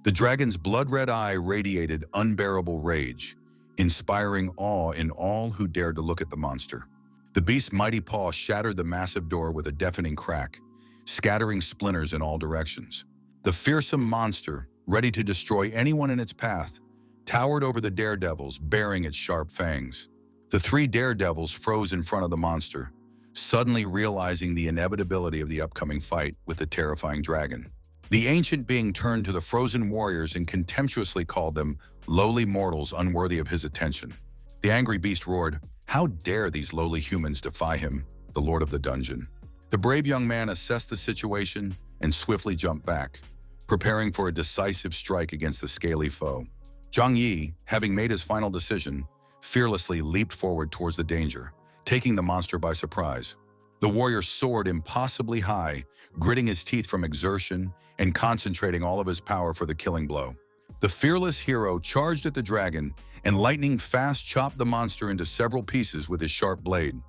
The dragon's blood-red eye radiated unbearable rage, inspiring awe in all who dared to look at the monster. The beast's mighty paw shattered the massive door with a deafening crack, scattering splinters in all directions. The fearsome monster, ready to destroy anyone in its path, towered over the daredevils, baring its sharp fangs. The three daredevils froze in front of the monster, suddenly realizing the inevitability of the upcoming fight with the terrifying dragon. The ancient being turned to the frozen warriors and contemptuously called them lowly mortals unworthy of his attention. The angry beast roared, "How dare these lowly humans defy him, the lord of the dungeon?" The brave young man assessed the situation and swiftly jumped back, preparing for a decisive strike against the scaly foe. Zhang Yi, having made his final decision, fearlessly leaped forward towards the danger, taking the monster by surprise. The warrior soared impossibly high, gritting his teeth from exertion and concentrating all of his power for the killing blow. The fearless hero charged at the dragon and lightning fast chopped the monster into several pieces with his sharp blade.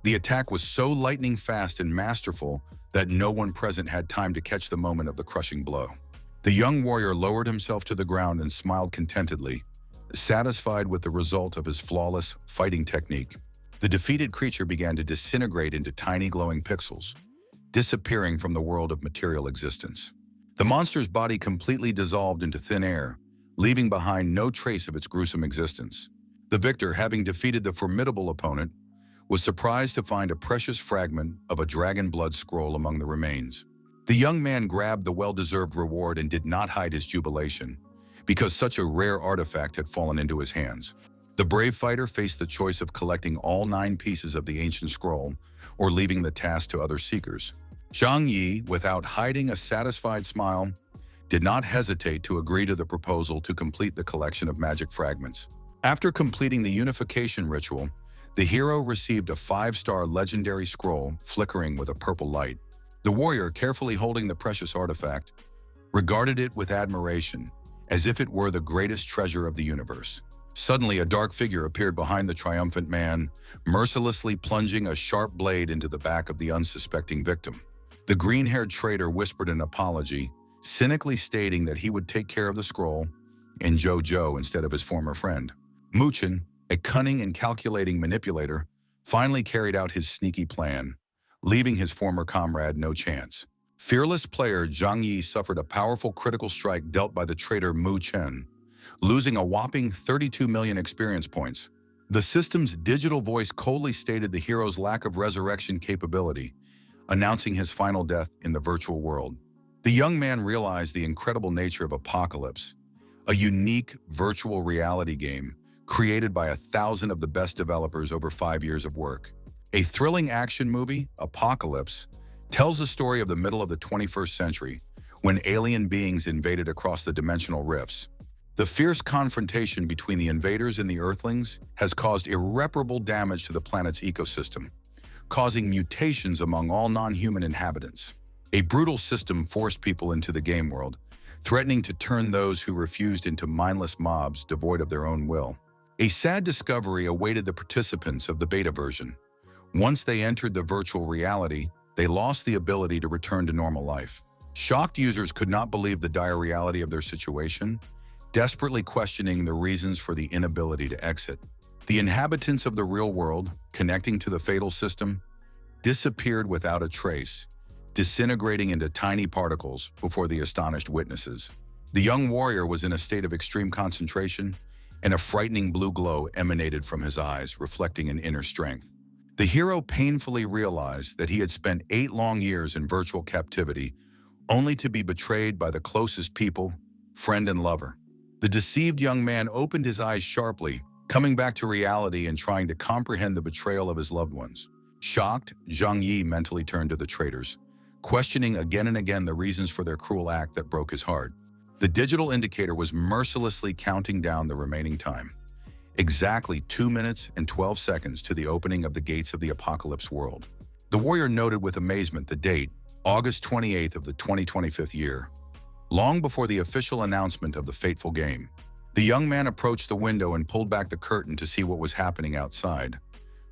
The attack was so lightning fast and masterful that no one present had time to catch the moment of the crushing blow. The young warrior lowered himself to the ground and smiled contentedly, satisfied with the result of his flawless fighting technique. The defeated creature began to disintegrate into tiny glowing pixels, disappearing from the world of material existence. The monster's body completely dissolved into thin air, leaving behind no trace of its gruesome existence. The victor, having defeated the formidable opponent, was surprised to find a precious fragment of a dragon blood scroll among the remains. The young man grabbed the well-deserved reward and did not hide his jubilation, because such a rare artifact had fallen into his hands. The brave fighter faced the choice of collecting all 9 pieces of the ancient scroll or leaving the task to other seekers. Zhang Yi, without hiding a satisfied smile, did not hesitate to agree to the proposal to complete the collection of magic fragments. After completing the unification ritual, the hero received a 5-star legendary scroll flickering with a purple light. The warrior, carefully holding the precious artifact, regarded it with admiration, as if it were the greatest treasure of the universe. Suddenly, a dark figure appeared behind the triumphant man, mercilessly plunging a sharp blade into the back of the unsuspecting victim. The green-haired traitor whispered an apology, cynically stating that he would take care of the scroll and Jojo instead of his former friend. Muchen, a cunning and calculating manipulator, finally carried out his sneaky plan, leaving his former comrade no chance. Fearless player Zhang Yi suffered a powerful critical strike dealt by the traitor Mu Chen, losing a whopping 32 million experience points. The system's digital voice coldly stated the hero's lack of resurrection capability, announcing his final death in the virtual world. The young man realized the incredible nature of Apocalypse, a unique virtual reality game created by 1,000 of the best developers over 5 years of work. A thrilling action movie, Apocalypse, tells the story of the middle of the 21st century, when alien beings invaded across the dimensional rifts. The fierce confrontation between the invaders and the Earthlings has caused irreparable damage to the planet's ecosystem, causing mutations among all non-human inhabitants. A brutal system forced people into the game world, threatening to turn those who refused into mindless mobs devoid of their own will. A sad discovery awaited the participants of the beta version. Once they entered the virtual reality, they lost the ability to return to normal life. Shocked users could not believe the dire reality of their situation, desperately questioning the reasons for the inability to exit. The inhabitants of the real world, connecting to the fatal system, disappeared without a trace, disintegrating into tiny particles before the astonished witnesses. The young warrior was in a state of extreme concentration, and a frightening blue glow emanated from his eyes, reflecting an inner strength. The hero painfully realized that he had spent 8 long years in virtual captivity, only to be betrayed by the closest people, friend and lover. The deceived young man opened his eyes sharply, coming back to reality and trying to comprehend the betrayal of his loved ones. Shocked, Zhang Yi mentally turned to the traitors, questioning again and again the reasons for their cruel act that broke his heart. The digital indicator was mercilessly counting down the remaining time. Exactly 2 minutes and 12 seconds to the opening of the gates of the Apocalypse world. The warrior noted with amazement the date, August 28th of the 2025 year. Long before the official announcement of the fateful game, the young man approached the window and pulled back the curtain to see what was happening outside,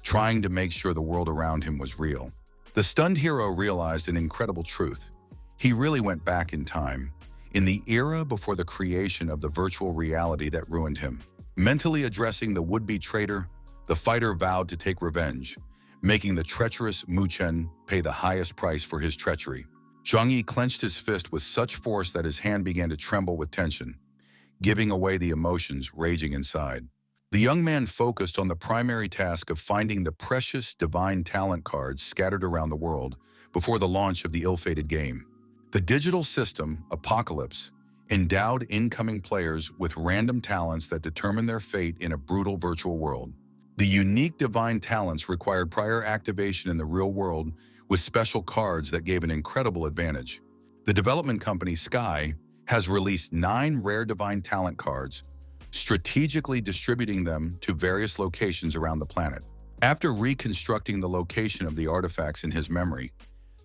trying to make sure the world around him was real. The stunned hero realized an incredible truth. He really went back in time, in the era before the creation of the virtual reality that ruined him. Mentally addressing the would-be traitor, the fighter vowed to take revenge, making the treacherous Mu Chen pay the highest price for his treachery. Zhang Yi clenched his fist with such force that his hand began to tremble with tension, giving away the emotions raging inside. The young man focused on the primary task of finding the precious divine talent cards scattered around the world before the launch of the ill-fated game. The digital system, Apocalypse, endowed incoming players with random talents that determine their fate in a brutal virtual world. The unique divine talents required prior activation in the real world with special cards that gave an incredible advantage. The development company Sky has released 9 rare divine talent cards, strategically distributing them to various locations around the planet. After reconstructing the location of the artifacts in his memory,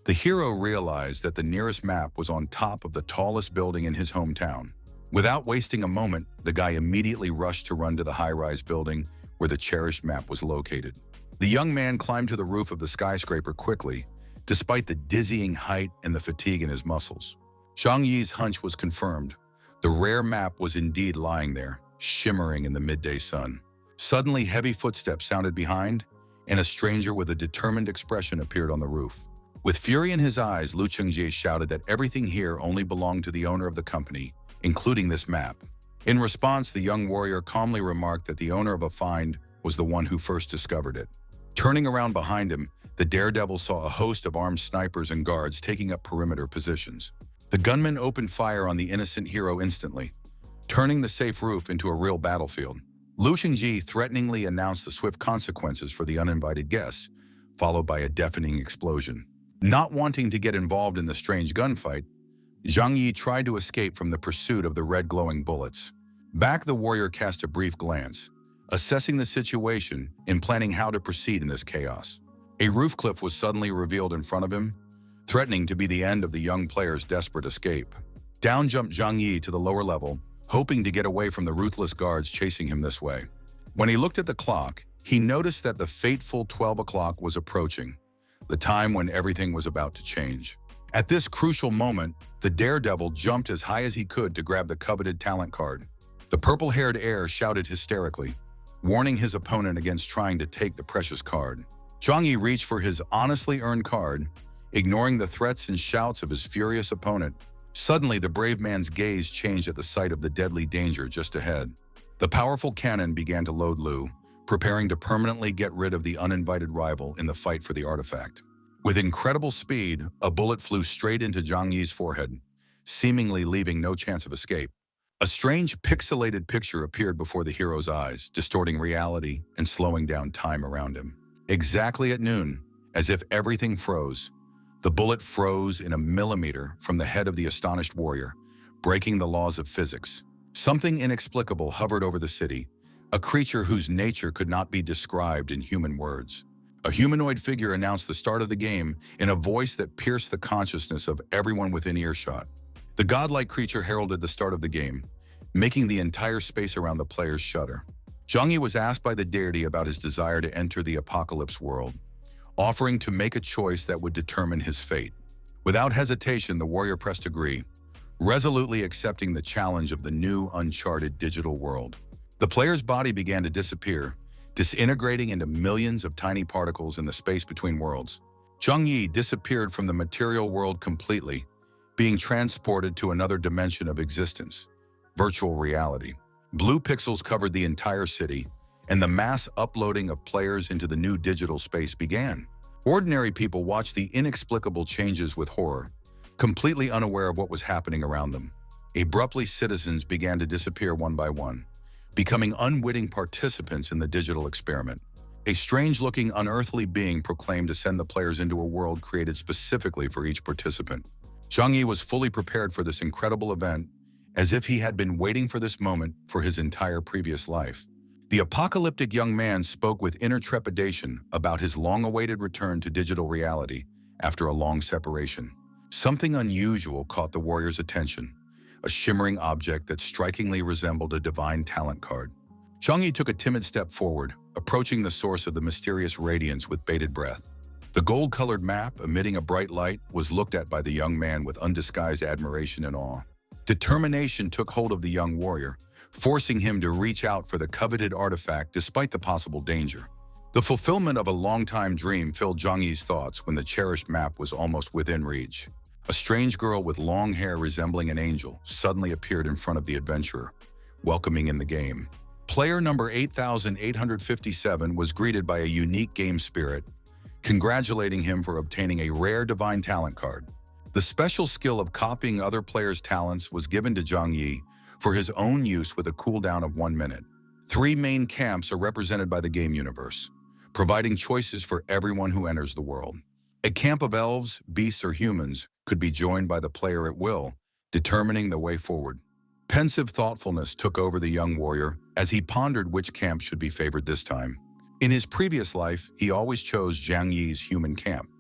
the hero realized that the nearest map was on top of the tallest building in his hometown. Without wasting a moment, the guy immediately rushed to run to the high-rise building where the cherished map was located. The young man climbed to the roof of the skyscraper quickly, despite the dizzying height and the fatigue in his muscles. Zhang Yi's hunch was confirmed. The rare map was indeed lying there, shimmering in the midday sun. Suddenly, heavy footsteps sounded behind, and a stranger with a determined expression appeared on the roof. With fury in his eyes, Lu Chengjie shouted that everything here only belonged to the owner of the company, including this map. In response, the young warrior calmly remarked that the owner of a find was the one who first discovered it. Turning around behind him, the daredevil saw a host of armed snipers and guards taking up perimeter positions. The gunmen opened fire on the innocent hero instantly, turning the safe roof into a real battlefield. Lu Chengjie threateningly announced the swift consequences for the uninvited guests, followed by a deafening explosion. Not wanting to get involved in the strange gunfight, Zhang Yi tried to escape from the pursuit of the red glowing bullets. Back, the warrior cast a brief glance, assessing the situation and planning how to proceed in this chaos. A roof cliff was suddenly revealed in front of him, threatening to be the end of the young player's desperate escape. Down jumped Zhang Yi to the lower level, hoping to get away from the ruthless guards chasing him this way. When he looked at the clock, he noticed that the fateful 12 o'clock was approaching, the time when everything was about to change. At this crucial moment, the daredevil jumped as high as he could to grab the coveted talent card. The purple-haired heir shouted hysterically, warning his opponent against trying to take the precious card. Zhang Yi reached for his honestly earned card, ignoring the threats and shouts of his furious opponent. Suddenly, the brave man's gaze changed at the sight of the deadly danger just ahead. The powerful cannon began to load Lu, preparing to permanently get rid of the uninvited rival in the fight for the artifact. With incredible speed, a bullet flew straight into Zhang Yi's forehead, seemingly leaving no chance of escape. A strange pixelated picture appeared before the hero's eyes, distorting reality and slowing down time around him. Exactly at noon, as if everything froze, the bullet froze in a millimeter from the head of the astonished warrior, breaking the laws of physics. Something inexplicable hovered over the city, a creature whose nature could not be described in human words. A humanoid figure announced the start of the game in a voice that pierced the consciousness of everyone within earshot. The godlike creature heralded the start of the game, making the entire space around the players shudder. Zhang Yi was asked by the deity about his desire to enter the apocalypse world, offering to make a choice that would determine his fate. Without hesitation, the warrior pressed agree, resolutely accepting the challenge of the new, uncharted digital world. The player's body began to disappear, disintegrating into millions of tiny particles in the space between worlds. Zhang Yi disappeared from the material world completely, being transported to another dimension of existence, virtual reality. Blue pixels covered the entire city, and the mass uploading of players into the new digital space began. Ordinary people watched the inexplicable changes with horror, completely unaware of what was happening around them. Abruptly, citizens began to disappear one by one, becoming unwitting participants in the digital experiment. A strange-looking, unearthly being proclaimed to send the players into a world created specifically for each participant. Zhang Yi was fully prepared for this incredible event, as if he had been waiting for this moment for his entire previous life. The apocalyptic young man spoke with inner trepidation about his long-awaited return to digital reality after a long separation. Something unusual caught the warrior's attention, a shimmering object that strikingly resembled a divine talent card. Zhang Yi took a timid step forward, approaching the source of the mysterious radiance with bated breath. The gold-colored map, emitting a bright light, was looked at by the young man with undisguised admiration and awe. Determination took hold of the young warrior, forcing him to reach out for the coveted artifact despite the possible danger. The fulfillment of a long-time dream filled Zhang Yi's thoughts when the cherished map was almost within reach. A strange girl with long hair resembling an angel suddenly appeared in front of the adventurer, welcoming in the game. Player number 8857 was greeted by a unique game spirit, congratulating him for obtaining a rare divine talent card. The special skill of copying other players' talents was given to Zhang Yi for his own use with a cooldown of 1 minute. 3 main camps are represented by the game universe, providing choices for everyone who enters the world. A camp of elves, beasts, or humans could be joined by the player at will, determining the way forward. Pensive thoughtfulness took over the young warrior as he pondered which camp should be favored this time. In his previous life, he always chose Zhang Yi's human camp,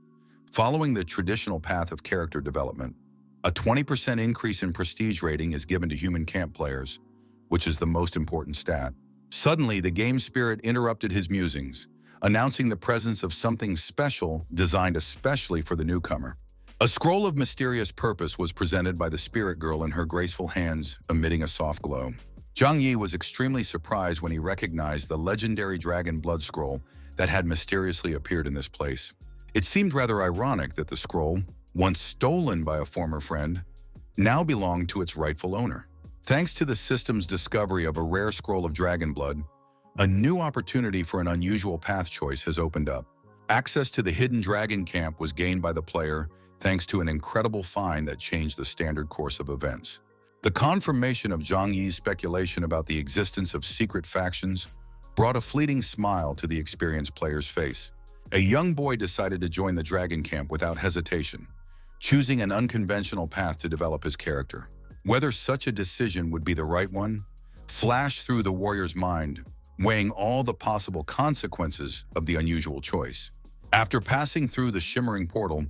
following the traditional path of character development. A 20% increase in prestige rating is given to human camp players, which is the most important stat. Suddenly, the game spirit interrupted his musings, announcing the presence of something special designed especially for the newcomer. A scroll of mysterious purpose was presented by the spirit girl in her graceful hands, emitting a soft glow. Zhang Yi was extremely surprised when he recognized the legendary dragon blood scroll that had mysteriously appeared in this place. It seemed rather ironic that the scroll, once stolen by a former friend, now belonged to its rightful owner. Thanks to the system's discovery of a rare scroll of dragon blood, a new opportunity for an unusual path choice has opened up. Access to the hidden dragon camp was gained by the player thanks to an incredible find that changed the standard course of events. The confirmation of Zhang Yi's speculation about the existence of secret factions brought a fleeting smile to the experienced player's face. A young boy decided to join the dragon camp without hesitation, choosing an unconventional path to develop his character. Whether such a decision would be the right one flashed through the warrior's mind, weighing all the possible consequences of the unusual choice. After passing through the shimmering portal,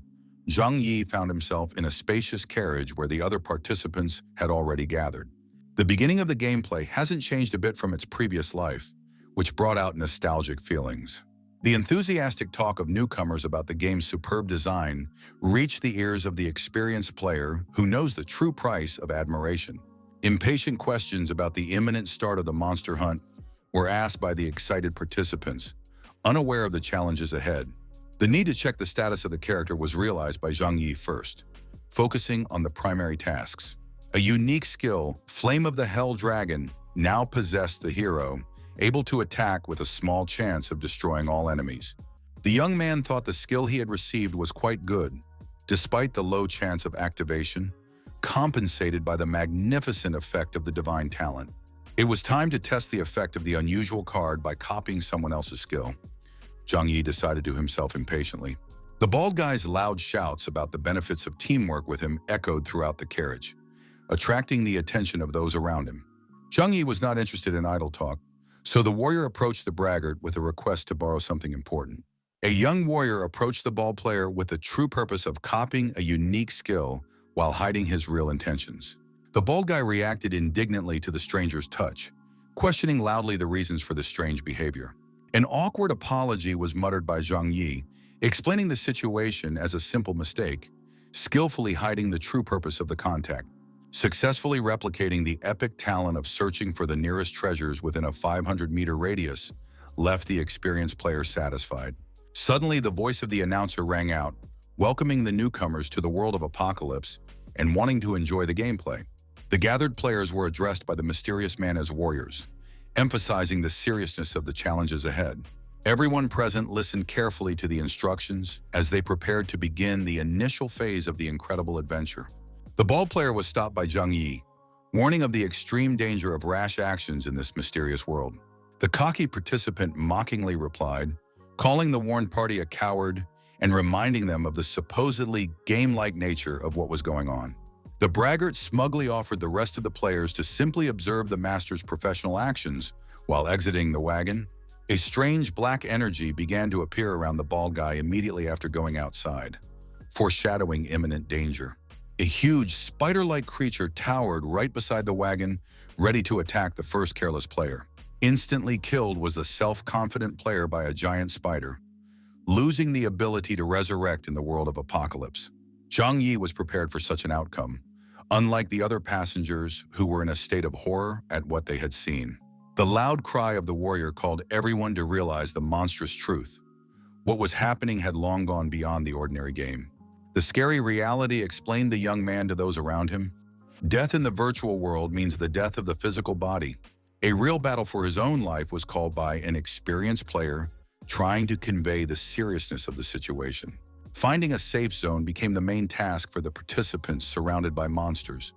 Zhang Yi found himself in a spacious carriage where the other participants had already gathered. The beginning of the gameplay hasn't changed a bit from its previous life, which brought out nostalgic feelings. The enthusiastic talk of newcomers about the game's superb design reached the ears of the experienced player who knows the true price of admiration. Impatient questions about the imminent start of the monster hunt were asked by the excited participants, unaware of the challenges ahead. The need to check the status of the character was realized by Zhang Yi first, focusing on the primary tasks. A unique skill, Flame of the Hell Dragon, now possessed the hero, able to attack with a small chance of destroying all enemies. The young man thought the skill he had received was quite good, despite the low chance of activation, compensated by the magnificent effect of the divine talent. It was time to test the effect of the unusual card by copying someone else's skill. Zhang Yi decided to himself impatiently. The bald guy's loud shouts about the benefits of teamwork with him echoed throughout the carriage, attracting the attention of those around him. Zhang Yi was not interested in idle talk, so the warrior approached the braggart with a request to borrow something important. A young warrior approached the bald player with the true purpose of copying a unique skill while hiding his real intentions. The bald guy reacted indignantly to the stranger's touch, questioning loudly the reasons for this strange behavior. An awkward apology was muttered by Zhang Yi, explaining the situation as a simple mistake, skillfully hiding the true purpose of the contact. Successfully replicating the epic talent of searching for the nearest treasures within a 500-meter radius left the experienced player satisfied. Suddenly, the voice of the announcer rang out, welcoming the newcomers to the world of Apocalypse and wanting to enjoy the gameplay. The gathered players were addressed by the mysterious man as warriors, emphasizing the seriousness of the challenges ahead. Everyone present listened carefully to the instructions as they prepared to begin the initial phase of the incredible adventure. The ball player was stopped by Zhang Yi, warning of the extreme danger of rash actions in this mysterious world. The cocky participant mockingly replied, calling the warned party a coward and reminding them of the supposedly game-like nature of what was going on. The braggart smugly offered the rest of the players to simply observe the master's professional actions while exiting the wagon. A strange black energy began to appear around the bald guy immediately after going outside, foreshadowing imminent danger. A huge spider-like creature towered right beside the wagon, ready to attack the first careless player. Instantly killed was the self-confident player by a giant spider, losing the ability to resurrect in the world of Apocalypse. Zhang Yi was prepared for such an outcome, unlike the other passengers who were in a state of horror at what they had seen. The loud cry of the warrior called everyone to realize the monstrous truth. What was happening had long gone beyond the ordinary game. The scary reality explained the young man to those around him. Death in the virtual world means the death of the physical body. A real battle for his own life was called by an experienced player trying to convey the seriousness of the situation. Finding a safe zone became the main task for the participants surrounded by monsters,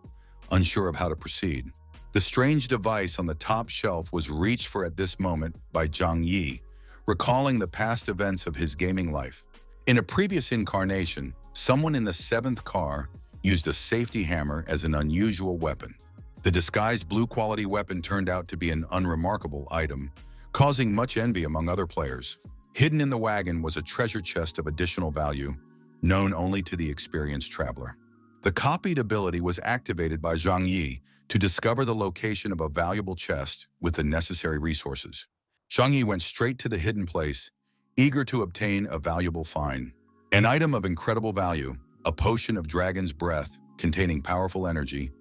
unsure of how to proceed. The strange device on the top shelf was reached for at this moment by Zhang Yi, recalling the past events of his gaming life. In a previous incarnation, someone in the 7th car used a safety hammer as an unusual weapon. The disguised blue-quality weapon turned out to be an unremarkable item, causing much envy among other players. Hidden in the wagon was a treasure chest of additional value, known only to the experienced traveler. The copied ability was activated by Zhang Yi to discover the location of a valuable chest with the necessary resources. Zhang Yi went straight to the hidden place, eager to obtain a valuable find. An item of incredible value, a potion of dragon's breath containing powerful energy,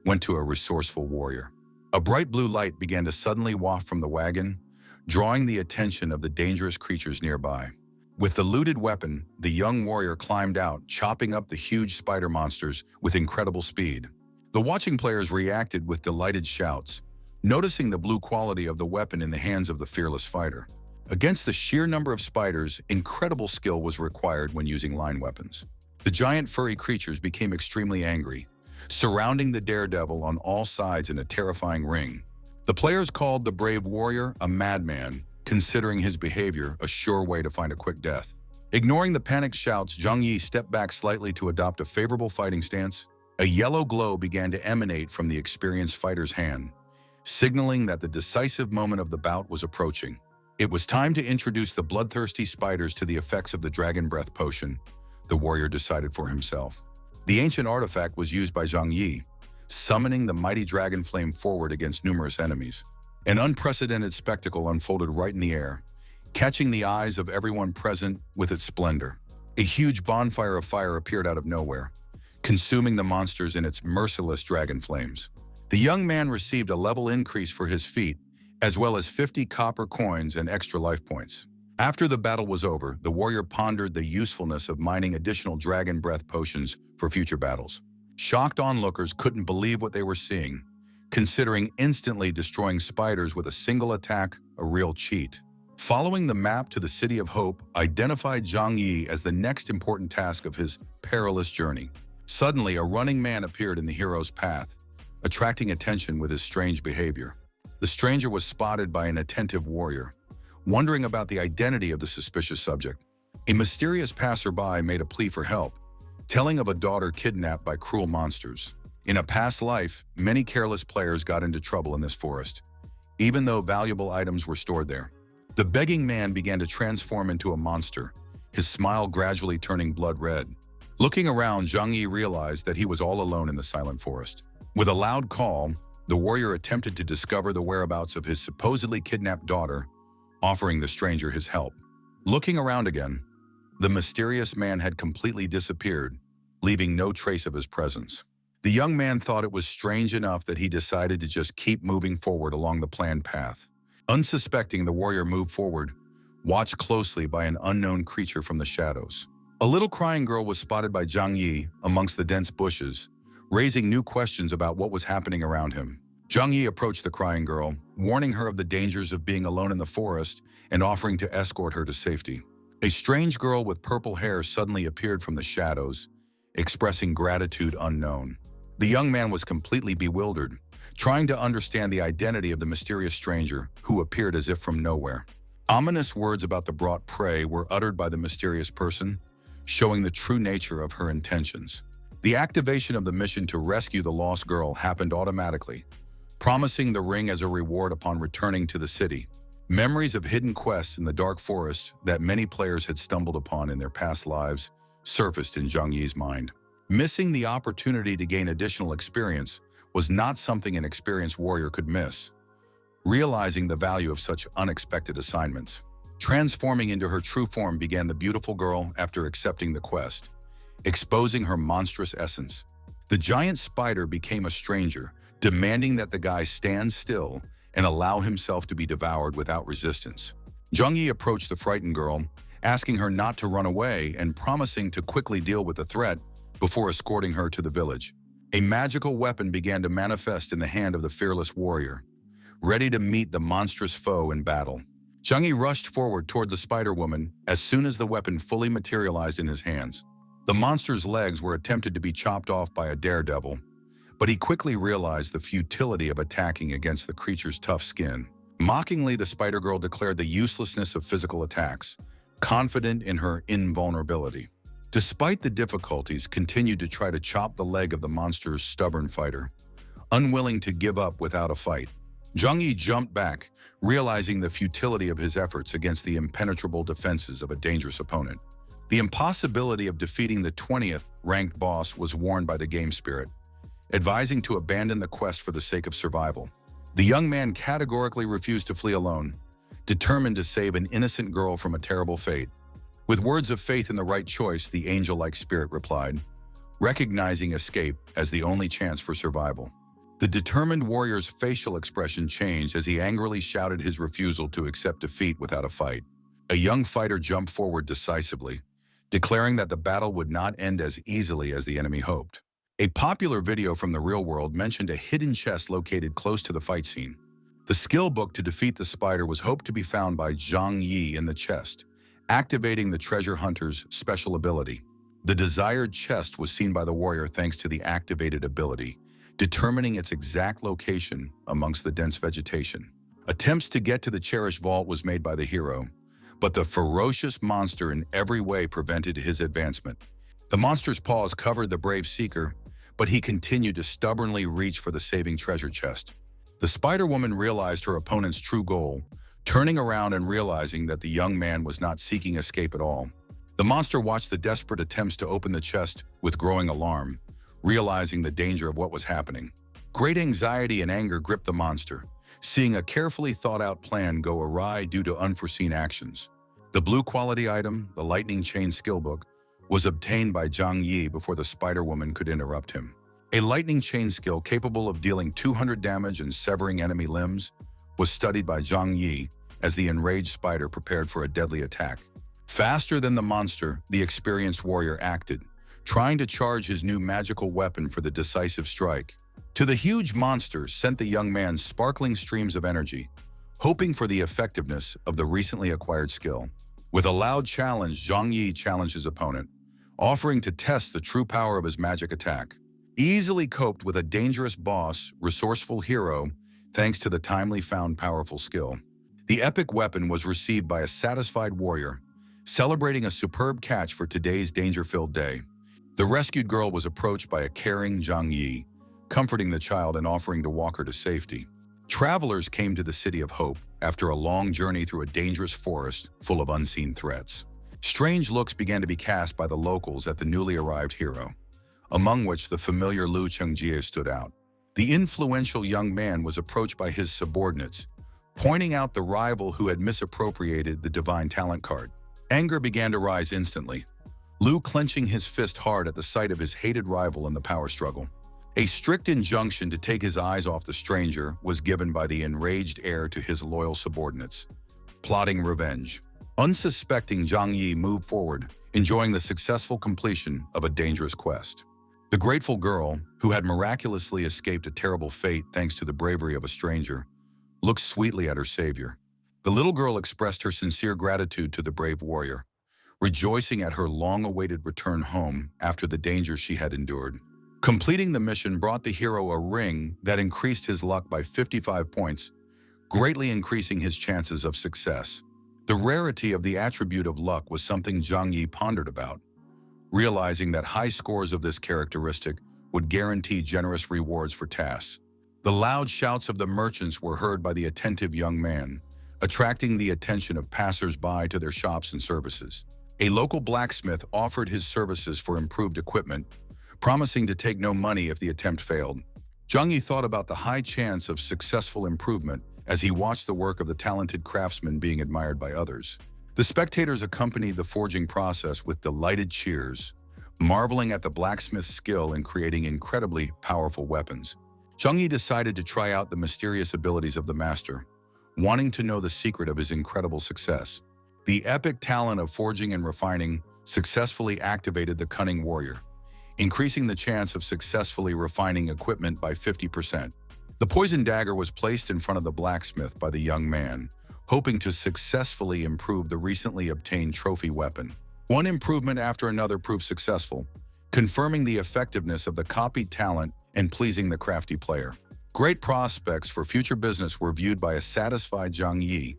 went to a resourceful warrior. A bright blue light began to suddenly waft from the wagon, drawing the attention of the dangerous creatures nearby. With the looted weapon, the young warrior climbed out, chopping up the huge spider monsters with incredible speed. The watching players reacted with delighted shouts, noticing the blue quality of the weapon in the hands of the fearless fighter. Against the sheer number of spiders, incredible skill was required when using line weapons. The giant furry creatures became extremely angry, surrounding the daredevil on all sides in a terrifying ring. The players called the brave warrior a madman, considering his behavior a sure way to find a quick death. Ignoring the panicked shouts, Zhang Yi stepped back slightly to adopt a favorable fighting stance. A yellow glow began to emanate from the experienced fighter's hand, signaling that the decisive moment of the bout was approaching. It was time to introduce the bloodthirsty spiders to the effects of the dragon breath potion, the warrior decided for himself. The ancient artifact was used by Zhang Yi, summoning the mighty dragon flame forward against numerous enemies. An unprecedented spectacle unfolded right in the air, catching the eyes of everyone present with its splendor. A huge bonfire of fire appeared out of nowhere, consuming the monsters in its merciless dragon flames. The young man received a level increase for his feat, as well as 50 copper coins and extra life points. After the battle was over, the warrior pondered the usefulness of mining additional dragon breath potions for future battles. Shocked onlookers couldn't believe what they were seeing, considering instantly destroying spiders with a single attack a real cheat. Following the map to the City of Hope identified Zhang Yi as the next important task of his perilous journey. Suddenly, a running man appeared in the hero's path, attracting attention with his strange behavior. The stranger was spotted by an attentive warrior, wondering about the identity of the suspicious subject. A mysterious passerby made a plea for help, telling of a daughter kidnapped by cruel monsters. In a past life, many careless players got into trouble in this forest, even though valuable items were stored there. The begging man began to transform into a monster, his smile gradually turning blood red. Looking around, Zhang Yi realized that he was all alone in the silent forest. With a loud call, the warrior attempted to discover the whereabouts of his supposedly kidnapped daughter, offering the stranger his help. Looking around again, the mysterious man had completely disappeared, leaving no trace of his presence. The young man thought it was strange enough that he decided to just keep moving forward along the planned path. Unsuspecting, the warrior moved forward, watched closely by an unknown creature from the shadows. A little crying girl was spotted by Zhang Yi amongst the dense bushes, raising new questions about what was happening around him. Zhang Yi approached the crying girl, warning her of the dangers of being alone in the forest and offering to escort her to safety. A strange girl with purple hair suddenly appeared from the shadows, expressing gratitude unknown. The young man was completely bewildered, trying to understand the identity of the mysterious stranger who appeared as if from nowhere. Ominous words about the brought prey were uttered by the mysterious person, showing the true nature of her intentions. The activation of the mission to rescue the lost girl happened automatically, promising the ring as a reward upon returning to the city. Memories of hidden quests in the dark forest that many players had stumbled upon in their past lives surfaced in Zhang Yi's mind. Missing the opportunity to gain additional experience was not something an experienced warrior could miss. Realizing the value of such unexpected assignments, transforming into her true form began the beautiful girl after accepting the quest, exposing her monstrous essence. The giant spider became a stranger, demanding that the guy stand still and allow himself to be devoured without resistance. Jung Yi approached the frightened girl, asking her not to run away and promising to quickly deal with the threat before escorting her to the village. A magical weapon began to manifest in the hand of the fearless warrior, ready to meet the monstrous foe in battle. Jung Yi rushed forward toward the Spider-Woman as soon as the weapon fully materialized in his hands. The monster's legs were attempted to be chopped off by a daredevil, but he quickly realized the futility of attacking against the creature's tough skin. Mockingly, the Spider-Girl declared the uselessness of physical attacks, confident in her invulnerability. Despite the difficulties, continued to try to chop the leg of the monster's stubborn fighter, unwilling to give up without a fight. Jung Yi jumped back, realizing the futility of his efforts against the impenetrable defenses of a dangerous opponent. The impossibility of defeating the 20th ranked boss was warned by the game spirit, advising to abandon the quest for the sake of survival. The young man categorically refused to flee alone, determined to save an innocent girl from a terrible fate. With words of faith in the right choice, the angel-like spirit replied, recognizing escape as the only chance for survival. The determined warrior's facial expression changed as he angrily shouted his refusal to accept defeat without a fight. A young fighter jumped forward decisively, declaring that the battle would not end as easily as the enemy hoped. A popular video from the real world mentioned a hidden chest located close to the fight scene. The skill book to defeat the spider was hoped to be found by Jung Yi in the chest, activating the treasure hunter's special ability. The desired chest was seen by the warrior thanks to the activated ability, determining its exact location amongst the dense vegetation. Attempts to get to the cherished vault was made by the hero, but the ferocious monster in every way prevented his advancement. The monster's paws covered the brave seeker, but he continued to stubbornly reach for the saving treasure chest. The Spider-Woman realized her opponent's true goal, turning around and realizing that the young man was not seeking escape at all. The monster watched the desperate attempts to open the chest with growing alarm, realizing the danger of what was happening. Great anxiety and anger gripped the monster, seeing a carefully thought-out plan go awry due to unforeseen actions. The blue quality item, the lightning chain skill book, was obtained by Jung Yi before the Spider-Woman could interrupt him. A lightning chain skill capable of dealing 200 damage and severing enemy limbs was studied by Jung Yi as the enraged spider prepared for a deadly attack. Faster than the monster, the experienced warrior acted, trying to charge his new magical weapon for the decisive strike. To the huge monster sent the young man sparkling streams of energy, hoping for the effectiveness of the recently acquired skill. With a loud challenge, Jung Yi challenged his opponent, offering to test the true power of his magic attack. Easily coped with a dangerous boss, resourceful hero, thanks to the timely found powerful skill. The epic weapon was received by a satisfied warrior, celebrating a superb catch for today's danger-filled day. The rescued girl was approached by a caring Jung Yi, comforting the child and offering to walk her to safety. Travelers came to the City of Hope after a long journey through a dangerous forest full of unseen threats. Strange looks began to be cast by the locals at the newly arrived hero, among which the familiar Lu Chengjie stood out. The influential young man was approached by his subordinates, pointing out the rival who had misappropriated the divine talent card. Anger began to rise instantly, Lu clenching his fist hard at the sight of his hated rival in the power struggle. A strict injunction to take his eyes off the stranger was given by the enraged heir to his loyal subordinates, plotting revenge. Unsuspecting, Jung Yi moved forward, enjoying the successful completion of a dangerous quest. The grateful girl, who had miraculously escaped a terrible fate thanks to the bravery of a stranger, looked sweetly at her savior. The little girl expressed her sincere gratitude to the brave warrior, rejoicing at her long-awaited return home after the danger she had endured. Completing the mission brought the hero a ring that increased his luck by 55 points, greatly increasing his chances of success. The rarity of the attribute of luck was something Jung Yi pondered about, realizing that high scores of this characteristic would guarantee generous rewards for tasks. The loud shouts of the merchants were heard by the attentive young man, attracting the attention of passers-by to their shops and services. A local blacksmith offered his services for improved equipment, promising to take no money if the attempt failed. Jung Yi thought about the high chance of successful improvement as he watched the work of the talented craftsman being admired by others. The spectators accompanied the forging process with delighted cheers, marveling at the blacksmith's skill in creating incredibly powerful weapons. Zhang Yi decided to try out the mysterious abilities of the master, wanting to know the secret of his incredible success. The epic talent of forging and refining successfully activated the cunning warrior, increasing the chance of successfully refining equipment by 50%. The poison dagger was placed in front of the blacksmith by the young man, hoping to successfully improve the recently obtained trophy weapon. One improvement after another proved successful, confirming the effectiveness of the copied talent and pleasing the crafty player. Great prospects for future business were viewed by a satisfied Zhang Yi,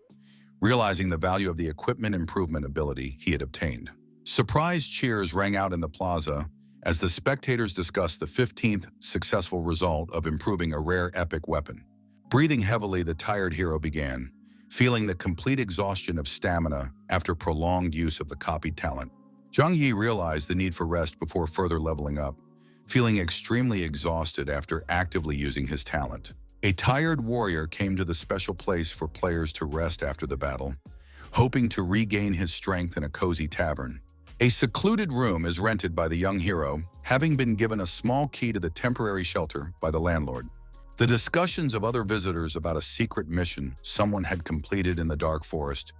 realizing the value of the equipment improvement ability he had obtained. Surprise cheers rang out in the plaza as the spectators discussed the 15th successful result of improving a rare epic weapon. Breathing heavily, the tired hero began, feeling the complete exhaustion of stamina after prolonged use of the copied talent. Zhang Yi realized the need for rest before further leveling up, feeling extremely exhausted after actively using his talent. A tired warrior came to the special place for players to rest after the battle, hoping to regain his strength in a cozy tavern. A secluded room is rented by the young hero, having been given a small key to the temporary shelter by the landlord. The discussions of other visitors about a secret mission someone had completed in the dark forest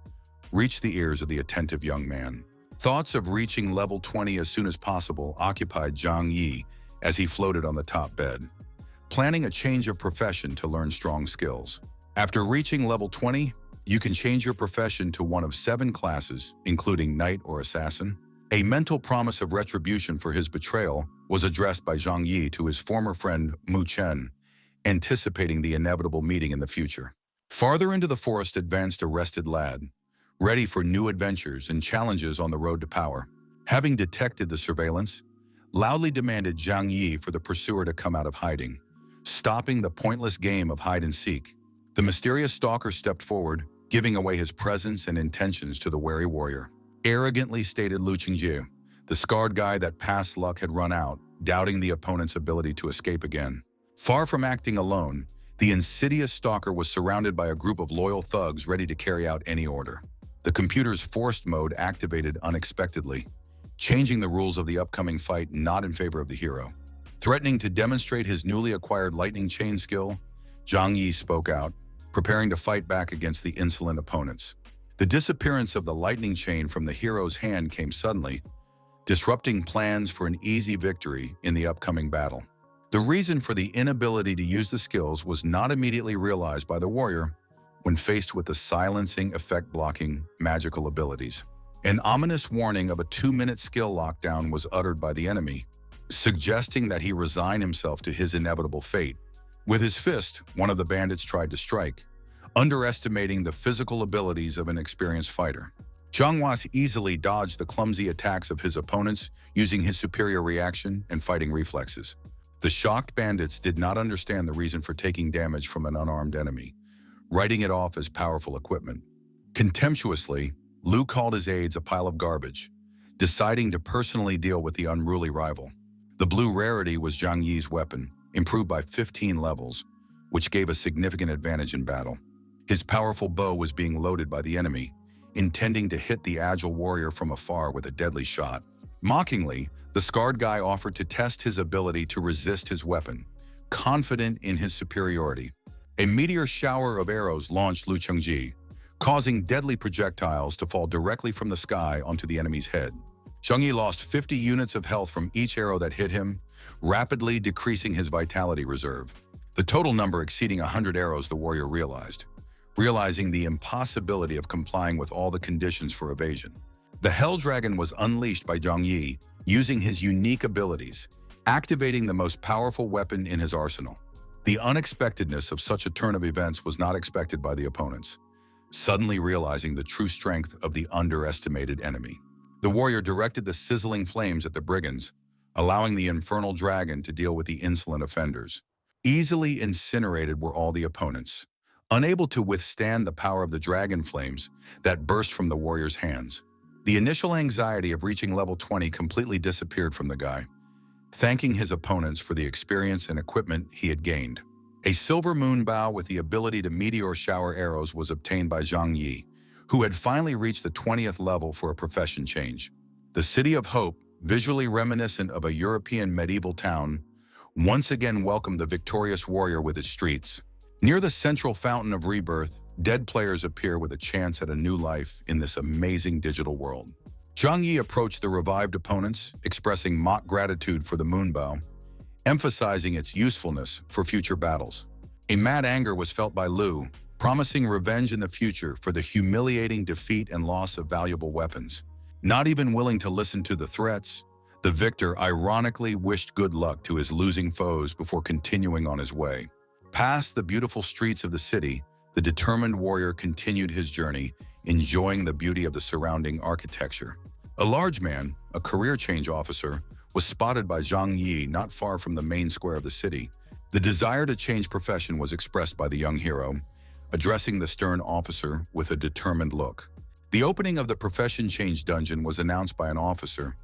reached the ears of the attentive young man. Thoughts of reaching level 20 as soon as possible occupied Zhang Yi as he floated on the top bed, planning a change of profession to learn strong skills. After reaching level 20, you can change your profession to one of 7 classes, including knight or assassin. A mental promise of retribution for his betrayal was addressed by Zhang Yi to his former friend Mu Chen, anticipating the inevitable meeting in the future. Farther into the forest advanced a rested lad, ready for new adventures and challenges on the road to power. Having detected the surveillance, loudly demanded Zhang Yi for the pursuer to come out of hiding, stopping the pointless game of hide-and-seek. The mysterious stalker stepped forward, giving away his presence and intentions to the wary warrior. Arrogantly stated Lu Qingjie, the scarred guy that past luck had run out, doubting the opponent's ability to escape again. Far from acting alone, the insidious stalker was surrounded by a group of loyal thugs ready to carry out any order. The computer's forced mode activated unexpectedly, changing the rules of the upcoming fight not in favor of the hero. Threatening to demonstrate his newly acquired lightning chain skill, Zhang Yi spoke out, preparing to fight back against the insolent opponents. The disappearance of the lightning chain from the hero's hand came suddenly, disrupting plans for an easy victory in the upcoming battle. The reason for the inability to use the skills was not immediately realized by the warrior when faced with the silencing effect-blocking magical abilities. An ominous warning of a 2-minute skill lockdown was uttered by the enemy, suggesting that he resign himself to his inevitable fate. With his fist, one of the bandits tried to strike, underestimating the physical abilities of an experienced fighter. Zhang Yi easily dodged the clumsy attacks of his opponents using his superior reaction and fighting reflexes. The shocked bandits did not understand the reason for taking damage from an unarmed enemy, writing it off as powerful equipment. Contemptuously, Lu called his aides a pile of garbage, deciding to personally deal with the unruly rival. The blue rarity was Zhang Yi's weapon, improved by 15 levels, which gave a significant advantage in battle. His powerful bow was being loaded by the enemy, intending to hit the agile warrior from afar with a deadly shot. Mockingly, the scarred guy offered to test his ability to resist his weapon, confident in his superiority. A meteor shower of arrows launched Lu Qingjie, causing deadly projectiles to fall directly from the sky onto the enemy's head. Zhang Yi lost 50 units of health from each arrow that hit him, rapidly decreasing his vitality reserve. The total number exceeding 100 arrows the warrior realizing the impossibility of complying with all the conditions for evasion. The Hell Dragon was unleashed by Zhang Yi, using his unique abilities, activating the most powerful weapon in his arsenal. The unexpectedness of such a turn of events was not expected by the opponents, suddenly realizing the true strength of the underestimated enemy. The warrior directed the sizzling flames at the brigands, allowing the infernal dragon to deal with the insolent offenders. Easily incinerated were all the opponents, unable to withstand the power of the dragon flames that burst from the warrior's hands. The initial anxiety of reaching level 20 completely disappeared from the guy, thanking his opponents for the experience and equipment he had gained. A silver moon bow with the ability to meteor shower arrows was obtained by Zhang Yi, who had finally reached the 20th level for a profession change. The City of Hope visually reminiscent of a European medieval town, once again welcomed the victorious warrior with its streets. Near the central fountain of rebirth, dead players appear with a chance at a new life in this amazing digital world. Zhang Yi approached the revived opponents, expressing mock gratitude for the moonbow, emphasizing its usefulness for future battles. A mad anger was felt by Liu, promising revenge in the future for the humiliating defeat and loss of valuable weapons. Not even willing to listen to the threats, the victor ironically wished good luck to his losing foes before continuing on his way. Past the beautiful streets of the city, the determined warrior continued his journey, enjoying the beauty of the surrounding architecture. A large man, a career change officer, was spotted by Zhang Yi not far from the main square of the city. The desire to change profession was expressed by the young hero, addressing the stern officer with a determined look. The opening of the profession change dungeon was announced by an officer,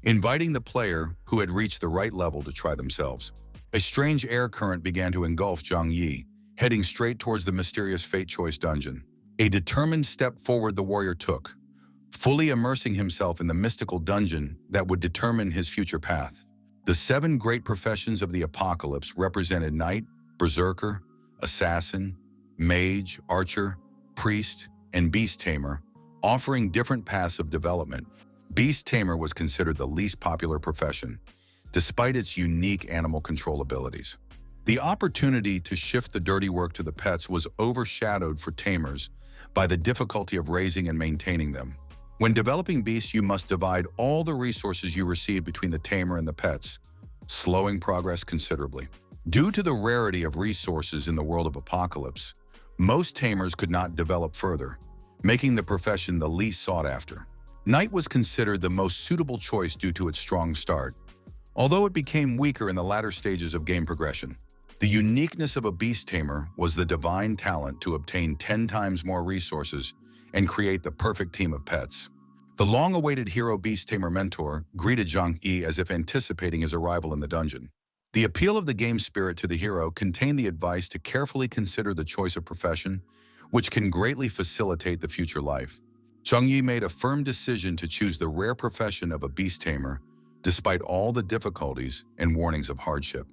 inviting the player who had reached the right level to try themselves. A strange air current began to engulf Zhang Yi, heading straight towards the mysterious Fate Choice dungeon. A determined step forward the warrior took, fully immersing himself in the mystical dungeon that would determine his future path. The 7 great professions of the apocalypse represented knight, berserker, assassin, mage, archer, priest, and beast tamer, offering different paths of development. Beast tamer was considered the least popular profession, despite its unique animal control abilities. The opportunity to shift the dirty work to the pets was overshadowed for tamers by the difficulty of raising and maintaining them. When developing beasts, you must divide all the resources you receive between the tamer and the pets, slowing progress considerably. Due to the rarity of resources in the world of apocalypse, most tamers could not develop further, making the profession the least sought after. Knight was considered the most suitable choice due to its strong start, although it became weaker in the latter stages of game progression. The uniqueness of a beast tamer was the divine talent to obtain 10 times more resources and create the perfect team of pets. The long-awaited hero beast tamer mentor greeted Zhang Yi as if anticipating his arrival in the dungeon. The appeal of the game spirit to the hero contained the advice to carefully consider the choice of profession, which can greatly facilitate the future life. Zhang Yi made a firm decision to choose the rare profession of a beast tamer, despite all the difficulties and warnings of hardship.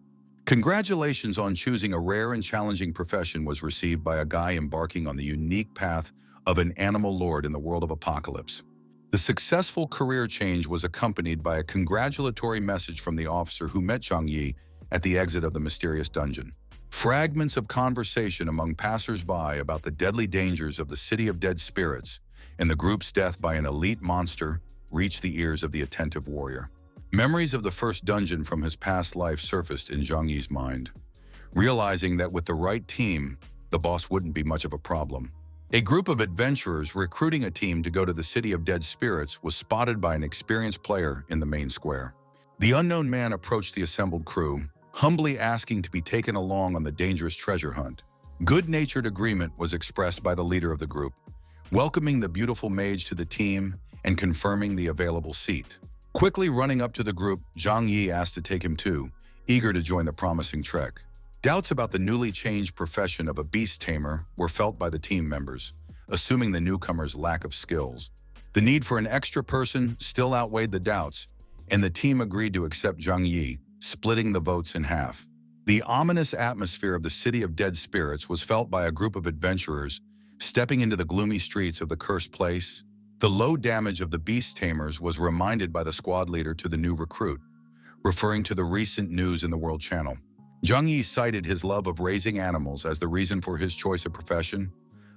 Congratulations on choosing a rare and challenging profession was received by a guy embarking on the unique path of an animal lord in the world of apocalypse. The successful career change was accompanied by a congratulatory message from the officer who met Zhang Yi at the exit of the mysterious dungeon. Fragments of conversation among passers-by about the deadly dangers of the City of Dead Spirits and the group's death by an elite monster reached the ears of the attentive warrior. Memories of the first dungeon from his past life surfaced in Zhang Yi's mind, realizing that with the right team, the boss wouldn't be much of a problem. A group of adventurers recruiting a team to go to the City of Dead Spirits was spotted by an experienced player in the main square. The unknown man approached the assembled crew, humbly asking to be taken along on the dangerous treasure hunt. Good-natured agreement was expressed by the leader of the group, welcoming the beautiful mage to the team and confirming the available seat. Quickly running up to the group, Zhang Yi asked to take him too, eager to join the promising trek. Doubts about the newly changed profession of a beast tamer were felt by the team members, assuming the newcomer's lack of skills. The need for an extra person still outweighed the doubts, and the team agreed to accept Zhang Yi, splitting the votes in half. The ominous atmosphere of the City of Dead Spirits was felt by a group of adventurers stepping into the gloomy streets of the cursed place. The low damage of the beast tamers was reminded by the squad leader to the new recruit, referring to the recent news in the World Channel. Zhang Yi cited his love of raising animals as the reason for his choice of profession,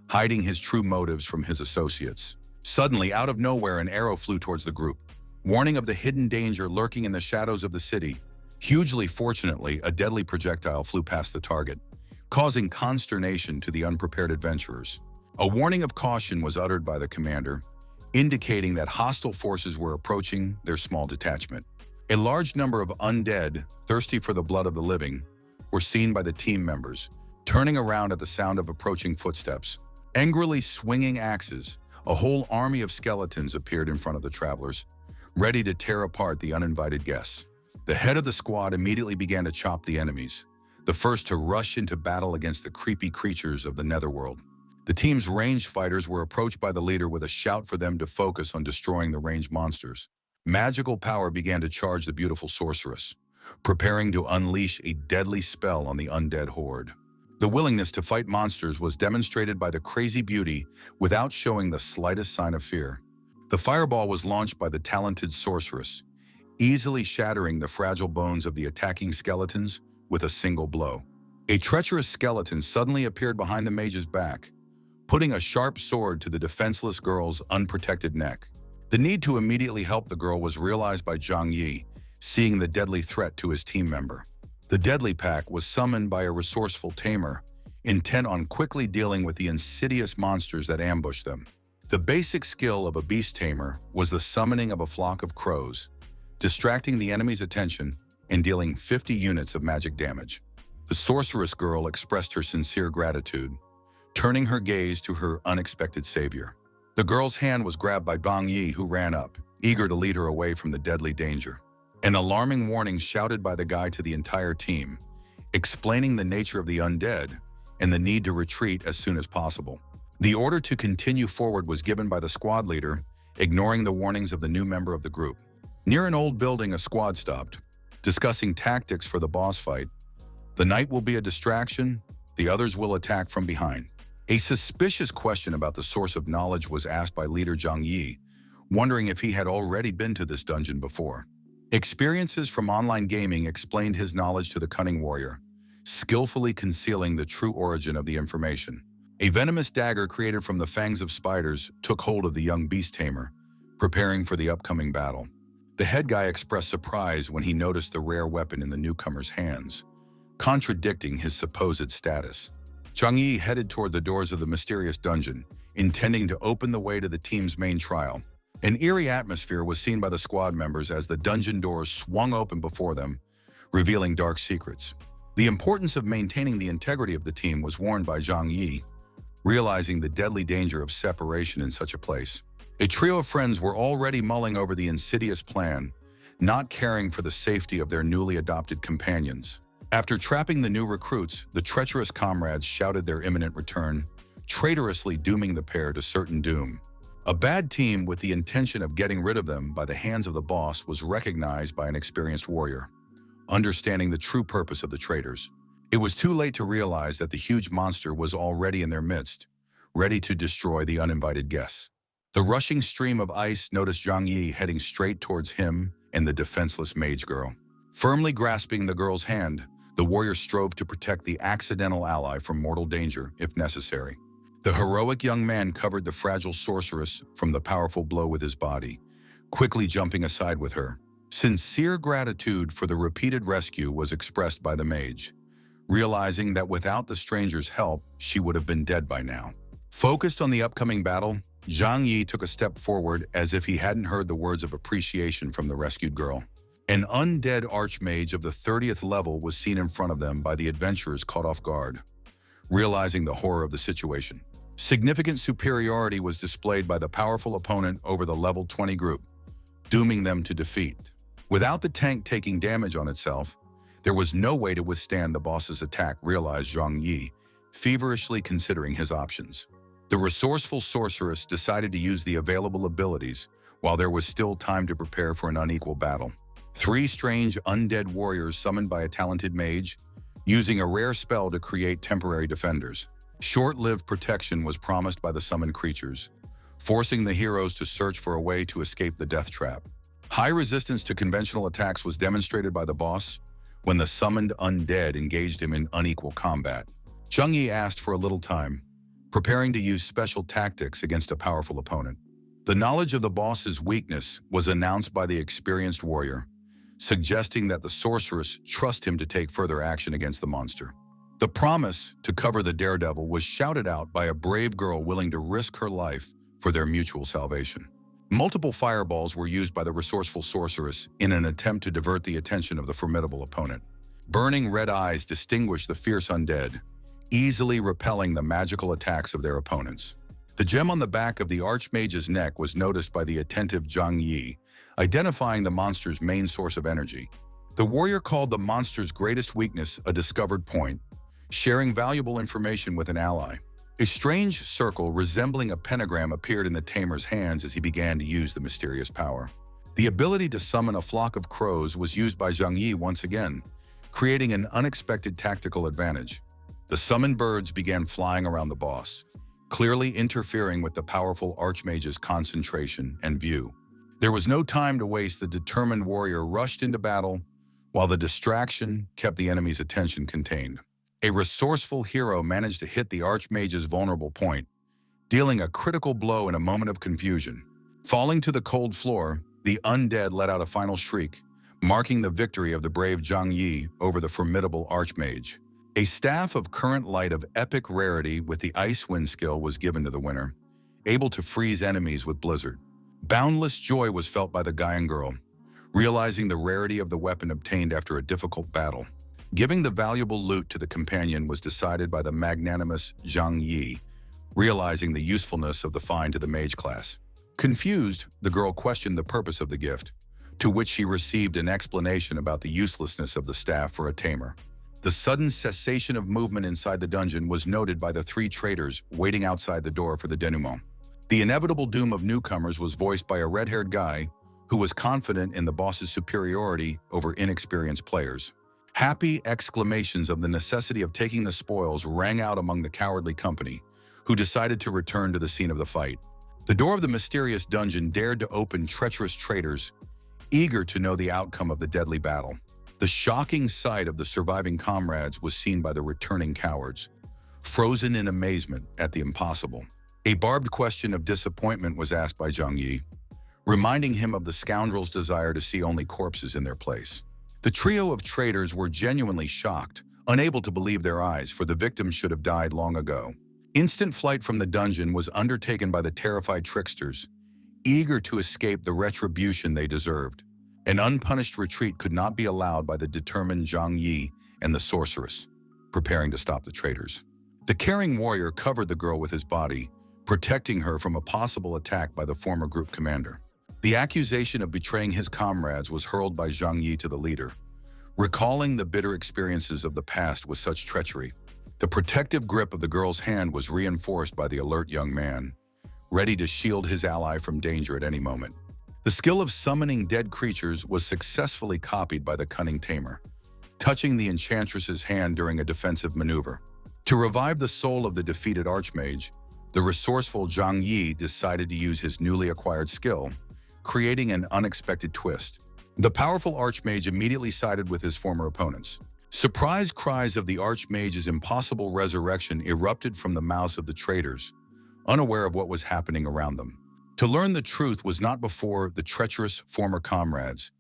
hiding his true motives from his associates. Suddenly, out of nowhere, an arrow flew towards the group, warning of the hidden danger lurking in the shadows of the city. Hugely fortunately, a deadly projectile flew past the target, causing consternation to the unprepared adventurers. A warning of caution was uttered by the commander, indicating that hostile forces were approaching their small detachment. A large number of undead, thirsty for the blood of the living, were seen by the team members, turning around at the sound of approaching footsteps. Angrily swinging axes, a whole army of skeletons appeared in front of the travelers, ready to tear apart the uninvited guests. The head of the squad immediately began to chop the enemies, the first to rush into battle against the creepy creatures of the netherworld. The team's ranged fighters were approached by the leader with a shout for them to focus on destroying the ranged monsters. Magical power began to charge the beautiful sorceress, preparing to unleash a deadly spell on the undead horde. The willingness to fight monsters was demonstrated by the crazy beauty without showing the slightest sign of fear. The fireball was launched by the talented sorceress, easily shattering the fragile bones of the attacking skeletons with a single blow. A treacherous skeleton suddenly appeared behind the mage's back, putting a sharp sword to the defenseless girl's unprotected neck. The need to immediately help the girl was realized by Zhang Yi, seeing the deadly threat to his team member. The deadly pack was summoned by a resourceful tamer, intent on quickly dealing with the insidious monsters that ambushed them. The basic skill of a beast tamer was the summoning of a flock of crows, distracting the enemy's attention and dealing 50 units of magic damage. The sorceress girl expressed her sincere gratitude, turning her gaze to her unexpected savior. The girl's hand was grabbed by Bang Yi, who ran up, eager to lead her away from the deadly danger. An alarming warning shouted by the guide to the entire team, explaining the nature of the undead and the need to retreat as soon as possible. The order to continue forward was given by the squad leader, ignoring the warnings of the new member of the group. Near an old building, a squad stopped, discussing tactics for the boss fight. The knight will be a distraction, the others will attack from behind. A suspicious question about the source of knowledge was asked by leader Zhang Yi, wondering if he had already been to this dungeon before. Experiences from online gaming explained his knowledge to the cunning warrior, skillfully concealing the true origin of the information. A venomous dagger created from the fangs of spiders took hold of the young beast tamer, preparing for the upcoming battle. The head guy expressed surprise when he noticed the rare weapon in the newcomer's hands, contradicting his supposed status. Zhang Yi headed toward the doors of the mysterious dungeon, intending to open the way to the team's main trial. An eerie atmosphere was seen by the squad members as the dungeon doors swung open before them, revealing dark secrets. The importance of maintaining the integrity of the team was warned by Zhang Yi, realizing the deadly danger of separation in such a place. A trio of friends were already mulling over the insidious plan, not caring for the safety of their newly adopted companions. After trapping the new recruits, the treacherous comrades shouted their imminent return, traitorously dooming the pair to certain doom. A bad team with the intention of getting rid of them by the hands of the boss was recognized by an experienced warrior, understanding the true purpose of the traitors. It was too late to realize that the huge monster was already in their midst, ready to destroy the uninvited guests. The rushing stream of ice noticed Zhang Yi heading straight towards him and the defenseless mage girl. Firmly grasping the girl's hand, the warrior strove to protect the accidental ally from mortal danger if necessary. The heroic young man covered the fragile sorceress from the powerful blow with his body, quickly jumping aside with her. Sincere gratitude for the repeated rescue was expressed by the mage, realizing that without the stranger's help, she would have been dead by now. Focused on the upcoming battle, Zhang Yi took a step forward as if he hadn't heard the words of appreciation from the rescued girl. An undead archmage of the 30th level was seen in front of them by the adventurers caught off guard, realizing the horror of the situation. Significant superiority was displayed by the powerful opponent over the level 20 group, dooming them to defeat. Without the tank taking damage on itself, there was no way to withstand the boss's attack, realized Zhang Yi, feverishly considering his options. The resourceful sorceress decided to use the available abilities while there was still time to prepare for an unequal battle. 3 strange undead warriors summoned by a talented mage, using a rare spell to create temporary defenders. Short-lived protection was promised by the summoned creatures, forcing the heroes to search for a way to escape the death trap. High resistance to conventional attacks was demonstrated by the boss when the summoned undead engaged him in unequal combat. Zhang Yi asked for a little time, preparing to use special tactics against a powerful opponent. The knowledge of the boss's weakness was announced by the experienced warrior, suggesting that the sorceress trust him to take further action against the monster. The promise to cover the daredevil was shouted out by a brave girl willing to risk her life for their mutual salvation. Multiple fireballs were used by the resourceful sorceress in an attempt to divert the attention of the formidable opponent. Burning red eyes distinguished the fierce undead, easily repelling the magical attacks of their opponents. The gem on the back of the archmage's neck was noticed by the attentive Zhang Yi, identifying the monster's main source of energy. The warrior called the monster's greatest weakness a discovered point, sharing valuable information with an ally. A strange circle resembling a pentagram appeared in the tamer's hands as he began to use the mysterious power. The ability to summon a flock of crows was used by Zhang Yi once again, creating an unexpected tactical advantage. The summoned birds began flying around the boss, clearly interfering with the powerful Archmage's concentration and view. There was no time to waste. The determined warrior rushed into battle, while the distraction kept the enemy's attention contained. A resourceful hero managed to hit the Archmage's vulnerable point, dealing a critical blow in a moment of confusion. Falling to the cold floor, the undead let out a final shriek, marking the victory of the brave Zhang Yi over the formidable Archmage. A staff of current light of epic rarity with the Ice Wind skill was given to the winner, able to freeze enemies with blizzard. Boundless joy was felt by the Gaian girl, realizing the rarity of the weapon obtained after a difficult battle. Giving the valuable loot to the companion was decided by the magnanimous Zhang Yi, realizing the usefulness of the find to the mage class. Confused, the girl questioned the purpose of the gift, to which she received an explanation about the uselessness of the staff for a tamer. The sudden cessation of movement inside the dungeon was noted by the three traders waiting outside the door for the denouement. The inevitable doom of newcomers was voiced by a red-haired guy who was confident in the boss's superiority over inexperienced players. Happy exclamations of the necessity of taking the spoils rang out among the cowardly company, who decided to return to the scene of the fight. The door of the mysterious dungeon dared to open treacherous traders, eager to know the outcome of the deadly battle. The shocking sight of the surviving comrades was seen by the returning cowards, frozen in amazement at the impossible. A barbed question of disappointment was asked by Zhang Yi, reminding him of the scoundrels' desire to see only corpses in their place. The trio of traitors were genuinely shocked, unable to believe their eyes, for the victims should have died long ago. Instant flight from the dungeon was undertaken by the terrified tricksters, eager to escape the retribution they deserved. An unpunished retreat could not be allowed by the determined Zhang Yi and the sorceress, preparing to stop the traitors. The caring warrior covered the girl with his body, protecting her from a possible attack by the former group commander. The accusation of betraying his comrades was hurled by Zhang Yi to the leader, recalling the bitter experiences of the past with such treachery. The protective grip of the girl's hand was reinforced by the alert young man, ready to shield his ally from danger at any moment. The skill of summoning dead creatures was successfully copied by the cunning tamer, touching the enchantress's hand during a defensive maneuver. To revive the soul of the defeated Archmage, the resourceful Zhang Yi decided to use his newly acquired skill, creating an unexpected twist. The powerful Archmage immediately sided with his former opponents. Surprised cries of the Archmage's impossible resurrection erupted from the mouths of the traitors, unaware of what was happening around them. To learn the truth was not before the treacherous former comrades,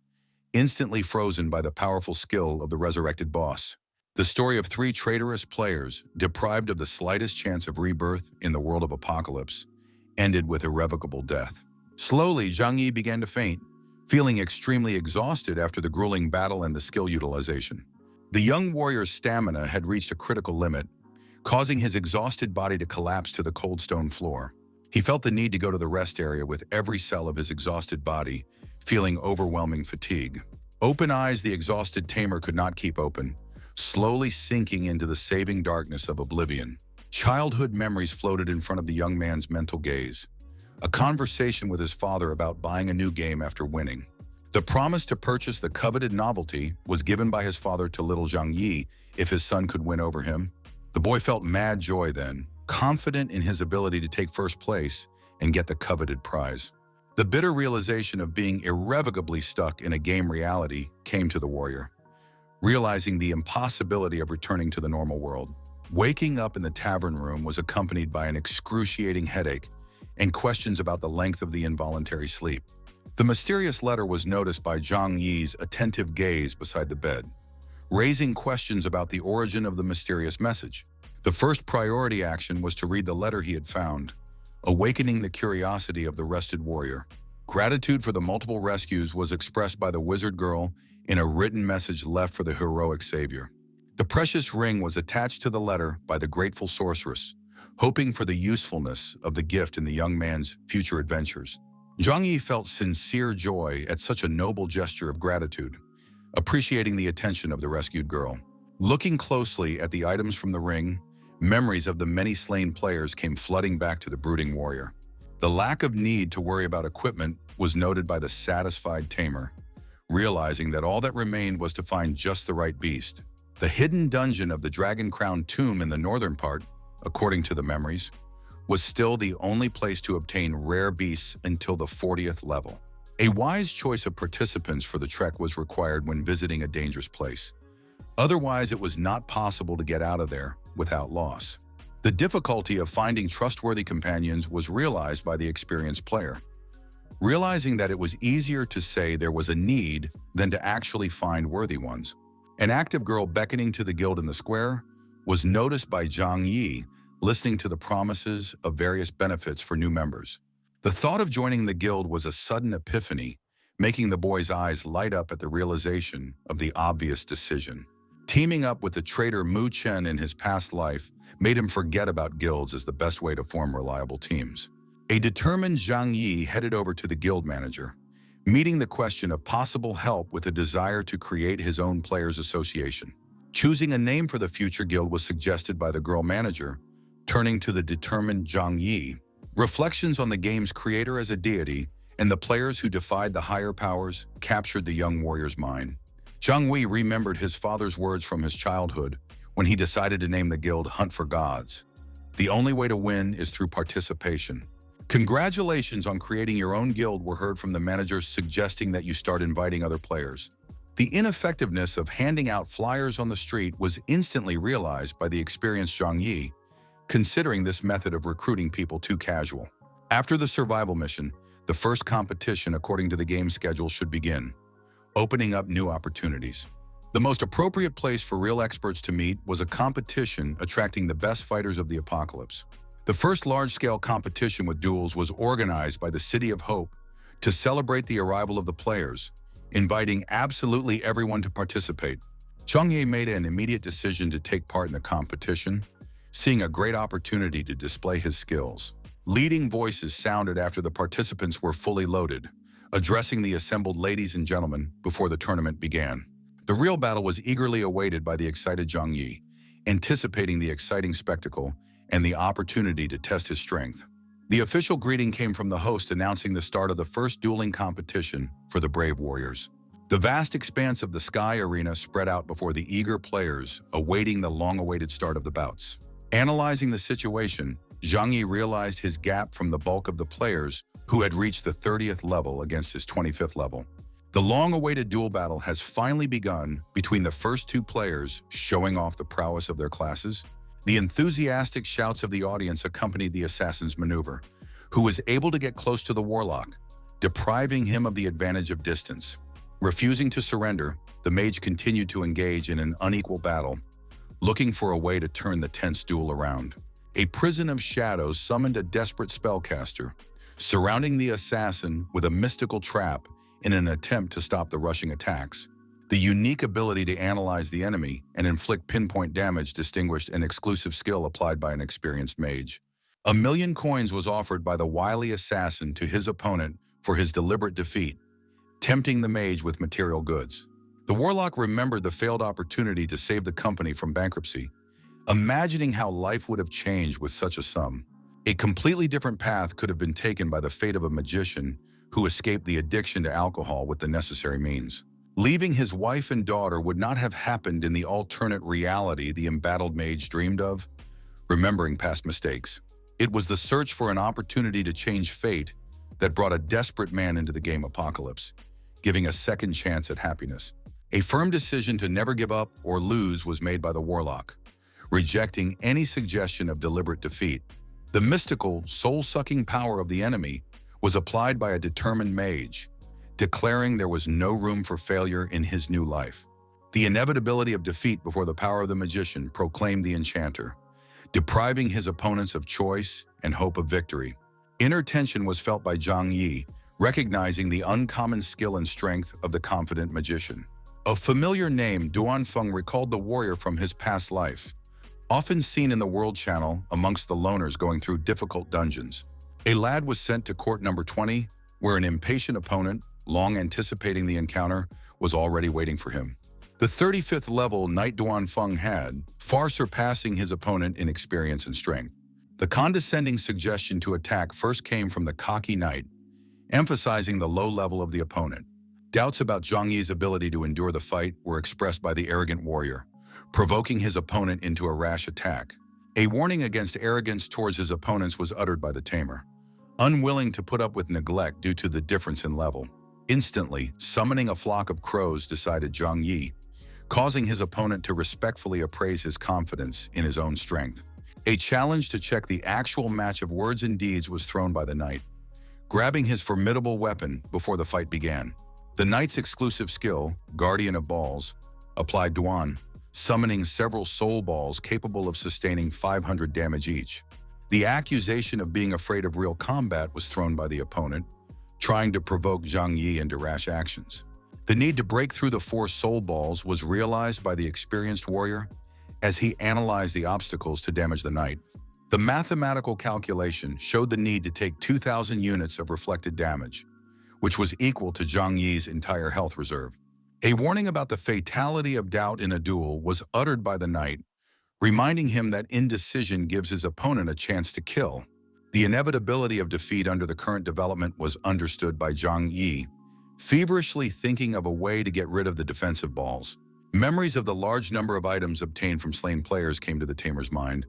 instantly frozen by the powerful skill of the resurrected boss. The story of three traitorous players, deprived of the slightest chance of rebirth in the world of apocalypse, ended with irrevocable death. Slowly, Zhang Yi began to faint, feeling extremely exhausted after the grueling battle and the skill utilization. The young warrior's stamina had reached a critical limit, causing his exhausted body to collapse to the cold stone floor. He felt the need to go to the rest area with every cell of his exhausted body, feeling overwhelming fatigue. Open eyes the exhausted tamer could not keep open, slowly sinking into the saving darkness of oblivion. Childhood memories floated in front of the young man's mental gaze. A conversation with his father about buying a new game after winning. The promise to purchase the coveted novelty was given by his father to little Zhang Yi if his son could win over him. The boy felt mad joy then, confident in his ability to take first place and get the coveted prize. The bitter realization of being irrevocably stuck in a game reality came to the warrior, realizing the impossibility of returning to the normal world. Waking up in the tavern room was accompanied by an excruciating headache and questions about the length of the involuntary sleep. The mysterious letter was noticed by Zhang Yi's attentive gaze beside the bed, raising questions about the origin of the mysterious message. The first priority action was to read the letter he had found, awakening the curiosity of the rested warrior. Gratitude for the multiple rescues was expressed by the wizard girl in a written message left for the heroic savior. The precious ring was attached to the letter by the grateful sorceress, hoping for the usefulness of the gift in the young man's future adventures. Zhang Yi felt sincere joy at such a noble gesture of gratitude, appreciating the attention of the rescued girl. Looking closely at the items from the ring, memories of the many slain players came flooding back to the brooding warrior. The lack of need to worry about equipment was noted by the satisfied tamer, realizing that all that remained was to find just the right beast. The hidden dungeon of the Dragon Crown tomb in the northern part, according to the memories, was still the only place to obtain rare beasts until the 40th level. A wise choice of participants for the trek was required when visiting a dangerous place. Otherwise, it was not possible to get out of there without loss. The difficulty of finding trustworthy companions was realized by the experienced player, realizing that it was easier to say there was a need than to actually find worthy ones. An active girl beckoning to the guild in the square was noticed by Zhang Yi, listening to the promises of various benefits for new members. The thought of joining the guild was a sudden epiphany, making the boy's eyes light up at the realization of the obvious decision. Teaming up with the traitor Mu Chen in his past life made him forget about guilds as the best way to form reliable teams. A determined Zhang Yi headed over to the guild manager, meeting the question of possible help with a desire to create his own players' association. Choosing a name for the future guild was suggested by the girl manager, turning to the determined Zhang Yi. Reflections on the game's creator as a deity and the players who defied the higher powers captured the young warrior's mind. Zhang Wei remembered his father's words from his childhood when he decided to name the guild Hunt for Gods. The only way to win is through participation. Congratulations on creating your own guild were heard from the managers, suggesting that you start inviting other players. The ineffectiveness of handing out flyers on the street was instantly realized by the experienced Zhang Yi, considering this method of recruiting people too casual. After the survival mission, the first competition according to the game schedule should begin, opening up new opportunities. The most appropriate place for real experts to meet was a competition attracting the best fighters of the apocalypse. The first large-scale competition with duels was organized by the City of Hope to celebrate the arrival of the players, inviting absolutely everyone to participate. Zhang Yi made an immediate decision to take part in the competition, seeing a great opportunity to display his skills. Leading voices sounded after the participants were fully loaded, addressing the assembled ladies and gentlemen before the tournament began. The real battle was eagerly awaited by the excited Zhang Yi, anticipating the exciting spectacle and the opportunity to test his strength. The official greeting came from the host announcing the start of the first dueling competition for the brave warriors. The vast expanse of the sky arena spread out before the eager players, awaiting the long-awaited start of the bouts. Analyzing the situation, Zhang Yi realized his gap from the bulk of the players who had reached the 30th level against his 25th level. The long-awaited duel battle has finally begun between the first two players showing off the prowess of their classes. The enthusiastic shouts of the audience accompanied the assassin's maneuver, who was able to get close to the warlock, depriving him of the advantage of distance. Refusing to surrender, the mage continued to engage in an unequal battle, looking for a way to turn the tense duel around. A prison of shadows summoned a desperate spellcaster, surrounding the assassin with a mystical trap in an attempt to stop the rushing attacks. The unique ability to analyze the enemy and inflict pinpoint damage distinguished an exclusive skill applied by an experienced mage. 1,000,000 coins was offered by the wily assassin to his opponent for his deliberate defeat, tempting the mage with material goods. The warlock remembered the failed opportunity to save the company from bankruptcy, imagining how life would have changed with such a sum. A completely different path could have been taken by the fate of a magician who escaped the addiction to alcohol with the necessary means. Leaving his wife and daughter would not have happened in the alternate reality the embattled mage dreamed of, remembering past mistakes. It was the search for an opportunity to change fate that brought a desperate man into the game apocalypse, giving a second chance at happiness. A firm decision to never give up or lose was made by the warlock, rejecting any suggestion of deliberate defeat. The mystical, soul-sucking power of the enemy was applied by a determined mage, declaring there was no room for failure in his new life. The inevitability of defeat before the power of the magician proclaimed the enchanter, depriving his opponents of choice and hope of victory. Inner tension was felt by Zhang Yi, recognizing the uncommon skill and strength of the confident magician. A familiar name, Duanfeng, recalled the warrior from his past life, often seen in the World Channel amongst the loners going through difficult dungeons. A lad was sent to court number 20, where an impatient opponent, long anticipating the encounter, was already waiting for him. The 35th level Knight Duanfeng had, far surpassing his opponent in experience and strength. The condescending suggestion to attack first came from the cocky knight, emphasizing the low level of the opponent. Doubts about Zhang Yi's ability to endure the fight were expressed by the arrogant warrior, provoking his opponent into a rash attack. A warning against arrogance towards his opponents was uttered by the tamer, unwilling to put up with neglect due to the difference in level. Instantly, summoning a flock of crows decided Zhang Yi, causing his opponent to respectfully appraise his confidence in his own strength. A challenge to check the actual match of words and deeds was thrown by the knight, grabbing his formidable weapon before the fight began. The knight's exclusive skill, Guardian of Balls, applied Duan, summoning several soul balls capable of sustaining 500 damage each. The accusation of being afraid of real combat was thrown by the opponent, trying to provoke Zhang Yi into rash actions. The need to break through the 4 soul balls was realized by the experienced warrior as he analyzed the obstacles to damage the knight. The mathematical calculation showed the need to take 2,000 units of reflected damage, which was equal to Zhang Yi's entire health reserve. A warning about the fatality of doubt in a duel was uttered by the knight, reminding him that indecision gives his opponent a chance to kill. The inevitability of defeat under the current development was understood by Zhang Yi, feverishly thinking of a way to get rid of the defensive balls. Memories of the large number of items obtained from slain players came to the tamer's mind,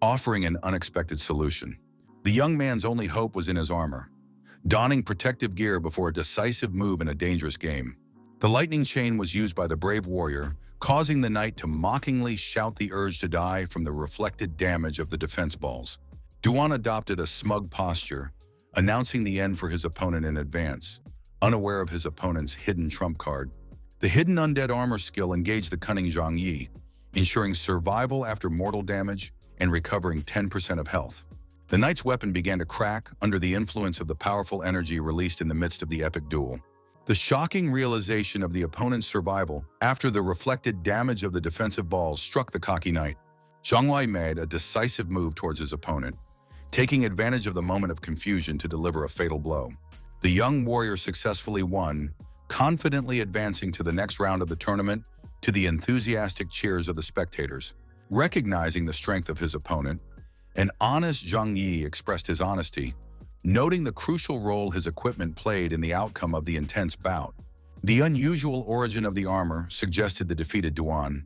offering an unexpected solution. The young man's only hope was in his armor, donning protective gear before a decisive move in a dangerous game. The lightning chain was used by the brave warrior, causing the knight to mockingly shout the urge to die from the reflected damage of the defense balls. Duan adopted a smug posture, announcing the end for his opponent in advance, unaware of his opponent's hidden trump card. The hidden undead armor skill engaged the cunning Zhang Yi, ensuring survival after mortal damage and recovering 10% of health. The knight's weapon began to crack under the influence of the powerful energy released in the midst of the epic duel. The shocking realization of the opponent's survival after the reflected damage of the defensive balls struck the cocky knight. Zhang Wei made a decisive move towards his opponent, taking advantage of the moment of confusion to deliver a fatal blow. The young warrior successfully won, confidently advancing to the next round of the tournament to the enthusiastic cheers of the spectators. Recognizing the strength of his opponent, an honest Zhang Yi expressed his honesty, noting the crucial role his equipment played in the outcome of the intense bout. The unusual origin of the armor suggested the defeated Duan,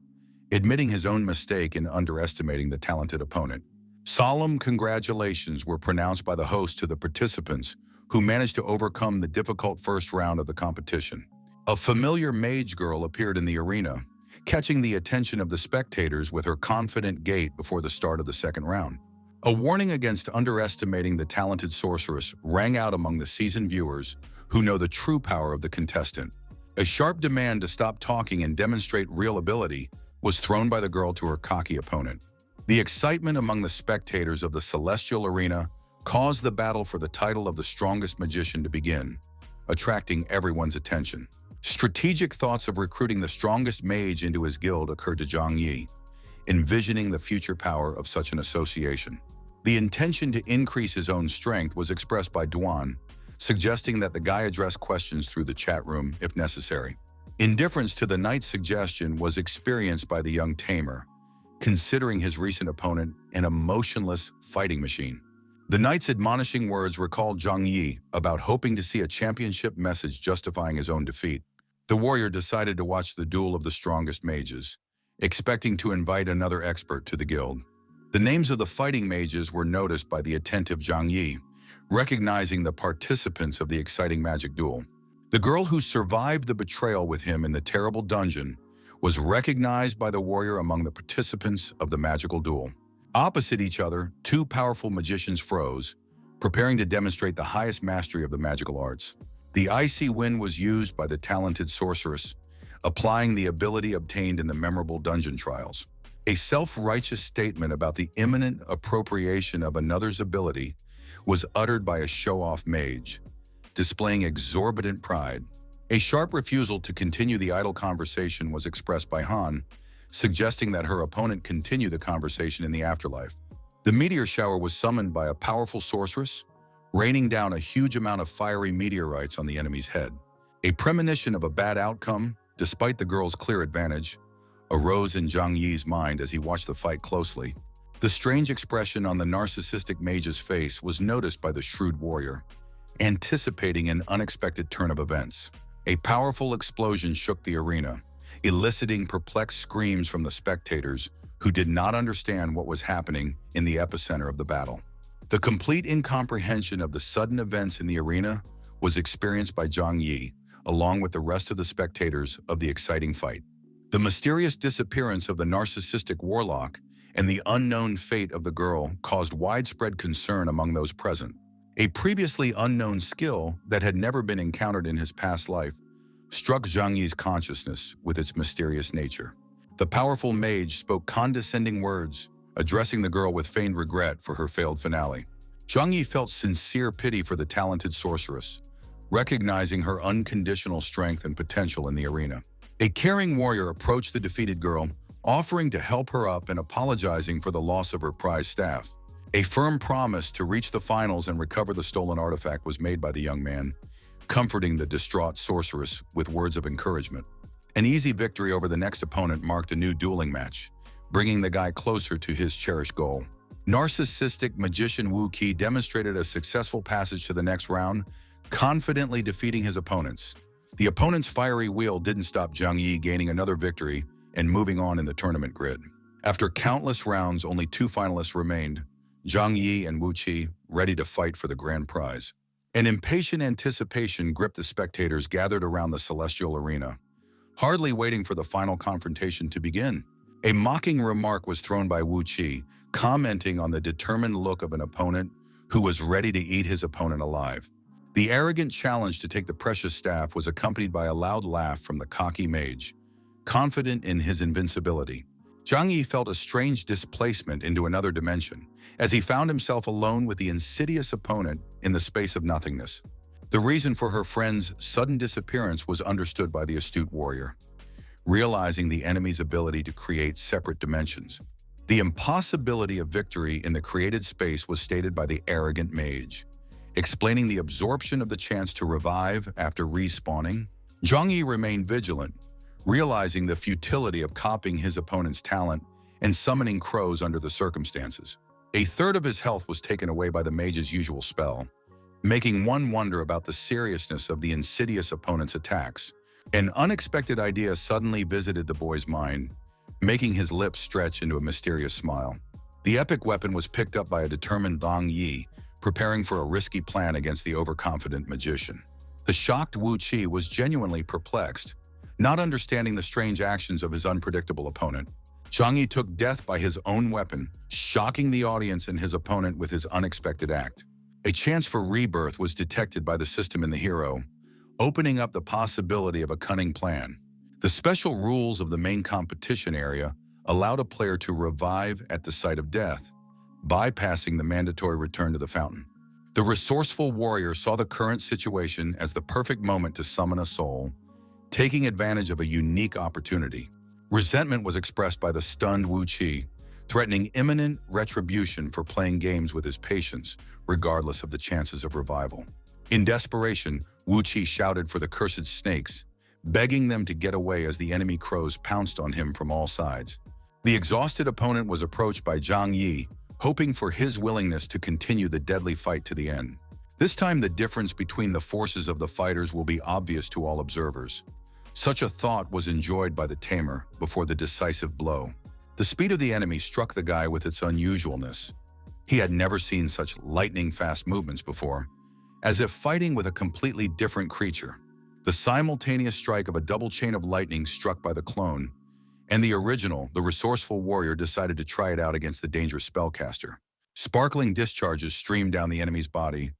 admitting his own mistake in underestimating the talented opponent. Solemn congratulations were pronounced by the host to the participants who managed to overcome the difficult first round of the competition. A familiar mage girl appeared in the arena, catching the attention of the spectators with her confident gait before the start of the second round. A warning against underestimating the talented sorceress rang out among the seasoned viewers who know the true power of the contestant. A sharp demand to stop talking and demonstrate real ability was thrown by the girl to her cocky opponent. The excitement among the spectators of the celestial arena caused the battle for the title of the strongest magician to begin, attracting everyone's attention. Strategic thoughts of recruiting the strongest mage into his guild occurred to Zhang Yi, envisioning the future power of such an association. The intention to increase his own strength was expressed by Duan, suggesting that the guy address questions through the chat room if necessary. Indifference to the knight's suggestion was experienced by the young tamer, considering his recent opponent an emotionless fighting machine. The knight's admonishing words recalled Zhang Yi about hoping to see a championship message justifying his own defeat. The warrior decided to watch the duel of the strongest mages, expecting to invite another expert to the guild. The names of the fighting mages were noticed by the attentive Zhang Yi, recognizing the participants of the exciting magic duel. The girl who survived the betrayal with him in the terrible dungeon was recognized by the warrior among the participants of the magical duel. Opposite each other, 2 powerful magicians froze, preparing to demonstrate the highest mastery of the magical arts. The icy wind was used by the talented sorceress, applying the ability obtained in the memorable dungeon trials. A self-righteous statement about the imminent appropriation of another's ability was uttered by a show-off mage, displaying exorbitant pride. A sharp refusal to continue the idle conversation was expressed by Han, suggesting that her opponent continue the conversation in the afterlife. The meteor shower was summoned by a powerful sorceress, raining down a huge amount of fiery meteorites on the enemy's head. A premonition of a bad outcome, despite the girl's clear advantage, arose in Zhang Yi's mind as he watched the fight closely. The strange expression on the narcissistic mage's face was noticed by the shrewd warrior, anticipating an unexpected turn of events. A powerful explosion shook the arena, eliciting perplexed screams from the spectators who did not understand what was happening in the epicenter of the battle. The complete incomprehension of the sudden events in the arena was experienced by Zhang Yi, along with the rest of the spectators of the exciting fight. The mysterious disappearance of the narcissistic warlock and the unknown fate of the girl caused widespread concern among those present. A previously unknown skill that had never been encountered in his past life struck Zhang Yi's consciousness with its mysterious nature. The powerful mage spoke condescending words, addressing the girl with feigned regret for her failed finale. Zhang Yi felt sincere pity for the talented sorceress, recognizing her unconditional strength and potential in the arena. A caring warrior approached the defeated girl, offering to help her up and apologizing for the loss of her prized staff. A firm promise to reach the finals and recover the stolen artifact was made by the young man, comforting the distraught sorceress with words of encouragement. An easy victory over the next opponent marked a new dueling match, bringing the guy closer to his cherished goal. Narcissistic magician Wu Qi demonstrated a successful passage to the next round, confidently defeating his opponents. The opponent's fiery wheel didn't stop Zhang Yi gaining another victory and moving on in the tournament grid. After countless rounds, only two finalists remained, Zhang Yi and Wu Qi, ready to fight for the grand prize. An impatient anticipation gripped the spectators gathered around the celestial arena, hardly waiting for the final confrontation to begin. A mocking remark was thrown by Wu Qi, commenting on the determined look of an opponent who was ready to eat his opponent alive. The arrogant challenge to take the precious staff was accompanied by a loud laugh from the cocky mage, confident in his invincibility. Zhang Yi felt a strange displacement into another dimension, as he found himself alone with the insidious opponent in the space of nothingness. The reason for her friend's sudden disappearance was understood by the astute warrior, realizing the enemy's ability to create separate dimensions. The impossibility of victory in the created space was stated by the arrogant mage, explaining the absorption of the chance to revive after respawning. Zhang Yi remained vigilant, realizing the futility of copying his opponent's talent and summoning crows under the circumstances. A third of his health was taken away by the mage's usual spell, making one wonder about the seriousness of the insidious opponent's attacks. An unexpected idea suddenly visited the boy's mind, making his lips stretch into a mysterious smile. The epic weapon was picked up by a determined Zhang Yi, preparing for a risky plan against the overconfident magician. The shocked Wu Qi was genuinely perplexed, not understanding the strange actions of his unpredictable opponent. Zhang Yi took death by his own weapon, shocking the audience and his opponent with his unexpected act. A chance for rebirth was detected by the system in the hero, opening up the possibility of a cunning plan. The special rules of the main competition area allowed a player to revive at the site of death, bypassing the mandatory return to the fountain. The resourceful warrior saw the current situation as the perfect moment to summon a soul, taking advantage of a unique opportunity. Resentment was expressed by the stunned Wu Qi, threatening imminent retribution for playing games with his patients, regardless of the chances of revival. In desperation, Wu Qi shouted for the cursed snakes, begging them to get away as the enemy crows pounced on him from all sides. The exhausted opponent was approached by Zhang Yi, hoping for his willingness to continue the deadly fight to the end. This time, the difference between the forces of the fighters will be obvious to all observers. Such a thought was enjoyed by the tamer before the decisive blow. The speed of the enemy struck the guy with its unusualness. He had never seen such lightning-fast movements before, as if fighting with a completely different creature. The simultaneous strike of a double chain of lightning struck by the clone, and the original, the resourceful warrior, decided to try it out against the dangerous spellcaster. Sparkling discharges streamed down the enemy's body,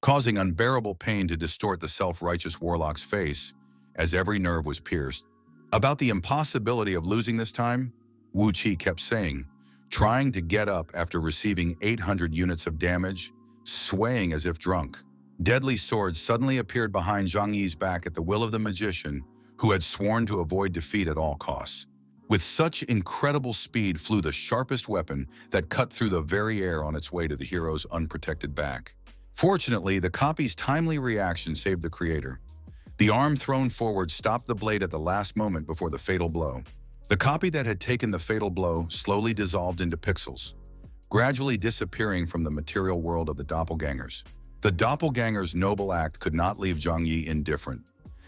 causing unbearable pain to distort the self-righteous warlock's face as every nerve was pierced. About the impossibility of losing this time, Wu Qi kept saying, trying to get up after receiving 800 units of damage, swaying as if drunk. Deadly swords suddenly appeared behind Zhang Yi's back at the will of the magician, who had sworn to avoid defeat at all costs. With such incredible speed flew the sharpest weapon that cut through the very air on its way to the hero's unprotected back. Fortunately, the copy's timely reaction saved the creator. The arm thrown forward stopped the blade at the last moment before the fatal blow. The copy that had taken the fatal blow slowly dissolved into pixels, gradually disappearing from the material world of the doppelgangers. The doppelganger's noble act could not leave Zhang Yi indifferent,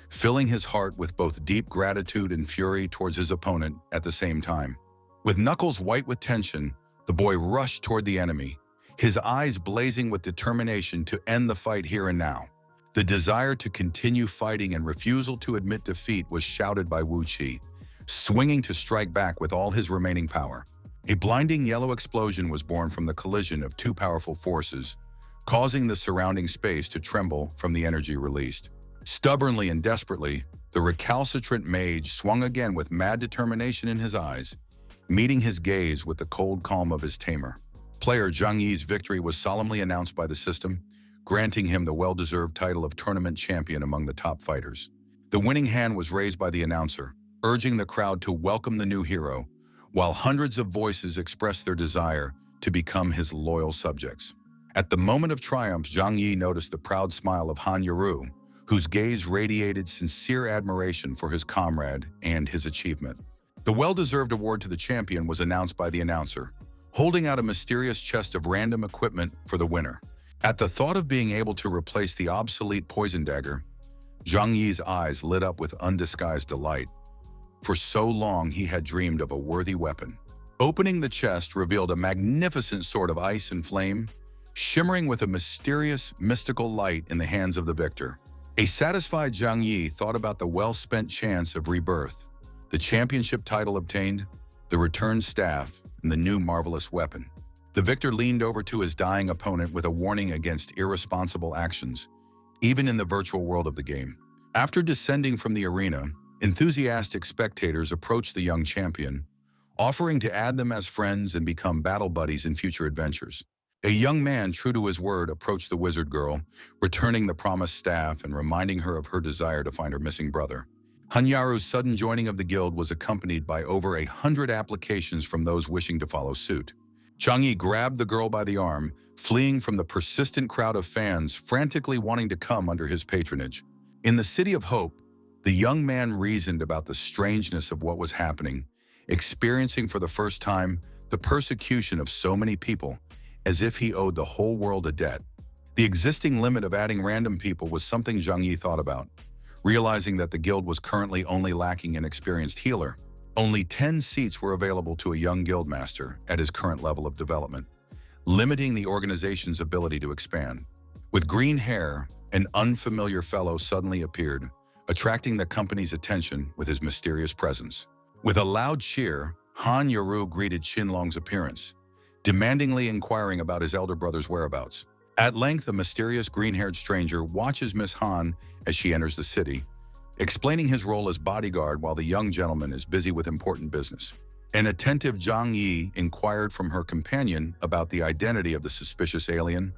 filling his heart with both deep gratitude and fury towards his opponent at the same time. With knuckles white with tension, the boy rushed toward the enemy, his eyes blazing with determination to end the fight here and now. The desire to continue fighting and refusal to admit defeat was shouted by Wu Qi, swinging to strike back with all his remaining power. A blinding yellow explosion was born from the collision of two powerful forces, causing the surrounding space to tremble from the energy released. Stubbornly and desperately, the recalcitrant mage swung again with mad determination in his eyes, meeting his gaze with the cold calm of his tamer. Player Zhang Yi's victory was solemnly announced by the system, granting him the well-deserved title of tournament champion among the top fighters. The winning hand was raised by the announcer, urging the crowd to welcome the new hero, while hundreds of voices expressed their desire to become his loyal subjects. At the moment of triumph, Zhang Yi noticed the proud smile of Han Yaru, whose gaze radiated sincere admiration for his comrade and his achievement. The well-deserved award to the champion was announced by the announcer, holding out a mysterious chest of random equipment for the winner. At the thought of being able to replace the obsolete poison dagger, Zhang Yi's eyes lit up with undisguised delight. For so long he had dreamed of a worthy weapon. Opening the chest revealed a magnificent sword of ice and flame, shimmering with a mysterious, mystical light in the hands of the victor. A satisfied Zhang Yi thought about the well-spent chance of rebirth, the championship title obtained, the returned staff, and the new marvelous weapon. The victor leaned over to his dying opponent with a warning against irresponsible actions, even in the virtual world of the game. After descending from the arena, enthusiastic spectators approached the young champion, offering to add them as friends and become battle buddies in future adventures. A young man, true to his word, approached the wizard girl, returning the promised staff and reminding her of her desire to find her missing brother. Hanyaru's sudden joining of the guild was accompanied by over 100 applications from those wishing to follow suit. Zhang Yi grabbed the girl by the arm, fleeing from the persistent crowd of fans frantically wanting to come under his patronage. In the City of Hope, the young man reasoned about the strangeness of what was happening, experiencing for the first time the persecution of so many people, as if he owed the whole world a debt. The existing limit of adding random people was something Zhang Yi thought about, realizing that the guild was currently only lacking an experienced healer. Only 10 seats were available to a young guildmaster at his current level of development, limiting the organization's ability to expand. With green hair, an unfamiliar fellow suddenly appeared, attracting the company's attention with his mysterious presence. With a loud cheer, Han Yaru greeted Qinlong's appearance, demandingly inquiring about his elder brother's whereabouts. At length, a mysterious green-haired stranger watches Miss Han as she enters the city, explaining his role as bodyguard while the young gentleman is busy with important business. An attentive Zhang Yi inquired from her companion about the identity of the suspicious alien,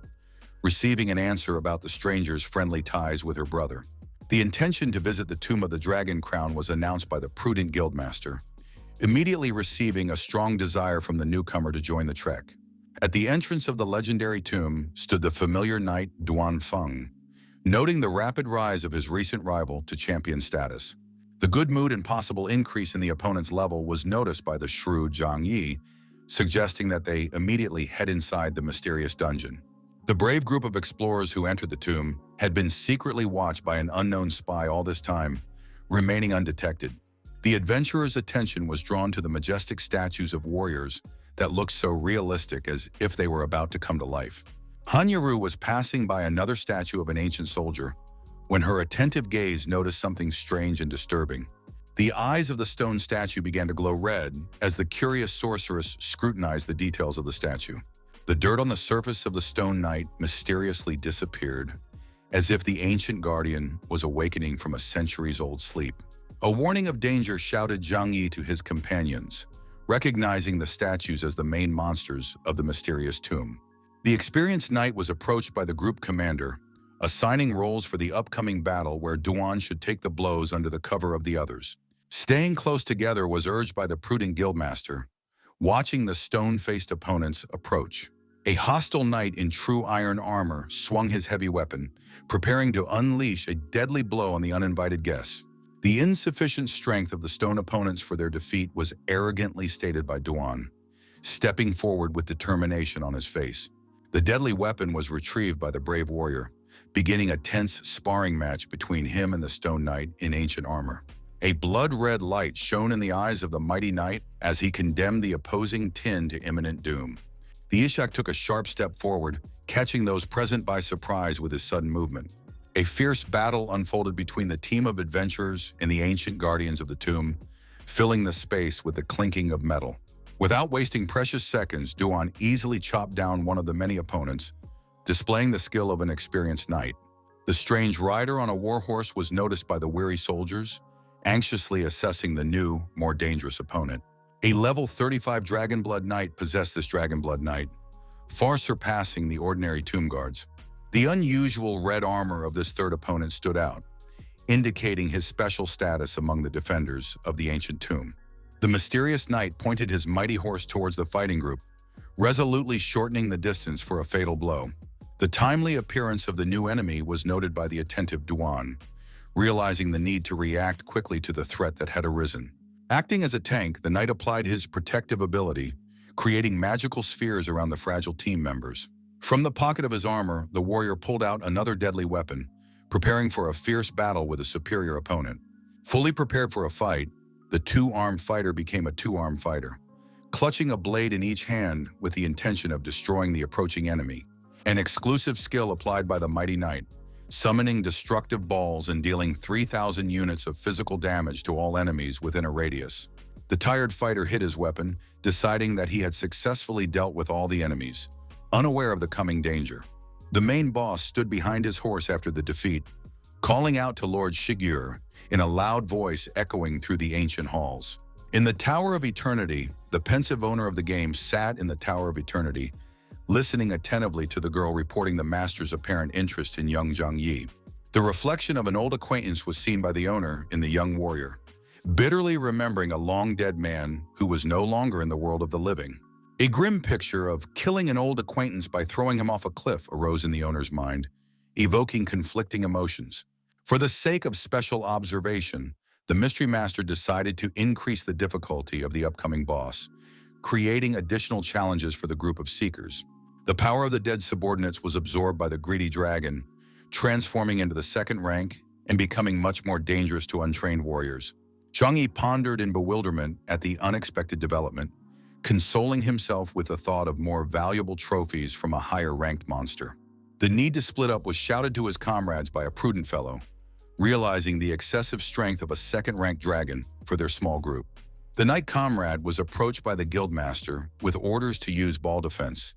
receiving an answer about the stranger's friendly ties with her brother. The intention to visit the Tomb of the Dragon Crown was announced by the prudent guildmaster, immediately receiving a strong desire from the newcomer to join the trek. At the entrance of the legendary tomb stood the familiar knight Duan Feng, noting the rapid rise of his recent rival to champion status. The good mood and possible increase in the opponent's level was noticed by the shrewd Zhang Yi, suggesting that they immediately head inside the mysterious dungeon. The brave group of explorers who entered the tomb had been secretly watched by an unknown spy all this time, remaining undetected. The adventurers' attention was drawn to the majestic statues of warriors that looked so realistic as if they were about to come to life. Hanyaru was passing by another statue of an ancient soldier when her attentive gaze noticed something strange and disturbing. The eyes of the stone statue began to glow red as the curious sorceress scrutinized the details of the statue. The dirt on the surface of the stone knight mysteriously disappeared, as if the ancient guardian was awakening from a centuries-old sleep. A warning of danger shouted Zhang Yi to his companions, recognizing the statues as the main monsters of the mysterious tomb. The experienced knight was approached by the group commander, assigning roles for the upcoming battle where Duan should take the blows under the cover of the others. Staying close together was urged by the prudent guildmaster, watching the stone-faced opponents approach. A hostile knight in true iron armor swung his heavy weapon, preparing to unleash a deadly blow on the uninvited guests. The insufficient strength of the stone opponents for their defeat was arrogantly stated by Duan, stepping forward with determination on his face. The deadly weapon was retrieved by the brave warrior, beginning a tense sparring match between him and the stone knight in ancient armor. A blood-red light shone in the eyes of the mighty knight as he condemned the opposing tin to imminent doom. The Ishak took a sharp step forward, catching those present by surprise with his sudden movement. A fierce battle unfolded between the team of adventurers and the ancient guardians of the tomb, filling the space with the clinking of metal. Without wasting precious seconds, Duan easily chopped down one of the many opponents, displaying the skill of an experienced knight. The strange rider on a warhorse was noticed by the weary soldiers, anxiously assessing the new, more dangerous opponent. A level 35 Dragonblood Knight possessed this Dragonblood Knight, far surpassing the ordinary tomb guards. The unusual red armor of this third opponent stood out, indicating his special status among the defenders of the ancient tomb. The mysterious knight pointed his mighty horse towards the fighting group, resolutely shortening the distance for a fatal blow. The timely appearance of the new enemy was noted by the attentive Duan, realizing the need to react quickly to the threat that had arisen. Acting as a tank, the knight applied his protective ability, creating magical spheres around the fragile team members. From the pocket of his armor, the warrior pulled out another deadly weapon, preparing for a fierce battle with a superior opponent. Fully prepared for a fight, the two-armed fighter became a two-armed fighter, clutching a blade in each hand with the intention of destroying the approaching enemy. An exclusive skill applied by the mighty knight, summoning destructive balls and dealing 3,000 units of physical damage to all enemies within a radius. The tired fighter hid his weapon, deciding that he had successfully dealt with all the enemies, unaware of the coming danger. The main boss stood behind his horse after the defeat, calling out to Lord Shigyur in a loud voice echoing through the ancient halls. In the Tower of Eternity, the pensive owner of the game sat in the Tower of Eternity, listening attentively to the girl reporting the master's apparent interest in young Zhang Yi. The reflection of an old acquaintance was seen by the owner in the young warrior, bitterly remembering a long-dead man who was no longer in the world of the living. A grim picture of killing an old acquaintance by throwing him off a cliff arose in the owner's mind, evoking conflicting emotions. For the sake of special observation, the Mystery Master decided to increase the difficulty of the upcoming boss, creating additional challenges for the group of seekers. The power of the dead subordinates was absorbed by the greedy dragon, transforming into the second rank and becoming much more dangerous to untrained warriors. Zhang Yi pondered in bewilderment at the unexpected development, consoling himself with the thought of more valuable trophies from a higher-ranked monster. The need to split up was shouted to his comrades by a prudent fellow, realizing the excessive strength of a second-ranked dragon for their small group. The knight comrade was approached by the guildmaster with orders to use ball defense,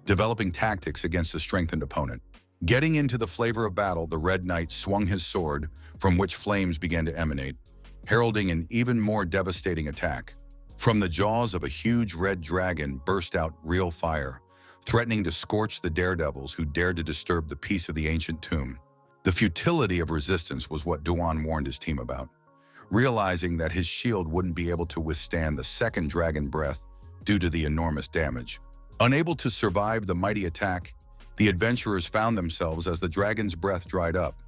developing tactics against a strengthened opponent. Getting into the flavor of battle, the red knight swung his sword, from which flames began to emanate, heralding an even more devastating attack. From the jaws of a huge red dragon burst out real fire, threatening to scorch the daredevils who dared to disturb the peace of the ancient tomb. The futility of resistance was what Duan warned his team about, realizing that his shield wouldn't be able to withstand the second dragon breath due to the enormous damage. Unable to survive the mighty attack, the adventurers found themselves as the dragon's breath dried up,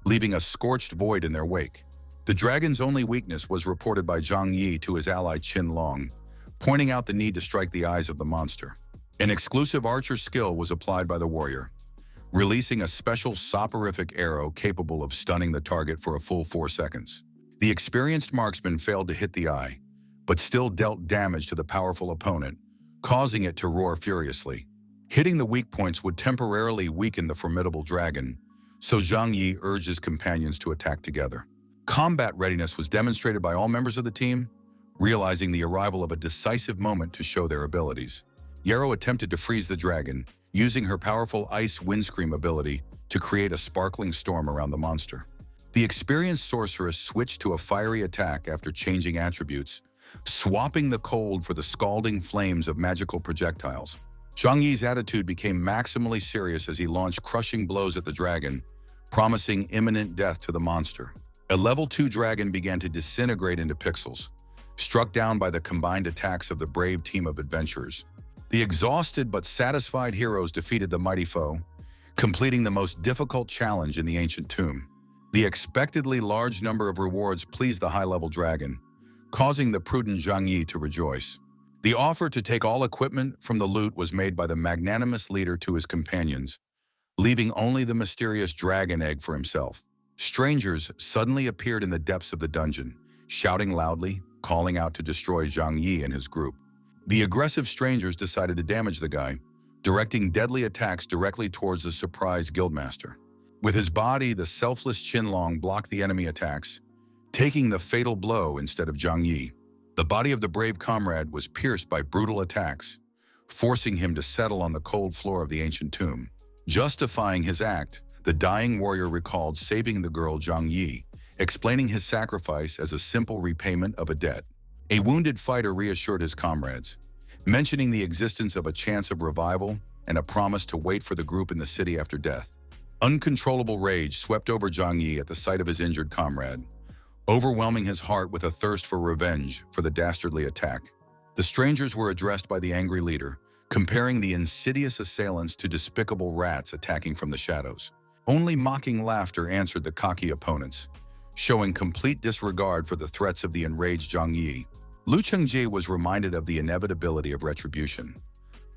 leaving a scorched void in their wake. The dragon's only weakness was reported by Zhang Yi to his ally Qin Long, pointing out the need to strike the eyes of the monster. An exclusive archer skill was applied by the warrior, releasing a special soporific arrow capable of stunning the target for a full 4 seconds. The experienced marksman failed to hit the eye, but still dealt damage to the powerful opponent, causing it to roar furiously. Hitting the weak points would temporarily weaken the formidable dragon, so Zhang Yi urged his companions to attack together. Combat readiness was demonstrated by all members of the team, realizing the arrival of a decisive moment to show their abilities. Yarrow attempted to freeze the dragon, using her powerful ice windscream ability to create a sparkling storm around the monster. The experienced sorceress switched to a fiery attack after changing attributes, swapping the cold for the scalding flames of magical projectiles. Zhang Yi's attitude became maximally serious as he launched crushing blows at the dragon, promising imminent death to the monster. A level 2 dragon began to disintegrate into pixels, struck down by the combined attacks of the brave team of adventurers. The exhausted but satisfied heroes defeated the mighty foe, completing the most difficult challenge in the ancient tomb. The expectedly large number of rewards pleased the high-level dragon, causing the prudent Zhang Yi to rejoice. The offer to take all equipment from the loot was made by the magnanimous leader to his companions, leaving only the mysterious dragon egg for himself. Strangers suddenly appeared in the depths of the dungeon, shouting loudly, calling out to destroy Zhang Yi and his group. The aggressive strangers decided to damage the guy, directing deadly attacks directly towards the surprised guildmaster. With his body, the selfless Qinlong blocked the enemy attacks, taking the fatal blow instead of Zhang Yi. The body of the brave comrade was pierced by brutal attacks, forcing him to settle on the cold floor of the ancient tomb. Justifying his act, the dying warrior recalled saving the girl Zhang Yi, explaining his sacrifice as a simple repayment of a debt. A wounded fighter reassured his comrades, mentioning the existence of a chance of revival and a promise to wait for the group in the city after death. Uncontrollable rage swept over Zhang Yi at the sight of his injured comrade, overwhelming his heart with a thirst for revenge for the dastardly attack. The strangers were addressed by the angry leader, comparing the insidious assailants to despicable rats attacking from the shadows. Only mocking laughter answered the cocky opponents, showing complete disregard for the threats of the enraged Zhang Yi. Lu Chengjie was reminded of the inevitability of retribution,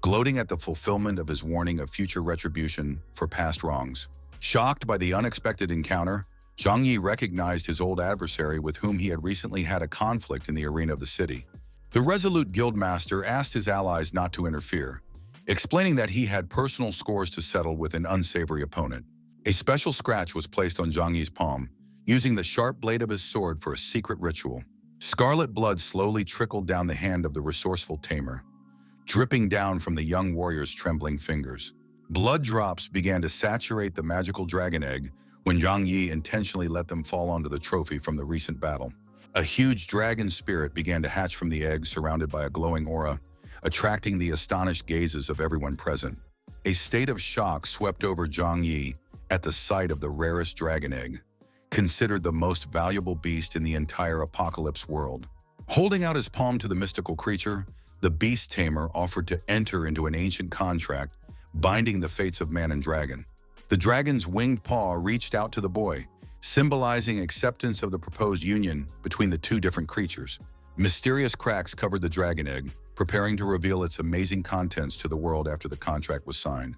gloating at the fulfillment of his warning of future retribution for past wrongs. Shocked by the unexpected encounter, Zhang Yi recognized his old adversary with whom he had recently had a conflict in the arena of the city. The resolute guildmaster asked his allies not to interfere, explaining that he had personal scores to settle with an unsavory opponent. A special scratch was placed on Zhang Yi's palm, using the sharp blade of his sword for a secret ritual. Scarlet blood slowly trickled down the hand of the resourceful tamer, dripping down from the young warrior's trembling fingers. Blood drops began to saturate the magical dragon egg when Zhang Yi intentionally let them fall onto the trophy from the recent battle. A huge dragon spirit began to hatch from the egg, surrounded by a glowing aura, attracting the astonished gazes of everyone present. A state of shock swept over Zhang Yi at the sight of the rarest dragon egg, considered the most valuable beast in the entire apocalypse world. Holding out his palm to the mystical creature, the beast tamer offered to enter into an ancient contract binding the fates of man and dragon. The dragon's winged paw reached out to the boy, symbolizing acceptance of the proposed union between the two different creatures. Mysterious cracks covered the dragon egg, preparing to reveal its amazing contents to the world after the contract was signed.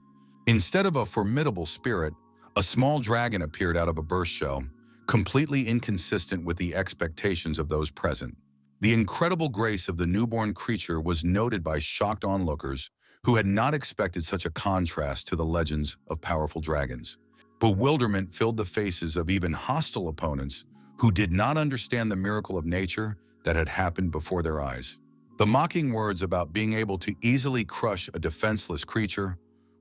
Instead of a formidable spirit, a small dragon appeared out of a burst shell, completely inconsistent with the expectations of those present. The incredible grace of the newborn creature was noted by shocked onlookers who had not expected such a contrast to the legends of powerful dragons. Bewilderment filled the faces of even hostile opponents who did not understand the miracle of nature that had happened before their eyes. The mocking words about being able to easily crush a defenseless creature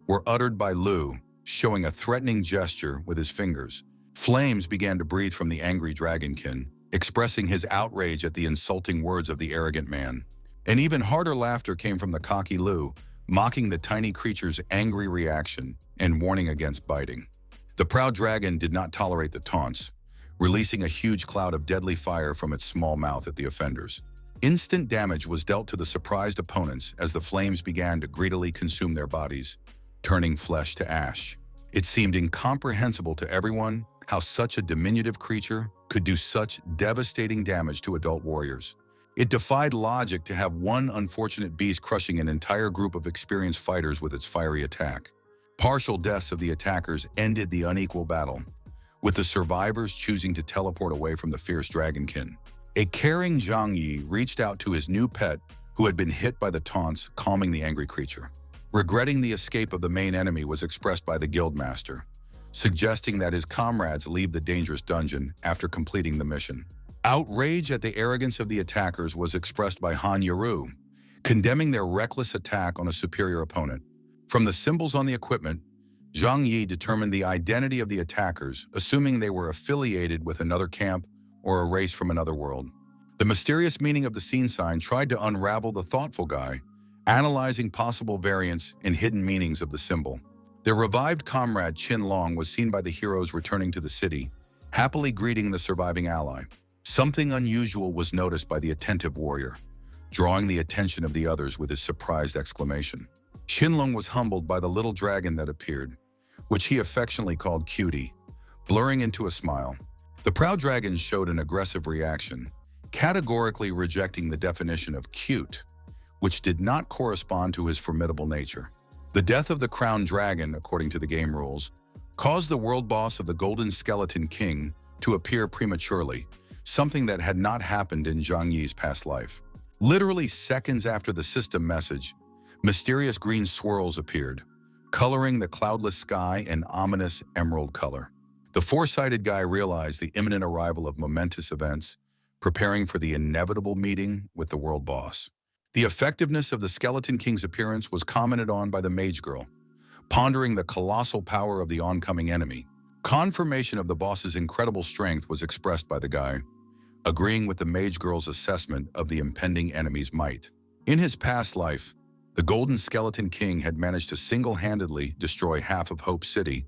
were uttered by Lu, showing a threatening gesture with his fingers. Flames began to breathe from the angry dragonkin, expressing his outrage at the insulting words of the arrogant man. An even harder laughter came from the cocky Lu, mocking the tiny creature's angry reaction and warning against biting. The proud dragon did not tolerate the taunts, releasing a huge cloud of deadly fire from its small mouth at the offenders. Instant damage was dealt to the surprised opponents as the flames began to greedily consume their bodies, turning flesh to ash. It seemed incomprehensible to everyone how such a diminutive creature could do such devastating damage to adult warriors. It defied logic to have one unfortunate beast crushing an entire group of experienced fighters with its fiery attack. Partial deaths of the attackers ended the unequal battle, with the survivors choosing to teleport away from the fierce dragonkin. A caring Zhang Yi reached out to his new pet, who had been hit by the taunts, calming the angry creature. Regretting the escape of the main enemy was expressed by the guildmaster, suggesting that his comrades leave the dangerous dungeon after completing the mission. Outrage at the arrogance of the attackers was expressed by Han Yaru, condemning their reckless attack on a superior opponent. From the symbols on the equipment, Zhang Yi determined the identity of the attackers, assuming they were affiliated with another camp or a race from another world. The mysterious meaning of the scene sign tried to unravel the thoughtful guy, analyzing possible variants and hidden meanings of the symbol. Their revived comrade Qin Long was seen by the heroes returning to the city, happily greeting the surviving ally. Something unusual was noticed by the attentive warrior, drawing the attention of the others with his surprised exclamation. Qinlong was humbled by the little dragon that appeared, which he affectionately called Cutie, blurring into a smile. The proud dragon showed an aggressive reaction, categorically rejecting the definition of cute, which did not correspond to his formidable nature. The death of the crowned dragon, according to the game rules, caused the world boss of the Golden Skeleton King to appear prematurely, something that had not happened in Zhang Yi's past life. Literally seconds after the system message, mysterious green swirls appeared, coloring the cloudless sky an ominous emerald color. The foresighted guy realized the imminent arrival of momentous events, preparing for the inevitable meeting with the world boss. The effectiveness of the Skeleton King's appearance was commented on by the mage girl, pondering the colossal power of the oncoming enemy. Confirmation of the boss's incredible strength was expressed by the guy, agreeing with the mage girl's assessment of the impending enemy's might. In his past life, the Golden Skeleton King had managed to single-handedly destroy half of Hope City,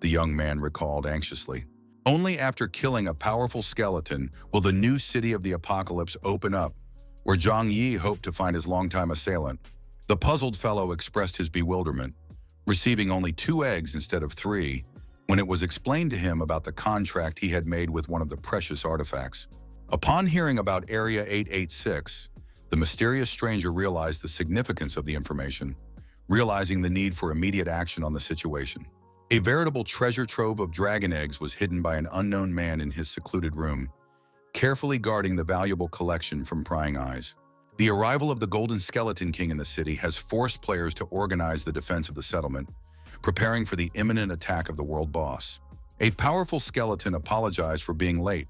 the young man recalled anxiously. Only after killing a powerful skeleton will the new city of the apocalypse open up, where Zhang Yi hoped to find his longtime assailant. The puzzled fellow expressed his bewilderment, receiving only 2 eggs instead of 3, when it was explained to him about the contract he had made with one of the precious artifacts. Upon hearing about Area 886, the mysterious stranger realized the significance of the information, realizing the need for immediate action on the situation. A veritable treasure trove of dragon eggs was hidden by an unknown man in his secluded room, carefully guarding the valuable collection from prying eyes. The arrival of the Golden Skeleton King in the city has forced players to organize the defense of the settlement, preparing for the imminent attack of the world boss. A powerful skeleton apologized for being late,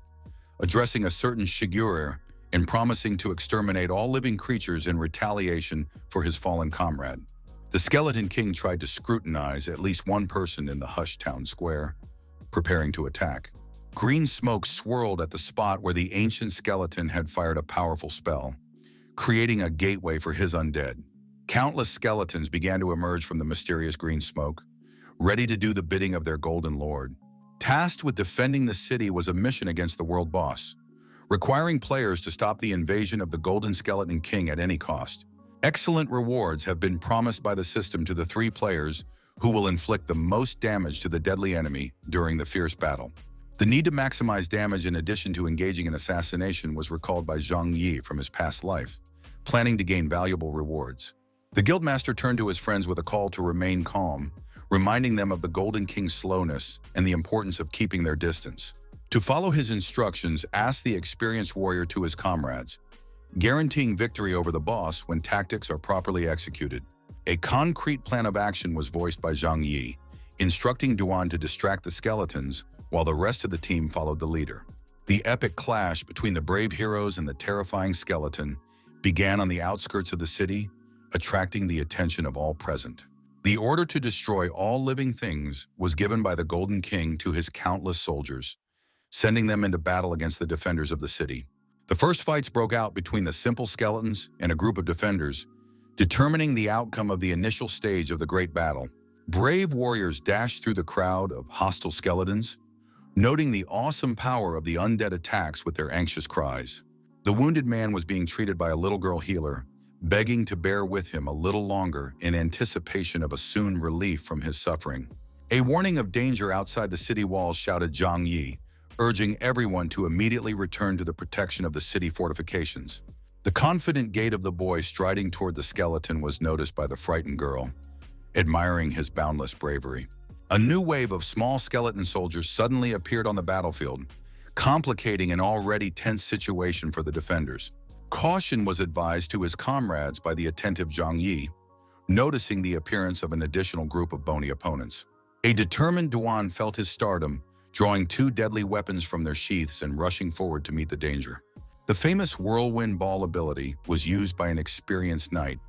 addressing a certain Shigure and promising to exterminate all living creatures in retaliation for his fallen comrade. The Skeleton King tried to scrutinize at least one person in the hushed town square, preparing to attack. Green smoke swirled at the spot where the ancient skeleton had fired a powerful spell, creating a gateway for his undead. Countless skeletons began to emerge from the mysterious green smoke, ready to do the bidding of their golden lord. Tasked with defending the city was a mission against the world boss, requiring players to stop the invasion of the Golden Skeleton King at any cost. Excellent rewards have been promised by the system to the 3 players who will inflict the most damage to the deadly enemy during the fierce battle. The need to maximize damage in addition to engaging in assassination was recalled by Zhang Yi from his past life, planning to gain valuable rewards. The guildmaster turned to his friends with a call to remain calm, reminding them of the Golden King's slowness and the importance of keeping their distance. To follow his instructions, asked the experienced warrior to his comrades, guaranteeing victory over the boss when tactics are properly executed. A concrete plan of action was voiced by Zhang Yi, instructing Duan to distract the skeletons while the rest of the team followed the leader. The epic clash between the brave heroes and the terrifying skeleton began on the outskirts of the city, attracting the attention of all present. The order to destroy all living things was given by the Golden King to his countless soldiers, sending them into battle against the defenders of the city. The first fights broke out between the simple skeletons and a group of defenders, determining the outcome of the initial stage of the great battle. Brave warriors dashed through the crowd of hostile skeletons, noting the awesome power of the undead attacks with their anxious cries. The wounded man was being treated by a little girl healer, begging to bear with him a little longer in anticipation of a soon relief from his suffering. A warning of danger outside the city walls shouted Zhang Yi, urging everyone to immediately return to the protection of the city fortifications. The confident gait of the boy striding toward the skeleton was noticed by the frightened girl, admiring his boundless bravery. A new wave of small skeleton soldiers suddenly appeared on the battlefield, complicating an already tense situation for the defenders. Caution was advised to his comrades by the attentive Zhang Yi, noticing the appearance of an additional group of bony opponents. A determined Duan felt his stardom, drawing 2 deadly weapons from their sheaths and rushing forward to meet the danger. The famous whirlwind ball ability was used by an experienced knight,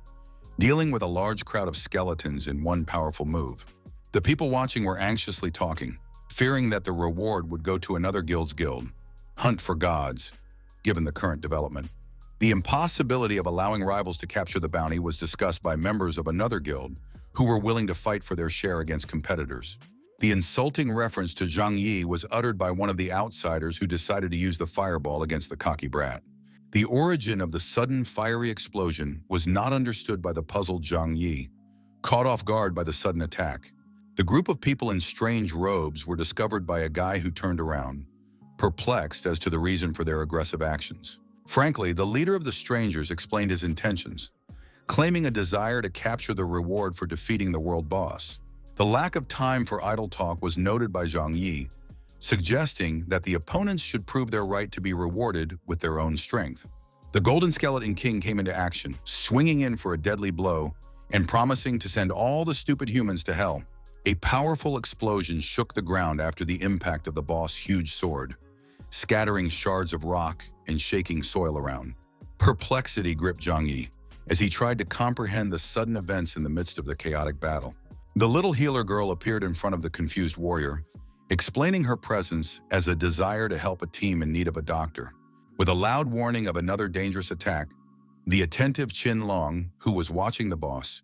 dealing with a large crowd of skeletons in one powerful move. The people watching were anxiously talking, fearing that the reward would go to another guild's guild. Hunt for gods, given the current development. The impossibility of allowing rivals to capture the bounty was discussed by members of another guild who were willing to fight for their share against competitors. The insulting reference to Zhang Yi was uttered by one of the outsiders who decided to use the fireball against the cocky brat. The origin of the sudden fiery explosion was not understood by the puzzled Zhang Yi, caught off guard by the sudden attack. The group of people in strange robes were discovered by a guy who turned around, perplexed as to the reason for their aggressive actions. Frankly, the leader of the strangers explained his intentions, claiming a desire to capture the reward for defeating the world boss. The lack of time for idle talk was noted by Zhang Yi, suggesting that the opponents should prove their right to be rewarded with their own strength. The Golden Skeleton King came into action, swinging in for a deadly blow and promising to send all the stupid humans to hell. A powerful explosion shook the ground after the impact of the boss' huge sword, scattering shards of rock and shaking soil around. Perplexity gripped Zhang Yi as he tried to comprehend the sudden events in the midst of the chaotic battle. The little healer girl appeared in front of the confused warrior, explaining her presence as a desire to help a team in need of a doctor. With a loud warning of another dangerous attack, the attentive Qin Long, who was watching the boss,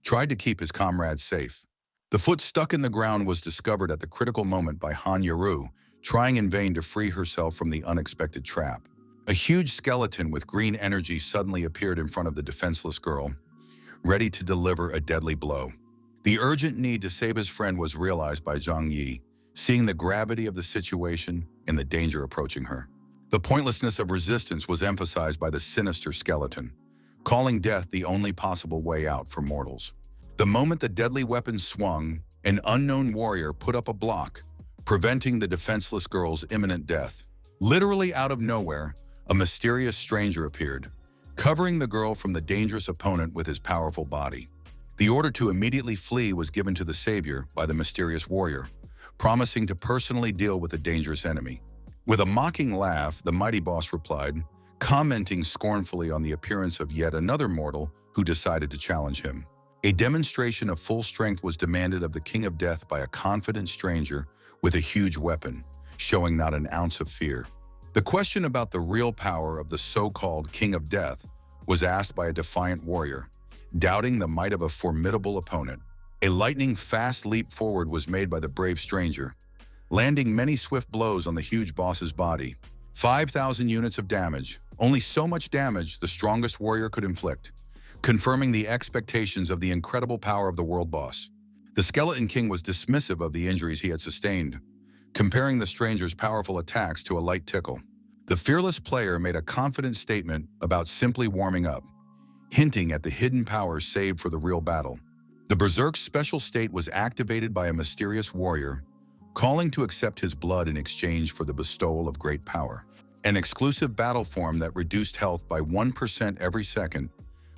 tried to keep his comrades safe. The foot stuck in the ground was discovered at the critical moment by Han Yaru, trying in vain to free herself from the unexpected trap. A huge skeleton with green energy suddenly appeared in front of the defenseless girl, ready to deliver a deadly blow. The urgent need to save his friend was realized by Zhang Yi, seeing the gravity of the situation and the danger approaching her. The pointlessness of resistance was emphasized by the sinister skeleton, calling death the only possible way out for mortals. The moment the deadly weapon swung, an unknown warrior put up a block, preventing the defenseless girl's imminent death. Literally out of nowhere, a mysterious stranger appeared, covering the girl from the dangerous opponent with his powerful body. The order to immediately flee was given to the savior by the mysterious warrior, promising to personally deal with the dangerous enemy. With a mocking laugh, the mighty boss replied, commenting scornfully on the appearance of yet another mortal who decided to challenge him. A demonstration of full strength was demanded of the King of Death by a confident stranger with a huge weapon, showing not an ounce of fear. The question about the real power of the so-called King of Death was asked by a defiant warrior, doubting the might of a formidable opponent. A lightning-fast leap forward was made by the brave stranger, landing many swift blows on the huge boss's body. 5,000 units of damage, only so much damage the strongest warrior could inflict, confirming the expectations of the incredible power of the world boss. The Skeleton King was dismissive of the injuries he had sustained, comparing the stranger's powerful attacks to a light tickle. The fearless player made a confident statement about simply warming up, hinting at the hidden powers saved for the real battle. The Berserk's special state was activated by a mysterious warrior, calling to accept his blood in exchange for the bestowal of great power. An exclusive battle form that reduced health by 1% every second,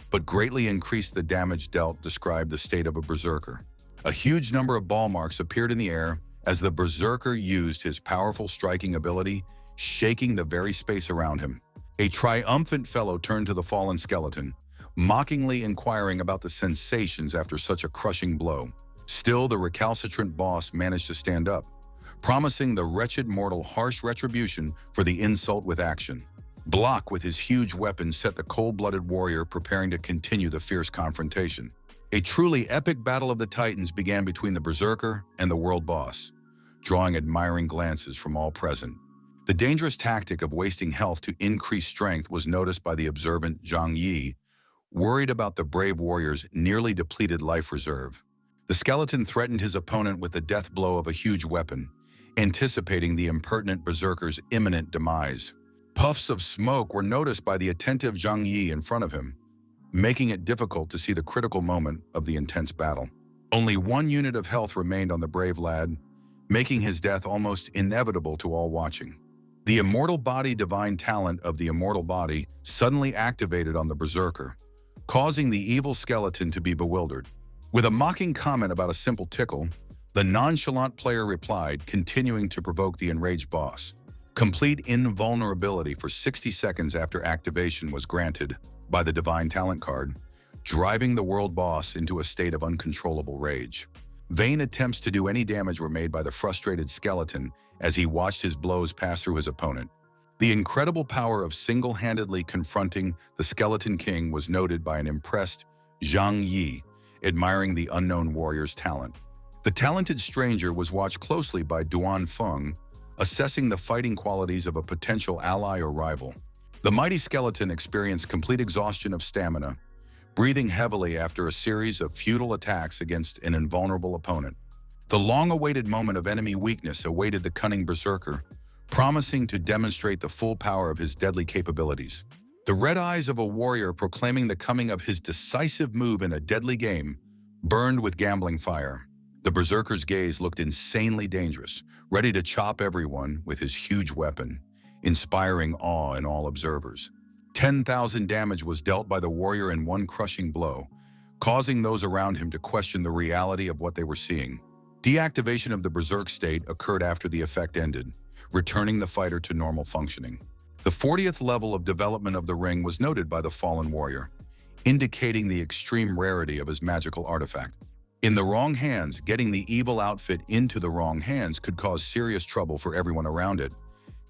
but greatly increased the damage dealt described the state of a berserker. A huge number of ball marks appeared in the air as the berserker used his powerful striking ability, shaking the very space around him. A triumphant fellow turned to the fallen skeleton, mockingly inquiring about the sensations after such a crushing blow. Still, the recalcitrant boss managed to stand up, promising the wretched mortal harsh retribution for the insult with action. Block with his huge weapon set the cold-blooded warrior preparing to continue the fierce confrontation. A truly epic battle of the titans began between the berserker and the world boss, drawing admiring glances from all present. The dangerous tactic of wasting health to increase strength was noticed by the observant Zhang Yi, worried about the brave warrior's nearly depleted life reserve. The skeleton threatened his opponent with the death blow of a huge weapon, anticipating the impertinent berserker's imminent demise. Puffs of smoke were noticed by the attentive Zhang Yi in front of him, making it difficult to see the critical moment of the intense battle. Only 1 unit of health remained on the brave lad, making his death almost inevitable to all watching. The immortal body divine talent of the immortal body suddenly activated on the berserker, causing the evil skeleton to be bewildered. With a mocking comment about a simple tickle, the nonchalant player replied, continuing to provoke the enraged boss. Complete invulnerability for 60 seconds after activation was granted by the divine talent card, driving the world boss into a state of uncontrollable rage. Vain attempts to do any damage were made by the frustrated skeleton as he watched his blows pass through his opponent. The incredible power of single-handedly confronting the Skeleton King was noted by an impressed Zhang Yi, admiring the unknown warrior's talent. The talented stranger was watched closely by Duan Feng, assessing the fighting qualities of a potential ally or rival. The mighty skeleton experienced complete exhaustion of stamina, breathing heavily after a series of futile attacks against an invulnerable opponent. The long-awaited moment of enemy weakness awaited the cunning berserker, promising to demonstrate the full power of his deadly capabilities. The red eyes of a warrior proclaiming the coming of his decisive move in a deadly game burned with gambling fire. The berserker's gaze looked insanely dangerous, ready to chop everyone with his huge weapon, inspiring awe in all observers. 10,000 damage was dealt by the warrior in one crushing blow, causing those around him to question the reality of what they were seeing. Deactivation of the berserk state occurred after the effect ended, returning the fighter to normal functioning. The 40th level of development of the ring was noted by the fallen warrior, indicating the extreme rarity of his magical artifact. In the wrong hands, getting the evil outfit into the wrong hands could cause serious trouble for everyone around it,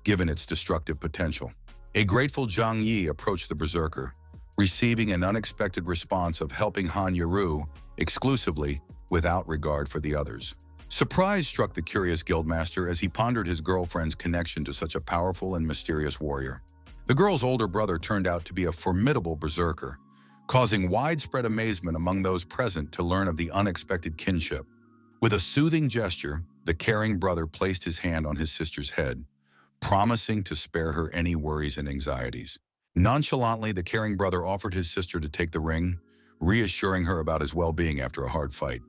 given its destructive potential. A grateful Zhang Yi approached the berserker, receiving an unexpected response of helping Han Yaru exclusively without regard for the others. Surprise struck the curious guildmaster as he pondered his girlfriend's connection to such a powerful and mysterious warrior. The girl's older brother turned out to be a formidable berserker, causing widespread amazement among those present to learn of the unexpected kinship. With a soothing gesture, the caring brother placed his hand on his sister's head, promising to spare her any worries and anxieties. Nonchalantly, the caring brother offered his sister to take the ring, reassuring her about his well-being after a hard fight.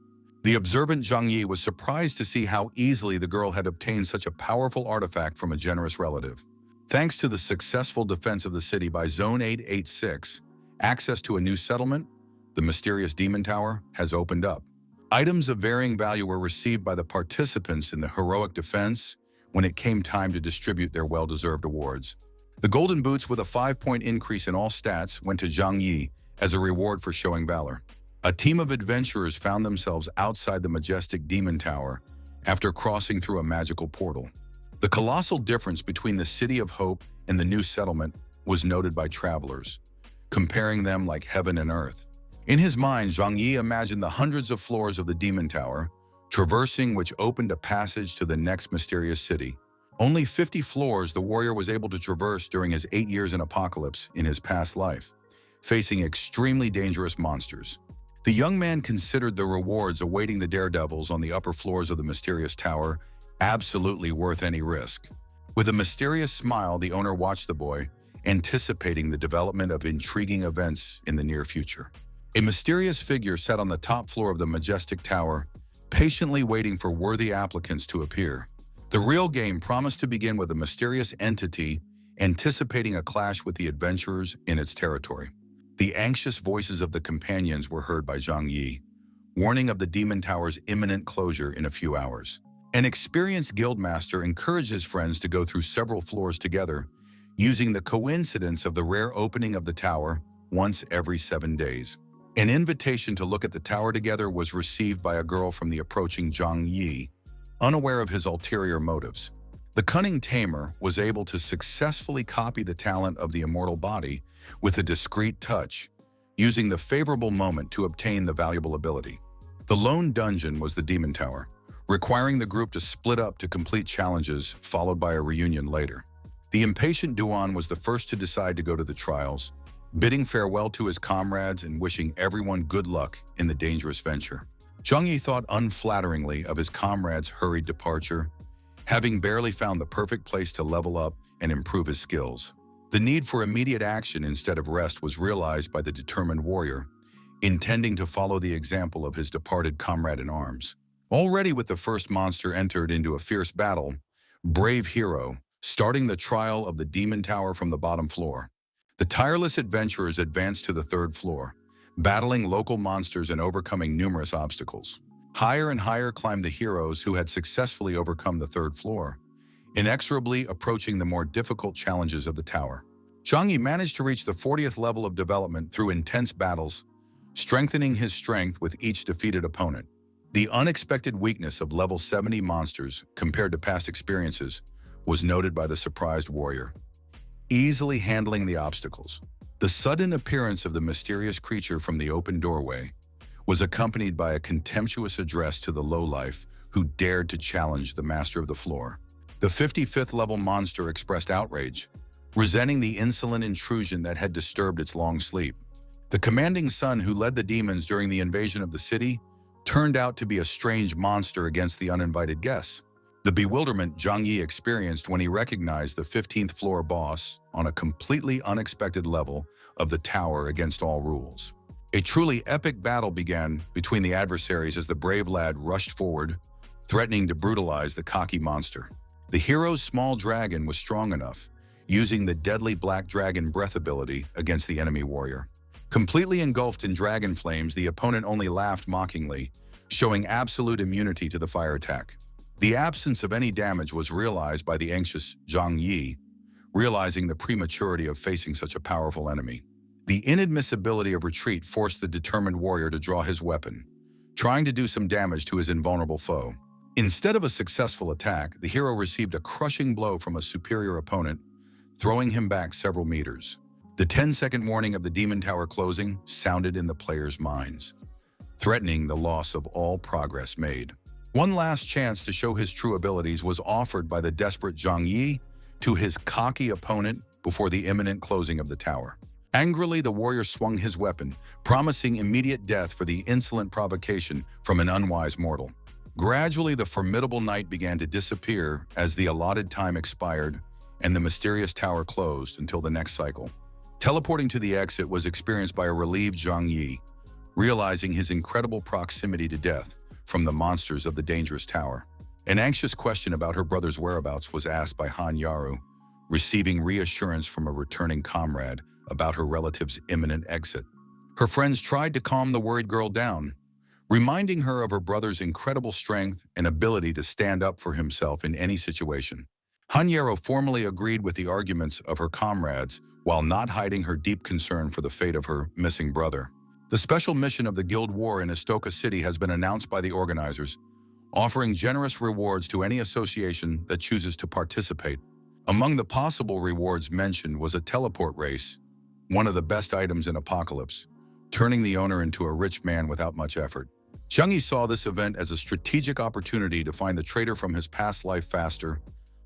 The observant Zhang Yi was surprised to see how easily the girl had obtained such a powerful artifact from a generous relative. Thanks to the successful defense of the city by Zone 886, access to a new settlement, the mysterious Demon Tower, has opened up. Items of varying value were received by the participants in the heroic defense when it came time to distribute their well-deserved awards. The golden boots with a 5-point increase in all stats went to Zhang Yi as a reward for showing valor. A team of adventurers found themselves outside the majestic Demon Tower after crossing through a magical portal. The colossal difference between the City of Hope and the new settlement was noted by travelers, comparing them like heaven and earth. In his mind, Zhang Yi imagined the hundreds of floors of the Demon Tower, traversing which opened a passage to the next mysterious city. Only 50 floors the warrior was able to traverse during his 8 years in Apocalypse in his past life, facing extremely dangerous monsters. The young man considered the rewards awaiting the daredevils on the upper floors of the mysterious tower absolutely worth any risk. With a mysterious smile, the owner watched the boy, anticipating the development of intriguing events in the near future. A mysterious figure sat on the top floor of the majestic tower, patiently waiting for worthy applicants to appear. The real game promised to begin with a mysterious entity anticipating a clash with the adventurers in its territory. The anxious voices of the companions were heard by Zhang Yi, warning of the Demon Tower's imminent closure in a few hours. An experienced guildmaster encouraged his friends to go through several floors together, using the coincidence of the rare opening of the tower once every 7 days. An invitation to look at the tower together was received by a girl from the approaching Zhang Yi, unaware of his ulterior motives. The cunning tamer was able to successfully copy the talent of the immortal body with a discreet touch, using the favorable moment to obtain the valuable ability. The lone dungeon was the Demon Tower, requiring the group to split up to complete challenges, followed by a reunion later. The impatient Duan was the first to decide to go to the trials, bidding farewell to his comrades and wishing everyone good luck in the dangerous venture. Zhang Yi thought unflatteringly of his comrades' hurried departure, having barely found the perfect place to level up and improve his skills. The need for immediate action instead of rest was realized by the determined warrior, intending to follow the example of his departed comrade in arms. Already with the first monster entered into a fierce battle, brave hero, starting the trial of the Demon Tower from the bottom floor. The tireless adventurers advanced to the 3rd floor, battling local monsters and overcoming numerous obstacles. Higher and higher climbed the heroes who had successfully overcome the 3rd floor, inexorably approaching the more difficult challenges of the tower. Zhang Yi managed to reach the 40th level of development through intense battles, strengthening his strength with each defeated opponent. The unexpected weakness of level 70 monsters compared to past experiences was noted by the surprised warrior, easily handling the obstacles. The sudden appearance of the mysterious creature from the open doorway was accompanied by a contemptuous address to the lowlife who dared to challenge the master of the floor. The 55th level monster expressed outrage, resenting the insolent intrusion that had disturbed its long sleep. The commanding son who led the demons during the invasion of the city turned out to be a strange monster against the uninvited guests. The bewilderment Zhang Yi experienced when he recognized the 15th floor boss on a completely unexpected level of the tower against all rules. A truly epic battle began between the adversaries as the brave lad rushed forward, threatening to brutalize the cocky monster. The hero's small dragon was strong enough, using the deadly black dragon breath ability against the enemy warrior. Completely engulfed in dragon flames, the opponent only laughed mockingly, showing absolute immunity to the fire attack. The absence of any damage was realized by the anxious Zhang Yi, realizing the prematurity of facing such a powerful enemy. The inadmissibility of retreat forced the determined warrior to draw his weapon, trying to do some damage to his invulnerable foe. Instead of a successful attack, the hero received a crushing blow from a superior opponent, throwing him back several meters. The 10-second warning of the Demon Tower closing sounded in the players' minds, threatening the loss of all progress made. One last chance to show his true abilities was offered by the desperate Zhang Yi to his cocky opponent before the imminent closing of the tower. Angrily, the warrior swung his weapon, promising immediate death for the insolent provocation from an unwise mortal. Gradually, the formidable knight began to disappear as the allotted time expired and the mysterious tower closed until the next cycle. Teleporting to the exit was experienced by a relieved Zhang Yi, realizing his incredible proximity to death from the monsters of the dangerous tower. An anxious question about her brother's whereabouts was asked by Han Yaru, receiving reassurance from a returning comrade about her relative's imminent exit. Her friends tried to calm the worried girl down, reminding her of her brother's incredible strength and ability to stand up for himself in any situation. Han Yaru formally agreed with the arguments of her comrades while not hiding her deep concern for the fate of her missing brother. The special mission of the Guild War in Istoka City has been announced by the organizers, offering generous rewards to any association that chooses to participate. Among the possible rewards mentioned was a teleport race, one of the best items in Apocalypse, turning the owner into a rich man without much effort. Zhang Yi saw this event as a strategic opportunity to find the traitor from his past life faster,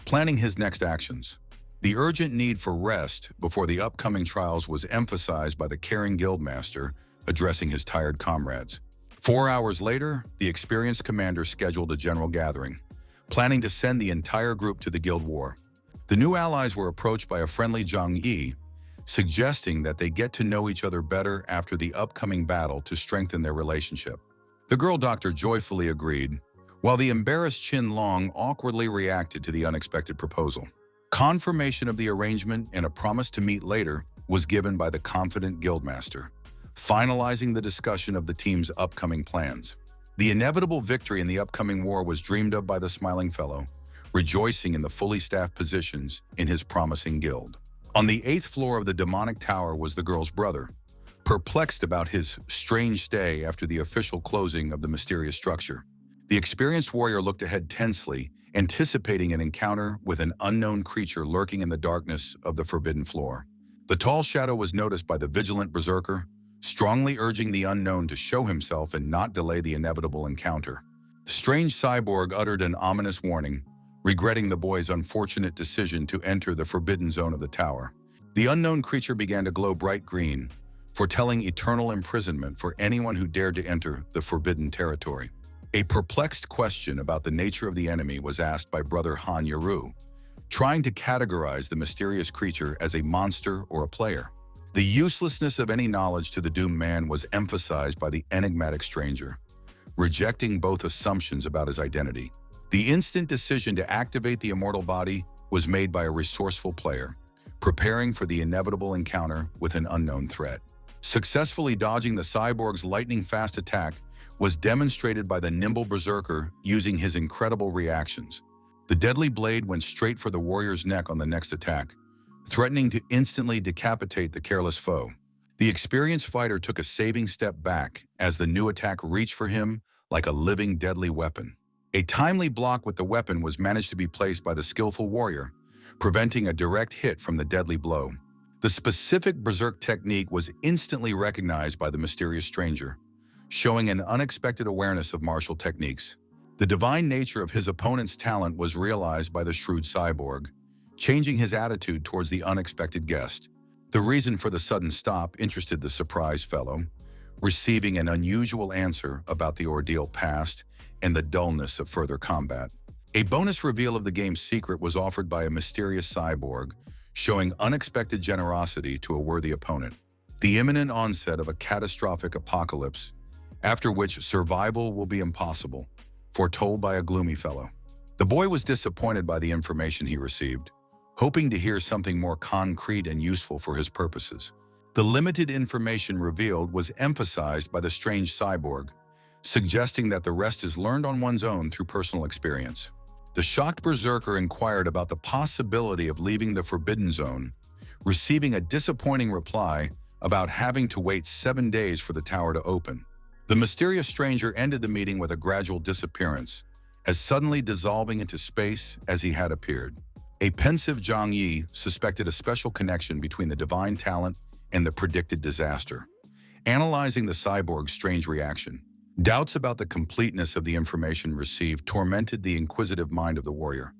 planning his next actions. The urgent need for rest before the upcoming trials was emphasized by the caring guildmaster, addressing his tired comrades. 4 hours later, the experienced commander scheduled a general gathering, planning to send the entire group to the Guild War. The new allies were approached by a friendly Zhang Yi, suggesting that they get to know each other better after the upcoming battle to strengthen their relationship. The girl doctor joyfully agreed, while the embarrassed Qin Long awkwardly reacted to the unexpected proposal. Confirmation of the arrangement and a promise to meet later was given by the confident guildmaster, finalizing the discussion of the team's upcoming plans. The inevitable victory in the upcoming war was dreamed of by the smiling fellow, rejoicing in the fully staffed positions in his promising guild. On the 8th floor of the demonic tower was the girl's brother, perplexed about his strange stay after the official closing of the mysterious structure. The experienced warrior looked ahead tensely, anticipating an encounter with an unknown creature lurking in the darkness of the forbidden floor. The tall shadow was noticed by the vigilant berserker, strongly urging the unknown to show himself and not delay the inevitable encounter. The strange cyborg uttered an ominous warning, regretting the boy's unfortunate decision to enter the forbidden zone of the tower. The unknown creature began to glow bright green, foretelling eternal imprisonment for anyone who dared to enter the forbidden territory. A perplexed question about the nature of the enemy was asked by brother Han Yaru, trying to categorize the mysterious creature as a monster or a player. The uselessness of any knowledge to the doomed man was emphasized by the enigmatic stranger, rejecting both assumptions about his identity. The instant decision to activate the immortal body was made by a resourceful player, preparing for the inevitable encounter with an unknown threat. Successfully dodging the cyborg's lightning-fast attack was demonstrated by the nimble berserker using his incredible reactions. The deadly blade went straight for the warrior's neck on the next attack, threatening to instantly decapitate the careless foe. The experienced fighter took a saving step back as the new attack reached for him like a living deadly weapon. A timely block with the weapon was managed to be placed by the skillful warrior, preventing a direct hit from the deadly blow. The specific berserk technique was instantly recognized by the mysterious stranger, showing an unexpected awareness of martial techniques. The divine nature of his opponent's talent was realized by the shrewd cyborg, changing his attitude towards the unexpected guest. The reason for the sudden stop interested the surprised fellow, receiving an unusual answer about the ordeal past and the dullness of further combat. A bonus reveal of the game's secret was offered by a mysterious cyborg, showing unexpected generosity to a worthy opponent. The imminent onset of a catastrophic apocalypse, after which survival will be impossible, foretold by a gloomy fellow. The boy was disappointed by the information he received, hoping to hear something more concrete and useful for his purposes. The limited information revealed was emphasized by the strange cyborg, suggesting that the rest is learned on one's own through personal experience. The shocked berserker inquired about the possibility of leaving the Forbidden Zone, receiving a disappointing reply about having to wait 7 days for the tower to open. The mysterious stranger ended the meeting with a gradual disappearance, as suddenly dissolving into space as he had appeared. A pensive Zhang Yi suspected a special connection between the divine talent and the predicted disaster, analyzing the cyborg's strange reaction. Doubts about the completeness of the information received tormented the inquisitive mind of the warrior,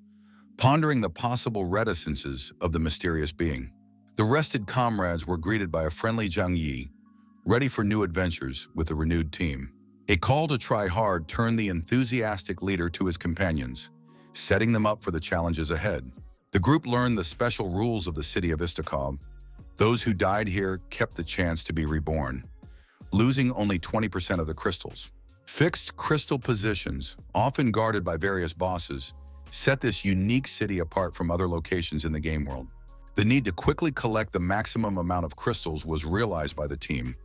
pondering the possible reticences of the mysterious being. The rested comrades were greeted by a friendly Zhang Yi, ready for new adventures with a renewed team. A call to try hard turned the enthusiastic leader to his companions, setting them up for the challenges ahead. The group learned the special rules of the city of Istakov. Those who died here kept the chance to be reborn, losing only 20% of the crystals. Fixed crystal positions, often guarded by various bosses, set this unique city apart from other locations in the game world. The need to quickly collect the maximum amount of crystals was realized by the team,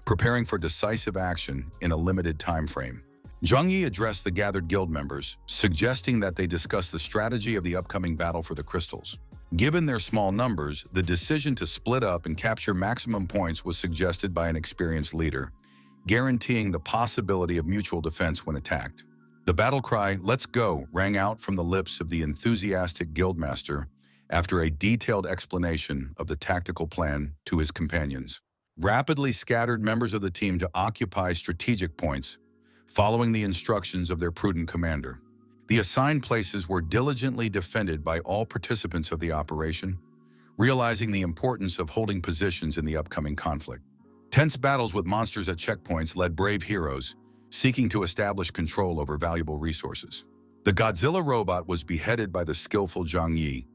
preparing for decisive action in a limited time frame. Zhang Yi addressed the gathered guild members, suggesting that they discuss the strategy of the upcoming battle for the crystals. Given their small numbers, the decision to split up and capture maximum points was suggested by an experienced leader, guaranteeing the possibility of mutual defense when attacked. The battle cry, "Let's go," rang out from the lips of the enthusiastic guildmaster after a detailed explanation of the tactical plan to his companions. Rapidly scattered members of the team to occupy strategic points, following the instructions of their prudent commander. The assigned places were diligently defended by all participants of the operation, realizing the importance of holding positions in the upcoming conflict. Tense battles with monsters at checkpoints led brave heroes, seeking to establish control over valuable resources. The Godzilla robot was beheaded by the skillful Zhang Yi,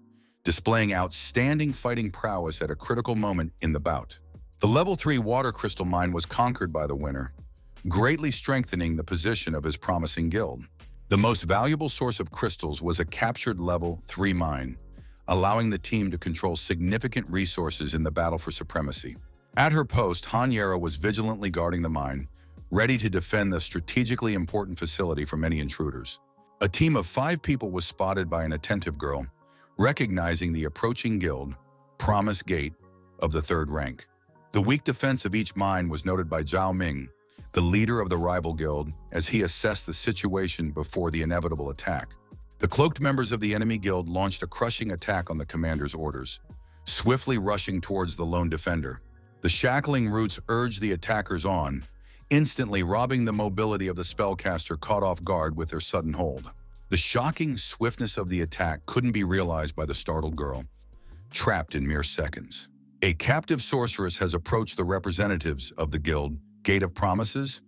displaying outstanding fighting prowess at a critical moment in the bout. The level 3 water crystal mine was conquered by the winner, greatly strengthening the position of his promising guild. The most valuable source of crystals was a captured level 3 mine, allowing the team to control significant resources in the battle for supremacy. At her post, Han Yera was vigilantly guarding the mine, ready to defend the strategically important facility from any intruders. A team of 5 people was spotted by an attentive girl, recognizing the approaching guild, Promise Gate, of the 3rd rank. The weak defense of each mine was noted by Zhao Ming, the leader of the rival guild, as he assessed the situation before the inevitable attack. The cloaked members of the enemy guild launched a crushing attack on the commander's orders, swiftly rushing towards the lone defender. The shackling roots urged the attackers on, instantly robbing the mobility of the spellcaster caught off guard with their sudden hold. The shocking swiftness of the attack couldn't be realized by the startled girl, trapped in mere seconds. A captive sorceress has approached the representatives of the guild, Gate of Promises,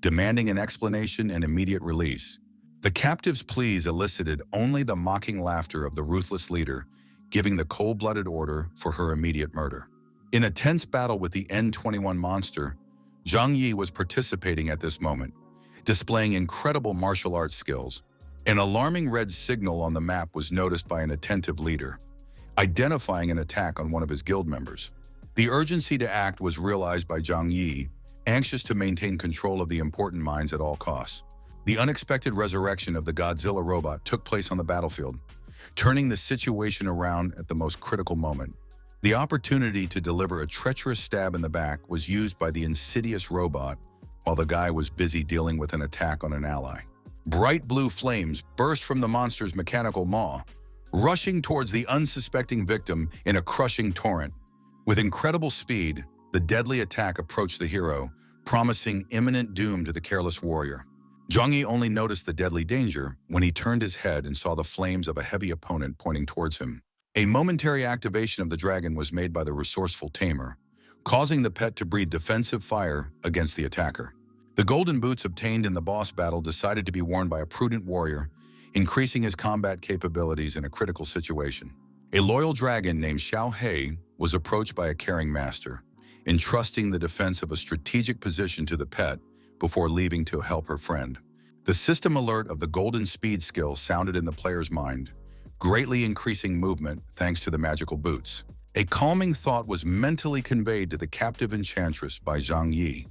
demanding an explanation and immediate release. The captive's pleas elicited only the mocking laughter of the ruthless leader, giving the cold-blooded order for her immediate murder. In a tense battle with the N21 monster, Zhang Yi was participating at this moment, displaying incredible martial arts skills. An alarming red signal on the map was noticed by an attentive leader, identifying an attack on one of his guild members. The urgency to act was realized by Zhang Yi, anxious to maintain control of the important mines at all costs. The unexpected resurrection of the Godzilla robot took place on the battlefield, turning the situation around at the most critical moment. The opportunity to deliver a treacherous stab in the back was used by the insidious robot while the guy was busy dealing with an attack on an ally. Bright blue flames burst from the monster's mechanical maw, rushing towards the unsuspecting victim in a crushing torrent. With incredible speed, the deadly attack approached the hero, promising imminent doom to the careless warrior. Zhang Yi only noticed the deadly danger when he turned his head and saw the flames of a heavy opponent pointing towards him. A momentary activation of the dragon was made by the resourceful tamer, causing the pet to breathe defensive fire against the attacker. The golden boots obtained in the boss battle decided to be worn by a prudent warrior increasing his combat capabilities in a critical situation. A loyal dragon named Xiao Hei was approached by a caring master, entrusting the defense of a strategic position to the pet before leaving to help her friend. The system alert of the golden speed skill sounded in the player's mind, greatly increasing movement thanks to the magical boots. A calming thought was mentally conveyed to the captive enchantress by Zhang Yi,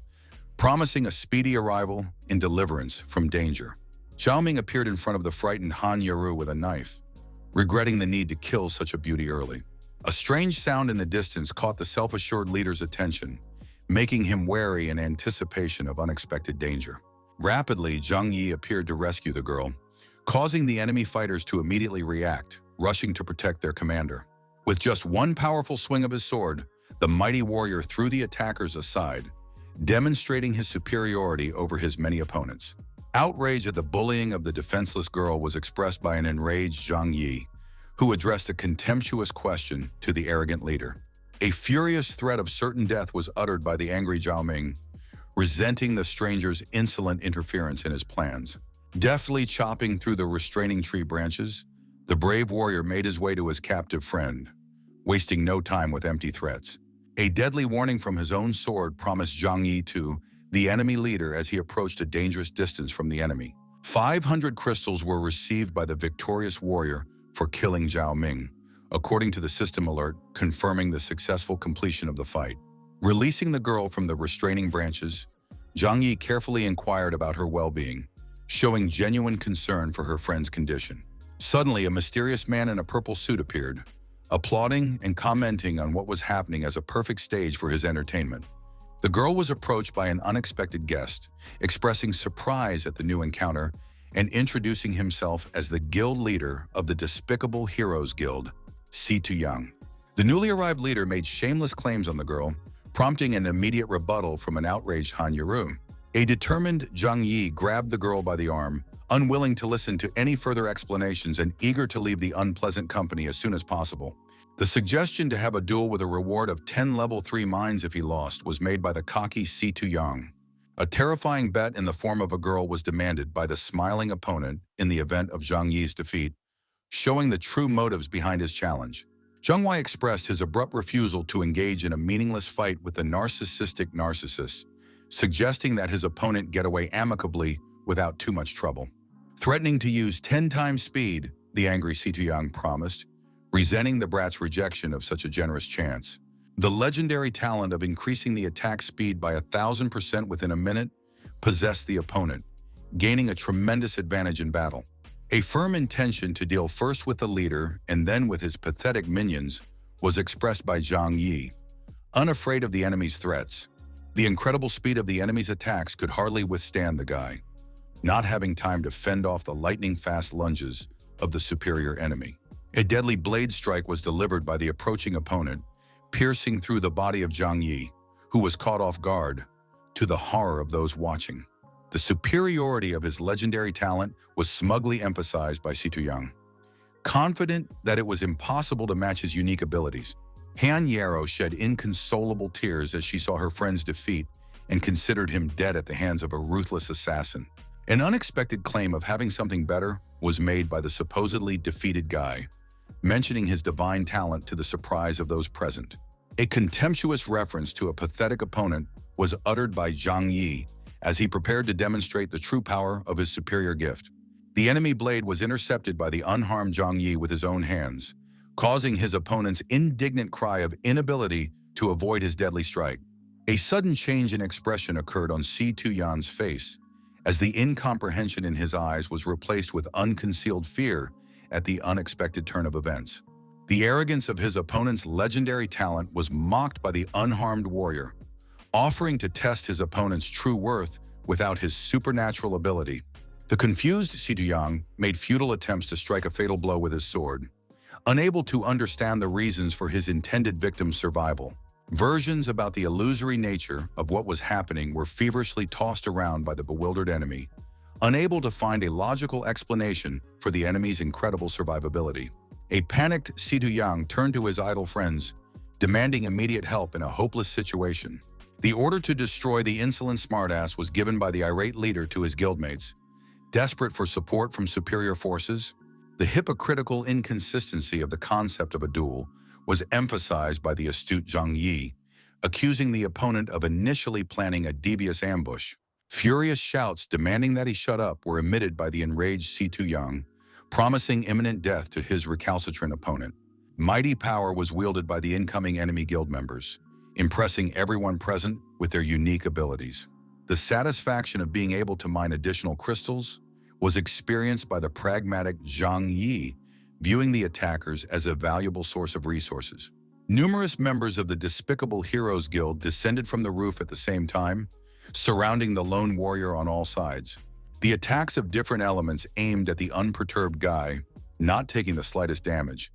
promising a speedy arrival in deliverance from danger. Zhao Ming appeared in front of the frightened Han Yaru with a knife, regretting the need to kill such a beauty early. A strange sound in the distance caught the self-assured leader's attention, making him wary in anticipation of unexpected danger. Rapidly, Zhang Yi appeared to rescue the girl, causing the enemy fighters to immediately react, rushing to protect their commander. With just one powerful swing of his sword, the mighty warrior threw the attackers aside, demonstrating his superiority over his many opponents. Outrage at the bullying of the defenseless girl was expressed by an enraged Zhang Yi, who addressed a contemptuous question to the arrogant leader. A furious threat of certain death was uttered by the angry Zhao Ming, resenting the stranger's insolent interference in his plans. Deftly chopping through the restraining tree branches, the brave warrior made his way to his captive friend, wasting no time with empty threats. A deadly warning from his own sword promised Zhang Yi to the enemy leader as he approached a dangerous distance from the enemy. 500 crystals were received by the victorious warrior for killing Zhao Ming, according to the system alert, confirming the successful completion of the fight. Releasing the girl from the restraining branches, Zhang Yi carefully inquired about her well-being, showing genuine concern for her friend's condition. Suddenly, a mysterious man in a purple suit appeared, applauding and commenting on what was happening as a perfect stage for his entertainment. The girl was approached by an unexpected guest, expressing surprise at the new encounter and introducing himself as the guild leader of the Despicable Heroes Guild, Si Tuyang. The newly arrived leader made shameless claims on the girl, prompting an immediate rebuttal from an outraged Han Yaru. A determined Zhang Yi grabbed the girl by the arm, unwilling to listen to any further explanations and eager to leave the unpleasant company as soon as possible. The suggestion to have a duel with a reward of 10 level 3 mines if he lost was made by the cocky Si Tuyang. A terrifying bet in the form of a girl was demanded by the smiling opponent in the event of Zhang Yi's defeat, showing the true motives behind his challenge. Zhang Wei expressed his abrupt refusal to engage in a meaningless fight with the narcissistic narcissist, suggesting that his opponent get away amicably without too much trouble. Threatening to use 10 times speed, the angry Si Tuyang promised, resenting the brat's rejection of such a generous chance. The legendary talent of increasing the attack speed by 1,000% within a minute possessed the opponent, gaining a tremendous advantage in battle. A firm intention to deal first with the leader and then with his pathetic minions was expressed by Zhang Yi. Unafraid of the enemy's threats, the incredible speed of the enemy's attacks could hardly withstand the guy, not having time to fend off the lightning-fast lunges of the superior enemy. A deadly blade strike was delivered by the approaching opponent, piercing through the body of Zhang Yi, who was caught off guard, to the horror of those watching. The superiority of his legendary talent was smugly emphasized by Si Tuyang. Confident that it was impossible to match his unique abilities, Han Yarrow shed inconsolable tears as she saw her friend's defeat and considered him dead at the hands of a ruthless assassin. An unexpected claim of having something better was made by the supposedly defeated guy, mentioning his divine talent to the surprise of those present. A contemptuous reference to a pathetic opponent was uttered by Zhang Yi as he prepared to demonstrate the true power of his superior gift. The enemy blade was intercepted by the unharmed Zhang Yi with his own hands, causing his opponent's indignant cry of inability to avoid his deadly strike. A sudden change in expression occurred on Si Tuyang's face, as the incomprehension in his eyes was replaced with unconcealed fear at the unexpected turn of events. The arrogance of his opponent's legendary talent was mocked by the unharmed warrior, offering to test his opponent's true worth without his supernatural ability. The confused Si Tuyang made futile attempts to strike a fatal blow with his sword, unable to understand the reasons for his intended victim's survival. Versions about the illusory nature of what was happening were feverishly tossed around by the bewildered enemy, unable to find a logical explanation for the enemy's incredible survivability. A panicked Si Tuyang turned to his idle friends, demanding immediate help in a hopeless situation. The order to destroy the insolent smartass was given by the irate leader to his guildmates, Desperate for support from superior forces, the hypocritical inconsistency of the concept of a duel was emphasized by the astute Zhang Yi, accusing the opponent of initially planning a devious ambush. Furious shouts demanding that he shut up were emitted by the enraged Si Tu-yang, promising imminent death to his recalcitrant opponent. Mighty power was wielded by the incoming enemy guild members, impressing everyone present with their unique abilities. The satisfaction of being able to mine additional crystals was experienced by the pragmatic Zhang Yi, viewing the attackers as a valuable source of resources. Numerous members of the Despicable Heroes Guild descended from the roof at the same time, surrounding the lone warrior on all sides. The attacks of different elements aimed at the unperturbed guy, not taking the slightest damage,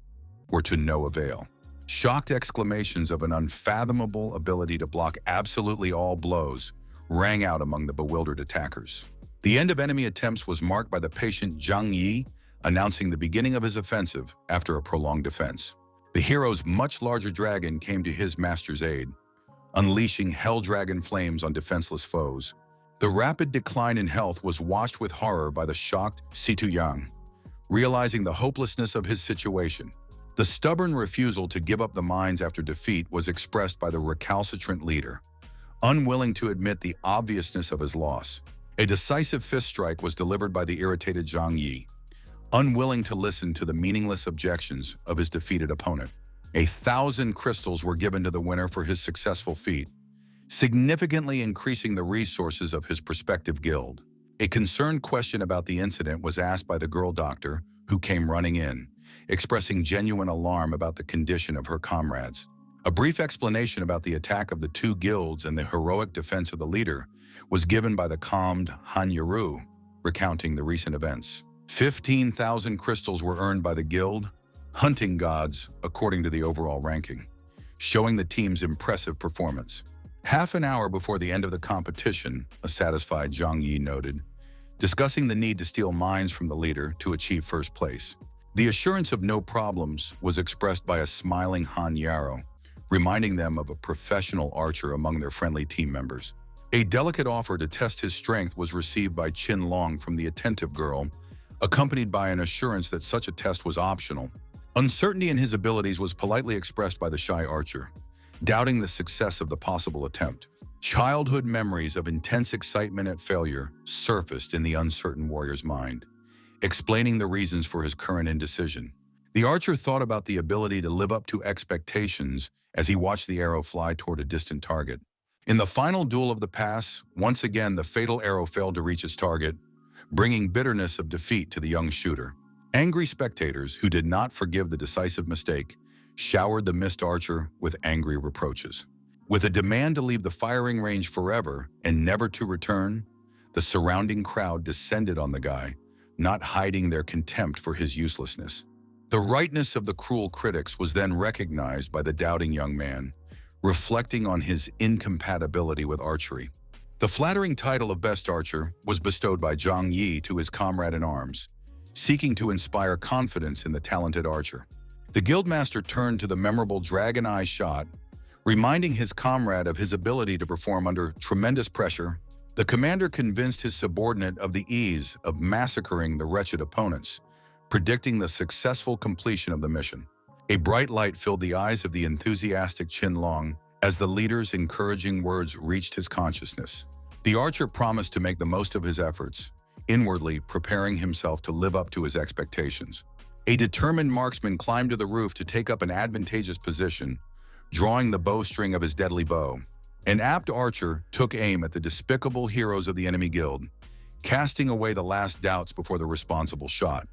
were to no avail. Shocked exclamations of an unfathomable ability to block absolutely all blows rang out among the bewildered attackers. The end of enemy attempts was marked by the patient Zhang Yi announcing the beginning of his offensive after a prolonged defense. The hero's much larger dragon came to his master's aid, unleashing hell dragon flames on defenseless foes. The rapid decline in health was watched with horror by the shocked Si Tu-yang, realizing the hopelessness of his situation. The stubborn refusal to give up the mines after defeat was expressed by the recalcitrant leader, unwilling to admit the obviousness of his loss. A decisive fist strike was delivered by the irritated Zhang Yi, unwilling to listen to the meaningless objections of his defeated opponent. 1,000 crystals were given to the winner for his successful feat, significantly increasing the resources of his prospective guild. A concerned question about the incident was asked by the girl doctor, who came running in, expressing genuine alarm about the condition of her comrades. A brief explanation about the attack of the two guilds and the heroic defense of the leader was given by the calmed Han Yaru, recounting the recent events. 15,000 crystals were earned by the guild, hunting gods, according to the overall ranking, showing the team's impressive performance. Half an hour before the end of the competition, a satisfied Zhang Yi noted, discussing the need to steal mines from the leader to achieve first place. The assurance of no problems was expressed by a smiling Han Yarrow, reminding them of a professional archer among their friendly team members. A delicate offer to test his strength was received by Qin Long from the attentive girl, accompanied by an assurance that such a test was optional. Uncertainty in his abilities was politely expressed by the shy archer, doubting the success of the possible attempt. Childhood memories of intense excitement at failure surfaced in the uncertain warrior's mind, explaining the reasons for his current indecision. The archer thought about the ability to live up to expectations as he watched the arrow fly toward a distant target. In the final duel of the pass, once again the fatal arrow failed to reach its target, bringing bitterness of defeat to the young shooter. Angry spectators, who did not forgive the decisive mistake, showered the missed archer with angry reproaches. With a demand to leave the firing range forever and never to return, the surrounding crowd descended on the guy, not hiding their contempt for his uselessness. The rightness of the cruel critics was then recognized by the doubting young man, reflecting on his incompatibility with archery. The flattering title of Best Archer was bestowed by Zhang Yi to his comrade in arms, seeking to inspire confidence in the talented archer. The guildmaster turned to the memorable Dragon Eye shot, reminding his comrade of his ability to perform under tremendous pressure. The commander convinced his subordinate of the ease of massacring the wretched opponents, predicting the successful completion of the mission. A bright light filled the eyes of the enthusiastic Qin Long as the leader's encouraging words reached his consciousness. The archer promised to make the most of his efforts, inwardly preparing himself to live up to his expectations. A determined marksman climbed to the roof to take up an advantageous position, drawing the bowstring of his deadly bow. An apt archer took aim at the despicable heroes of the enemy guild, casting away the last doubts before the responsible shot.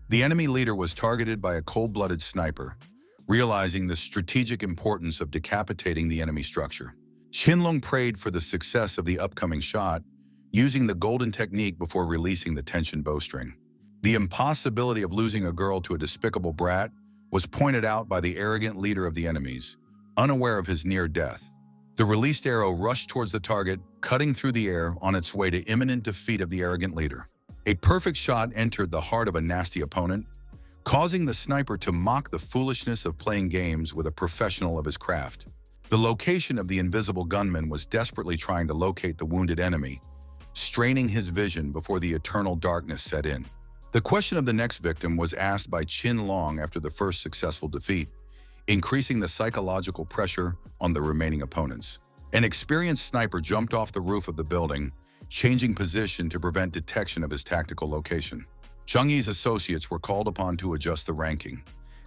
The enemy leader was targeted by a cold-blooded sniper, realizing the strategic importance of decapitating the enemy structure. Qinlong prayed for the success of the upcoming shot, using the golden technique before releasing the tensioned bowstring. The impossibility of losing a girl to a despicable brat was pointed out by the arrogant leader of the enemies, unaware of his near death. The released arrow rushed towards the target, cutting through the air on its way to imminent defeat of the arrogant leader. A perfect shot entered the heart of a nasty opponent, causing the sniper to mock the foolishness of playing games with a professional of his craft. The location of the invisible gunman was desperately trying to locate the wounded enemy, straining his vision before the eternal darkness set in. The question of the next victim was asked by Qin Long after the first successful defeat, increasing the psychological pressure on the remaining opponents. An experienced sniper jumped off the roof of the building, changing position to prevent detection of his tactical location. Zhang Yi's associates were called upon to adjust the ranking,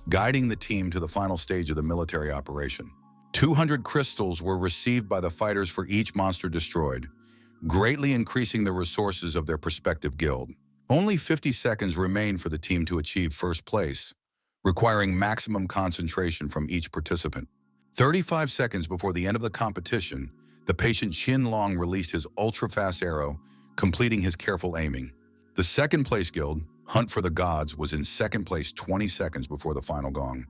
guiding the team to the final stage of the military operation. 200 crystals were received by the fighters for each monster destroyed, greatly increasing the resources of their respective guild. Only 50 seconds remained for the team to achieve first place, requiring maximum concentration from each participant. 35 seconds before the end of the competition, the patient Qin Long released his ultra-fast arrow, completing his careful aiming. The second place guild, Hunt for the Gods, was in second place 20 seconds before the final gong,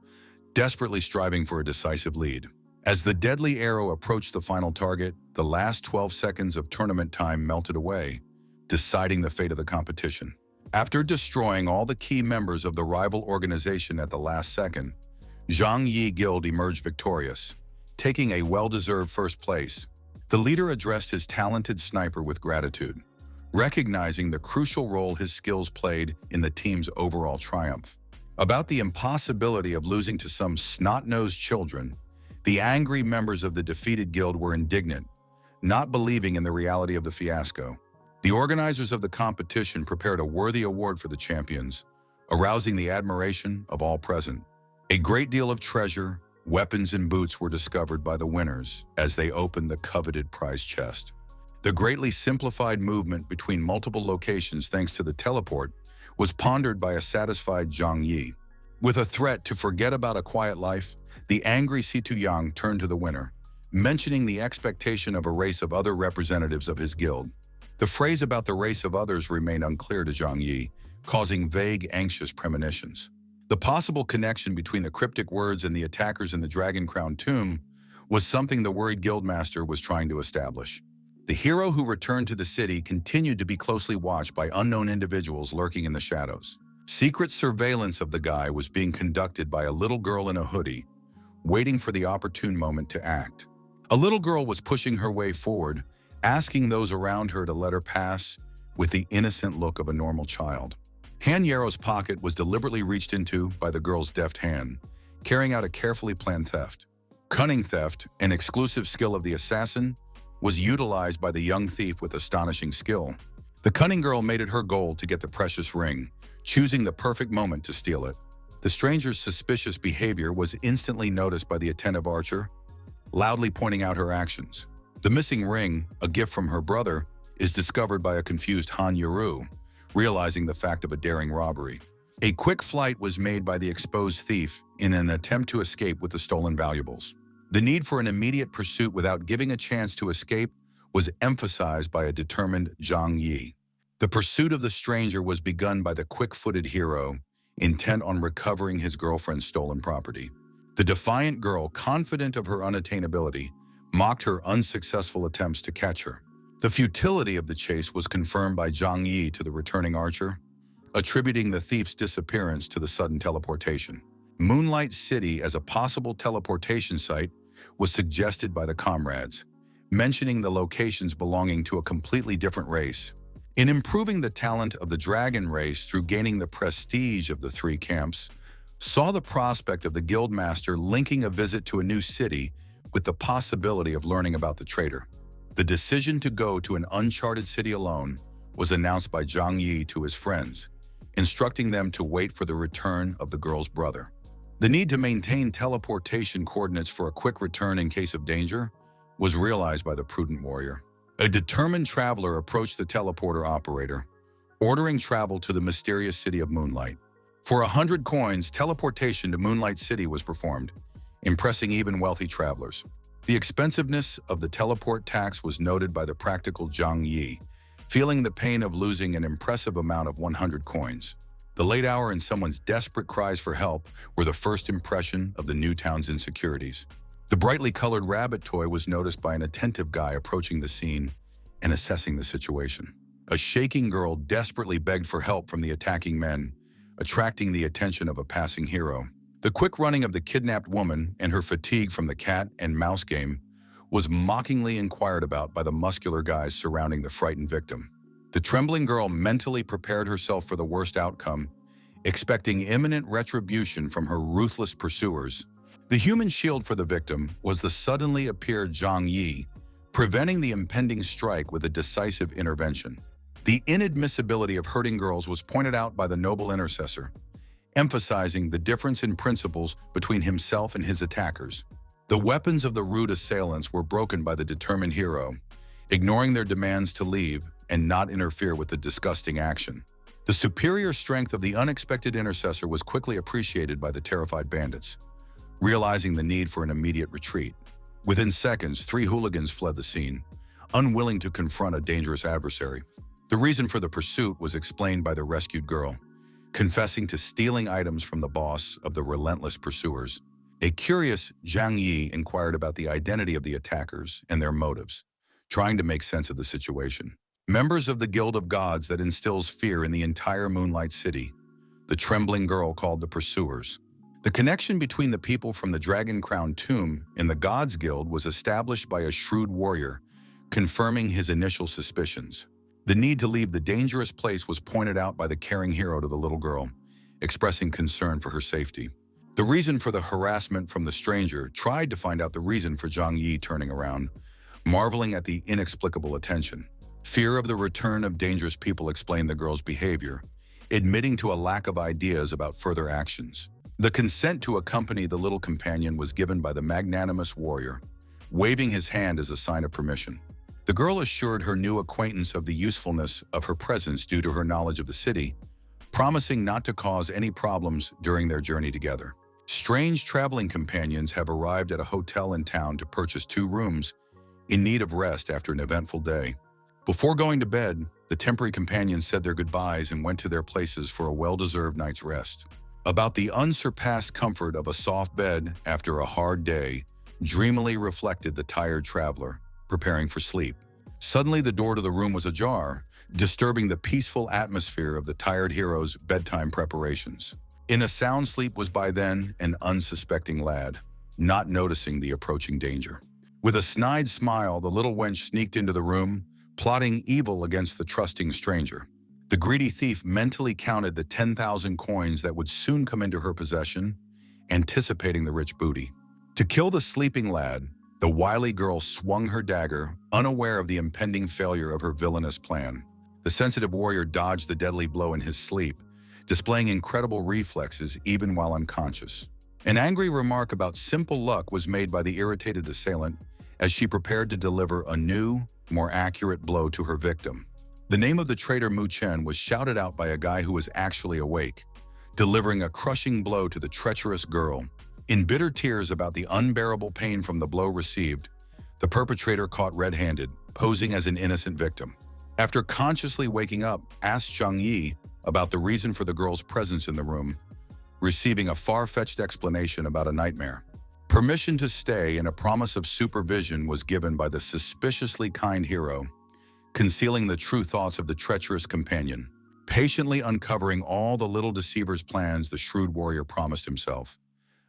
desperately striving for a decisive lead. As the deadly arrow approached the final target, the last 12 seconds of tournament time melted away, deciding the fate of the competition. After destroying all the key members of the rival organization at the last second, Zhang Yi Guild emerged victorious, taking a well-deserved first place. The leader addressed his talented sniper with gratitude, recognizing the crucial role his skills played in the team's overall triumph. About the impossibility of losing to some snot-nosed children, the angry members of the defeated guild were indignant, not believing in the reality of the fiasco. The organizers of the competition prepared a worthy award for the champions, arousing the admiration of all present. A great deal of treasure, weapons, and boots were discovered by the winners as they opened the coveted prize chest. The greatly simplified movement between multiple locations thanks to the teleport was pondered by a satisfied Zhang Yi. With a threat to forget about a quiet life, the angry Situ Yang turned to the winner, mentioning the expectation of a race of other representatives of his guild. The phrase about the race of others remained unclear to Zhang Yi, causing vague, anxious premonitions. The possible connection between the cryptic words and the attackers in the Dragon Crown tomb was something the worried guildmaster was trying to establish. The hero who returned to the city continued to be closely watched by unknown individuals lurking in the shadows. Secret surveillance of the guy was being conducted by a little girl in a hoodie, waiting for the opportune moment to act. A little girl was pushing her way forward, asking those around her to let her pass with the innocent look of a normal child. Han Yaro's pocket was deliberately reached into by the girl's deft hand, carrying out a carefully planned theft. Cunning theft, an exclusive skill of the assassin, was utilized by the young thief with astonishing skill. The cunning girl made it her goal to get the precious ring, choosing the perfect moment to steal it. The stranger's suspicious behavior was instantly noticed by the attentive archer, loudly pointing out her actions. The missing ring, a gift from her brother, is discovered by a confused Han Yaru, realizing the fact of a daring robbery. A quick flight was made by the exposed thief in an attempt to escape with the stolen valuables. The need for an immediate pursuit without giving a chance to escape was emphasized by a determined Zhang Yi. The pursuit of the stranger was begun by the quick-footed hero, intent on recovering his girlfriend's stolen property. The defiant girl, confident of her unattainability, mocked her unsuccessful attempts to catch her. The futility of the chase was confirmed by Zhang Yi to the returning archer, attributing the thief's disappearance to the sudden teleportation. Moonlight City as a possible teleportation site was suggested by the comrades, mentioning the locations belonging to a completely different race. In improving the talent of the dragon race through gaining the prestige of the three camps, saw the prospect of the guildmaster linking a visit to a new city with the possibility of learning about the traitor. The decision to go to an uncharted city alone was announced by Zhang Yi to his friends, instructing them to wait for the return of the girl's brother. The need to maintain teleportation coordinates for a quick return in case of danger was realized by the prudent warrior. A determined traveler approached the teleporter operator, ordering travel to the mysterious city of Moonlight. For 100 coins, teleportation to Moonlight City was performed, impressing even wealthy travelers. The expensiveness of the teleport tax was noted by the practical Zhang Yi, feeling the pain of losing an impressive amount of 100 coins. The late hour and someone's desperate cries for help were the first impression of the new town's insecurities. The brightly colored rabbit toy was noticed by an attentive guy approaching the scene and assessing the situation. A shaking girl desperately begged for help from the attacking men, attracting the attention of a passing hero. The quick running of the kidnapped woman and her fatigue from the cat and mouse game was mockingly inquired about by the muscular guys surrounding the frightened victim. The trembling girl mentally prepared herself for the worst outcome, expecting imminent retribution from her ruthless pursuers. The human shield for the victim was the suddenly appeared Zhang Yi, preventing the impending strike with a decisive intervention. The inadmissibility of hurting girls was pointed out by the noble intercessor, emphasizing the difference in principles between himself and his attackers. The weapons of the rude assailants were broken by the determined hero, ignoring their demands to leave and not interfere with the disgusting action. The superior strength of the unexpected intercessor was quickly appreciated by the terrified bandits, realizing the need for an immediate retreat. Within seconds, 3 hooligans fled the scene, unwilling to confront a dangerous adversary. The reason for the pursuit was explained by the rescued girl, confessing to stealing items from the boss of the relentless pursuers. A curious Zhang Yi inquired about the identity of the attackers and their motives, trying to make sense of the situation. Members of the Guild of Gods that instills fear in the entire Moonlight City, the trembling girl called the pursuers. The connection between the people from the Dragon Crown tomb and the Gods Guild was established by a shrewd warrior, confirming his initial suspicions. The need to leave the dangerous place was pointed out by the caring hero to the little girl, expressing concern for her safety. The reason for the harassment from the stranger tried to find out the reason for Zhang Yi turning around, marveling at the inexplicable attention. Fear of the return of dangerous people explained the girl's behavior, admitting to a lack of ideas about further actions. The consent to accompany the little companion was given by the magnanimous warrior, waving his hand as a sign of permission. The girl assured her new acquaintance of the usefulness of her presence due to her knowledge of the city, promising not to cause any problems during their journey together. Strange traveling companions have arrived at a hotel in town to purchase 2 rooms in need of rest after an eventful day. Before going to bed, the temporary companions said their goodbyes and went to their places for a well-deserved night's rest. About the unsurpassed comfort of a soft bed after a hard day, dreamily reflected the tired traveler, preparing for sleep. Suddenly, the door to the room was ajar, disturbing the peaceful atmosphere of the tired hero's bedtime preparations. In a sound sleep was by then an unsuspecting lad, not noticing the approaching danger. With a snide smile, the little wench sneaked into the room, plotting evil against the trusting stranger. The greedy thief mentally counted the 10,000 coins that would soon come into her possession, anticipating the rich booty. To kill the sleeping lad, the wily girl swung her dagger, unaware of the impending failure of her villainous plan. The sensitive warrior dodged the deadly blow in his sleep, displaying incredible reflexes even while unconscious. An angry remark about simple luck was made by the irritated assailant as she prepared to deliver a new, more accurate blow to her victim. The name of the traitor Mu Chen was shouted out by a guy who was actually awake, delivering a crushing blow to the treacherous girl. In bitter tears about the unbearable pain from the blow received, the perpetrator caught red-handed, posing as an innocent victim. After consciously waking up, asked Zhang Yi about the reason for the girl's presence in the room, receiving a far-fetched explanation about a nightmare. Permission to stay and a promise of supervision was given by the suspiciously kind hero, concealing the true thoughts of the treacherous companion. Patiently uncovering all the little deceiver's plans, the shrewd warrior promised himself,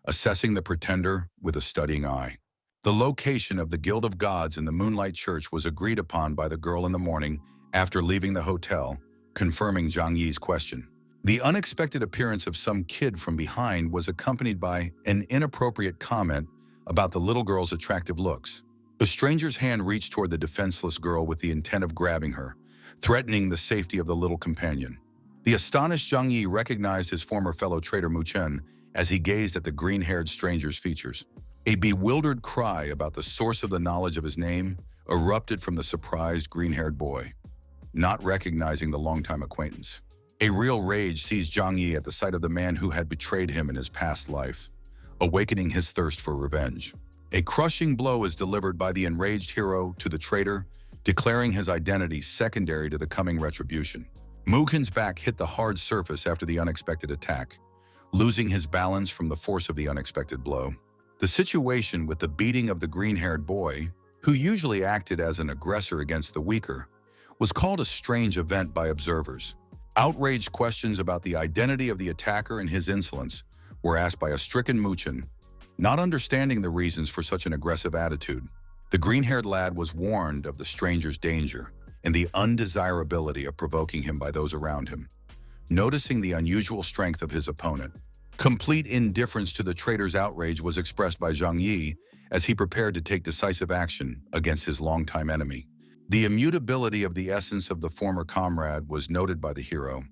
assessing the pretender with a studying eye. The location of the Guild of Gods in the Moonlight Church was agreed upon by the girl in the morning after leaving the hotel, confirming Zhang Yi's question. The unexpected appearance of some kid from behind was accompanied by an inappropriate comment about the little girl's attractive looks. The stranger's hand reached toward the defenseless girl with the intent of grabbing her, threatening the safety of the little companion. The astonished Zhang Yi recognized his former fellow traitor Mu Chen as he gazed at the green-haired stranger's features. A bewildered cry about the source of the knowledge of his name erupted from the surprised green-haired boy, not recognizing the longtime acquaintance. A real rage seized Zhang Yi at the sight of the man who had betrayed him in his past life, awakening his thirst for revenge. A crushing blow is delivered by the enraged hero to the traitor, declaring his identity secondary to the coming retribution. Mu Ken's back hit the hard surface after the unexpected attack, losing his balance from the force of the unexpected blow. The situation with the beating of the green-haired boy, who usually acted as an aggressor against the weaker, was called a strange event by observers. Outraged questions about the identity of the attacker and his insolence were asked by a stricken Mu Chen, not understanding the reasons for such an aggressive attitude. The green-haired lad was warned of the stranger's danger and the undesirability of provoking him by those around him. Noticing the unusual strength of his opponent, complete indifference to the traitor's outrage was expressed by Zhang Yi as he prepared to take decisive action against his longtime enemy. The immutability of the essence of the former comrade was noted by the hero,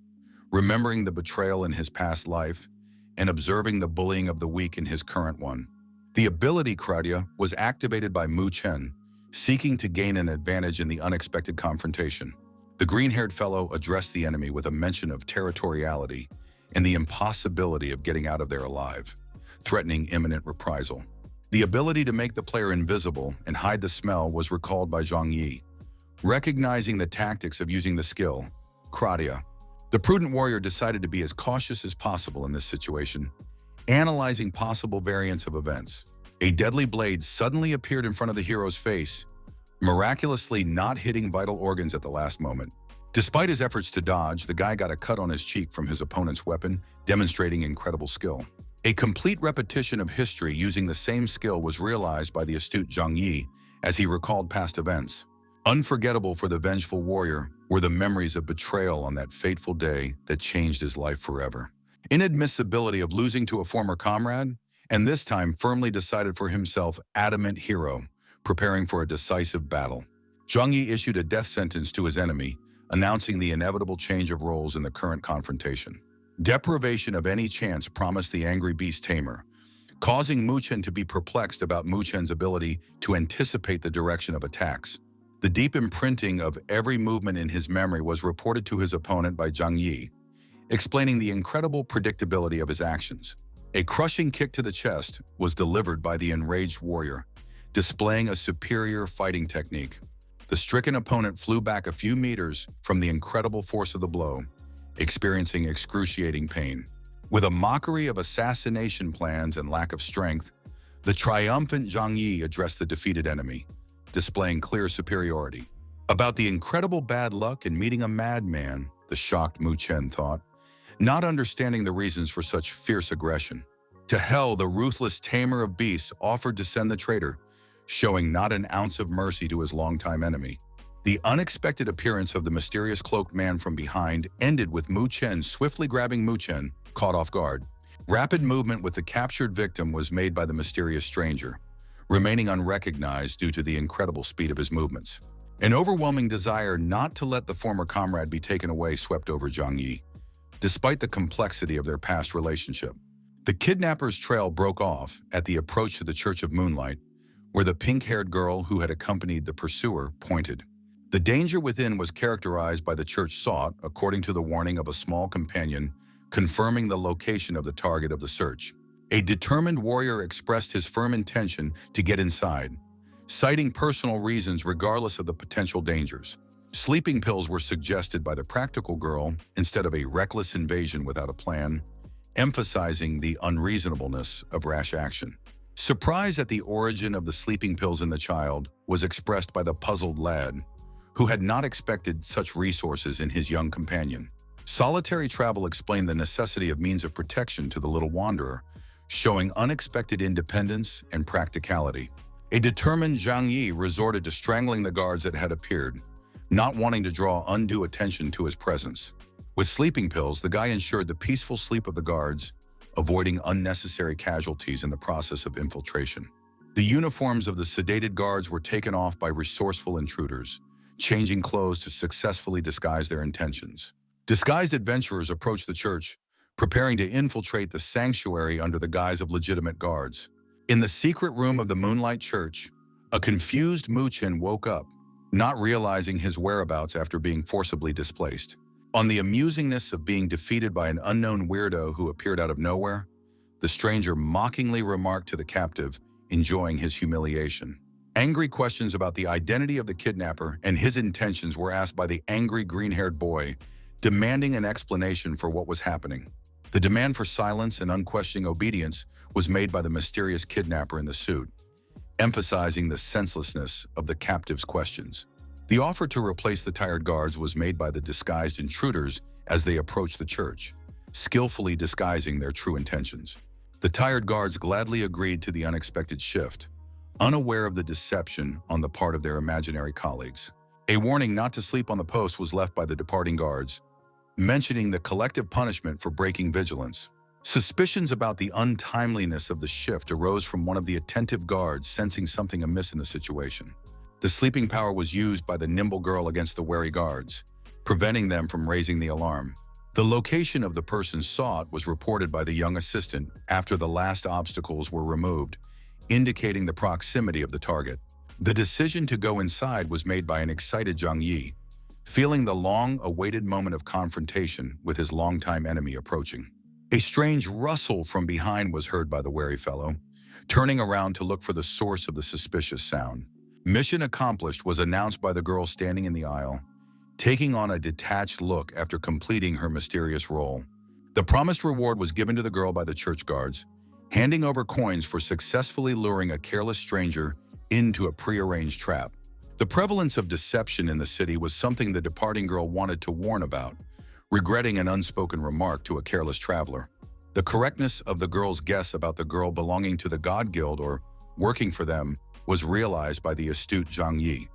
remembering the betrayal in his past life and observing the bullying of the weak in his current one. The ability Kradia was activated by Mu Chen, seeking to gain an advantage in the unexpected confrontation. The green-haired fellow addressed the enemy with a mention of territoriality and the impossibility of getting out of there alive, threatening imminent reprisal. The ability to make the player invisible and hide the smell was recalled by Zhang Yi. Recognizing the tactics of using the skill, Kradia, the prudent warrior decided to be as cautious as possible in this situation, analyzing possible variants of events. A deadly blade suddenly appeared in front of the hero's face, miraculously not hitting vital organs at the last moment. Despite his efforts to dodge, the guy got a cut on his cheek from his opponent's weapon, demonstrating incredible skill. A complete repetition of history using the same skill was realized by the astute Zhang Yi as he recalled past events. Unforgettable for the vengeful warrior were the memories of betrayal on that fateful day that changed his life forever. Inadmissibility of losing to a former comrade, and this time firmly decided for himself, adamant hero, preparing for a decisive battle. Zhang Yi issued a death sentence to his enemy, announcing the inevitable change of roles in the current confrontation. Deprivation of any chance promised the angry beast tamer, causing Mu Chen to be perplexed about Mu Chen's ability to anticipate the direction of attacks. The deep imprinting of every movement in his memory was reported to his opponent by Zhang Yi, explaining the incredible predictability of his actions. A crushing kick to the chest was delivered by the enraged warrior, displaying a superior fighting technique. The stricken opponent flew back a few meters from the incredible force of the blow, experiencing excruciating pain. With a mockery of assassination plans and lack of strength, the triumphant Zhang Yi addressed the defeated enemy, displaying clear superiority. About the incredible bad luck in meeting a madman, the shocked Mu Chen thought, not understanding the reasons for such fierce aggression. To hell, the ruthless tamer of beasts offered to send the traitor, showing not an ounce of mercy to his longtime enemy. The unexpected appearance of the mysterious cloaked man from behind ended with Mu Chen swiftly grabbing Mu Chen, caught off guard. Rapid movement with the captured victim was made by the mysterious stranger, remaining unrecognized due to the incredible speed of his movements. An overwhelming desire not to let the former comrade be taken away swept over Zhang Yi, despite the complexity of their past relationship. The kidnapper's trail broke off at the approach to the Church of Moonlight, where the pink-haired girl who had accompanied the pursuer pointed. The danger within was characterized by the church sought, according to the warning of a small companion, confirming the location of the target of the search. A determined warrior expressed his firm intention to get inside, citing personal reasons regardless of the potential dangers. Sleeping pills were suggested by the practical girl instead of a reckless invasion without a plan, emphasizing the unreasonableness of rash action. Surprise at the origin of the sleeping pills in the child was expressed by the puzzled lad, who had not expected such resources in his young companion. Solitary travel explained the necessity of means of protection to the little wanderer, showing unexpected independence and practicality. A determined Zhang Yi resorted to strangling the guards that had appeared, not wanting to draw undue attention to his presence. With sleeping pills, the guy ensured the peaceful sleep of the guards, avoiding unnecessary casualties in the process of infiltration. The uniforms of the sedated guards were taken off by resourceful intruders, changing clothes to successfully disguise their intentions. Disguised adventurers approached the church, preparing to infiltrate the sanctuary under the guise of legitimate guards. In the secret room of the Moonlight Church, a confused Mu Chen woke up, not realizing his whereabouts after being forcibly displaced. On the amusingness of being defeated by an unknown weirdo who appeared out of nowhere, the stranger mockingly remarked to the captive, enjoying his humiliation. Angry questions about the identity of the kidnapper and his intentions were asked by the angry green-haired boy, demanding an explanation for what was happening. The demand for silence and unquestioning obedience was made by the mysterious kidnapper in the suit, emphasizing the senselessness of the captive's questions. The offer to replace the tired guards was made by the disguised intruders as they approached the church, skillfully disguising their true intentions. The tired guards gladly agreed to the unexpected shift, unaware of the deception on the part of their imaginary colleagues. A warning not to sleep on the post was left by the departing guards, mentioning the collective punishment for breaking vigilance. Suspicions about the untimeliness of the shift arose from one of the attentive guards sensing something amiss in the situation. The sleeping power was used by the nimble girl against the wary guards, preventing them from raising the alarm. The location of the person sought was reported by the young assistant after the last obstacles were removed, indicating the proximity of the target. The decision to go inside was made by an excited Zhang Yi, feeling the long-awaited moment of confrontation with his longtime enemy approaching. A strange rustle from behind was heard by the wary fellow, turning around to look for the source of the suspicious sound. Mission accomplished was announced by the girl standing in the aisle, taking on a detached look after completing her mysterious role. The promised reward was given to the girl by the church guards, handing over coins for successfully luring a careless stranger into a prearranged trap. The prevalence of deception in the city was something the departing girl wanted to warn about, regretting an unspoken remark to a careless traveler. The correctness of the girl's guess about the girl belonging to the God Guild or working for them was realized by the astute Zhang Yi,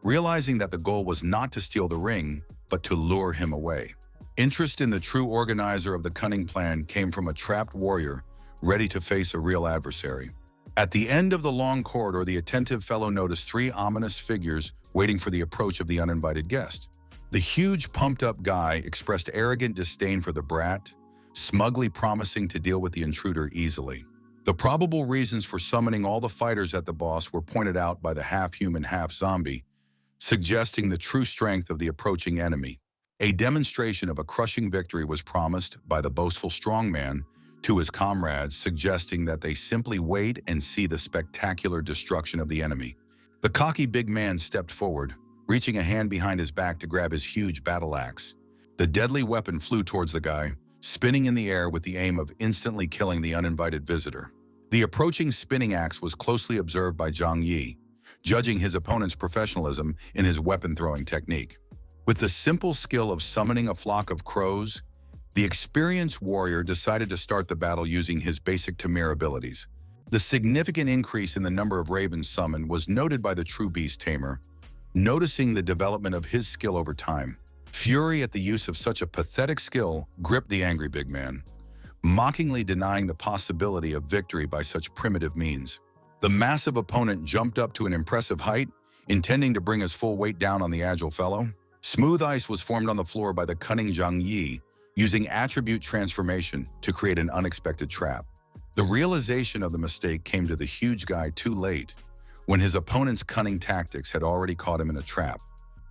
realizing that the goal was not to steal the ring, but to lure him away. Interest in the true organizer of the cunning plan came from a trapped warrior ready to face a real adversary. At the end of the long corridor, the attentive fellow noticed three ominous figures waiting for the approach of the uninvited guest. The huge, pumped-up guy expressed arrogant disdain for the brat, smugly promising to deal with the intruder easily. The probable reasons for summoning all the fighters at the boss were pointed out by the half-human, half-zombie, suggesting the true strength of the approaching enemy. A demonstration of a crushing victory was promised by the boastful strongman to his comrades, suggesting that they simply wait and see the spectacular destruction of the enemy. The cocky big man stepped forward, reaching a hand behind his back to grab his huge battle axe. The deadly weapon flew towards the guy, spinning in the air with the aim of instantly killing the uninvited visitor. The approaching spinning axe was closely observed by Zhang Yi, judging his opponent's professionalism in his weapon-throwing technique. With the simple skill of summoning a flock of crows, the experienced warrior decided to start the battle using his basic Tamir abilities. The significant increase in the number of ravens summoned was noted by the true beast tamer, noticing the development of his skill over time. Fury at the use of such a pathetic skill gripped the angry big man, mockingly denying the possibility of victory by such primitive means. The massive opponent jumped up to an impressive height, intending to bring his full weight down on the agile fellow. Smooth ice was formed on the floor by the cunning Zhang Yi, using attribute transformation to create an unexpected trap. The realization of the mistake came to the huge guy too late, when his opponent's cunning tactics had already caught him in a trap.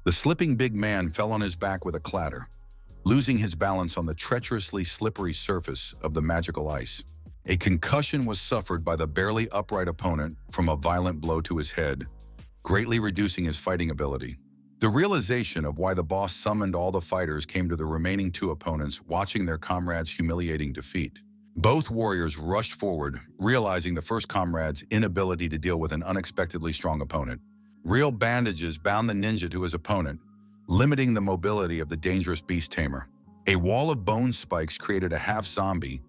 The slipping big man fell on his back with a clatter, losing his balance on the treacherously slippery surface of the magical ice. A concussion was suffered by the barely upright opponent from a violent blow to his head, greatly reducing his fighting ability. The realization of why the boss summoned all the fighters came to the remaining two opponents watching their comrade's humiliating defeat. Both warriors rushed forward, realizing the first comrade's inability to deal with an unexpectedly strong opponent. Real bandages bound the ninja to his opponent, limiting the mobility of the dangerous beast tamer. A wall of bone spikes created a half-zombie,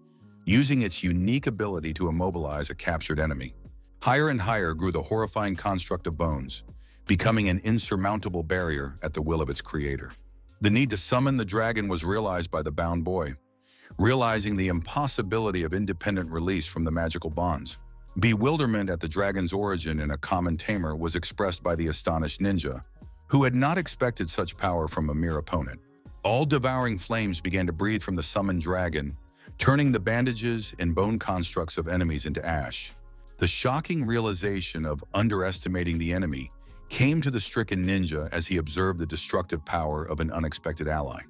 using its unique ability to immobilize a captured enemy. Higher and higher grew the horrifying construct of bones, becoming an insurmountable barrier at the will of its creator. The need to summon the dragon was realized by the bound boy, realizing the impossibility of independent release from the magical bonds. Bewilderment at the dragon's origin in a common tamer was expressed by the astonished ninja, who had not expected such power from a mere opponent. All devouring flames began to breathe from the summoned dragon, turning the bandages and bone constructs of enemies into ash. The shocking realization of underestimating the enemy came to the stricken ninja as he observed the destructive power of an unexpected ally.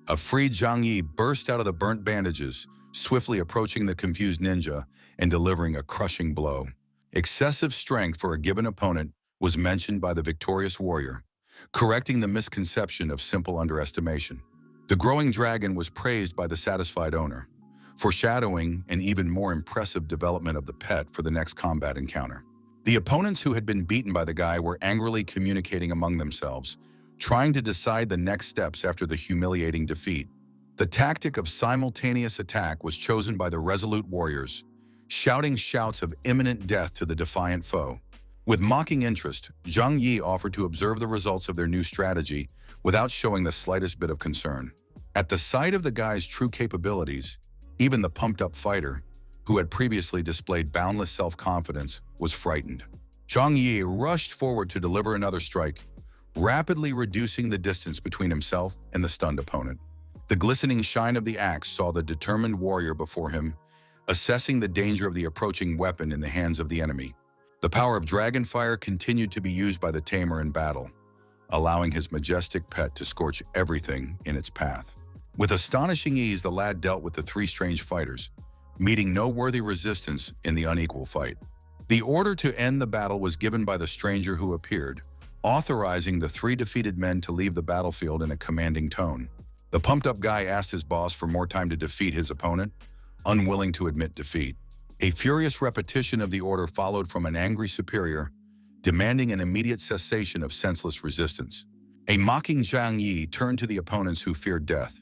A freed Zhang Yi burst out of the burnt bandages, swiftly approaching the confused ninja and delivering a crushing blow. Excessive strength for a given opponent was mentioned by the victorious warrior, correcting the misconception of simple underestimation. The growing dragon was praised by the satisfied owner, foreshadowing an even more impressive development of the pet for the next combat encounter. The opponents who had been beaten by the guy were angrily communicating among themselves, trying to decide the next steps after the humiliating defeat. The tactic of simultaneous attack was chosen by the resolute warriors, shouting shouts of imminent death to the defiant foe. With mocking interest, Zhang Yi offered to observe the results of their new strategy without showing the slightest bit of concern. At the sight of the guy's true capabilities, even the pumped-up fighter, who had previously displayed boundless self-confidence, was frightened. Zhang Yi rushed forward to deliver another strike, rapidly reducing the distance between himself and the stunned opponent. The glistening shine of the axe saw the determined warrior before him, assessing the danger of the approaching weapon in the hands of the enemy. The power of dragonfire continued to be used by the tamer in battle, allowing his majestic pet to scorch everything in its path. With astonishing ease, the lad dealt with the three strange fighters, meeting no worthy resistance in the unequal fight. The order to end the battle was given by the stranger who appeared, authorizing the three defeated men to leave the battlefield in a commanding tone. The pumped-up guy asked his boss for more time to defeat his opponent, unwilling to admit defeat. A furious repetition of the order followed from an angry superior, demanding an immediate cessation of senseless resistance. A mocking Zhang Yi turned to the opponents who feared death,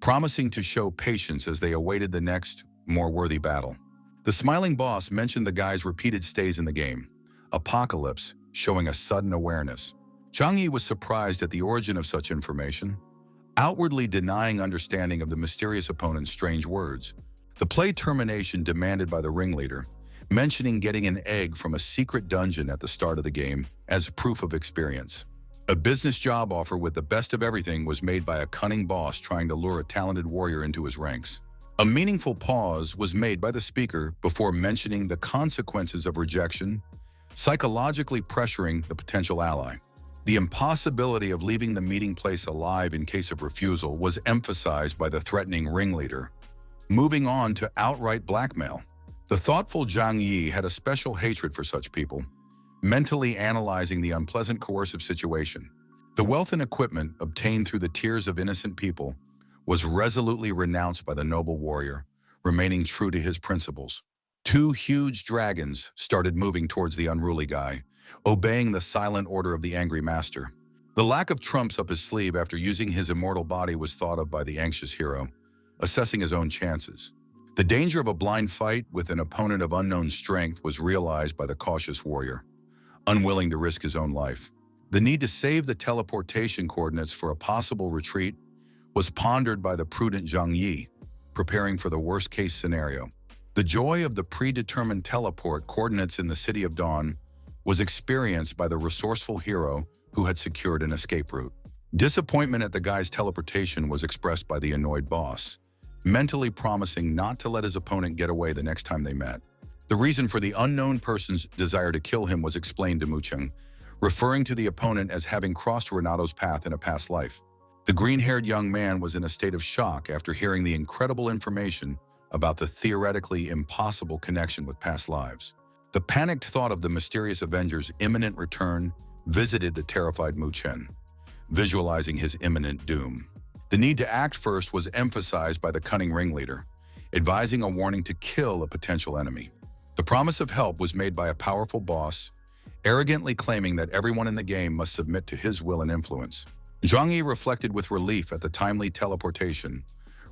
promising to show patience as they awaited the next, more worthy battle. The smiling boss mentioned the guy's repeated stays in the game, Apocalypse, showing a sudden awareness. Zhang Yi was surprised at the origin of such information, outwardly denying understanding of the mysterious opponent's strange words. The play termination demanded by the ringleader, mentioning getting an egg from a secret dungeon at the start of the game as proof of experience. A business job offer with the best of everything was made by a cunning boss trying to lure a talented warrior into his ranks. A meaningful pause was made by the speaker before mentioning the consequences of rejection, psychologically pressuring the potential ally. The impossibility of leaving the meeting place alive in case of refusal was emphasized by the threatening ringleader, moving on to outright blackmail. The thoughtful Zhang Yi had a special hatred for such people, mentally analyzing the unpleasant coercive situation. The wealth and equipment obtained through the tears of innocent people was resolutely renounced by the noble warrior, remaining true to his principles. Two huge dragons started moving towards the unruly guy, obeying the silent order of the angry master. The lack of trumps up his sleeve after using his immortal body was thought of by the anxious hero, assessing his own chances. The danger of a blind fight with an opponent of unknown strength was realized by the cautious warrior, unwilling to risk his own life. The need to save the teleportation coordinates for a possible retreat was pondered by the prudent Zhang Yi, preparing for the worst-case scenario. The joy of the predetermined teleport coordinates in the City of Dawn was experienced by the resourceful hero who had secured an escape route. Disappointment at the guy's teleportation was expressed by the annoyed boss, mentally promising not to let his opponent get away the next time they met. The reason for the unknown person's desire to kill him was explained to Mucheng, referring to the opponent as having crossed Renato's path in a past life. The green-haired young man was in a state of shock after hearing the incredible information about the theoretically impossible connection with past lives. The panicked thought of the mysterious Avenger's imminent return visited the terrified Mucheng, visualizing his imminent doom. The need to act first was emphasized by the cunning ringleader, advising a warning to kill a potential enemy. The promise of help was made by a powerful boss, arrogantly claiming that everyone in the game must submit to his will and influence. Zhang Yi reflected with relief at the timely teleportation,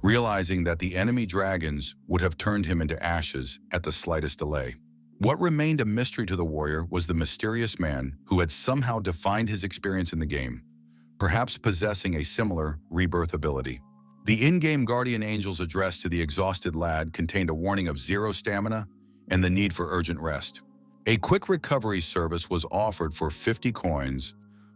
realizing that the enemy dragons would have turned him into ashes at the slightest delay. What remained a mystery to the warrior was the mysterious man who had somehow defined his experience in the game, perhaps possessing a similar rebirth ability. The in-game guardian angel's address to the exhausted lad contained a warning of 0 stamina and the need for urgent rest. A quick recovery service was offered for 50 coins,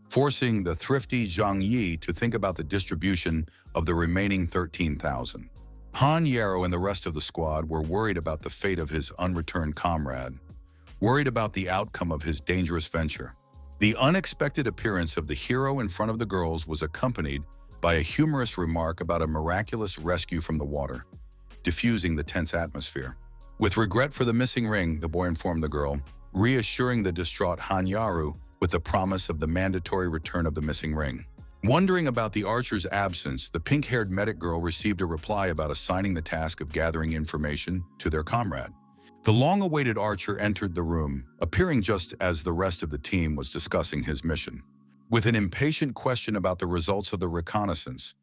forcing the thrifty Zhang Yi to think about the distribution of the remaining 13,000. Han Yarrow and the rest of the squad were worried about the fate of his unreturned comrade, worried about the outcome of his dangerous venture. The unexpected appearance of the hero in front of the girls was accompanied by a humorous remark about a miraculous rescue from the water, diffusing the tense atmosphere. With regret for the missing ring, the boy informed the girl, reassuring the distraught Hanyaru with the promise of the mandatory return of the missing ring. Wondering about the archer's absence, the pink-haired medic girl received a reply about assigning the task of gathering information to their comrade. The long-awaited archer entered the room, appearing just as the rest of the team was discussing his mission. With an impatient question about the results of the reconnaissance,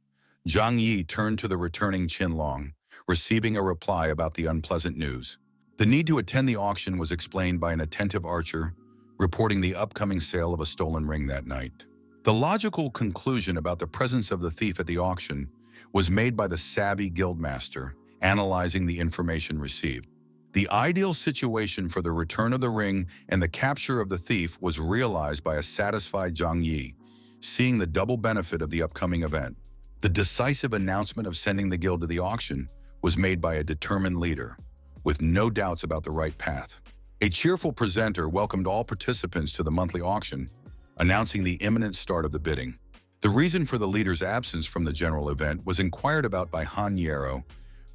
Zhang Yi turned to the returning Qinlong, receiving a reply about the unpleasant news. The need to attend the auction was explained by an attentive archer, reporting the upcoming sale of a stolen ring that night. The logical conclusion about the presence of the thief at the auction was made by the savvy guildmaster, analyzing the information received. The ideal situation for the return of the ring and the capture of the thief was realized by a satisfied Zhang Yi, seeing the double benefit of the upcoming event. The decisive announcement of sending the guild to the auction was made by a determined leader, with no doubts about the right path. A cheerful presenter welcomed all participants to the monthly auction, announcing the imminent start of the bidding. The reason for the leader's absence from the general event was inquired about by Han Yero,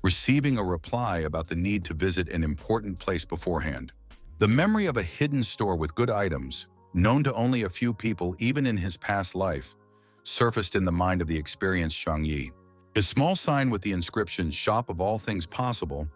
receiving a reply about the need to visit an important place beforehand. The memory of a hidden store with good items, known to only a few people even in his past life, surfaced in the mind of the experienced Zhang Yi. A small sign with the inscription "Shop of All Things Possible"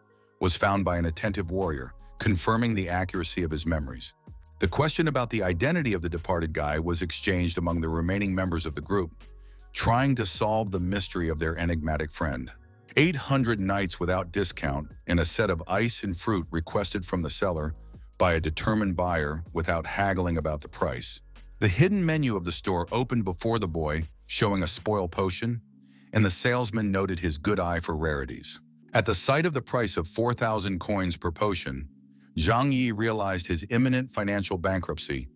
was found by an attentive warrior, confirming the accuracy of his memories. The question about the identity of the departed guy was exchanged among the remaining members of the group, trying to solve the mystery of their enigmatic friend. 800 nights without discount and a set of ice and fruit requested from the seller by a determined buyer without haggling about the price. The hidden menu of the store opened before the boy, showing a spoil potion, and the salesman noted his good eye for rarities. At the sight of the price of 4,000 coins per potion, Zhang Yi realized his imminent financial bankruptcy,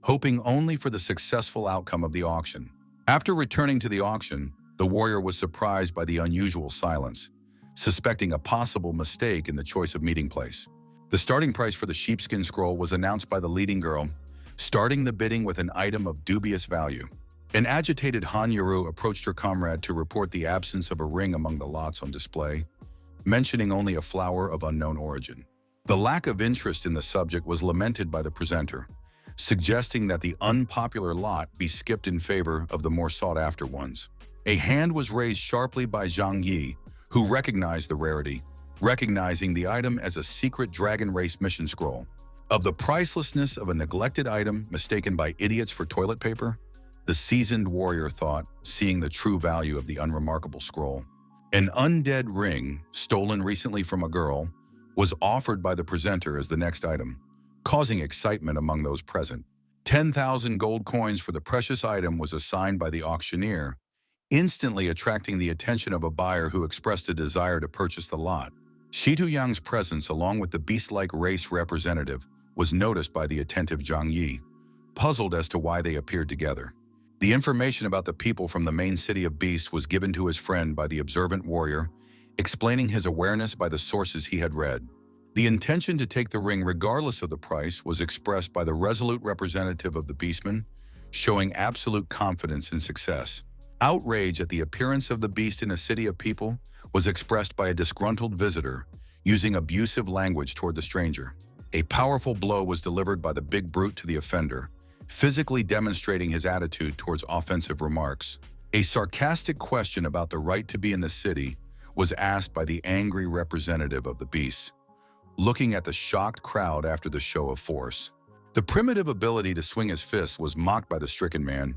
hoping only for the successful outcome of the auction. After returning to the auction, the warrior was surprised by the unusual silence, suspecting a possible mistake in the choice of meeting place. The starting price for the sheepskin scroll was announced by the leading girl, starting the bidding with an item of dubious value. An agitated Han Yuru approached her comrade to report the absence of a ring among the lots on display, mentioning only a flower of unknown origin. The lack of interest in the subject was lamented by the presenter, suggesting that the unpopular lot be skipped in favor of the more sought-after ones. A hand was raised sharply by Zhang Yi, who recognized the rarity, recognizing the item as a secret dragon race mission scroll. Of the pricelessness of a neglected item mistaken by idiots for toilet paper, the seasoned warrior thought, seeing the true value of the unremarkable scroll. An undead ring, stolen recently from a girl, was offered by the presenter as the next item, causing excitement among those present. 10,000 gold coins for the precious item was assigned by the auctioneer, instantly attracting the attention of a buyer who expressed a desire to purchase the lot. Shi Tuyang's presence along with the beast-like race representative was noticed by the attentive Zhang Yi, puzzled as to why they appeared together. The information about the people from the main city of beasts was given to his friend by the observant warrior, explaining his awareness by the sources he had read. The intention to take the ring regardless of the price was expressed by the resolute representative of the beastmen, showing absolute confidence in success. Outrage at the appearance of the beast in a city of people was expressed by a disgruntled visitor, using abusive language toward the stranger. A powerful blow was delivered by the big brute to the offender, physically demonstrating his attitude towards offensive remarks. A sarcastic question about the right to be in the city was asked by the angry representative of the beasts, looking at the shocked crowd after the show of force. The primitive ability to swing his fist was mocked by the stricken man,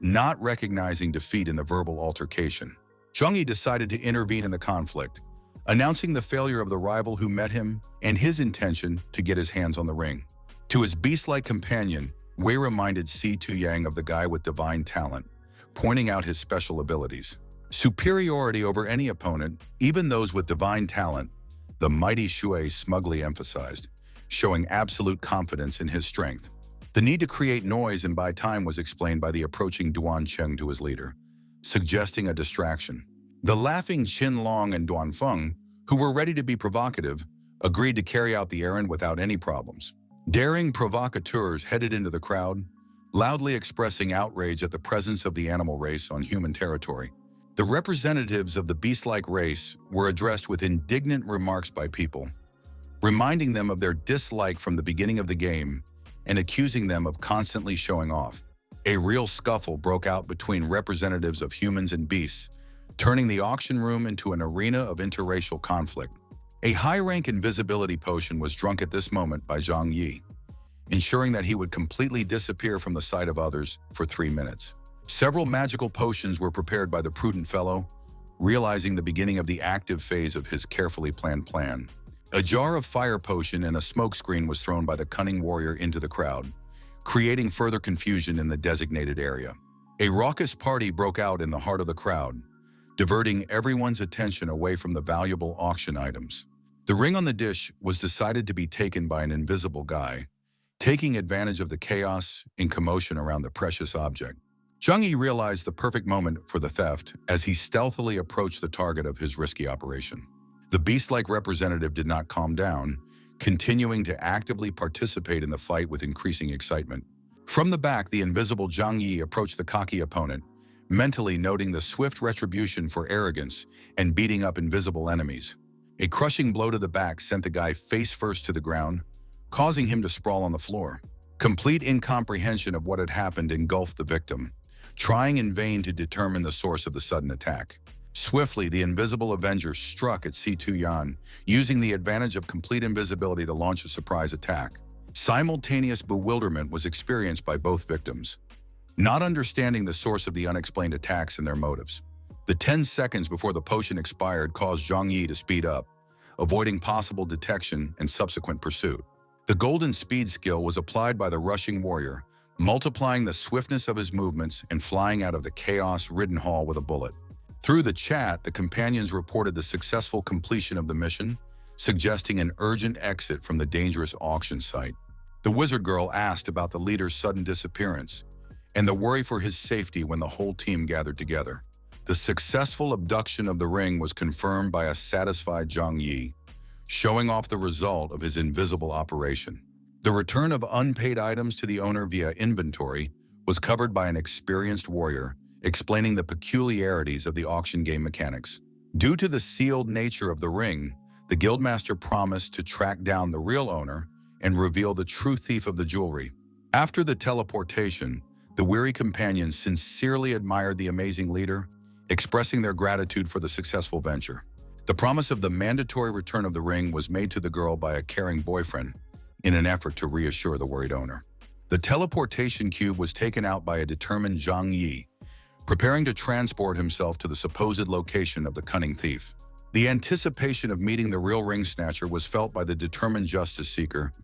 not recognizing defeat in the verbal altercation. Zhang Yi decided to intervene in the conflict, announcing the failure of the rival who met him and his intention to get his hands on the ring. To his beast-like companion, Wei reminded Si Tuyang of the guy with divine talent, pointing out his special abilities. Superiority over any opponent, even those with divine talent, the mighty Shui smugly emphasized, showing absolute confidence in his strength. The need to create noise and buy time was explained by the approaching Duan Cheng to his leader, suggesting a distraction. The laughing Qin Long and Duan Feng, who were ready to be provocative, agreed to carry out the errand without any problems. Daring provocateurs headed into the crowd, loudly expressing outrage at the presence of the animal race on human territory. The representatives of the beast-like race were addressed with indignant remarks by people, reminding them of their dislike from the beginning of the game and accusing them of constantly showing off. A real scuffle broke out between representatives of humans and beasts, turning the auction room into an arena of interracial conflict. A high-rank invisibility potion was drunk at this moment by Zhang Yi, ensuring that he would completely disappear from the sight of others for 3 minutes. Several magical potions were prepared by the prudent fellow, realizing the beginning of the active phase of his carefully planned plan. A jar of fire potion and a smokescreen was thrown by the cunning warrior into the crowd, creating further confusion in the designated area. A raucous party broke out in the heart of the crowd, diverting everyone's attention away from the valuable auction items. The ring on the dish was decided to be taken by an invisible guy, taking advantage of the chaos and commotion around the precious object. Zhang Yi realized the perfect moment for the theft as he stealthily approached the target of his risky operation. The beast-like representative did not calm down, continuing to actively participate in the fight with increasing excitement. From the back, the invisible Zhang Yi approached the cocky opponent, mentally noting the swift retribution for arrogance and beating up invisible enemies. A crushing blow to the back sent the guy face first to the ground, causing him to sprawl on the floor. Complete incomprehension of what had happened engulfed the victim, trying in vain to determine the source of the sudden attack. Swiftly, the invisible avenger struck at Si Tuyan, using the advantage of complete invisibility to launch a surprise attack. Simultaneous bewilderment was experienced by both victims, not understanding the source of the unexplained attacks and their motives. The 10 seconds before the potion expired caused Zhang Yi to speed up, avoiding possible detection and subsequent pursuit. The golden speed skill was applied by the rushing warrior, multiplying the swiftness of his movements and flying out of the chaos-ridden hall with a bullet. Through the chat, the companions reported the successful completion of the mission, suggesting an urgent exit from the dangerous auction site. The wizard girl asked about the leader's sudden disappearance and the worry for his safety when the whole team gathered together. The successful abduction of the ring was confirmed by a satisfied Zhang Yi, showing off the result of his invisible operation. The return of unpaid items to the owner via inventory was covered by an experienced warrior, explaining the peculiarities of the auction game mechanics. Due to the sealed nature of the ring, the guildmaster promised to track down the real owner and reveal the true thief of the jewelry. After the teleportation, the weary companions sincerely admired the amazing leader, expressing their gratitude for the successful venture. The promise of the mandatory return of the ring was made to the girl by a caring boyfriend in an effort to reassure the worried owner. The teleportation cube was taken out by a determined Zhang Yi, preparing to transport himself to the supposed location of the cunning thief. The anticipation of meeting the real ring snatcher was felt by the determined justice seeker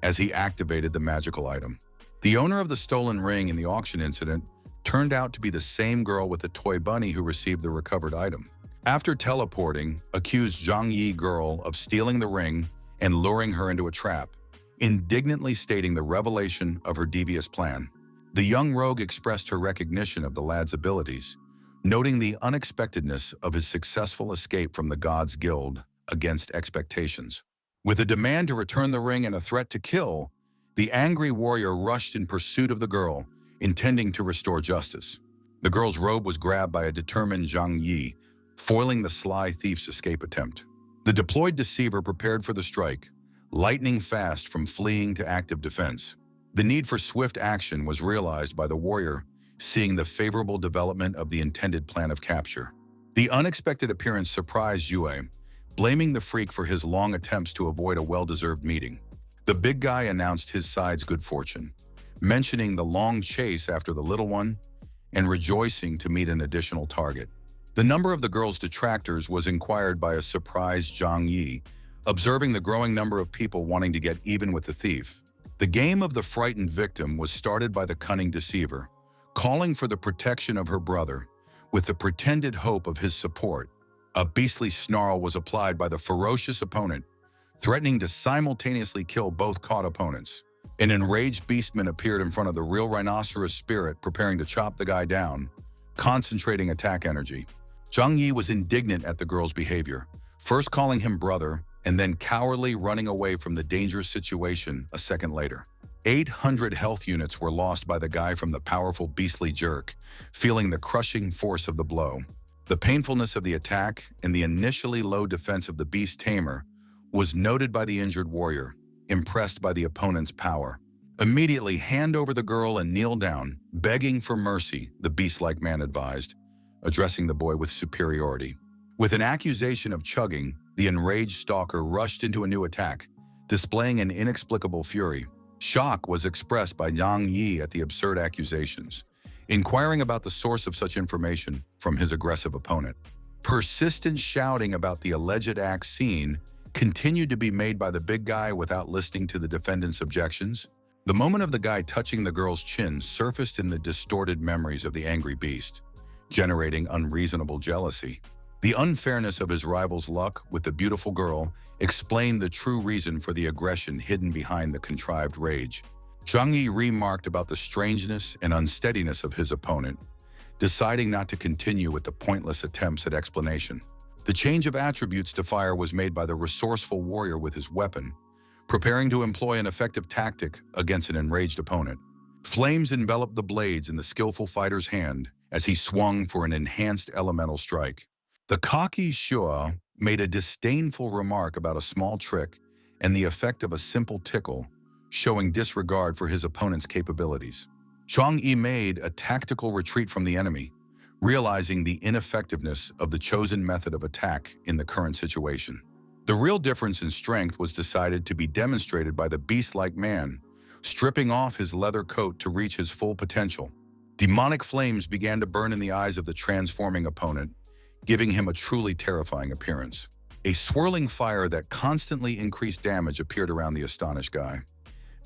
as he activated the magical item. The owner of the stolen ring in the auction incident turned out to be the same girl with the toy bunny who received the recovered item. After teleporting, accused Zhang Yi girl of stealing the ring and luring her into a trap, indignantly stating the revelation of her devious plan. The young rogue expressed her recognition of the lad's abilities, noting the unexpectedness of his successful escape from the Gods Guild against expectations. With a demand to return the ring and a threat to kill, the angry warrior rushed in pursuit of the girl, intending to restore justice. The girl's robe was grabbed by a determined Zhang Yi, foiling the sly thief's escape attempt. The deployed deceiver prepared for the strike, lightning fast from fleeing to active defense. The need for swift action was realized by the warrior, seeing the favorable development of the intended plan of capture. The unexpected appearance surprised Yue, blaming the freak for his long attempts to avoid a well-deserved meeting. The big guy announced his side's good fortune, mentioning the long chase after the little one and rejoicing to meet an additional target. The number of the girl's detractors was inquired by a surprised Zhang Yi, observing the growing number of people wanting to get even with the thief. The game of the frightened victim was started by the cunning deceiver, calling for the protection of her brother, with the pretended hope of his support. A beastly snarl was applied by the ferocious opponent, threatening to simultaneously kill both caught opponents. An enraged beastman appeared in front of the real rhinoceros spirit, preparing to chop the guy down, concentrating attack energy. Zhang Yi was indignant at the girl's behavior, first calling him brother and then cowardly running away from the dangerous situation a second later. 800 health units were lost by the guy from the powerful beastly jerk, feeling the crushing force of the blow. The painfulness of the attack and the initially low defense of the beast tamer was noted by the injured warrior, impressed by the opponent's power. Immediately hand over the girl and kneel down, begging for mercy, the beast-like man advised, addressing the boy with superiority. With an accusation of chugging, the enraged stalker rushed into a new attack, displaying an inexplicable fury. Shock was expressed by Zhang Yi at the absurd accusations, inquiring about the source of such information from his aggressive opponent. Persistent shouting about the alleged act seen continued to be made by the big guy without listening to the defendant's objections. The moment of the guy touching the girl's chin surfaced in the distorted memories of the angry beast, generating unreasonable jealousy. The unfairness of his rival's luck with the beautiful girl explained the true reason for the aggression hidden behind the contrived rage. Zhang Yi remarked about the strangeness and unsteadiness of his opponent, deciding not to continue with the pointless attempts at explanation. The change of attributes to fire was made by the resourceful warrior with his weapon, preparing to employ an effective tactic against an enraged opponent. Flames enveloped the blades in the skillful fighter's hand as he swung for an enhanced elemental strike. The cocky Shua made a disdainful remark about a small trick and the effect of a simple tickle, showing disregard for his opponent's capabilities. Zhang Yi made a tactical retreat from the enemy, realizing the ineffectiveness of the chosen method of attack in the current situation. The real difference in strength was decided to be demonstrated by the beast-like man, stripping off his leather coat to reach his full potential. Demonic flames began to burn in the eyes of the transforming opponent, giving him a truly terrifying appearance. A swirling fire that constantly increased damage appeared around the astonished guy,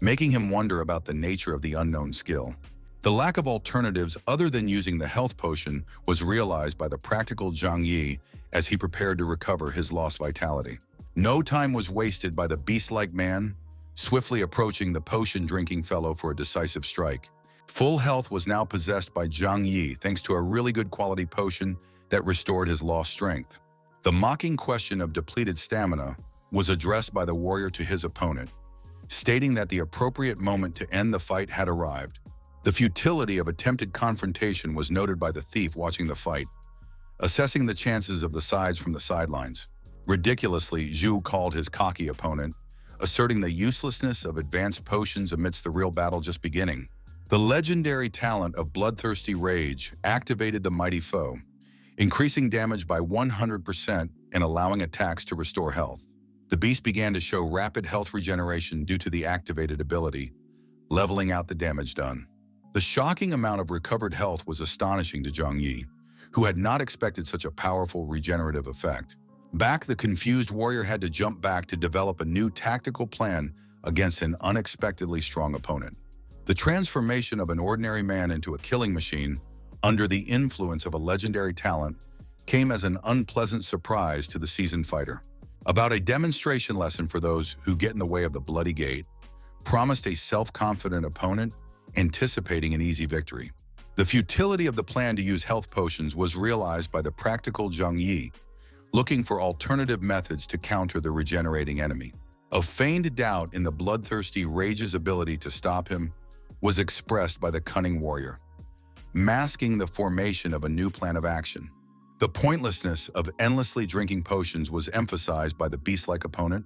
making him wonder about the nature of the unknown skill. The lack of alternatives other than using the health potion was realized by the practical Zhang Yi as he prepared to recover his lost vitality. No time was wasted by the beast-like man, swiftly approaching the potion-drinking fellow for a decisive strike. Full health was now possessed by Zhang Yi thanks to a really good quality potion that restored his lost strength. The mocking question of depleted stamina was addressed by the warrior to his opponent, stating that the appropriate moment to end the fight had arrived. The futility of attempted confrontation was noted by the thief watching the fight, assessing the chances of the sides from the sidelines. Ridiculously, Zhu called his cocky opponent, asserting the uselessness of advanced potions amidst the real battle just beginning. The legendary talent of Bloodthirsty Rage activated the mighty foe, increasing damage by 100% and allowing attacks to restore health. The beast began to show rapid health regeneration due to the activated ability, leveling out the damage done. The shocking amount of recovered health was astonishing to Zhang Yi, who had not expected such a powerful regenerative effect. The confused warrior had to jump back to develop a new tactical plan against an unexpectedly strong opponent. The transformation of an ordinary man into a killing machine under the influence of a legendary talent came as an unpleasant surprise to the seasoned fighter. About a demonstration lesson for those who get in the way of the bloody gate, promised a self-confident opponent, anticipating an easy victory. The futility of the plan to use health potions was realized by the practical Zhang Yi, looking for alternative methods to counter the regenerating enemy. A feigned doubt in the Bloodthirsty Rage's ability to stop him was expressed by the cunning warrior, masking the formation of a new plan of action. The pointlessness of endlessly drinking potions was emphasized by the beast-like opponent,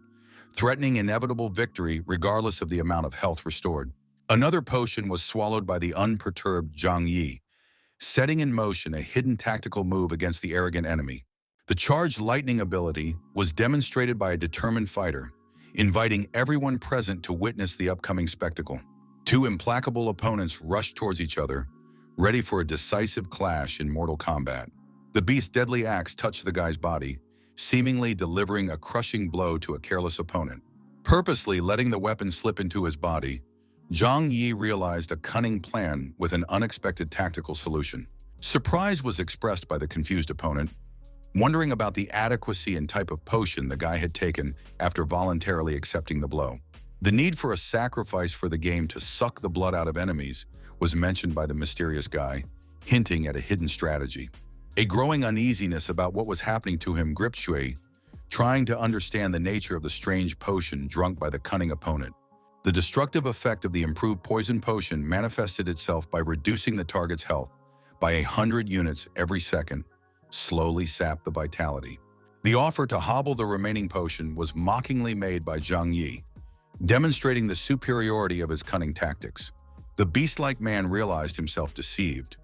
threatening inevitable victory regardless of the amount of health restored. Another potion was swallowed by the unperturbed Zhang Yi, setting in motion a hidden tactical move against the arrogant enemy. The charged lightning ability was demonstrated by a determined fighter, inviting everyone present to witness the upcoming spectacle. Two implacable opponents rushed towards each other, ready for a decisive clash in mortal combat. The beast's deadly axe touched the guy's body, seemingly delivering a crushing blow to a careless opponent. Purposely letting the weapon slip into his body, Zhang Yi realized a cunning plan with an unexpected tactical solution. Surprise was expressed by the confused opponent, wondering about the adequacy and type of potion the guy had taken after voluntarily accepting the blow. The need for a sacrifice for the game to suck the blood out of enemies was mentioned by the mysterious guy, hinting at a hidden strategy. A growing uneasiness about what was happening to him gripped Shui, trying to understand the nature of the strange potion drunk by the cunning opponent. The destructive effect of the improved poison potion manifested itself by reducing the target's health by 100 units every second, slowly sapped the vitality. The offer to hobble the remaining potion was mockingly made by Zhang Yi, demonstrating the superiority of his cunning tactics. The beast-like man realized himself deceived,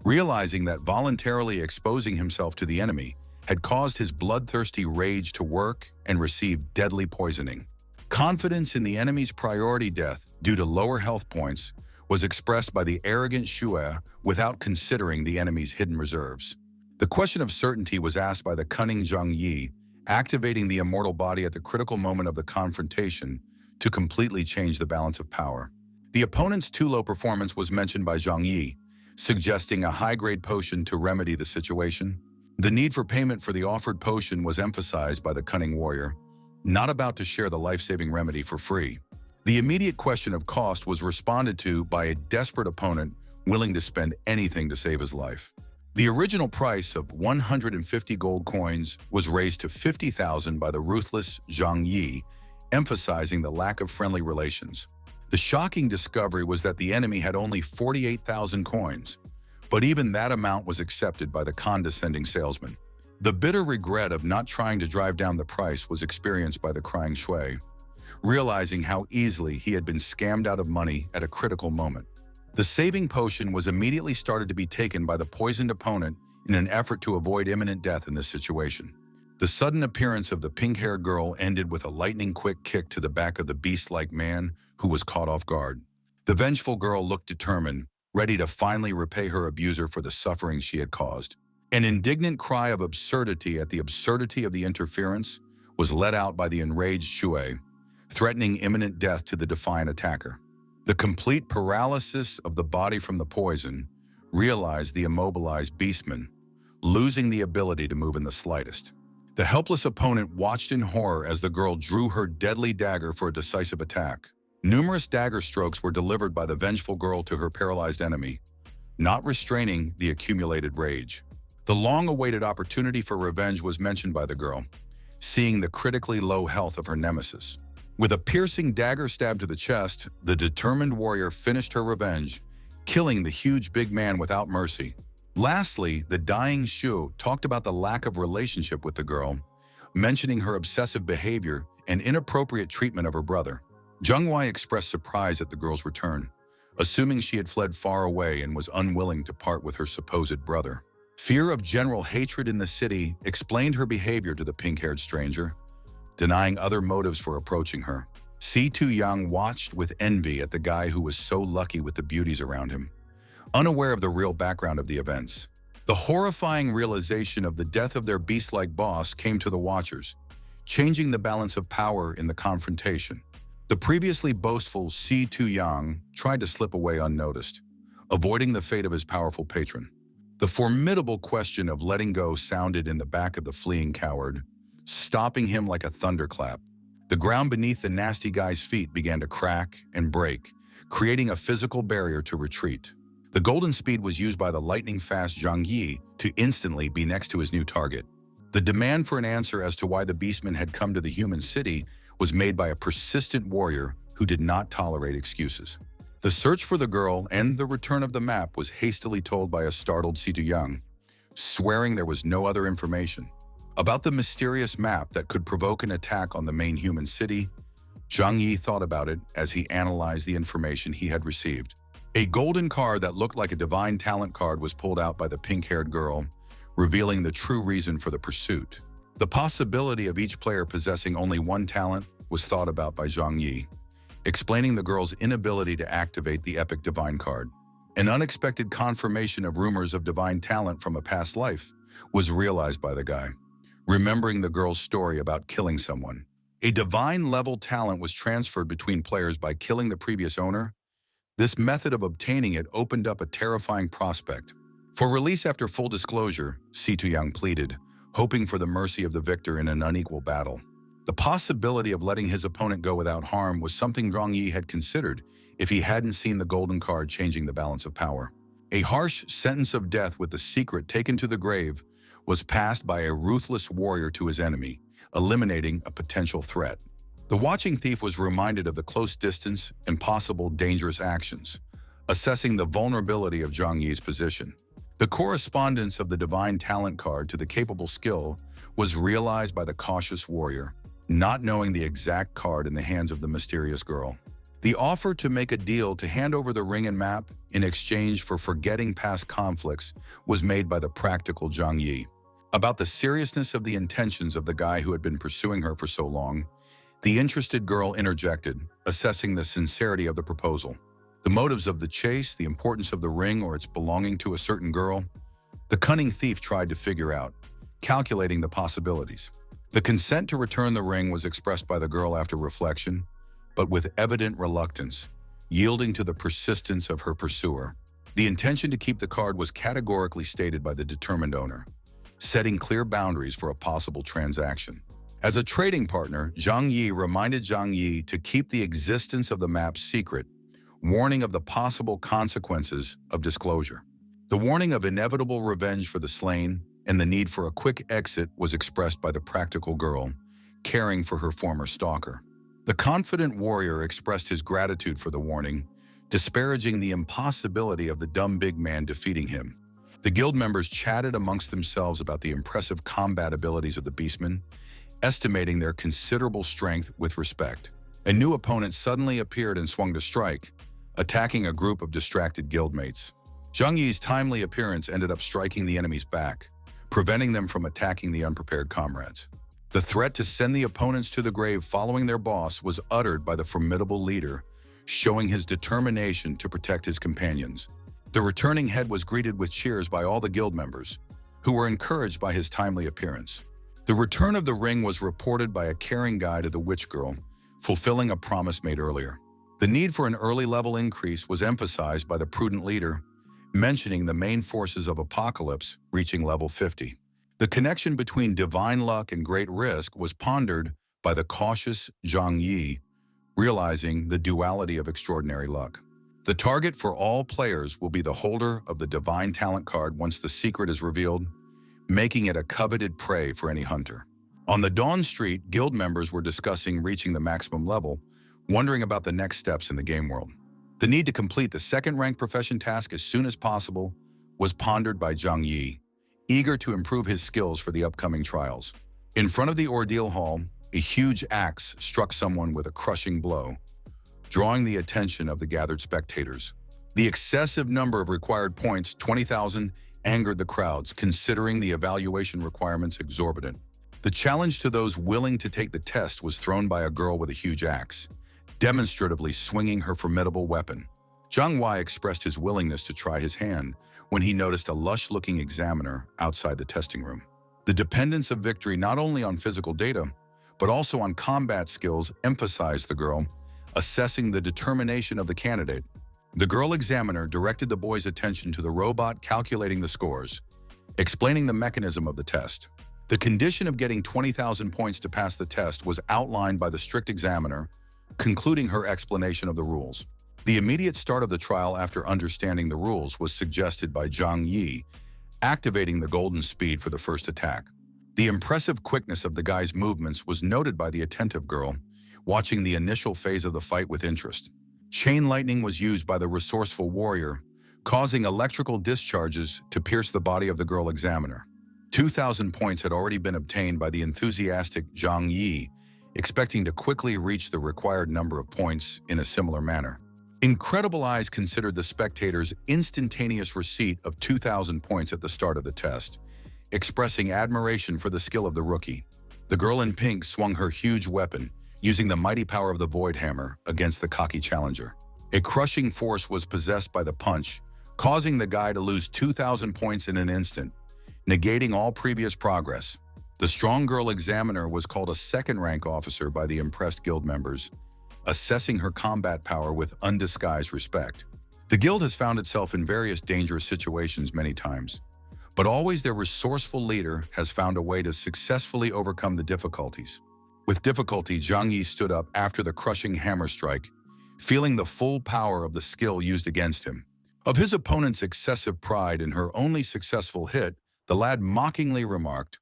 realizing that voluntarily exposing himself to the enemy had caused his bloodthirsty rage to work and receive deadly poisoning. Confidence in the enemy's priority death due to lower health points was expressed by the arrogant Shue without considering the enemy's hidden reserves. The question of certainty was asked by the cunning Zhang Yi, activating the immortal body at the critical moment of the confrontation to completely change the balance of power. The opponent's too low performance was mentioned by Zhang Yi, suggesting a high-grade potion to remedy the situation. The need for payment for the offered potion was emphasized by the cunning warrior, not about to share the life-saving remedy for free. The immediate question of cost was responded to by a desperate opponent willing to spend anything to save his life. The original price of 150 gold coins was raised to 50,000 by the ruthless Zhang Yi, emphasizing the lack of friendly relations. The shocking discovery was that the enemy had only 48,000 coins, but even that amount was accepted by the condescending salesman. The bitter regret of not trying to drive down the price was experienced by the crying Shui, realizing how easily he had been scammed out of money at a critical moment. The saving potion was immediately started to be taken by the poisoned opponent in an effort to avoid imminent death in this situation. The sudden appearance of the pink-haired girl ended with a lightning-quick kick to the back of the beast-like man who was caught off guard. The vengeful girl looked determined, ready to finally repay her abuser for the suffering she had caused. An indignant cry of absurdity at the absurdity of the interference was let out by the enraged Shui, threatening imminent death to the defiant attacker. The complete paralysis of the body from the poison realized the immobilized beastman, losing the ability to move in the slightest. The helpless opponent watched in horror as the girl drew her deadly dagger for a decisive attack. Numerous dagger strokes were delivered by the vengeful girl to her paralyzed enemy, not restraining the accumulated rage. The long-awaited opportunity for revenge was mentioned by the girl, seeing the critically low health of her nemesis. With a piercing dagger stab to the chest, the determined warrior finished her revenge, killing the huge big man without mercy. Lastly, the dying Shu talked about the lack of relationship with the girl, mentioning her obsessive behavior and inappropriate treatment of her brother. Zheng Wei expressed surprise at the girl's return, assuming she had fled far away and was unwilling to part with her supposed brother. Fear of general hatred in the city explained her behavior to the pink-haired stranger, denying other motives for approaching her. Si Tu-yang watched with envy at the guy who was so lucky with the beauties around him, unaware of the real background of the events. The horrifying realization of the death of their beast-like boss came to the watchers, changing the balance of power in the confrontation. The previously boastful Si Tu-yang tried to slip away unnoticed, avoiding the fate of his powerful patron. The formidable question of letting go sounded in the back of the fleeing coward, stopping him like a thunderclap. The ground beneath the nasty guy's feet began to crack and break, creating a physical barrier to retreat. The golden speed was used by the lightning-fast Zhang Yi to instantly be next to his new target. The demand for an answer as to why the beastman had come to the human city was made by a persistent warrior who did not tolerate excuses. The search for the girl and the return of the map was hastily told by a startled Si Tu-yang, swearing there was no other information. About the mysterious map that could provoke an attack on the main human city, Zhang Yi thought about it as he analyzed the information he had received. A golden card that looked like a divine talent card was pulled out by the pink-haired girl, revealing the true reason for the pursuit. The possibility of each player possessing only one talent was thought about by Zhang Yi, explaining the girl's inability to activate the epic divine card. An unexpected confirmation of rumors of divine talent from a past life was realized by the guy, remembering the girl's story about killing someone. A divine-level talent was transferred between players by killing the previous owner. This method of obtaining it opened up a terrifying prospect. For release after full disclosure, Si Tu-yang pleaded, hoping for the mercy of the victor in an unequal battle. The possibility of letting his opponent go without harm was something Zhang Yi had considered if he hadn't seen the golden card changing the balance of power. A harsh sentence of death with the secret taken to the grave was passed by a ruthless warrior to his enemy, eliminating a potential threat. The watching thief was reminded of the close distance and possible dangerous actions, assessing the vulnerability of Zhang Yi's position. The correspondence of the divine talent card to the capable skill was realized by the cautious warrior, not knowing the exact card in the hands of the mysterious girl. The offer to make a deal to hand over the ring and map in exchange for forgetting past conflicts was made by the practical Zhang Yi. About the seriousness of the intentions of the guy who had been pursuing her for so long, the interested girl interjected, assessing the sincerity of the proposal. The motives of the chase, the importance of the ring or its belonging to a certain girl, the cunning thief tried to figure out, calculating the possibilities. The consent to return the ring was expressed by the girl after reflection, but with evident reluctance, yielding to the persistence of her pursuer. The intention to keep the card was categorically stated by the determined owner, setting clear boundaries for a possible transaction. As a trading partner, Zhang Yi reminded Zhang Yi to keep the existence of the map secret, warning of the possible consequences of disclosure. The warning of inevitable revenge for the slain and the need for a quick exit was expressed by the practical girl, caring for her former stalker. The confident warrior expressed his gratitude for the warning, disparaging the impossibility of the dumb big man defeating him. The guild members chatted amongst themselves about the impressive combat abilities of the beastmen, estimating their considerable strength with respect. A new opponent suddenly appeared and swung to strike, attacking a group of distracted guildmates. Zhang Yi's timely appearance ended up striking the enemy's back, preventing them from attacking the unprepared comrades. The threat to send the opponents to the grave following their boss was uttered by the formidable leader, showing his determination to protect his companions. The returning head was greeted with cheers by all the guild members, who were encouraged by his timely appearance. The return of the ring was reported by a caring guide of the witch girl, fulfilling a promise made earlier. The need for an early level increase was emphasized by the prudent leader, mentioning the main forces of Apocalypse reaching level 50. The connection between divine luck and great risk was pondered by the cautious Zhang Yi, realizing the duality of extraordinary luck. The target for all players will be the holder of the divine talent card once the secret is revealed, making it a coveted prey for any hunter. On the Dawn Street, guild members were discussing reaching the maximum level, wondering about the next steps in the game world. The need to complete the second-rank profession task as soon as possible was pondered by Zhang Yi, eager to improve his skills for the upcoming trials. In front of the ordeal hall, a huge axe struck someone with a crushing blow, drawing the attention of the gathered spectators. The excessive number of required points, 20,000, angered the crowds, considering the evaluation requirements exorbitant. The challenge to those willing to take the test was thrown by a girl with a huge axe, demonstratively swinging her formidable weapon. Zhang Wei expressed his willingness to try his hand when he noticed a lush-looking examiner outside the testing room. The dependence of victory not only on physical data, but also on combat skills emphasized the girl, assessing the determination of the candidate. The girl examiner directed the boy's attention to the robot calculating the scores, explaining the mechanism of the test. The condition of getting 20,000 points to pass the test was outlined by the strict examiner, concluding her explanation of the rules. The immediate start of the trial after understanding the rules was suggested by Zhang Yi, activating the golden speed for the first attack. The impressive quickness of the guy's movements was noted by the attentive girl, watching the initial phase of the fight with interest. Chain lightning was used by the resourceful warrior, causing electrical discharges to pierce the body of the girl examiner. 2,000 points had already been obtained by the enthusiastic Zhang Yi, expecting to quickly reach the required number of points in a similar manner. Incredible eyes considered the spectators' instantaneous receipt of 2,000 points at the start of the test, expressing admiration for the skill of the rookie. The girl in pink swung her huge weapon, using the mighty power of the Void Hammer against the cocky challenger. A crushing force was possessed by the punch, causing the guy to lose 2,000 points in an instant, negating all previous progress. The strong girl examiner was called a second-rank officer by the impressed guild members, assessing her combat power with undisguised respect. The guild has found itself in various dangerous situations many times, but always their resourceful leader has found a way to successfully overcome the difficulties. With difficulty, Zhang Yi stood up after the crushing hammer strike, feeling the full power of the skill used against him. Of his opponent's excessive pride in her only successful hit, the lad mockingly remarked,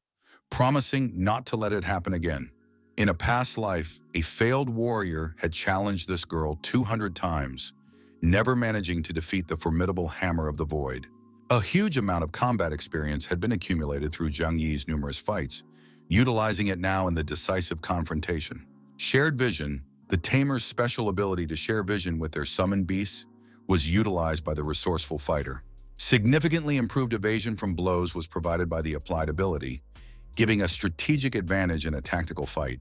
promising not to let it happen again. In a past life, a failed warrior had challenged this girl 200 times, never managing to defeat the formidable Hammer of the Void. A huge amount of combat experience had been accumulated through Zhang Yi's numerous fights, utilizing it now in the decisive confrontation. Shared vision, the tamer's special ability to share vision with their summoned beasts, was utilized by the resourceful fighter. Significantly improved evasion from blows was provided by the applied ability, giving a strategic advantage in a tactical fight.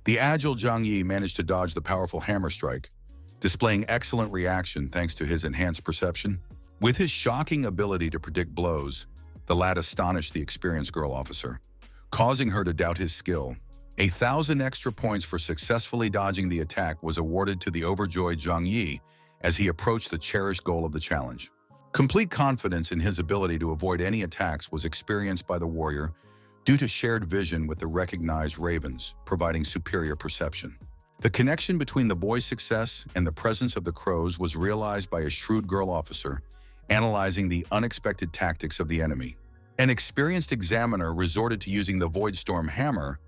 The agile Zhang Yi managed to dodge the powerful hammer strike, displaying excellent reaction thanks to his enhanced perception. With his shocking ability to predict blows, the lad astonished the experienced girl officer, causing her to doubt his skill. 1,000 extra points for successfully dodging the attack was awarded to the overjoyed Zhang Yi, as he approached the cherished goal of the challenge. Complete confidence in his ability to avoid any attacks was experienced by the warrior due to shared vision with the recognized ravens, providing superior perception. The connection between the boy's success and the presence of the crows was realized by a shrewd girl officer, analyzing the unexpected tactics of the enemy. An experienced examiner resorted to using the Void Storm hammer,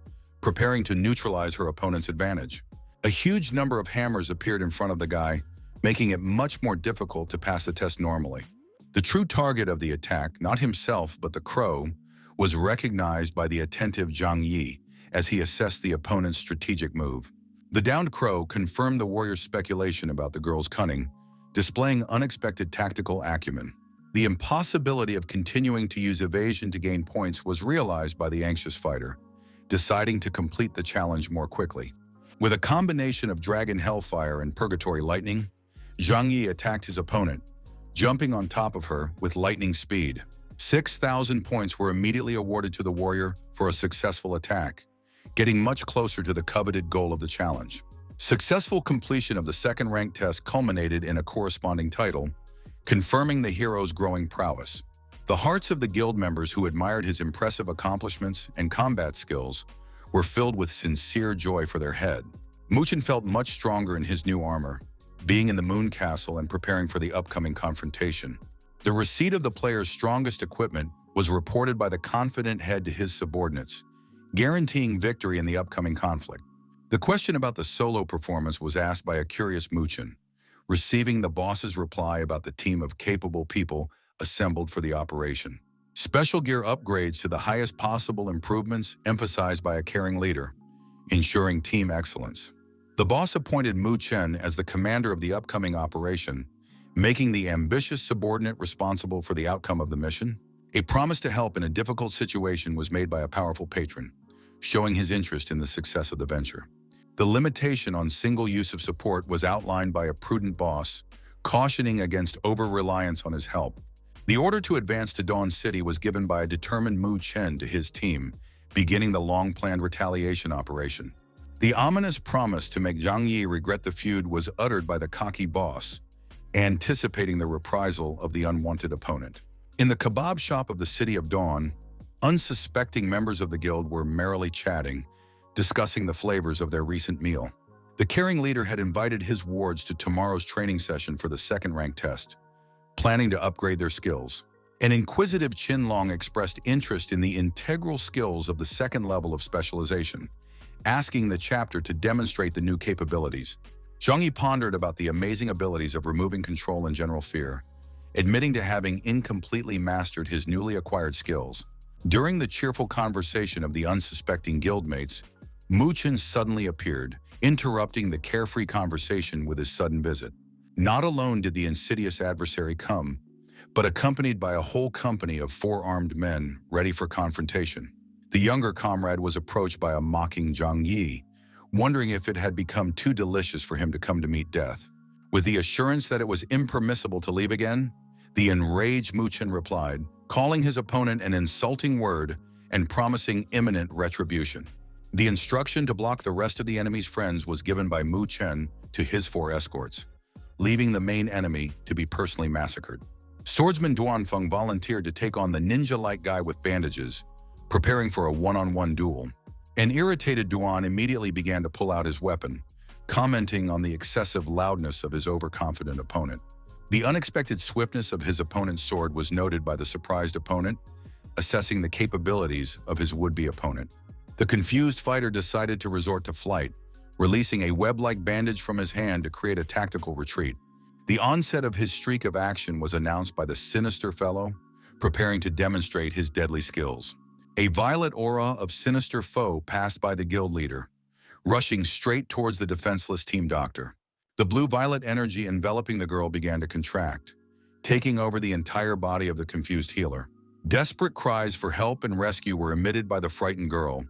preparing to neutralize her opponent's advantage. A huge number of hammers appeared in front of the guy, making it much more difficult to pass the test normally. The true target of the attack, not himself but the crow, was recognized by the attentive Zhang Yi as he assessed the opponent's strategic move. The downed crow confirmed the warrior's speculation about the girl's cunning, displaying unexpected tactical acumen. The impossibility of continuing to use evasion to gain points was realized by the anxious fighter, deciding to complete the challenge more quickly. With a combination of Dragon Hellfire and Purgatory Lightning, Zhang Yi attacked his opponent, jumping on top of her with lightning speed. 6,000 points were immediately awarded to the warrior for a successful attack, getting much closer to the coveted goal of the challenge. Successful completion of the second rank test culminated in a corresponding title, confirming the hero's growing prowess. The hearts of the guild members who admired his impressive accomplishments and combat skills were filled with sincere joy for their head. Muchen felt much stronger in his new armor, being in the Moon Castle and preparing for the upcoming confrontation. The receipt of the player's strongest equipment was reported by the confident head to his subordinates, guaranteeing victory in the upcoming conflict. The question about the solo performance was asked by a curious Muchen, receiving the boss's reply about the team of capable people assembled for the operation. Special gear upgrades to the highest possible improvements emphasized by a caring leader, ensuring team excellence. The boss appointed Mu Chen as the commander of the upcoming operation, making the ambitious subordinate responsible for the outcome of the mission. A promise to help in a difficult situation was made by a powerful patron, showing his interest in the success of the venture. The limitation on single use of support was outlined by a prudent boss, cautioning against over-reliance on his help. The order to advance to Dawn City was given by a determined Mu Chen to his team, beginning the long-planned retaliation operation. The ominous promise to make Zhang Yi regret the feud was uttered by the cocky boss, anticipating the reprisal of the unwanted opponent. In the kebab shop of the City of Dawn, unsuspecting members of the guild were merrily chatting, discussing the flavors of their recent meal. The caring leader had invited his wards to tomorrow's training session for the second rank test, planning to upgrade their skills. An inquisitive Qinlong expressed interest in the integral skills of the second level of specialization, asking the chapter to demonstrate the new capabilities. Zhang Yi pondered about the amazing abilities of removing control and general fear, admitting to having incompletely mastered his newly acquired skills. During the cheerful conversation of the unsuspecting guildmates, Mu Chen suddenly appeared, interrupting the carefree conversation with his sudden visit. Not alone did the insidious adversary come, but accompanied by a whole company of 4 armed men ready for confrontation. The younger comrade was approached by a mocking Zhang Yi, wondering if it had become too delicious for him to come to meet death. With the assurance that it was impermissible to leave again, the enraged Mu Chen replied, calling his opponent an insulting word and promising imminent retribution. The instruction to block the rest of the enemy's friends was given by Mu Chen to his 4 escorts, leaving the main enemy to be personally massacred. Swordsman Duanfeng volunteered to take on the ninja-like guy with bandages, preparing for a one-on-one duel. An irritated Duan immediately began to pull out his weapon, commenting on the excessive loudness of his overconfident opponent. The unexpected swiftness of his opponent's sword was noted by the surprised opponent, assessing the capabilities of his would-be opponent. The confused fighter decided to resort to flight, releasing a web-like bandage from his hand to create a tactical retreat. The onset of his streak of action was announced by the sinister fellow, preparing to demonstrate his deadly skills. A violet aura of sinister foe passed by the guild leader, rushing straight towards the defenseless team doctor. The blue-violet energy enveloping the girl began to contract, taking over the entire body of the confused healer. Desperate cries for help and rescue were emitted by the frightened girl,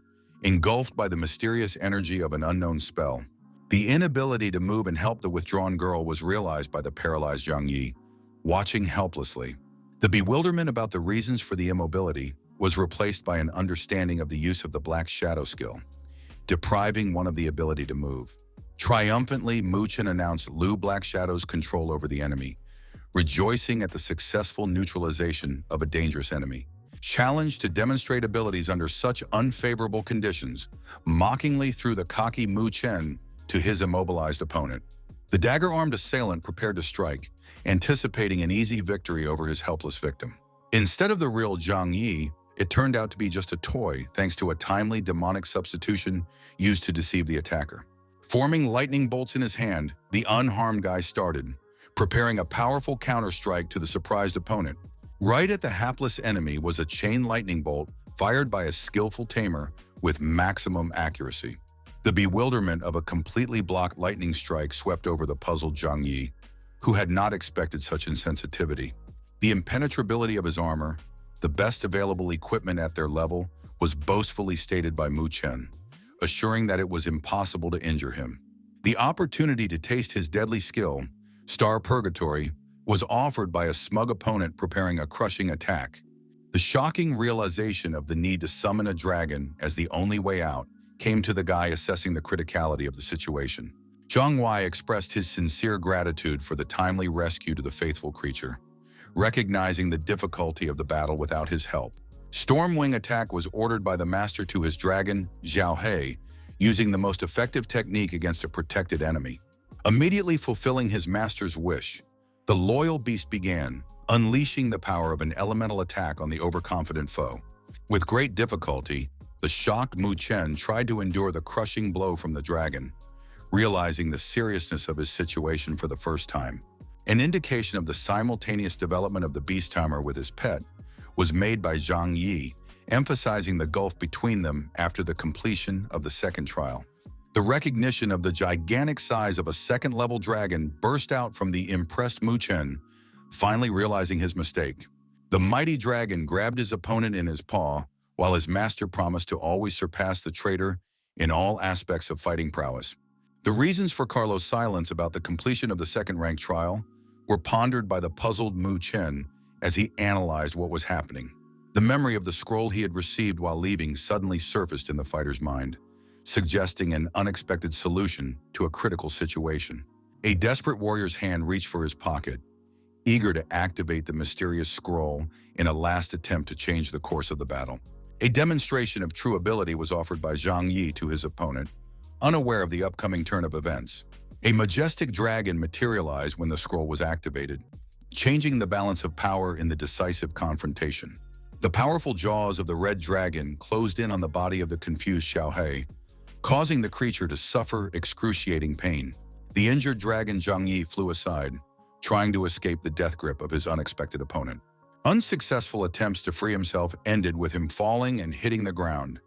engulfed by the mysterious energy of an unknown spell. The inability to move and help the withdrawn girl was realized by the paralyzed Zhang Yi, watching helplessly. The bewilderment about the reasons for the immobility was replaced by an understanding of the use of the Black Shadow skill, depriving one of the ability to move. Triumphantly, Muchen announced Lu Black Shadow's control over the enemy, rejoicing at the successful neutralization of a dangerous enemy. Challenged to demonstrate abilities under such unfavorable conditions, mockingly threw the cocky Mu Chen to his immobilized opponent. The dagger-armed assailant prepared to strike, anticipating an easy victory over his helpless victim. Instead of the real Zhang Yi, it turned out to be just a toy thanks to a timely demonic substitution used to deceive the attacker. Forming lightning bolts in his hand, the unharmed guy started, preparing a powerful counterstrike to the surprised opponent. Right at the hapless enemy was a chain lightning bolt fired by a skillful tamer with maximum accuracy. The bewilderment of a completely blocked lightning strike swept over the puzzled Zhang Yi, who had not expected such insensitivity. The impenetrability of his armor, the best available equipment at their level, was boastfully stated by Mu Chen, assuring that it was impossible to injure him. The opportunity to taste his deadly skill, Star Purgatory, was offered by a smug opponent preparing a crushing attack. The shocking realization of the need to summon a dragon as the only way out came to the guy assessing the criticality of the situation. Zhang Wei expressed his sincere gratitude for the timely rescue to the faithful creature, recognizing the difficulty of the battle without his help. Stormwing attack was ordered by the master to his dragon, Zhao He, using the most effective technique against a protected enemy. Immediately fulfilling his master's wish, the loyal beast began, unleashing the power of an elemental attack on the overconfident foe. With great difficulty, the shocked Mu Chen tried to endure the crushing blow from the dragon, realizing the seriousness of his situation for the first time. An indication of the simultaneous development of the beast timer with his pet was made by Zhang Yi, emphasizing the gulf between them after the completion of the second trial. The recognition of the gigantic size of a second-level dragon burst out from the impressed Mu Chen, finally realizing his mistake. The mighty dragon grabbed his opponent in his paw, while his master promised to always surpass the traitor in all aspects of fighting prowess. The reasons for Carlo's silence about the completion of the second-ranked trial were pondered by the puzzled Mu Chen as he analyzed what was happening. The memory of the scroll he had received while leaving suddenly surfaced in the fighter's mind, suggesting an unexpected solution to a critical situation. A desperate warrior's hand reached for his pocket, eager to activate the mysterious scroll in a last attempt to change the course of the battle. A demonstration of true ability was offered by Zhang Yi to his opponent, unaware of the upcoming turn of events. A majestic dragon materialized when the scroll was activated, changing the balance of power in the decisive confrontation. The powerful jaws of the red dragon closed in on the body of the confused Xiao He, causing the creature to suffer excruciating pain. The injured dragon Zhang Yi flew aside, trying to escape the death grip of his unexpected opponent. Unsuccessful attempts to free himself ended with him falling and hitting the ground,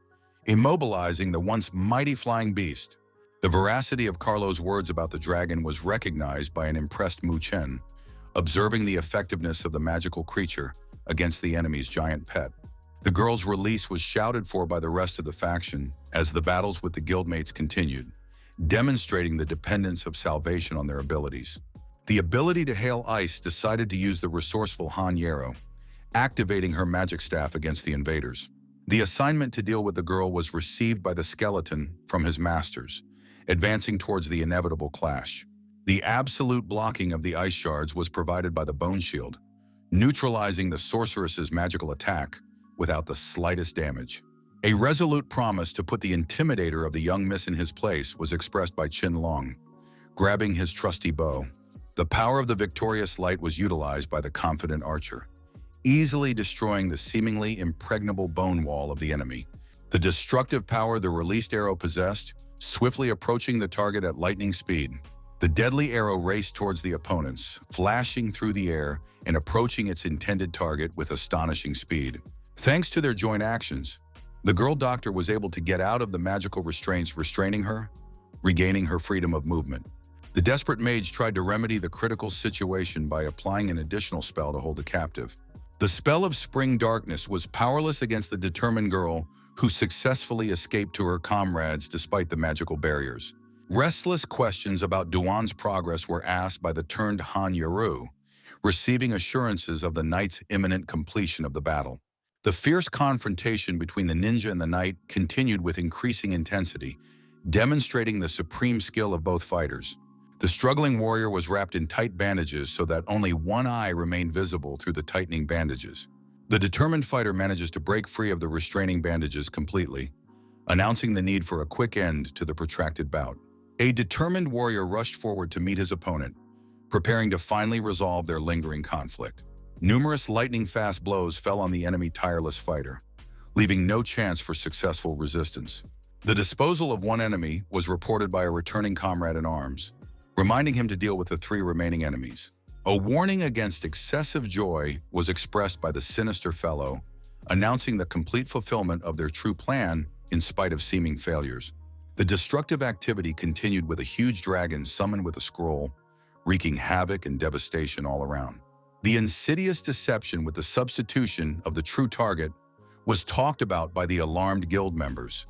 immobilizing the once mighty flying beast. The veracity of Carlo's words about the dragon was recognized by an impressed Mu Chen, observing the effectiveness of the magical creature against the enemy's giant pet. The girl's release was shouted for by the rest of the faction as the battles with the guildmates continued, demonstrating the dependence of salvation on their abilities. The ability to hail ice decided to use the resourceful Han Yero, activating her magic staff against the invaders. The assignment to deal with the girl was received by the skeleton from his masters, advancing towards the inevitable clash. The absolute blocking of the ice shards was provided by the bone shield, neutralizing the sorceress's magical attack without the slightest damage. A resolute promise to put the intimidator of the young miss in his place was expressed by Qin Long, grabbing his trusty bow. The power of the victorious light was utilized by the confident archer, easily destroying the seemingly impregnable bone wall of the enemy. The destructive power the released arrow possessed, swiftly approaching the target at lightning speed. The deadly arrow raced towards the opponents, flashing through the air and approaching its intended target with astonishing speed. Thanks to their joint actions, the girl doctor was able to get out of the magical restraints restraining her, regaining her freedom of movement. The desperate mage tried to remedy the critical situation by applying an additional spell to hold the captive. The spell of spring darkness was powerless against the determined girl who successfully escaped to her comrades despite the magical barriers. Restless questions about Duan's progress were asked by the turned Han Yaru, receiving assurances of the knight's imminent completion of the battle. The fierce confrontation between the ninja and the knight continued with increasing intensity, demonstrating the supreme skill of both fighters. The struggling warrior was wrapped in tight bandages so that only one eye remained visible through the tightening bandages. The determined fighter manages to break free of the restraining bandages completely, announcing the need for a quick end to the protracted bout. A determined warrior rushed forward to meet his opponent, preparing to finally resolve their lingering conflict. Numerous lightning-fast blows fell on the enemy tireless fighter, leaving no chance for successful resistance. The disposal of one enemy was reported by a returning comrade in arms, reminding him to deal with the 3 remaining enemies. A warning against excessive joy was expressed by the sinister fellow, announcing the complete fulfillment of their true plan in spite of seeming failures. The destructive activity continued with a huge dragon summoned with a scroll, wreaking havoc and devastation all around. The insidious deception with the substitution of the true target was talked about by the alarmed guild members,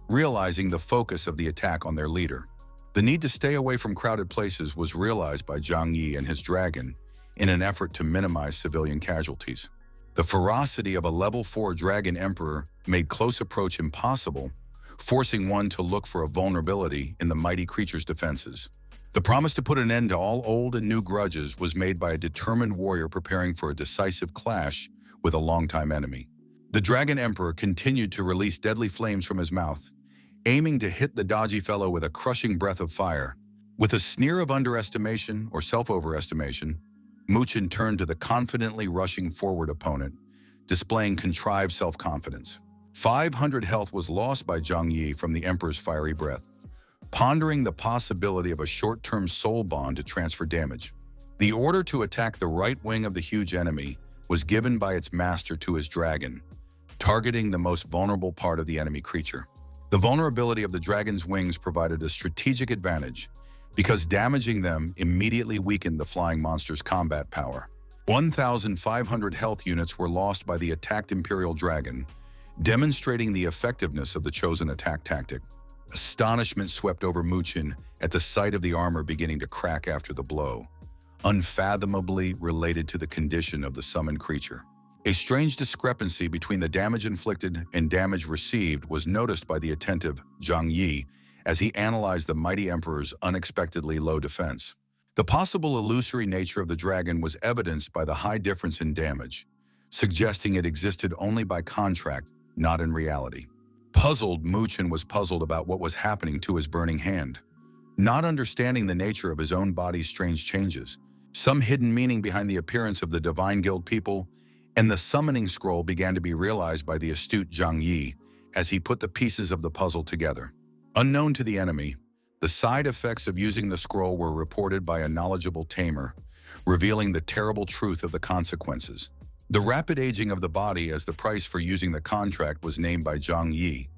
realizing the focus of the attack on their leader. The need to stay away from crowded places was realized by Zhang Yi and his dragon in an effort to minimize civilian casualties. The ferocity of a level 4 dragon emperor made close approach impossible, forcing one to look for a vulnerability in the mighty creature's defenses. The promise to put an end to all old and new grudges was made by a determined warrior preparing for a decisive clash with a longtime enemy. The dragon emperor continued to release deadly flames from his mouth, aiming to hit the dodgy fellow with a crushing breath of fire. With a sneer of underestimation or self-overestimation, Muchen turned to the confidently rushing forward opponent, displaying contrived self-confidence. 500 health was lost by Zhang Yi from the emperor's fiery breath, pondering the possibility of a short-term soul bond to transfer damage. The order to attack the right wing of the huge enemy was given by its master to his dragon, targeting the most vulnerable part of the enemy creature. The vulnerability of the dragon's wings provided a strategic advantage because damaging them immediately weakened the flying monster's combat power. 1,500 health units were lost by the attacked Imperial Dragon, demonstrating the effectiveness of the chosen attack tactic. Astonishment swept over Muchen at the sight of the armor beginning to crack after the blow, unfathomably related to the condition of the summoned creature. A strange discrepancy between the damage inflicted and damage received was noticed by the attentive Zhang Yi as he analyzed the mighty emperor's unexpectedly low defense. The possible illusory nature of the dragon was evidenced by the high difference in damage, suggesting it existed only by contract, not in reality. Puzzled, Muchen was puzzled about what was happening to his burning hand. Not understanding the nature of his own body's strange changes, some hidden meaning behind the appearance of the Divine Guild people, and the summoning scroll began to be realized by the astute Zhang Yi as he put the pieces of the puzzle together. Unknown to the enemy, the side effects of using the scroll were reported by a knowledgeable tamer, revealing the terrible truth of the consequences. The rapid aging of the body as the price for using the contract was named by Zhang Yi,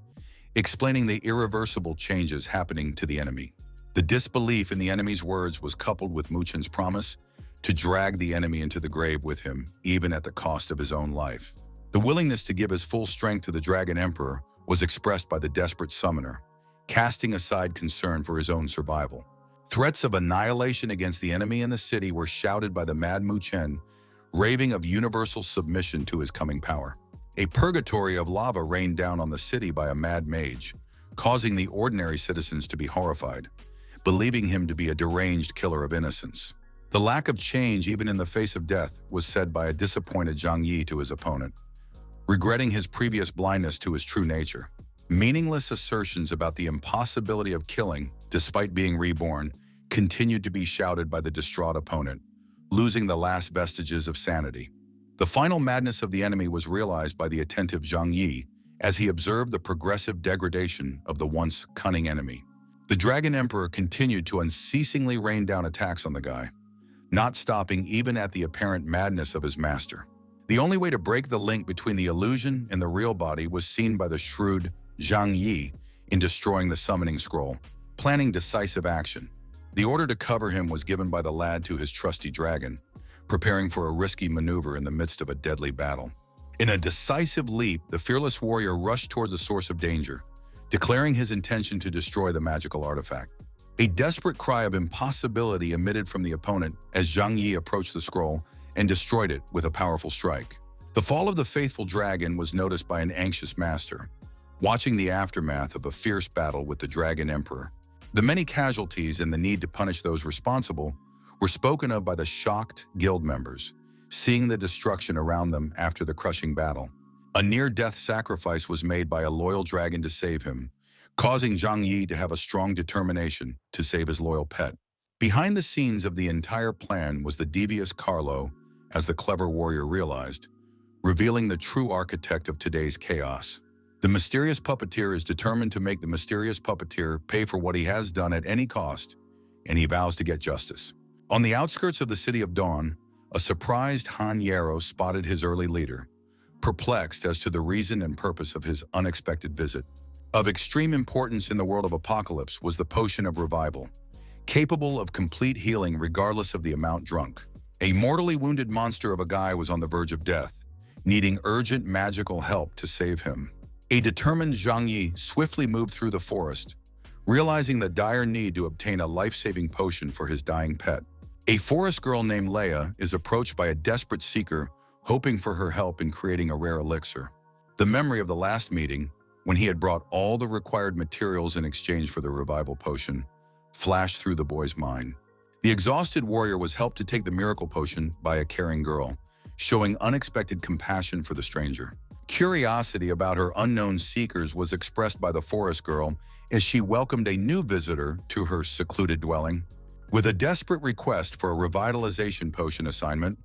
explaining the irreversible changes happening to the enemy. The disbelief in the enemy's words was coupled with Muchen's promise to drag the enemy into the grave with him, even at the cost of his own life. The willingness to give his full strength to the Dragon Emperor was expressed by the desperate summoner, casting aside concern for his own survival. Threats of annihilation against the enemy and the city were shouted by the mad Muchen, raving of universal submission to his coming power. A purgatory of lava rained down on the city by a mad mage, causing the ordinary citizens to be horrified, believing him to be a deranged killer of innocence. The lack of change, even in the face of death, was said by a disappointed Zhang Yi to his opponent, regretting his previous blindness to his true nature. Meaningless assertions about the impossibility of killing, despite being reborn, continued to be shouted by the distraught opponent, losing the last vestiges of sanity. The final madness of the enemy was realized by the attentive Zhang Yi as he observed the progressive degradation of the once cunning enemy. The Dragon Emperor continued to unceasingly rain down attacks on the guy, not stopping even at the apparent madness of his master. The only way to break the link between the illusion and the real body was seen by the shrewd Zhang Yi in destroying the summoning scroll, planning decisive action. The order to cover him was given by the lad to his trusty dragon, preparing for a risky maneuver in the midst of a deadly battle. In a decisive leap, the fearless warrior rushed toward the source of danger, declaring his intention to destroy the magical artifact. A desperate cry of impossibility emitted from the opponent as Zhang Yi approached the scroll and destroyed it with a powerful strike. The fall of the faithful dragon was noticed by an anxious master, watching the aftermath of a fierce battle with the Dragon Emperor. The many casualties and the need to punish those responsible were spoken of by the shocked guild members, seeing the destruction around them after the crushing battle. A near-death sacrifice was made by a loyal dragon to save him, causing Zhang Yi to have a strong determination to save his loyal pet. Behind the scenes of the entire plan was the devious Carlo, as the clever warrior realized, revealing the true architect of today's chaos. The mysterious puppeteer is determined to make the mysterious puppeteer pay for what he has done at any cost, and he vows to get justice. On the outskirts of the City of Dawn, a surprised Han Yarrow spotted his early leader, perplexed as to the reason and purpose of his unexpected visit. Of extreme importance in the world of Apocalypse was the Potion of Revival, capable of complete healing regardless of the amount drunk. A mortally wounded monster of a guy was on the verge of death, needing urgent magical help to save him. A determined Zhang Yi swiftly moved through the forest, realizing the dire need to obtain a life-saving potion for his dying pet. A forest girl named Leia is approached by a desperate seeker hoping for her help in creating a rare elixir. The memory of the last meeting, when he had brought all the required materials in exchange for the revival potion, flashed through the boy's mind. The exhausted warrior was helped to take the miracle potion by a caring girl, showing unexpected compassion for the stranger. Curiosity about her unknown seekers was expressed by the forest girl as she welcomed a new visitor to her secluded dwelling. With a desperate request for a revitalization potion assignment,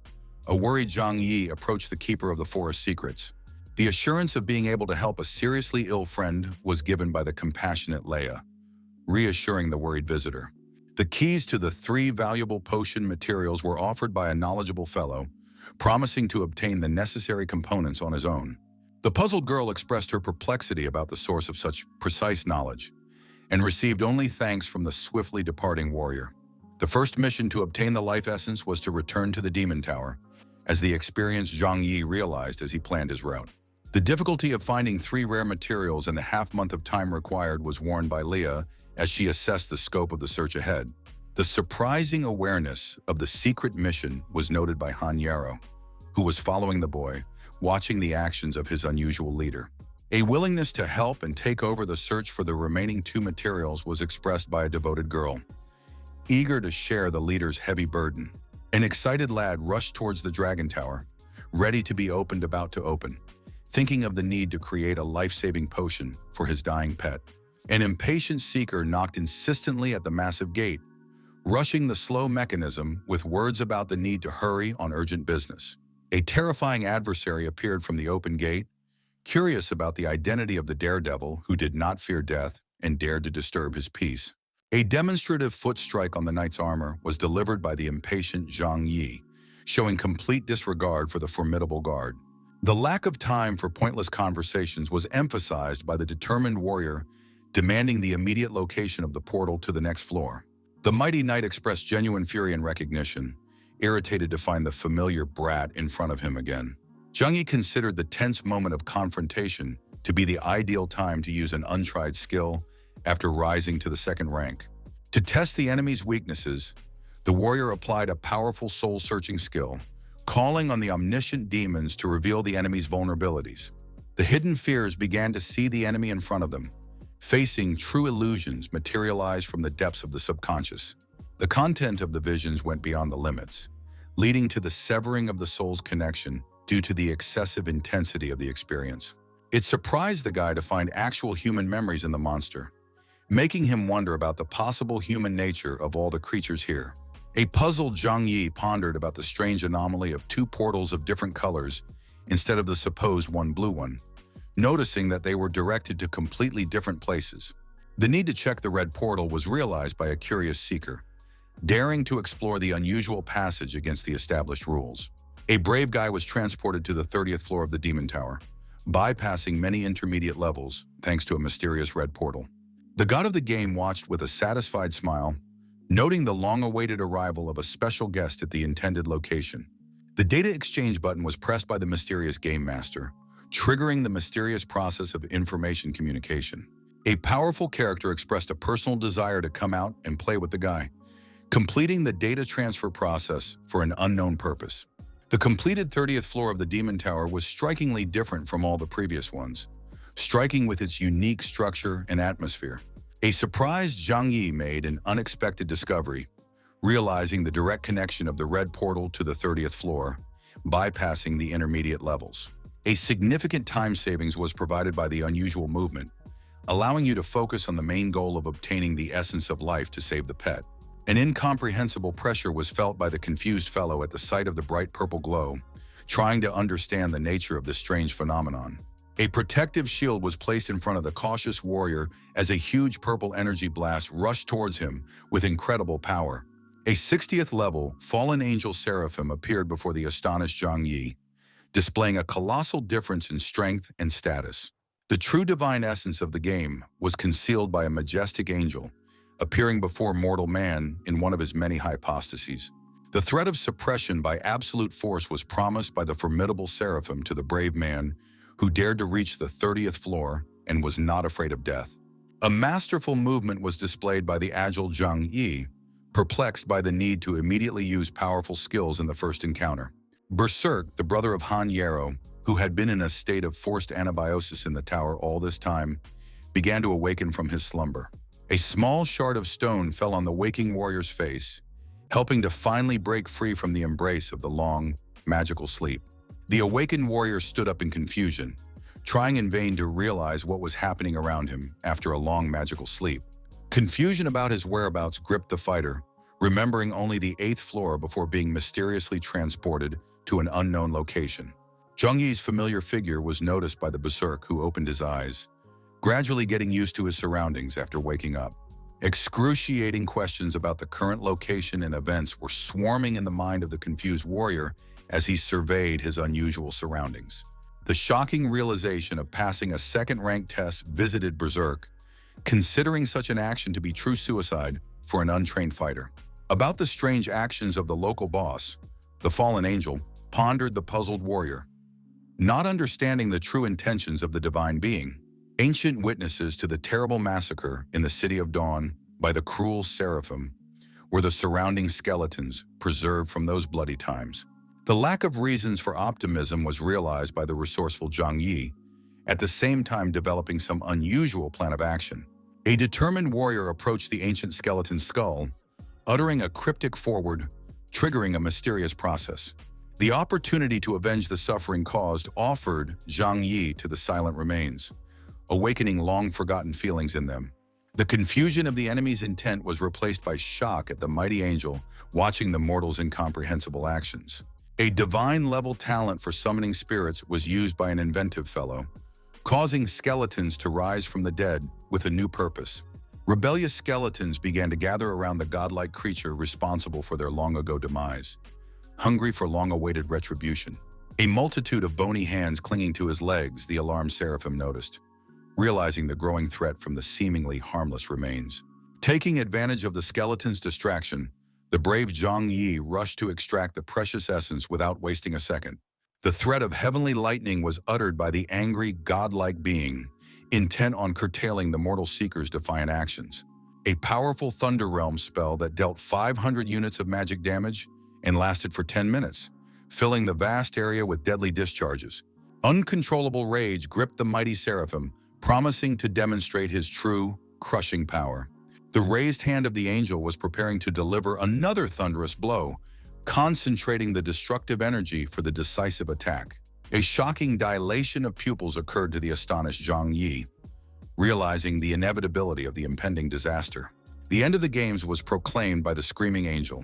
a worried Zhang Yi approached the keeper of the forest secrets. The assurance of being able to help a seriously ill friend was given by the compassionate Leia, reassuring the worried visitor. The keys to the 3 valuable potion materials were offered by a knowledgeable fellow, promising to obtain the necessary components on his own. The puzzled girl expressed her perplexity about the source of such precise knowledge, and received only thanks from the swiftly departing warrior. The first mission to obtain the life essence was to return to the Demon Tower, as the experienced Zhang Yi realized as he planned his route. The difficulty of finding 3 rare materials and the half-month of time required was warned by Leia as she assessed the scope of the search ahead. The surprising awareness of the secret mission was noted by Han Yarrow, who was following the boy, watching the actions of his unusual leader. A willingness to help and take over the search for the remaining 2 materials was expressed by a devoted girl, eager to share the leader's heavy burden. An excited lad rushed towards the Dragon Tower, ready to be about to open, thinking of the need to create a life-saving potion for his dying pet. An impatient seeker knocked insistently at the massive gate, rushing the slow mechanism with words about the need to hurry on urgent business. A terrifying adversary appeared from the open gate, curious about the identity of the daredevil who did not fear death and dared to disturb his peace. A demonstrative foot strike on the knight's armor was delivered by the impatient Zhang Yi, showing complete disregard for the formidable guard. The lack of time for pointless conversations was emphasized by the determined warrior, demanding the immediate location of the portal to the next floor. The mighty knight expressed genuine fury and recognition, irritated to find the familiar brat in front of him again. Zhang Yi considered the tense moment of confrontation to be the ideal time to use an untried skill after rising to the 2nd rank. To test the enemy's weaknesses, the warrior applied a powerful soul-searching skill, calling on the omniscient demons to reveal the enemy's vulnerabilities. The hidden fears began to see the enemy in front of them, facing true illusions materialized from the depths of the subconscious. The content of the visions went beyond the limits, leading to the severing of the soul's connection due to the excessive intensity of the experience. It surprised the guy to find actual human memories in the monster, making him wonder about the possible human nature of all the creatures here. A puzzled Zhang Yi pondered about the strange anomaly of 2 portals of different colors instead of the supposed one blue one, noticing that they were directed to completely different places. The need to check the red portal was realized by a curious seeker, daring to explore the unusual passage against the established rules. A brave guy was transported to the 30th floor of the Demon Tower, bypassing many intermediate levels thanks to a mysterious red portal. The god of the game watched with a satisfied smile, noting the long-awaited arrival of a special guest at the intended location. The data exchange button was pressed by the mysterious game master, triggering the mysterious process of information communication. A powerful character expressed a personal desire to come out and play with the guy, completing the data transfer process for an unknown purpose. The completed 30th floor of the Demon Tower was strikingly different from all the previous ones, striking with its unique structure and atmosphere. A surprised Zhang Yi made an unexpected discovery, realizing the direct connection of the red portal to the 30th floor, bypassing the intermediate levels. A significant time savings was provided by the unusual movement, allowing you to focus on the main goal of obtaining the essence of life to save the pet. An incomprehensible pressure was felt by the confused fellow at the sight of the bright purple glow, trying to understand the nature of this strange phenomenon. A protective shield was placed in front of the cautious warrior as a huge purple energy blast rushed towards him with incredible power. A 60th level fallen angel seraphim appeared before the astonished Zhang Yi, displaying a colossal difference in strength and status. The true divine essence of the game was concealed by a majestic angel, appearing before mortal man in one of his many hypostasies. The threat of suppression by absolute force was promised by the formidable seraphim to the brave man who dared to reach the 30th floor and was not afraid of death. A masterful movement was displayed by the agile Zhang Yi, perplexed by the need to immediately use powerful skills in the first encounter. Berserk, the brother of Han Yarrow, who had been in a state of forced anabiosis in the tower all this time, began to awaken from his slumber. A small shard of stone fell on the waking warrior's face, helping to finally break free from the embrace of the long, magical sleep. The awakened warrior stood up in confusion, trying in vain to realize what was happening around him after a long magical sleep. Confusion about his whereabouts gripped the fighter, remembering only the 8th floor before being mysteriously transported to an unknown location. Zhang Yi's familiar figure was noticed by the berserk, who opened his eyes, gradually getting used to his surroundings after waking up. Excruciating questions about the current location and events were swarming in the mind of the confused warrior as he surveyed his unusual surroundings. The shocking realization of passing a second-rank test visited Berserk, considering such an action to be true suicide for an untrained fighter. About the strange actions of the local boss, the fallen angel, pondered the puzzled warrior, not understanding the true intentions of the divine being. Ancient witnesses to the terrible massacre in the City of Dawn by the cruel seraphim were the surrounding skeletons preserved from those bloody times. The lack of reasons for optimism was realized by the resourceful Zhang Yi, at the same time developing some unusual plan of action. A determined warrior approached the ancient skeleton's skull, uttering a cryptic foreword, triggering a mysterious process. The opportunity to avenge the suffering caused offered Zhang Yi to the silent remains, awakening long-forgotten feelings in them. The confusion of the enemy's intent was replaced by shock at the mighty angel watching the mortal's incomprehensible actions. A divine-level talent for summoning spirits was used by an inventive fellow, causing skeletons to rise from the dead with a new purpose. Rebellious skeletons began to gather around the godlike creature responsible for their long-ago demise, hungry for long-awaited retribution. A multitude of bony hands clinging to his legs, the alarmed seraphim noticed, realizing the growing threat from the seemingly harmless remains. Taking advantage of the skeleton's distraction, the brave Zhang Yi rushed to extract the precious essence without wasting a second. The threat of heavenly lightning was uttered by the angry, godlike being, intent on curtailing the mortal seeker's defiant actions. A powerful Thunder Realm spell that dealt 500 units of magic damage and lasted for 10 minutes, filling the vast area with deadly discharges. Uncontrollable rage gripped the mighty seraphim, promising to demonstrate his true, crushing power. The raised hand of the angel was preparing to deliver another thunderous blow, concentrating the destructive energy for the decisive attack. A shocking dilation of pupils occurred to the astonished Zhang Yi, realizing the inevitability of the impending disaster. The end of the games was proclaimed by the screaming angel,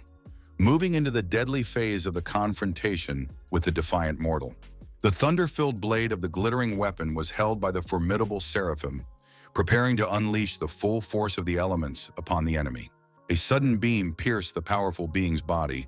moving into the deadly phase of the confrontation with the defiant mortal. The thunder-filled blade of the glittering weapon was held by the formidable seraphim, preparing to unleash the full force of the elements upon the enemy. A sudden beam pierced the powerful being's body,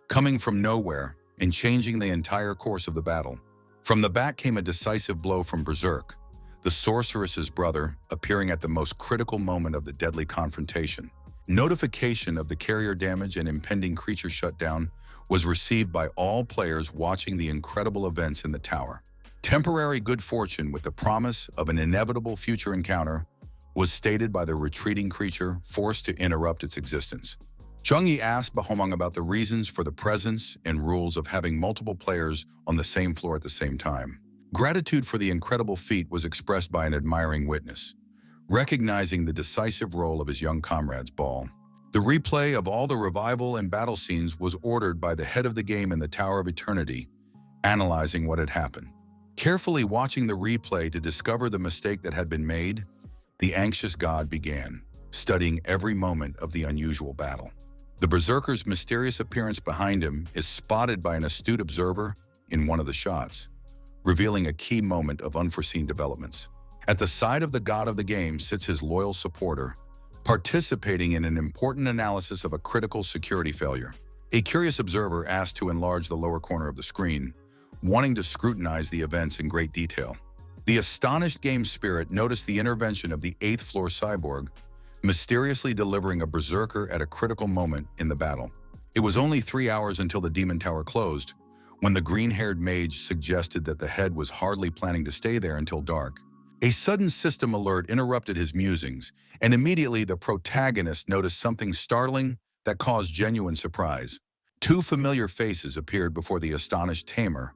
coming from nowhere and changing the entire course of the battle. From the back came a decisive blow from Berserk, the sorceress's brother, appearing at the most critical moment of the deadly confrontation. Notification of the carrier damage and impending creature shutdown was received by all players watching the incredible events in the tower. Temporary good fortune with the promise of an inevitable future encounter was stated by the retreating creature, forced to interrupt its existence. Zhang Yi asked Bahomang about the reasons for the presence and rules of having multiple players on the same floor at the same time. Gratitude for the incredible feat was expressed by an admiring witness, recognizing the decisive role of his young comrade's ball. The replay of all the revival and battle scenes was ordered by the head of the game in the Tower of Eternity, analyzing what had happened. Carefully watching the replay to discover the mistake that had been made, the anxious god began, studying every moment of the unusual battle. The berserker's mysterious appearance behind him is spotted by an astute observer in one of the shots, revealing a key moment of unforeseen developments. At the side of the god of the game sits his loyal supporter, participating in an important analysis of a critical security failure. A curious observer asked to enlarge the lower corner of the screen, wanting to scrutinize the events in great detail. The astonished game spirit noticed the intervention of the 8th floor cyborg, mysteriously delivering a berserker at a critical moment in the battle. It was only 3 hours until the demon tower closed, when the green-haired mage suggested that the head was hardly planning to stay there until dark. A sudden system alert interrupted his musings, and immediately the protagonist noticed something startling that caused genuine surprise. Two familiar faces appeared before the astonished tamer,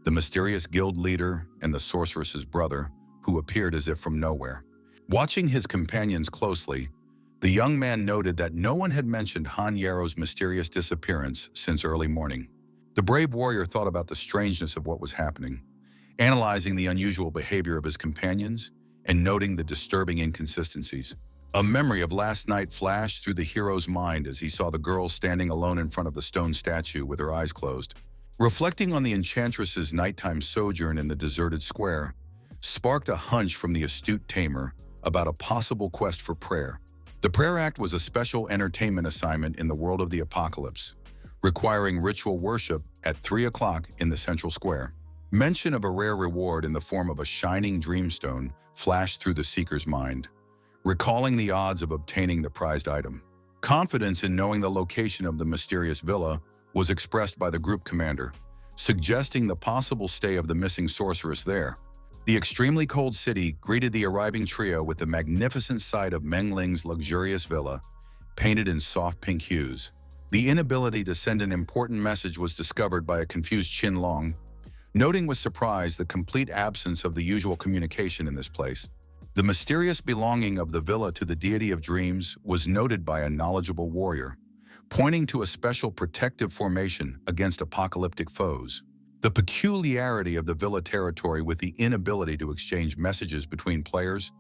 the mysterious guild leader and the sorceress's brother, who appeared as if from nowhere. Watching his companions closely, the young man noted that no one had mentioned Han Yaro's mysterious disappearance since early morning. The brave warrior thought about the strangeness of what was happening, analyzing the unusual behavior of his companions and noting the disturbing inconsistencies. A memory of last night flashed through the hero's mind as he saw the girl standing alone in front of the stone statue with her eyes closed. Reflecting on the enchantress's nighttime sojourn in the deserted square, sparked a hunch from the astute tamer about a possible quest for prayer. The Prayer Act was a special entertainment assignment in the world of the apocalypse, requiring ritual worship at 3 o'clock in the central square. Mention of a rare reward in the form of a shining dreamstone flashed through the seeker's mind, recalling the odds of obtaining the prized item. Confidence in knowing the location of the mysterious villa was expressed by the group commander, suggesting the possible stay of the missing sorceress there. The extremely cold city greeted the arriving trio with the magnificent sight of Meng Ling's luxurious villa, painted in soft pink hues. The inability to send an important message was discovered by a confused Qin Long, noting with surprise the complete absence of the usual communication in this place. The mysterious belonging of the villa to the deity of dreams was noted by a knowledgeable warrior, pointing to a special protective formation against apocalyptic foes. The peculiarity of the villa territory with the inability to exchange messages between players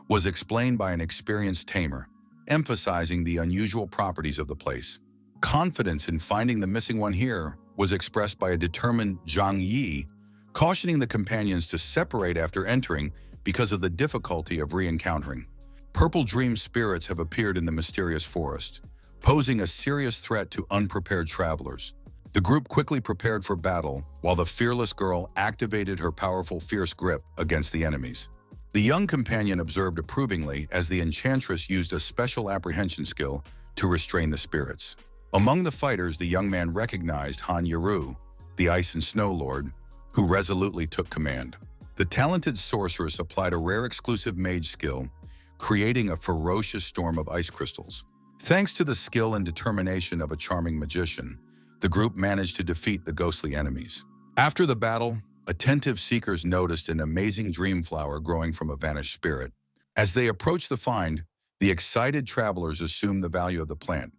was explained by an experienced tamer, emphasizing the unusual properties of the place. Confidence in finding the missing one here was expressed by a determined Zhang Yi, cautioning the companions to separate after entering because of the difficulty of re-encountering. Purple dream spirits have appeared in the mysterious forest, posing a serious threat to unprepared travelers. The group quickly prepared for battle, while the fearless girl activated her powerful fierce grip against the enemies. The young companion observed approvingly as the enchantress used a special apprehension skill to restrain the spirits. Among the fighters, the young man recognized Han Yaru, the Ice and Snow Lord, who resolutely took command. The talented sorceress applied a rare exclusive mage skill, creating a ferocious storm of ice crystals. Thanks to the skill and determination of a charming magician, the group managed to defeat the ghostly enemies. After the battle, attentive seekers noticed an amazing dream flower growing from a vanished spirit. As they approached the find, the excited travelers assumed the value of the plant,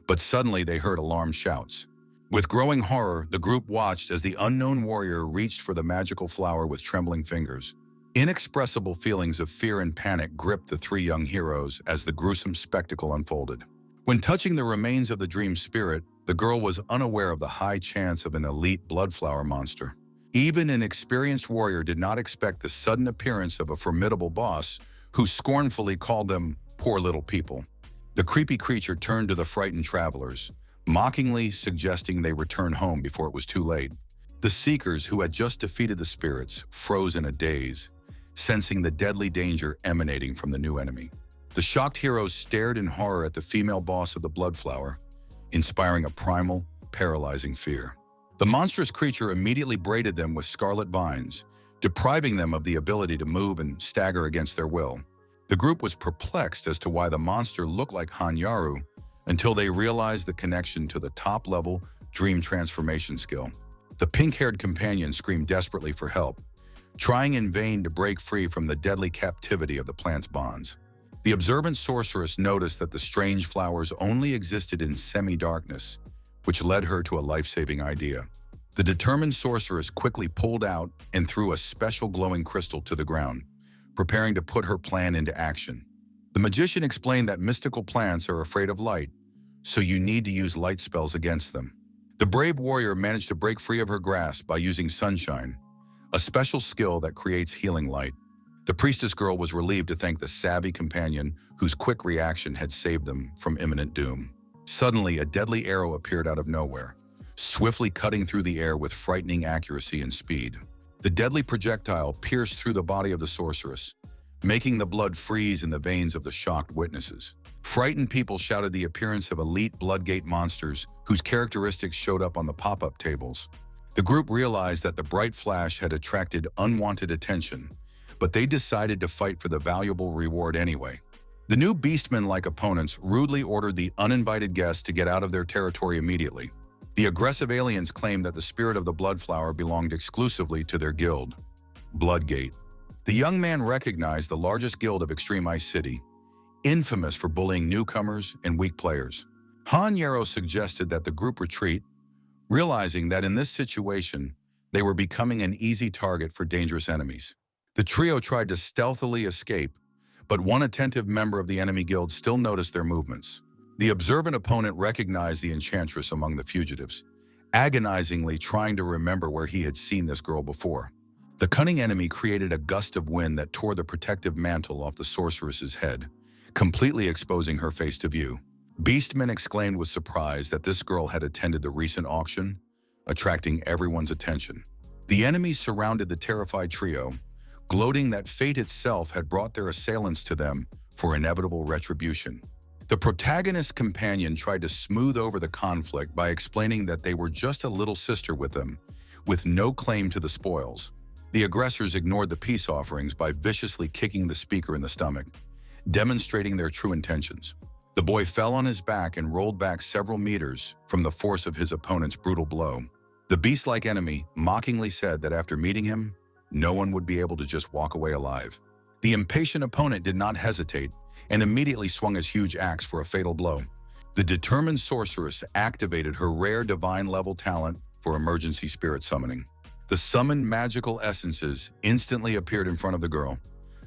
but suddenly they heard alarmed shouts. With growing horror, the group watched as the unknown warrior reached for the magical flower with trembling fingers. Inexpressible feelings of fear and panic gripped the three young heroes as the gruesome spectacle unfolded. When touching the remains of the dream spirit, the girl was unaware of the high chance of an elite bloodflower monster. Even an experienced warrior did not expect the sudden appearance of a formidable boss who scornfully called them poor little people. The creepy creature turned to the frightened travelers, mockingly suggesting they return home before it was too late. The seekers, who had just defeated the spirits, froze in a daze, sensing the deadly danger emanating from the new enemy. The shocked heroes stared in horror at the female boss of the bloodflower, inspiring a primal, paralyzing fear. The monstrous creature immediately braided them with scarlet vines, depriving them of the ability to move and stagger against their will. The group was perplexed as to why the monster looked like Han Yaru until they realized the connection to the top-level dream transformation skill. The pink-haired companion screamed desperately for help, trying in vain to break free from the deadly captivity of the plant's bonds. The observant sorceress noticed that the strange flowers only existed in semi-darkness, which led her to a life-saving idea. The determined sorceress quickly pulled out and threw a special glowing crystal to the ground, preparing to put her plan into action. The magician explained that mystical plants are afraid of light, so you need to use light spells against them. The brave warrior managed to break free of her grasp by using sunshine, a special skill that creates healing light. The priestess girl was relieved to thank the savvy companion whose quick reaction had saved them from imminent doom. Suddenly, a deadly arrow appeared out of nowhere, swiftly cutting through the air with frightening accuracy and speed. The deadly projectile pierced through the body of the sorceress, making the blood freeze in the veins of the shocked witnesses. Frightened people shouted the appearance of elite Bloodgate monsters whose characteristics showed up on the pop-up tables. The group realized that the bright flash had attracted unwanted attention, but they decided to fight for the valuable reward anyway. The new beastmen-like opponents rudely ordered the uninvited guests to get out of their territory immediately. The aggressive aliens claimed that the spirit of the Bloodflower belonged exclusively to their guild, Bloodgate. The young man recognized the largest guild of Extreme Ice City, infamous for bullying newcomers and weak players. Han Yarrow suggested that the group retreat, realizing that in this situation, they were becoming an easy target for dangerous enemies. The trio tried to stealthily escape, but one attentive member of the enemy guild still noticed their movements. The observant opponent recognized the enchantress among the fugitives, agonizingly trying to remember where he had seen this girl before. The cunning enemy created a gust of wind that tore the protective mantle off the sorceress's head, completely exposing her face to view. Beastmen exclaimed with surprise that this girl had attended the recent auction, attracting everyone's attention. The enemies surrounded the terrified trio, gloating that fate itself had brought their assailants to them for inevitable retribution. The protagonist's companion tried to smooth over the conflict by explaining that they were just a little sister with them, with no claim to the spoils. The aggressors ignored the peace offerings by viciously kicking the speaker in the stomach, demonstrating their true intentions. The boy fell on his back and rolled back several meters from the force of his opponent's brutal blow. The beast-like enemy mockingly said that after meeting him, no one would be able to just walk away alive. The impatient opponent did not hesitate and immediately swung his huge axe for a fatal blow. The determined sorceress activated her rare divine-level talent for emergency spirit summoning. The summoned magical essences instantly appeared in front of the girl,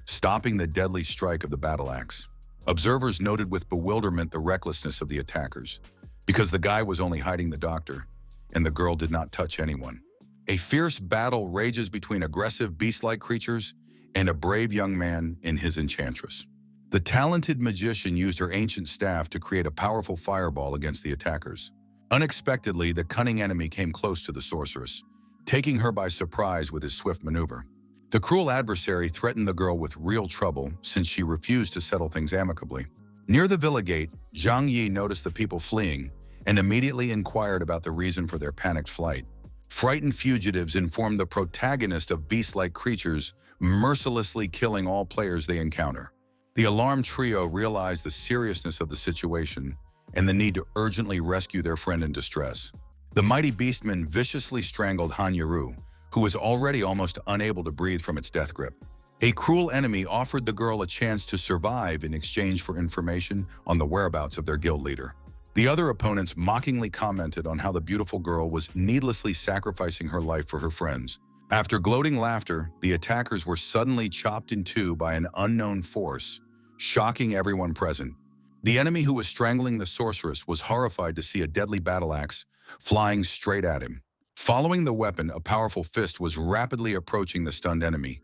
stopping the deadly strike of the battle axe. Observers noted with bewilderment the recklessness of the attackers, because the guy was only hiding the doctor, and the girl did not touch anyone. A fierce battle rages between aggressive beast-like creatures and a brave young man and his enchantress. The talented magician used her ancient staff to create a powerful fireball against the attackers. Unexpectedly, the cunning enemy came close to the sorceress, taking her by surprise with his swift maneuver. The cruel adversary threatened the girl with real trouble since she refused to settle things amicably. Near the villa gate, Zhang Yi noticed the people fleeing and immediately inquired about the reason for their panicked flight. Frightened fugitives informed the protagonist of beast-like creatures mercilessly killing all players they encounter. The alarmed trio realized the seriousness of the situation and the need to urgently rescue their friend in distress. The mighty beastmen viciously strangled Han Yaru, who was already almost unable to breathe from its death grip. A cruel enemy offered the girl a chance to survive in exchange for information on the whereabouts of their guild leader. The other opponents mockingly commented on how the beautiful girl was needlessly sacrificing her life for her friends. After gloating laughter, the attackers were suddenly chopped in two by an unknown force, shocking everyone present. The enemy who was strangling the sorceress was horrified to see a deadly battle axe flying straight at him. Following the weapon, a powerful fist was rapidly approaching the stunned enemy,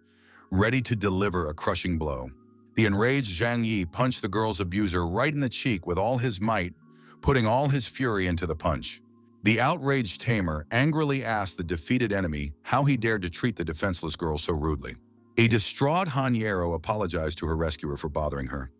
ready to deliver a crushing blow. The enraged Zhang Yi punched the girl's abuser right in the cheek with all his might, putting all his fury into the punch. The outraged tamer angrily asked the defeated enemy how he dared to treat the defenseless girl so rudely. A distraught Han Yarrow apologized to her rescuer for bothering her,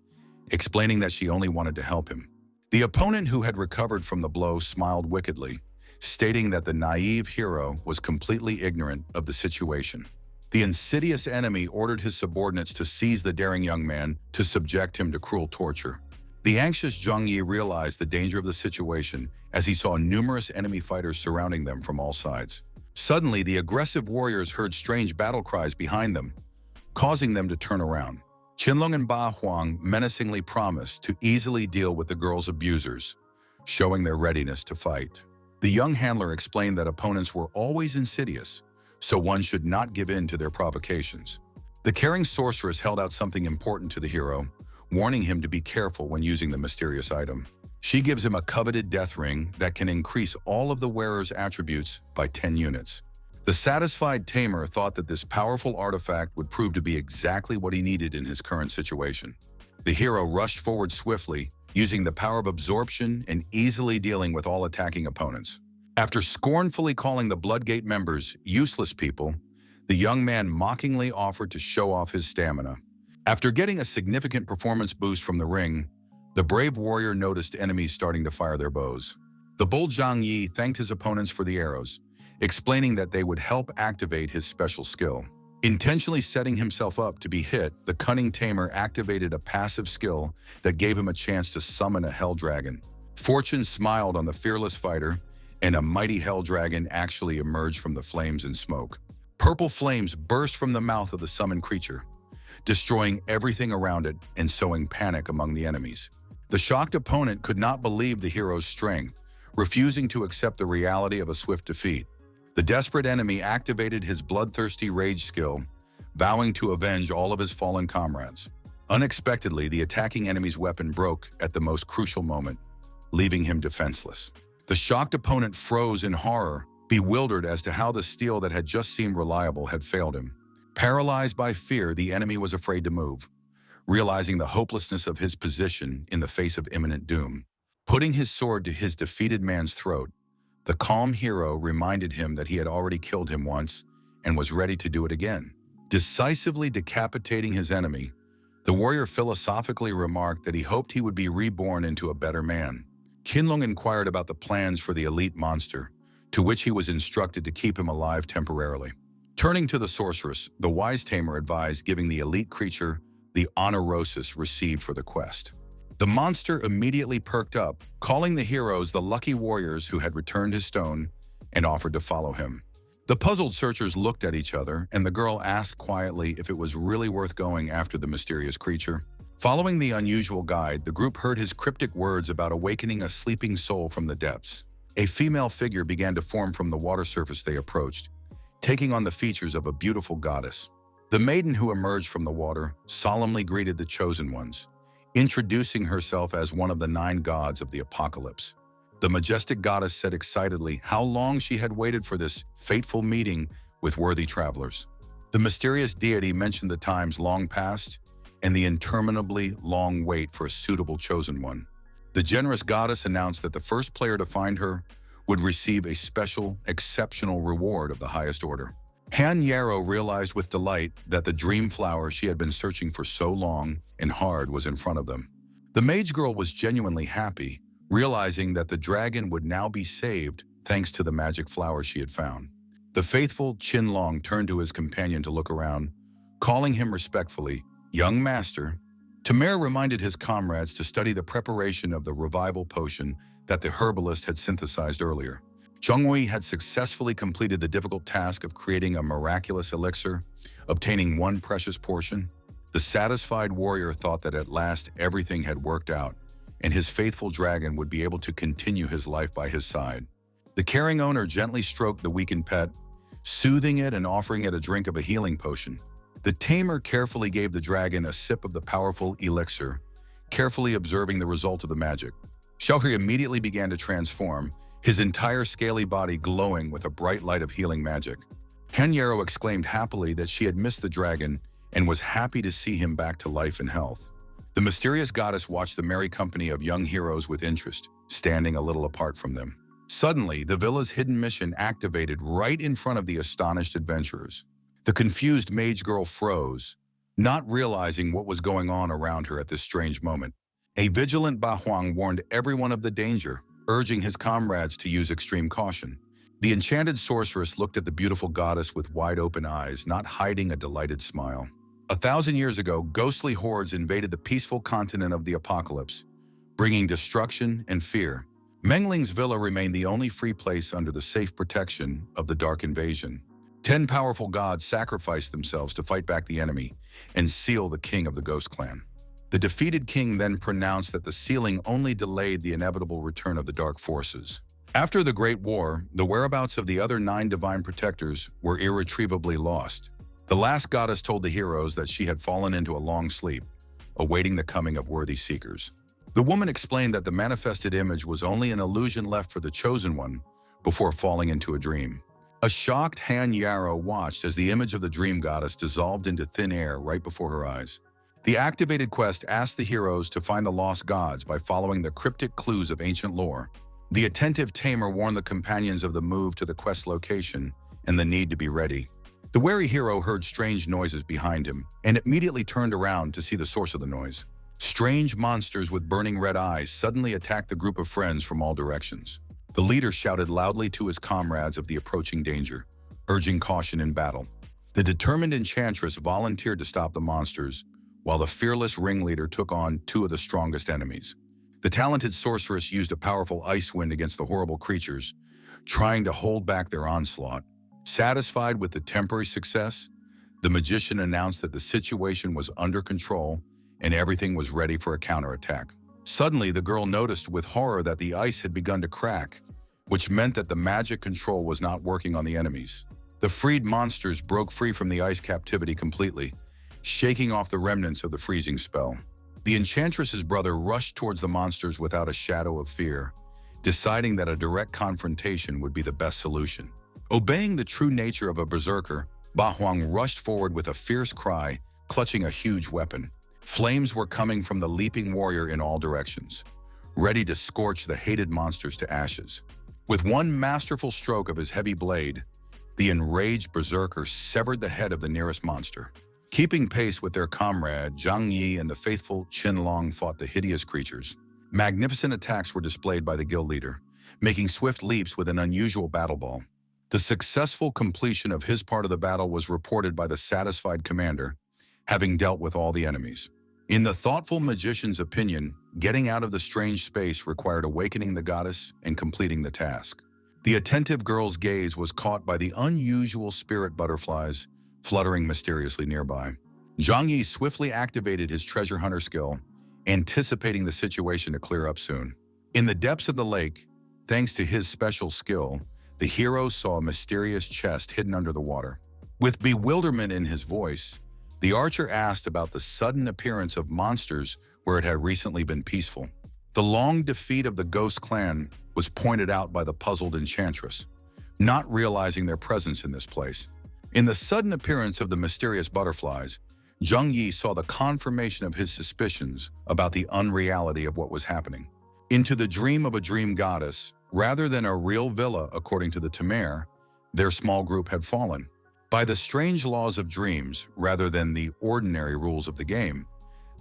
explaining that she only wanted to help him. The opponent who had recovered from the blow smiled wickedly, stating that the naive hero was completely ignorant of the situation. The insidious enemy ordered his subordinates to seize the daring young man to subject him to cruel torture. The anxious Zhang Yi realized the danger of the situation as he saw numerous enemy fighters surrounding them from all sides. Suddenly, the aggressive warriors heard strange battle cries behind them, causing them to turn around. Qinlong and Ba Huang menacingly promised to easily deal with the girl's abusers, showing their readiness to fight. The young handler explained that opponents were always insidious, so one should not give in to their provocations. The caring sorceress held out something important to the hero, warning him to be careful when using the mysterious item. She gives him a coveted death ring that can increase all of the wearer's attributes by 10 units. The satisfied tamer thought that this powerful artifact would prove to be exactly what he needed in his current situation. The hero rushed forward swiftly, using the power of absorption and easily dealing with all attacking opponents. After scornfully calling the Bloodgate members useless people, the young man mockingly offered to show off his stamina. After getting a significant performance boost from the ring, the brave warrior noticed enemies starting to fire their bows. The bold Zhang Yi thanked his opponents for the arrows, explaining that they would help activate his special skill. Intentionally setting himself up to be hit, the cunning tamer activated a passive skill that gave him a chance to summon a hell dragon. Fortune smiled on the fearless fighter, and a mighty hell dragon actually emerged from the flames and smoke. Purple flames burst from the mouth of the summoned creature, destroying everything around it and sowing panic among the enemies. The shocked opponent could not believe the hero's strength, refusing to accept the reality of a swift defeat. The desperate enemy activated his bloodthirsty rage skill, vowing to avenge all of his fallen comrades. Unexpectedly, the attacking enemy's weapon broke at the most crucial moment, leaving him defenseless. The shocked opponent froze in horror, bewildered as to how the steel that had just seemed reliable had failed him. Paralyzed by fear, the enemy was afraid to move, realizing the hopelessness of his position in the face of imminent doom. Putting his sword to his defeated man's throat, the calm hero reminded him that he had already killed him once and was ready to do it again. Decisively decapitating his enemy, the warrior philosophically remarked that he hoped he would be reborn into a better man. Qinlong inquired about the plans for the elite monster, to which he was instructed to keep him alive temporarily. Turning to the sorceress, the wise tamer advised giving the elite creature the honorosis received for the quest. The monster immediately perked up, calling the heroes the lucky warriors who had returned his stone and offered to follow him. The puzzled searchers looked at each other, and the girl asked quietly if it was really worth going after the mysterious creature. Following the unusual guide, the group heard his cryptic words about awakening a sleeping soul from the depths. A female figure began to form from the water surface they approached, taking on the features of a beautiful goddess. The maiden who emerged from the water solemnly greeted the chosen ones, introducing herself as one of the 9 gods of the apocalypse. The majestic goddess said excitedly how long she had waited for this fateful meeting with worthy travelers. The mysterious deity mentioned the times long past and the interminably long wait for a suitable chosen one. The generous goddess announced that the first player to find her would receive a special, exceptional reward of the highest order. Han Yarrow realized with delight that the dream flower she had been searching for so long and hard was in front of them. The mage girl was genuinely happy, realizing that the dragon would now be saved thanks to the magic flower she had found. The faithful Qinlong turned to his companion to look around, calling him respectfully, "Young master." Tamer reminded his comrades to study the preparation of the revival potion that the herbalist had synthesized earlier. Zhonghui had successfully completed the difficult task of creating a miraculous elixir, obtaining 1 precious portion. The satisfied warrior thought that at last everything had worked out, and his faithful dragon would be able to continue his life by his side. The caring owner gently stroked the weakened pet, soothing it and offering it a drink of a healing potion. The tamer carefully gave the dragon a sip of the powerful elixir, carefully observing the result of the magic. Xiaohui immediately began to transform, his entire scaly body glowing with a bright light of healing magic. Han Yarrow exclaimed happily that she had missed the dragon and was happy to see him back to life and health. The mysterious goddess watched the merry company of young heroes with interest, standing a little apart from them. Suddenly, the villa's hidden mission activated right in front of the astonished adventurers. The confused mage girl froze, not realizing what was going on around her at this strange moment. A vigilant Ba Huang warned everyone of the danger, urging his comrades to use extreme caution. The enchanted sorceress looked at the beautiful goddess with wide-open eyes, not hiding a delighted smile. 1,000 years ago, ghostly hordes invaded the peaceful continent of the apocalypse, bringing destruction and fear. Mengling's villa remained the only free place under the safe protection of the Dark Invasion. 10 powerful gods sacrificed themselves to fight back the enemy and seal the king of the Ghost Clan. The defeated king then pronounced that the sealing only delayed the inevitable return of the dark forces. After the Great War, the whereabouts of the other 9 divine protectors were irretrievably lost. The last goddess told the heroes that she had fallen into a long sleep, awaiting the coming of worthy seekers. The woman explained that the manifested image was only an illusion left for the Chosen One before falling into a dream. A shocked Han Yarrow watched as the image of the dream goddess dissolved into thin air right before her eyes. The activated quest asked the heroes to find the lost gods by following the cryptic clues of ancient lore. The attentive tamer warned the companions of the move to the quest location and the need to be ready. The wary hero heard strange noises behind him and immediately turned around to see the source of the noise. Strange monsters with burning red eyes suddenly attacked the group of friends from all directions. The leader shouted loudly to his comrades of the approaching danger, urging caution in battle. The determined enchantress volunteered to stop the monsters, while the fearless ringleader took on 2 of the strongest enemies. The talented sorceress used a powerful ice wind against the horrible creatures, trying to hold back their onslaught. Satisfied with the temporary success, the magician announced that the situation was under control and everything was ready for a counterattack. Suddenly, the girl noticed with horror that the ice had begun to crack, which meant that the magic control was not working on the enemies. The freed monsters broke free from the ice captivity completely, shaking off the remnants of the freezing spell. The enchantress's brother rushed towards the monsters without a shadow of fear, deciding that a direct confrontation would be the best solution. Obeying the true nature of a berserker, Ba Huang rushed forward with a fierce cry, clutching a huge weapon. Flames were coming from the leaping warrior in all directions, ready to scorch the hated monsters to ashes. With one masterful stroke of his heavy blade, the enraged berserker severed the head of the nearest monster. Keeping pace with their comrade, Zhang Yi and the faithful Qin Long fought the hideous creatures. Magnificent attacks were displayed by the guild leader, making swift leaps with an unusual battle ball. The successful completion of his part of the battle was reported by the satisfied commander, having dealt with all the enemies. In the thoughtful magician's opinion, getting out of the strange space required awakening the goddess and completing the task. The attentive girl's gaze was caught by the unusual spirit butterflies fluttering mysteriously nearby. Zhang Yi swiftly activated his treasure hunter skill, anticipating the situation to clear up soon. In the depths of the lake, thanks to his special skill, the hero saw a mysterious chest hidden under the water. With bewilderment in his voice, the archer asked about the sudden appearance of monsters where it had recently been peaceful. The long defeat of the Ghost Clan was pointed out by the puzzled enchantress, not realizing their presence in this place. In the sudden appearance of the mysterious butterflies, Zhang Yi saw the confirmation of his suspicions about the unreality of what was happening. Into the dream of a dream goddess, rather than a real villa according to the Tamer, their small group had fallen. By the strange laws of dreams, rather than the ordinary rules of the game,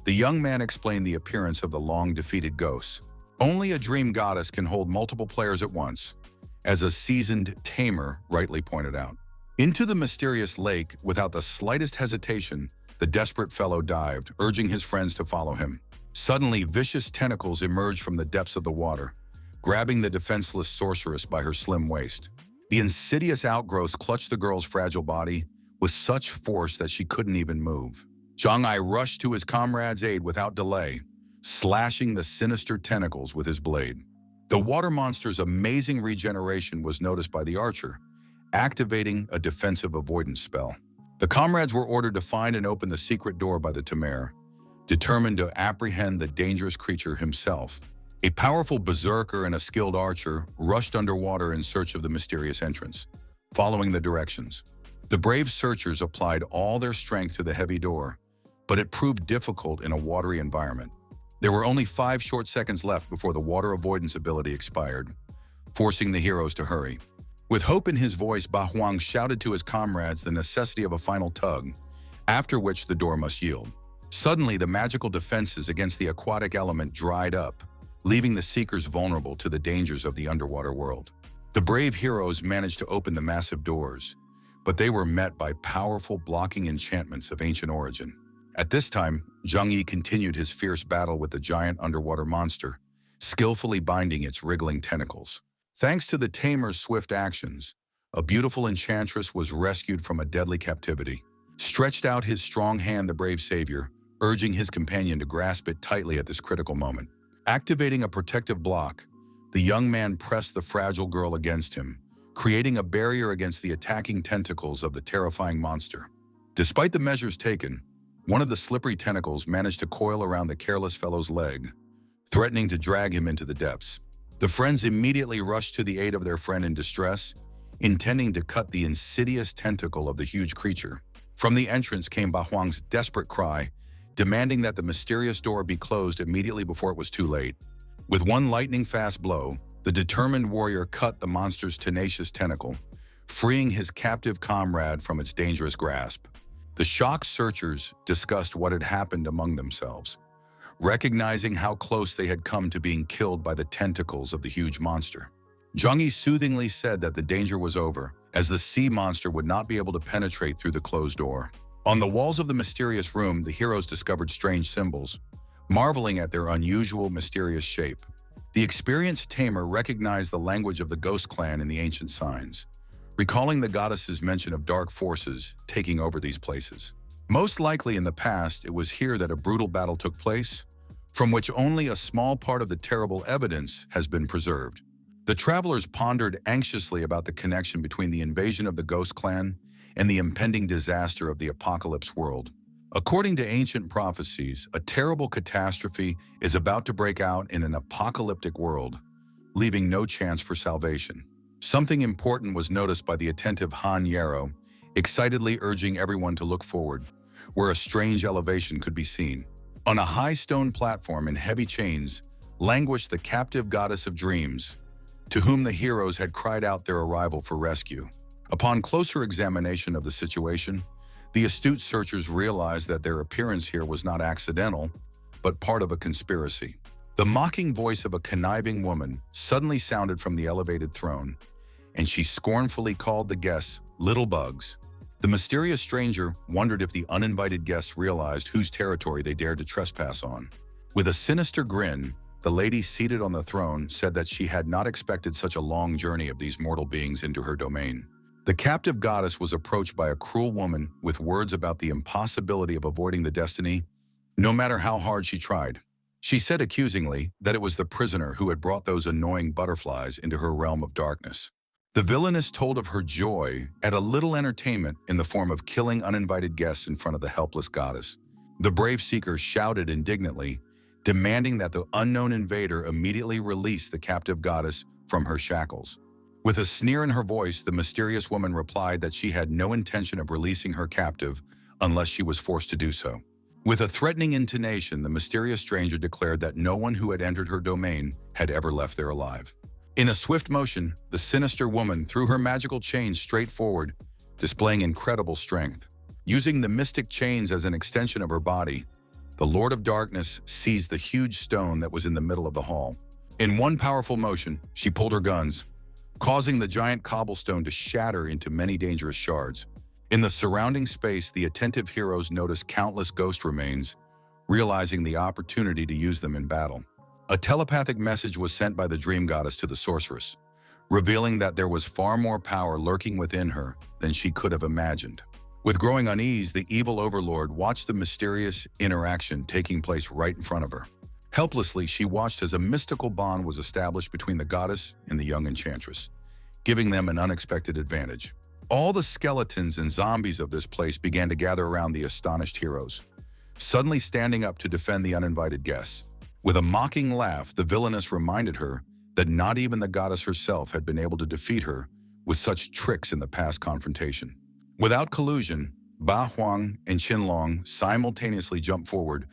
the young man explained the appearance of the long-defeated ghosts. Only a dream goddess can hold multiple players at once, as a seasoned tamer rightly pointed out. Into the mysterious lake, without the slightest hesitation, the desperate fellow dived, urging his friends to follow him. Suddenly, vicious tentacles emerged from the depths of the water, grabbing the defenseless sorceress by her slim waist. The insidious outgrowths clutched the girl's fragile body with such force that she couldn't even move. Zhang Ai rushed to his comrade's aid without delay, slashing the sinister tentacles with his blade. The water monster's amazing regeneration was noticed by the archer, activating a defensive avoidance spell. The comrades were ordered to find and open the secret door by the Tamer, determined to apprehend the dangerous creature himself. A powerful berserker and a skilled archer rushed underwater in search of the mysterious entrance, following the directions. The brave searchers applied all their strength to the heavy door, but it proved difficult in a watery environment. There were only 5 short seconds left before the water avoidance ability expired, forcing the heroes to hurry. With hope in his voice, Ba Huang shouted to his comrades the necessity of a final tug, after which the door must yield. Suddenly, the magical defenses against the aquatic element dried up, leaving the seekers vulnerable to the dangers of the underwater world. The brave heroes managed to open the massive doors, but they were met by powerful blocking enchantments of ancient origin. At this time, Zhang Yi continued his fierce battle with the giant underwater monster, skillfully binding its wriggling tentacles. Thanks to the tamer's swift actions, a beautiful enchantress was rescued from a deadly captivity. Stretched out his strong hand, the brave savior, urging his companion to grasp it tightly at this critical moment. Activating a protective block, the young man pressed the fragile girl against him, creating a barrier against the attacking tentacles of the terrifying monster. Despite the measures taken, one of the slippery tentacles managed to coil around the careless fellow's leg, threatening to drag him into the depths. The friends immediately rushed to the aid of their friend in distress, intending to cut the insidious tentacle of the huge creature. From the entrance came Ba Huang's desperate cry, demanding that the mysterious door be closed immediately before it was too late. With one lightning-fast blow, the determined warrior cut the monster's tenacious tentacle, freeing his captive comrade from its dangerous grasp. The shocked searchers discussed what had happened among themselves, recognizing how close they had come to being killed by the tentacles of the huge monster. Zhang Yi soothingly said that the danger was over, as the sea monster would not be able to penetrate through the closed door. On the walls of the mysterious room, the heroes discovered strange symbols, marveling at their unusual, mysterious shape. The experienced tamer recognized the language of the ghost clan in the ancient signs, recalling the goddess's mention of dark forces taking over these places. Most likely in the past, it was here that a brutal battle took place, from which only a small part of the terrible evidence has been preserved. The travelers pondered anxiously about the connection between the invasion of the ghost clan and the impending disaster of the apocalypse world. According to ancient prophecies, a terrible catastrophe is about to break out in an apocalyptic world, leaving no chance for salvation. Something important was noticed by the attentive Han Yarrow, excitedly urging everyone to look forward, where a strange elevation could be seen. On a high stone platform in heavy chains languished the captive goddess of dreams, to whom the heroes had cried out their arrival for rescue. Upon closer examination of the situation, the astute searchers realized that their appearance here was not accidental, but part of a conspiracy. The mocking voice of a conniving woman suddenly sounded from the elevated throne, and she scornfully called the guests little bugs. The mysterious stranger wondered if the uninvited guests realized whose territory they dared to trespass on. With a sinister grin, the lady seated on the throne said that she had not expected such a long journey of these mortal beings into her domain. The captive goddess was approached by a cruel woman with words about the impossibility of avoiding the destiny, no matter how hard she tried. She said accusingly that it was the prisoner who had brought those annoying butterflies into her realm of darkness. The villainess told of her joy at a little entertainment in the form of killing uninvited guests in front of the helpless goddess. The brave seekers shouted indignantly, demanding that the unknown invader immediately release the captive goddess from her shackles. With a sneer in her voice, the mysterious woman replied that she had no intention of releasing her captive unless she was forced to do so. With a threatening intonation, the mysterious stranger declared that no one who had entered her domain had ever left there alive. In a swift motion, the sinister woman threw her magical chains straight forward, displaying incredible strength. Using the mystic chains as an extension of her body, the Lord of Darkness seized the huge stone that was in the middle of the hall. In one powerful motion, she pulled her guns, causing the giant cobblestone to shatter into many dangerous shards. In the surrounding space, the attentive heroes noticed countless ghost remains, realizing the opportunity to use them in battle. A telepathic message was sent by the dream goddess to the sorceress, revealing that there was far more power lurking within her than she could have imagined. With growing unease, the evil overlord watched the mysterious interaction taking place right in front of her. Helplessly, she watched as a mystical bond was established between the goddess and the young enchantress, giving them an unexpected advantage. All the skeletons and zombies of this place began to gather around the astonished heroes, suddenly standing up to defend the uninvited guests. With a mocking laugh, the villainess reminded her that not even the goddess herself had been able to defeat her with such tricks in the past confrontation. Without collusion, Ba Huang and Qinlong simultaneously jumped forward,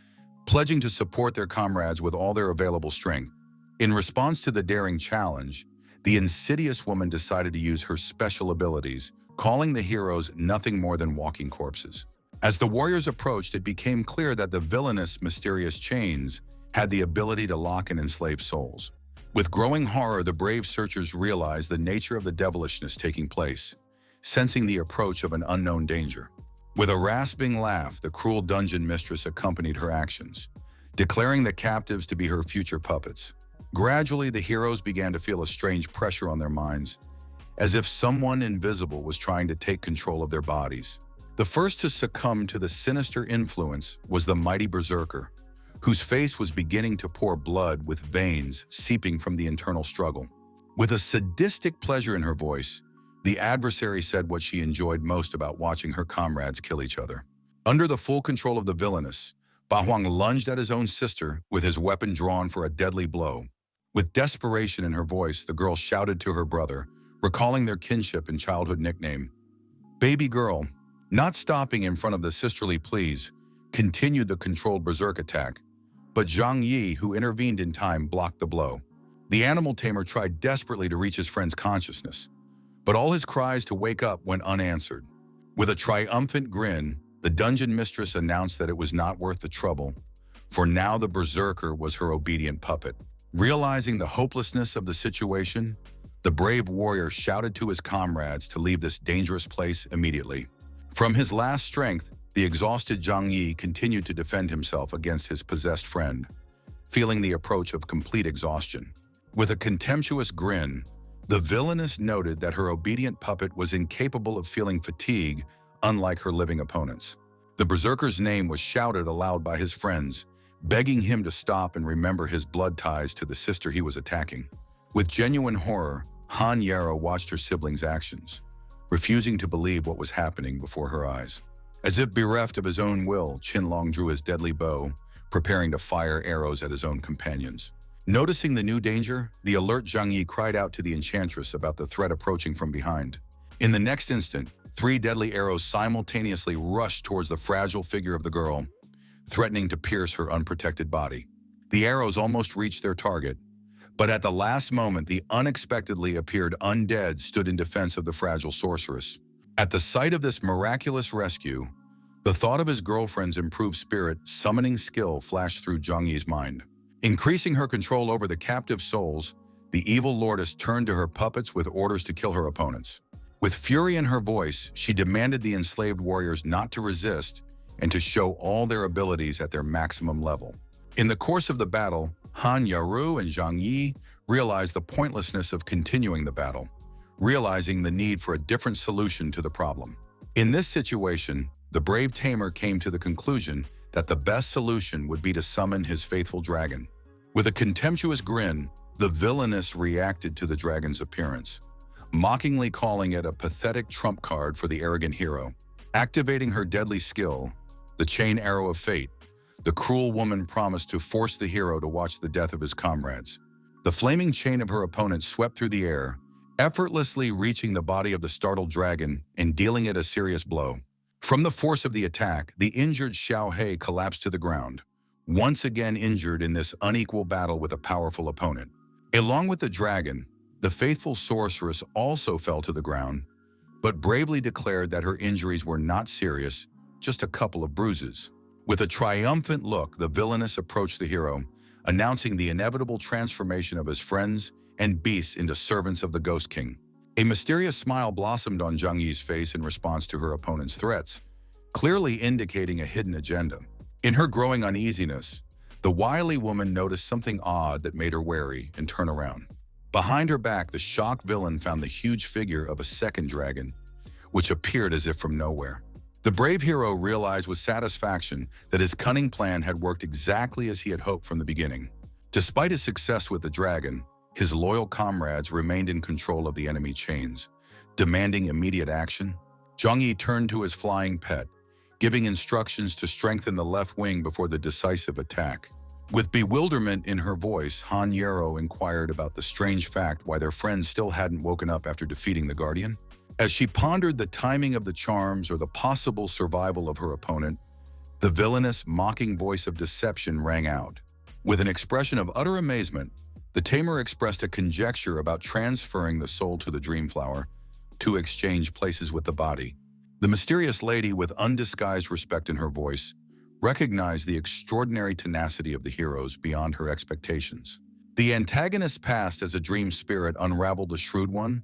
pledging to support their comrades with all their available strength. In response to the daring challenge, the insidious woman decided to use her special abilities, calling the heroes nothing more than walking corpses. As the warriors approached, it became clear that the villainous mysterious chains had the ability to lock and enslave souls. With growing horror, the brave searchers realized the nature of the devilishness taking place, sensing the approach of an unknown danger. With a rasping laugh, the cruel dungeon mistress accompanied her actions, declaring the captives to be her future puppets. Gradually, the heroes began to feel a strange pressure on their minds, as if someone invisible was trying to take control of their bodies. The first to succumb to the sinister influence was the mighty berserker, whose face was beginning to pour blood with veins seeping from the internal struggle. With a sadistic pleasure in her voice, the adversary said what she enjoyed most about watching her comrades kill each other. Under the full control of the villainess, Ba Huang lunged at his own sister with his weapon drawn for a deadly blow. With desperation in her voice, the girl shouted to her brother, recalling their kinship and childhood nickname. Baby girl, not stopping in front of the sisterly pleas, continued the controlled berserk attack, but Zhang Yi, who intervened in time, blocked the blow. The animal tamer tried desperately to reach his friend's consciousness, but all his cries to wake up went unanswered. With a triumphant grin, the dungeon mistress announced that it was not worth the trouble, for now the berserker was her obedient puppet. Realizing the hopelessness of the situation, the brave warrior shouted to his comrades to leave this dangerous place immediately. From his last strength, the exhausted Zhang Yi continued to defend himself against his possessed friend, feeling the approach of complete exhaustion. With a contemptuous grin, the villainess noted that her obedient puppet was incapable of feeling fatigue, unlike her living opponents. The berserker's name was shouted aloud by his friends, begging him to stop and remember his blood ties to the sister he was attacking. With genuine horror, Han Yarrow watched her siblings' actions, refusing to believe what was happening before her eyes. As if bereft of his own will, Qinlong drew his deadly bow, preparing to fire arrows at his own companions. Noticing the new danger, the alert Zhang Yi cried out to the enchantress about the threat approaching from behind. In the next instant, 3 deadly arrows simultaneously rushed towards the fragile figure of the girl, threatening to pierce her unprotected body. The arrows almost reached their target, but at the last moment, the unexpectedly appeared undead stood in defense of the fragile sorceress. At the sight of this miraculous rescue, the thought of his girlfriend's improved spirit summoning skill flashed through Zhang Yi's mind. Increasing her control over the captive souls, the evil lordess turned to her puppets with orders to kill her opponents. With fury in her voice, she demanded the enslaved warriors not to resist and to show all their abilities at their maximum level. In the course of the battle, Han Yarrow and Zhang Yi realized the pointlessness of continuing the battle, realizing the need for a different solution to the problem. In this situation, the brave tamer came to the conclusion that the best solution would be to summon his faithful dragon. With a contemptuous grin, the villainess reacted to the dragon's appearance, mockingly calling it a pathetic trump card for the arrogant hero. Activating her deadly skill, the chain arrow of fate, the cruel woman promised to force the hero to watch the death of his comrades. The flaming chain of her opponent swept through the air, effortlessly reaching the body of the startled dragon and dealing it a serious blow. From the force of the attack, the injured Xiao He collapsed to the ground, once again injured in this unequal battle with a powerful opponent. Along with the dragon, the faithful sorceress also fell to the ground, but bravely declared that her injuries were not serious, just a couple of bruises. With a triumphant look, the villainess approached the hero, announcing the inevitable transformation of his friends and beasts into servants of the Ghost King. A mysterious smile blossomed on Zhang Yi's face in response to her opponent's threats, clearly indicating a hidden agenda. In her growing uneasiness, the wily woman noticed something odd that made her wary and turn around. Behind her back, the shocked villain found the huge figure of a second dragon, which appeared as if from nowhere. The brave hero realized with satisfaction that his cunning plan had worked exactly as he had hoped from the beginning. Despite his success with the dragon, his loyal comrades remained in control of the enemy chains, demanding immediate action. Zhang Yi turned to his flying pet, giving instructions to strengthen the left wing before the decisive attack. With bewilderment in her voice, Han Yarrow inquired about the strange fact why their friends still hadn't woken up after defeating the Guardian. As she pondered the timing of the charms or the possible survival of her opponent, the villainous, mocking voice of deception rang out. With an expression of utter amazement, the tamer expressed a conjecture about transferring the soul to the Dreamflower to exchange places with the body. The mysterious lady, with undisguised respect in her voice, recognized the extraordinary tenacity of the heroes beyond her expectations. The antagonist's past as a dream spirit unraveled the shrewd one,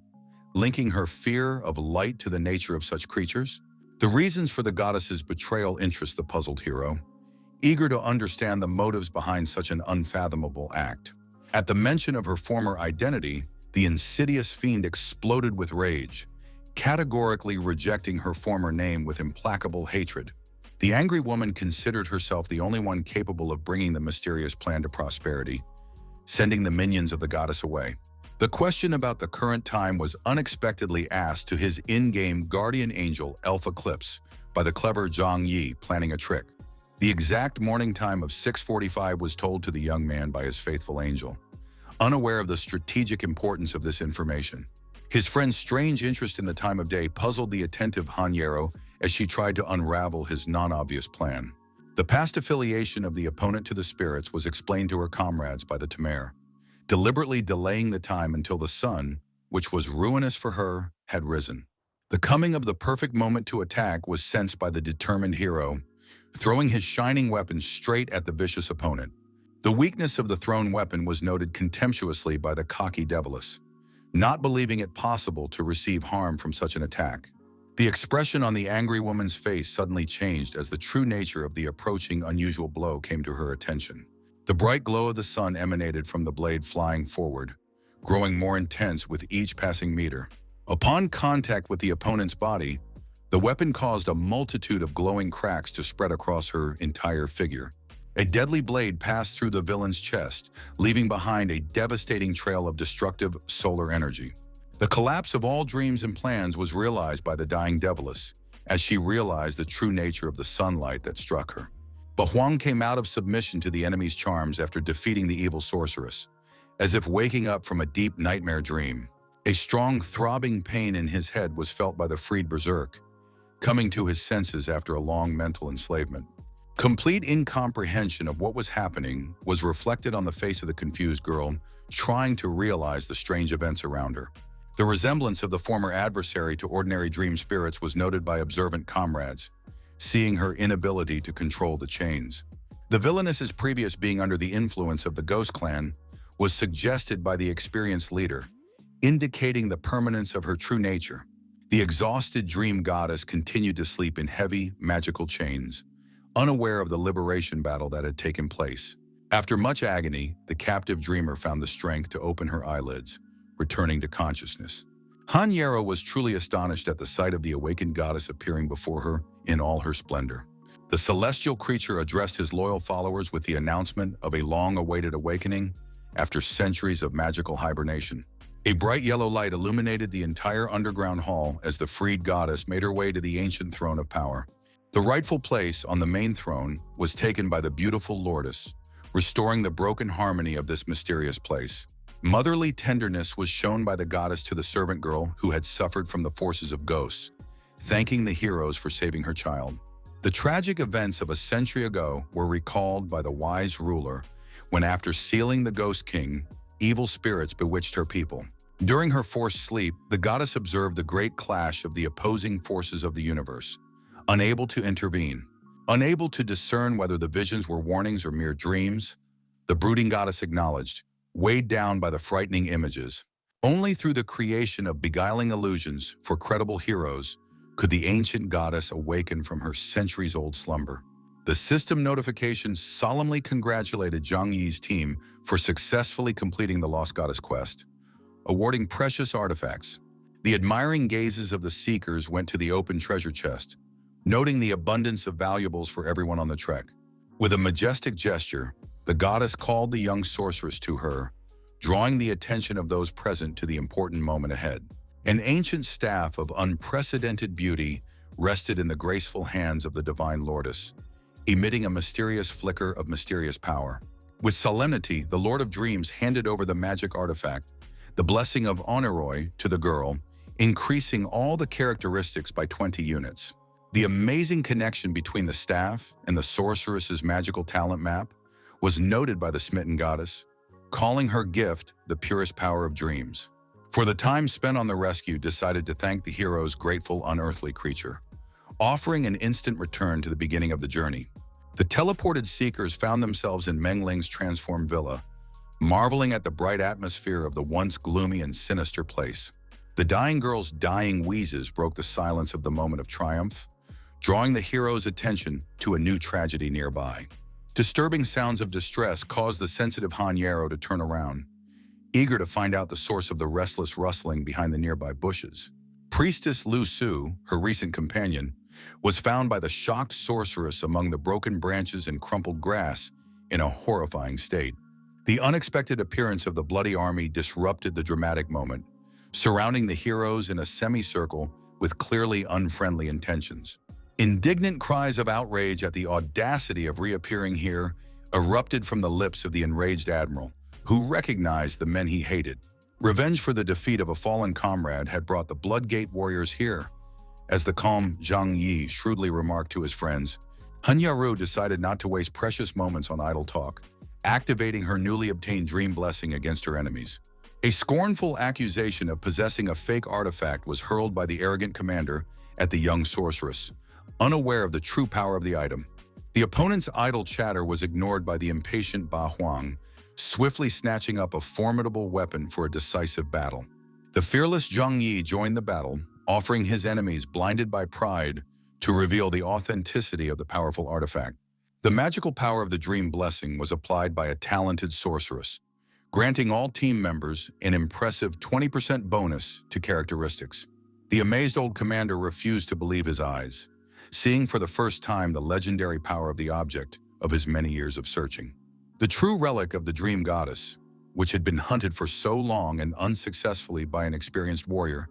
linking her fear of light to the nature of such creatures. The reasons for the goddess's betrayal interest the puzzled hero, eager to understand the motives behind such an unfathomable act. At the mention of her former identity, the insidious fiend exploded with rage, categorically rejecting her former name with implacable hatred. The angry woman considered herself the only one capable of bringing the mysterious plan to prosperity, sending the minions of the goddess away. The question about the current time was unexpectedly asked to his in-game guardian angel, Elf Eclipse, by the clever Zhang Yi, planning a trick. The exact morning time of 6:45 was told to the young man by his faithful angel, unaware of the strategic importance of this information. His friend's strange interest in the time of day puzzled the attentive Han Yero as she tried to unravel his non-obvious plan. The past affiliation of the opponent to the spirits was explained to her comrades by the Tamer, deliberately delaying the time until the sun, which was ruinous for her, had risen. The coming of the perfect moment to attack was sensed by the determined hero, throwing his shining weapon straight at the vicious opponent. The weakness of the thrown weapon was noted contemptuously by the cocky Devilis, not believing it possible to receive harm from such an attack. The expression on the angry woman's face suddenly changed as the true nature of the approaching unusual blow came to her attention. The bright glow of the sun emanated from the blade flying forward, growing more intense with each passing meter. Upon contact with the opponent's body, the weapon caused a multitude of glowing cracks to spread across her entire figure. A deadly blade passed through the villain's chest, leaving behind a devastating trail of destructive solar energy. The collapse of all dreams and plans was realized by the dying Devilis, as she realized the true nature of the sunlight that struck her. But Huang came out of submission to the enemy's charms after defeating the evil sorceress, as if waking up from a deep nightmare dream. A strong, throbbing pain in his head was felt by the freed berserk, coming to his senses after a long mental enslavement. Complete incomprehension of what was happening was reflected on the face of the confused girl, trying to realize the strange events around her. The resemblance of the former adversary to ordinary dream spirits was noted by observant comrades, seeing her inability to control the chains. The villainess's previous being under the influence of the Ghost Clan was suggested by the experienced leader, indicating the permanence of her true nature. The exhausted dream goddess continued to sleep in heavy, magical chains, unaware of the liberation battle that had taken place. After much agony, the captive dreamer found the strength to open her eyelids, returning to consciousness. Han Yero was truly astonished at the sight of the awakened goddess appearing before her in all her splendor. The celestial creature addressed his loyal followers with the announcement of a long-awaited awakening after centuries of magical hibernation. A bright yellow light illuminated the entire underground hall as the freed goddess made her way to the ancient throne of power. The rightful place on the main throne was taken by the beautiful Lordess, restoring the broken harmony of this mysterious place. Motherly tenderness was shown by the goddess to the servant girl who had suffered from the forces of ghosts, thanking the heroes for saving her child. The tragic events of a century ago were recalled by the wise ruler when, after sealing the Ghost King, evil spirits bewitched her people. During her forced sleep, the goddess observed the great clash of the opposing forces of the universe, unable to intervene. Unable to discern whether the visions were warnings or mere dreams, the brooding goddess acknowledged, weighed down by the frightening images. Only through the creation of beguiling illusions for credible heroes could the ancient goddess awaken from her centuries-old slumber. The system notification solemnly congratulated Zhang Yi's team for successfully completing the Lost Goddess quest, awarding precious artifacts. The admiring gazes of the seekers went to the open treasure chest, noting the abundance of valuables for everyone on the trek. With a majestic gesture, the goddess called the young sorceress to her, drawing the attention of those present to the important moment ahead. An ancient staff of unprecedented beauty rested in the graceful hands of the divine Lordess, emitting a mysterious flicker of mysterious power. With solemnity, the Lord of Dreams handed over the magic artifact, the blessing of Honoroi, to the girl, increasing all the characteristics by 20 units. The amazing connection between the staff and the sorceress's magical talent map was noted by the smitten goddess, calling her gift the purest power of dreams. For the time spent on the rescue, decided to thank the hero's grateful unearthly creature, offering an instant return to the beginning of the journey. The teleported seekers found themselves in Meng Ling's transformed villa, marveling at the bright atmosphere of the once gloomy and sinister place. The dying girl's dying wheezes broke the silence of the moment of triumph, drawing the hero's attention to a new tragedy nearby. Disturbing sounds of distress caused the sensitive Hanyero to turn around, eager to find out the source of the restless rustling behind the nearby bushes. Priestess Lu Su, her recent companion, was found by the shocked sorceress among the broken branches and crumpled grass in a horrifying state. The unexpected appearance of the bloody army disrupted the dramatic moment, surrounding the heroes in a semicircle with clearly unfriendly intentions. Indignant cries of outrage at the audacity of reappearing here erupted from the lips of the enraged admiral, who recognized the men he hated. Revenge for the defeat of a fallen comrade had brought the Bloodgate warriors here. As the calm Zhang Yi shrewdly remarked to his friends, Hanyaru decided not to waste precious moments on idle talk, activating her newly obtained dream blessing against her enemies. A scornful accusation of possessing a fake artifact was hurled by the arrogant commander at the young sorceress, unaware of the true power of the item. The opponent's idle chatter was ignored by the impatient Ba Huang, swiftly snatching up a formidable weapon for a decisive battle. The fearless Zhang Yi joined the battle, offering his enemies, blinded by pride, to reveal the authenticity of the powerful artifact. The magical power of the dream blessing was applied by a talented sorceress, granting all team members an impressive 20% bonus to characteristics. The amazed old commander refused to believe his eyes, seeing for the first time the legendary power of the object of his many years of searching. The true relic of the dream goddess, which had been hunted for so long and unsuccessfully by an experienced warrior,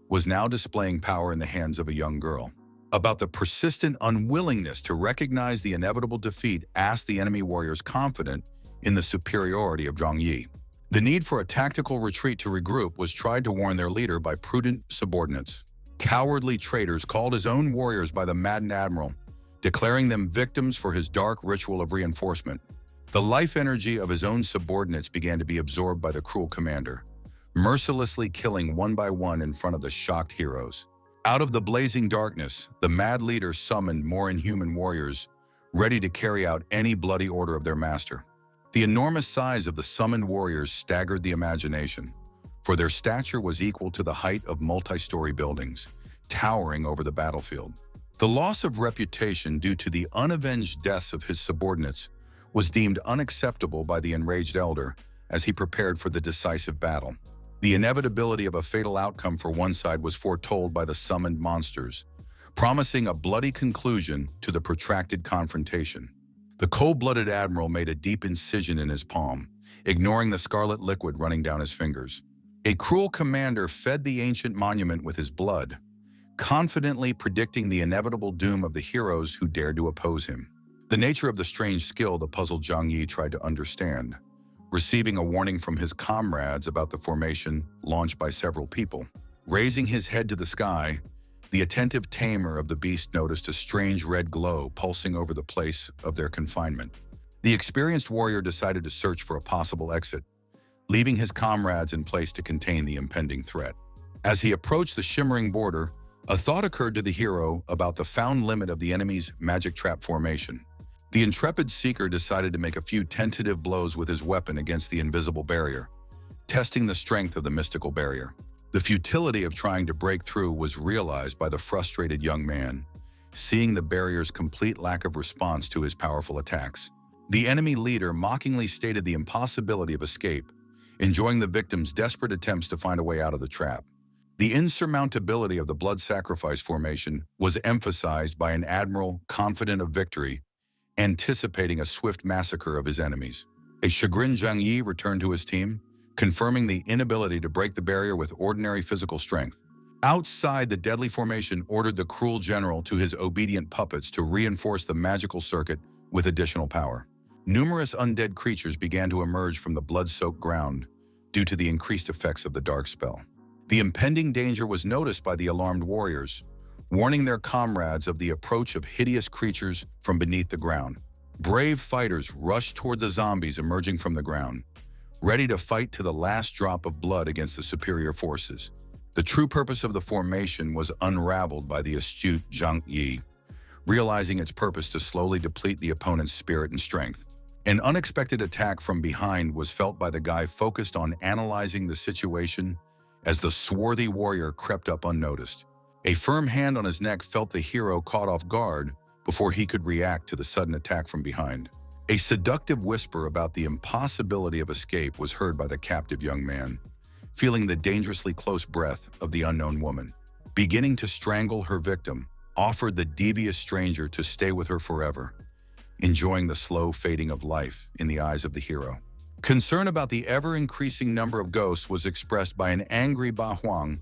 was now displaying power in the hands of a young girl. About the persistent unwillingness to recognize the inevitable defeat asked the enemy warriors, confident in the superiority of Zhang Yi. The need for a tactical retreat to regroup was tried to warn their leader by prudent subordinates. Cowardly traitors called his own warriors by the maddened admiral, declaring them victims for his dark ritual of reinforcement. The life energy of his own subordinates began to be absorbed by the cruel commander, mercilessly killing one by one in front of the shocked heroes. Out of the blazing darkness, the mad leader summoned more inhuman warriors, ready to carry out any bloody order of their master. The enormous size of the summoned warriors staggered the imagination, for their stature was equal to the height of multi-story buildings, towering over the battlefield. The loss of reputation due to the unavenged deaths of his subordinates was deemed unacceptable by the enraged elder as he prepared for the decisive battle. The inevitability of a fatal outcome for one side was foretold by the summoned monsters, promising a bloody conclusion to the protracted confrontation. The cold-blooded admiral made a deep incision in his palm, ignoring the scarlet liquid running down his fingers. A cruel commander fed the ancient monument with his blood, confidently predicting the inevitable doom of the heroes who dared to oppose him. The nature of the strange skill the puzzled Zhang Yi tried to understand, receiving a warning from his comrades about the formation launched by several people. Raising his head to the sky, the attentive tamer of the beast noticed a strange red glow pulsing over the place of their confinement. The experienced warrior decided to search for a possible exit, leaving his comrades in place to contain the impending threat. As he approached the shimmering border, a thought occurred to the hero about the found limit of the enemy's magic trap formation. The intrepid seeker decided to make a few tentative blows with his weapon against the invisible barrier, testing the strength of the mystical barrier. The futility of trying to break through was realized by the frustrated young man, seeing the barrier's complete lack of response to his powerful attacks. The enemy leader mockingly stated the impossibility of escape, enjoying the victim's desperate attempts to find a way out of the trap. The insurmountability of the blood sacrifice formation was emphasized by an admiral confident of victory, anticipating a swift massacre of his enemies. A chagrined Zhang Yi returned to his team, confirming the inability to break the barrier with ordinary physical strength. Outside, the deadly formation ordered the cruel general to his obedient puppets to reinforce the magical circuit with additional power. Numerous undead creatures began to emerge from the blood-soaked ground due to the increased effects of the dark spell. The impending danger was noticed by the alarmed warriors, warning their comrades of the approach of hideous creatures from beneath the ground. Brave fighters rushed toward the zombies emerging from the ground, ready to fight to the last drop of blood against the superior forces. The true purpose of the formation was unraveled by the astute Zhang Yi, realizing its purpose to slowly deplete the opponent's spirit and strength. An unexpected attack from behind was felt by the guy focused on analyzing the situation as the swarthy warrior crept up unnoticed. A firm hand on his neck felt the hero caught off guard before he could react to the sudden attack from behind. A seductive whisper about the impossibility of escape was heard by the captive young man, feeling the dangerously close breath of the unknown woman. Beginning to strangle her victim, offered the devious stranger to stay with her forever, enjoying the slow fading of life in the eyes of the hero. Concern about the ever-increasing number of ghosts was expressed by an angry Ba Huang,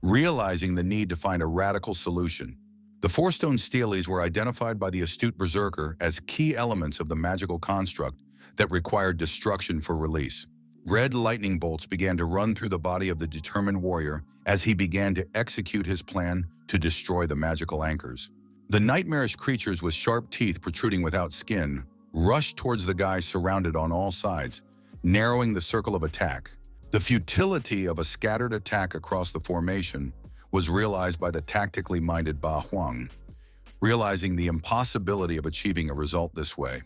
realizing the need to find a radical solution. The four-stone steles were identified by the astute berserker as key elements of the magical construct that required destruction for release. Red lightning bolts began to run through the body of the determined warrior as he began to execute his plan to destroy the magical anchors. The nightmarish creatures with sharp teeth protruding without skin rushed towards the guy surrounded on all sides, narrowing the circle of attack. The futility of a scattered attack across the formation was realized by the tactically minded Ba Huang, realizing the impossibility of achieving a result this way.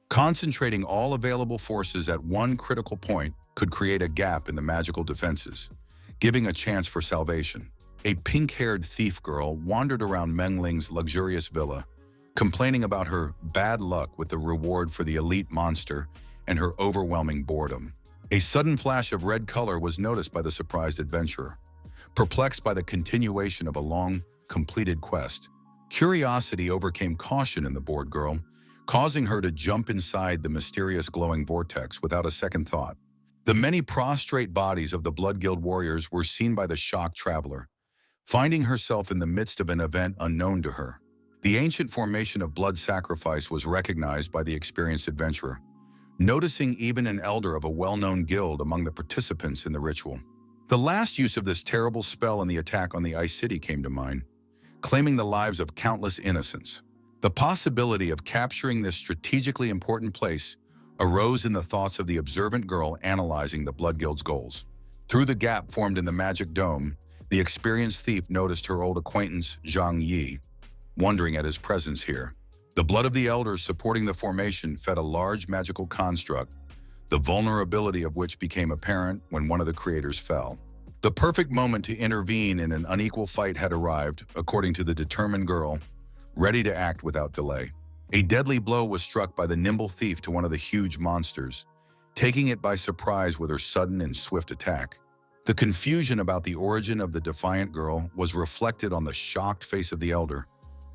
Concentrating all available forces at one critical point could create a gap in the magical defenses, giving a chance for salvation. A pink-haired thief girl wandered around Meng Ling's luxurious villa, complaining about her bad luck with the reward for the elite monster and her overwhelming boredom. A sudden flash of red color was noticed by the surprised adventurer, perplexed by the continuation of a long, completed quest. Curiosity overcame caution in the bored girl, causing her to jump inside the mysterious glowing vortex without a second thought. The many prostrate bodies of the Blood Guild warriors were seen by the shocked traveler, finding herself in the midst of an event unknown to her. The ancient formation of blood sacrifice was recognized by the experienced adventurer, noticing even an elder of a well-known guild among the participants in the ritual. The last use of this terrible spell in the attack on the Ice City came to mind, claiming the lives of countless innocents. The possibility of capturing this strategically important place arose in the thoughts of the observant girl analyzing the Blood Guild's goals. Through the gap formed in the magic dome, the experienced thief noticed her old acquaintance Zhang Yi, wondering at his presence here. The blood of the elders supporting the formation fed a large magical construct, the vulnerability of which became apparent when one of the creators fell. The perfect moment to intervene in an unequal fight had arrived, according to the determined girl, ready to act without delay. A deadly blow was struck by the nimble thief to one of the huge monsters, taking it by surprise with her sudden and swift attack. The confusion about the origin of the defiant girl was reflected on the shocked face of the elder,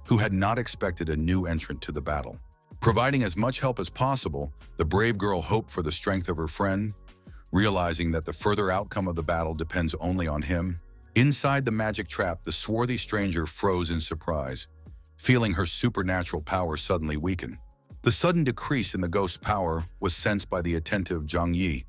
who had not expected a new entrant to the battle. Providing as much help as possible, the brave girl hoped for the strength of her friend, realizing that the further outcome of the battle depends only on him. Inside the magic trap, the swarthy stranger froze in surprise, feeling her supernatural power suddenly weaken. The sudden decrease in the ghost's power was sensed by the attentive Zhang Yi,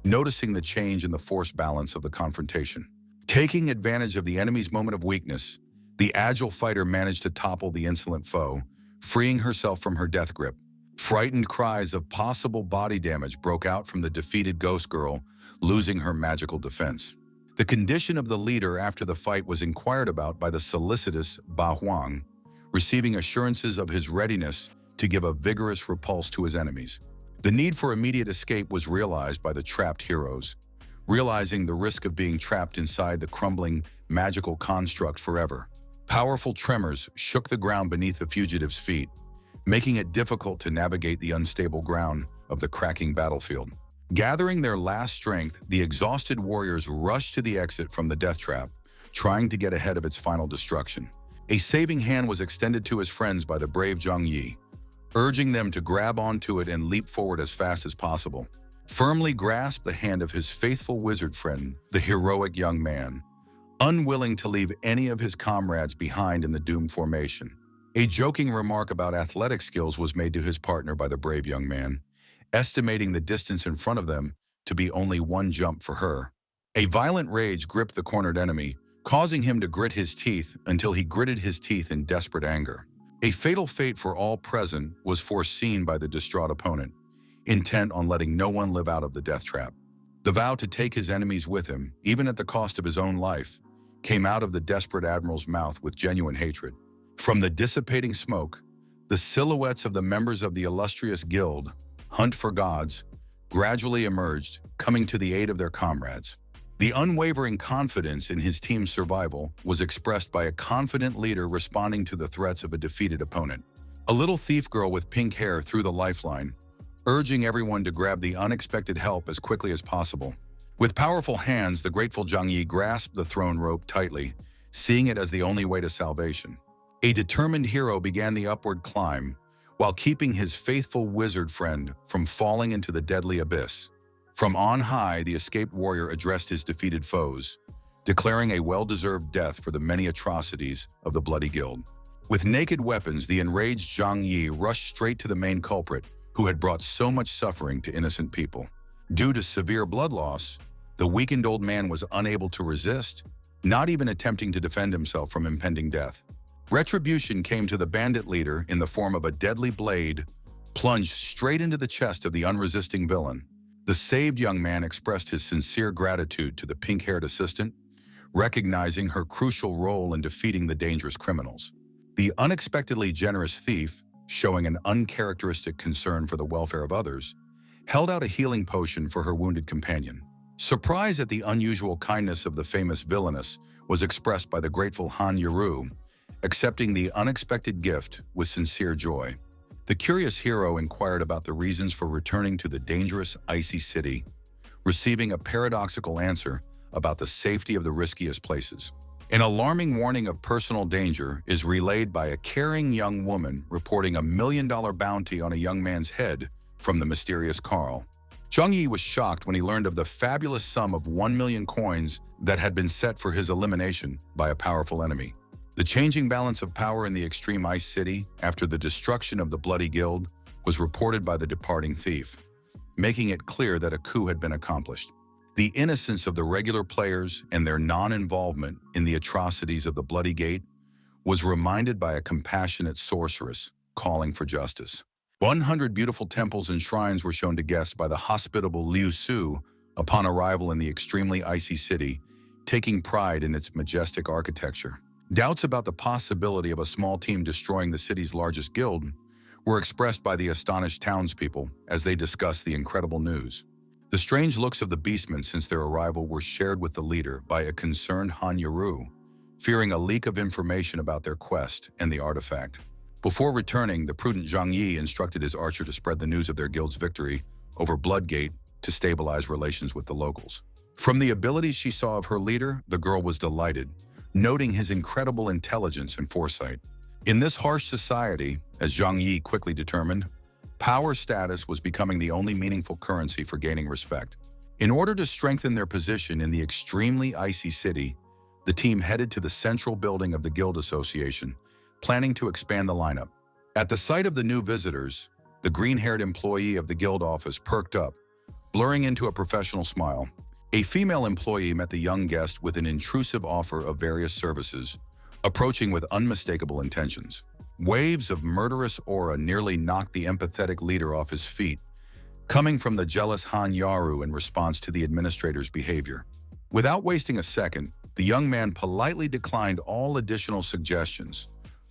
noticing the change in the force balance of the confrontation. Taking advantage of the enemy's moment of weakness, the agile fighter managed to topple the insolent foe, freeing herself from her death grip. Frightened cries of possible body damage broke out from the defeated ghost girl, losing her magical defense. The condition of the leader after the fight was inquired about by the solicitous Ba Huang, receiving assurances of his readiness to give a vigorous repulse to his enemies. The need for immediate escape was realized by the trapped heroes, realizing the risk of being trapped inside the crumbling magical construct forever. Powerful tremors shook the ground beneath the fugitives' feet, making it difficult to navigate the unstable ground of the cracking battlefield. Gathering their last strength, the exhausted warriors rushed to the exit from the death trap, trying to get ahead of its final destruction. A saving hand was extended to his friends by the brave Zhang Yi, urging them to grab onto it and leap forward as fast as possible. Firmly grasped the hand of his faithful wizard friend, the heroic young man, unwilling to leave any of his comrades behind in the doomed formation. A joking remark about athletic skills was made to his partner by the brave young man, estimating the distance in front of them to be only one jump for her. A violent rage gripped the cornered enemy, causing him to grit his teeth until he gritted his teeth in desperate anger. A fatal fate for all present was foreseen by the distraught opponent, intent on letting no one live out of the death trap. The vow to take his enemies with him, even at the cost of his own life, came out of the desperate admiral's mouth with genuine hatred. From the dissipating smoke, the silhouettes of the members of the illustrious guild, Hunt for Gods, gradually emerged, coming to the aid of their comrades. The unwavering confidence in his team's survival was expressed by a confident leader responding to the threats of a defeated opponent. A little thief girl with pink hair threw the lifeline, urging everyone to grab the unexpected help as quickly as possible. With powerful hands, the grateful Zhang Yi grasped the throne rope tightly, seeing it as the only way to salvation. A determined hero began the upward climb, while keeping his faithful wizard friend from falling into the deadly abyss. From on high, the escaped warrior addressed his defeated foes, declaring a well-deserved death for the many atrocities of the Bloody Guild. With naked weapons, the enraged Zhang Yi rushed straight to the main culprit, who had brought so much suffering to innocent people. Due to severe blood loss, the weakened old man was unable to resist, not even attempting to defend himself from impending death. Retribution came to the bandit leader in the form of a deadly blade, plunged straight into the chest of the unresisting villain. The saved young man expressed his sincere gratitude to the pink-haired assistant, recognizing her crucial role in defeating the dangerous criminals. The unexpectedly generous thief, showing an uncharacteristic concern for the welfare of others, held out a healing potion for her wounded companion. Surprise at the unusual kindness of the famous villainess was expressed by the grateful Han Yaru, accepting the unexpected gift with sincere joy. The curious hero inquired about the reasons for returning to the dangerous, icy city, receiving a paradoxical answer about the safety of the riskiest places. An alarming warning of personal danger is relayed by a caring young woman reporting a $1 million bounty on a young man's head from the mysterious Carl. Zhang Yi was shocked when he learned of the fabulous sum of 1 million coins that had been set for his elimination by a powerful enemy. The changing balance of power in the extreme ice city after the destruction of the Bloody Guild was reported by the departing thief, making it clear that a coup had been accomplished. The innocence of the regular players and their non-involvement in the atrocities of the Bloody Gate was reminded by a compassionate sorceress calling for justice. 100 beautiful temples and shrines were shown to guests by the hospitable Liu Su upon arrival in the extremely icy city, taking pride in its majestic architecture. Doubts about the possibility of a small team destroying the city's largest guild were expressed by the astonished townspeople as they discussed the incredible news. The strange looks of the beastmen since their arrival were shared with the leader by a concerned Han Yaru, fearing a leak of information about their quest and the artifact. Before returning, the prudent Zhang Yi instructed his archer to spread the news of their guild's victory over Bloodgate to stabilize relations with the locals. From the abilities she saw of her leader, the girl was delighted, noting his incredible intelligence and foresight. In this harsh society, as Zhang Yi quickly determined, power status was becoming the only meaningful currency for gaining respect. In order to strengthen their position in the extremely icy city, the team headed to the central building of the Guild Association, planning to expand the lineup. At the sight of the new visitors, the green-haired employee of the Guild office perked up, blurring into a professional smile. A female employee met the young guest with an intrusive offer of various services, approaching with unmistakable intentions. Waves of murderous aura nearly knocked the empathetic leader off his feet, coming from the jealous Han Yaru in response to the administrator's behavior. Without wasting a second, the young man politely declined all additional suggestions,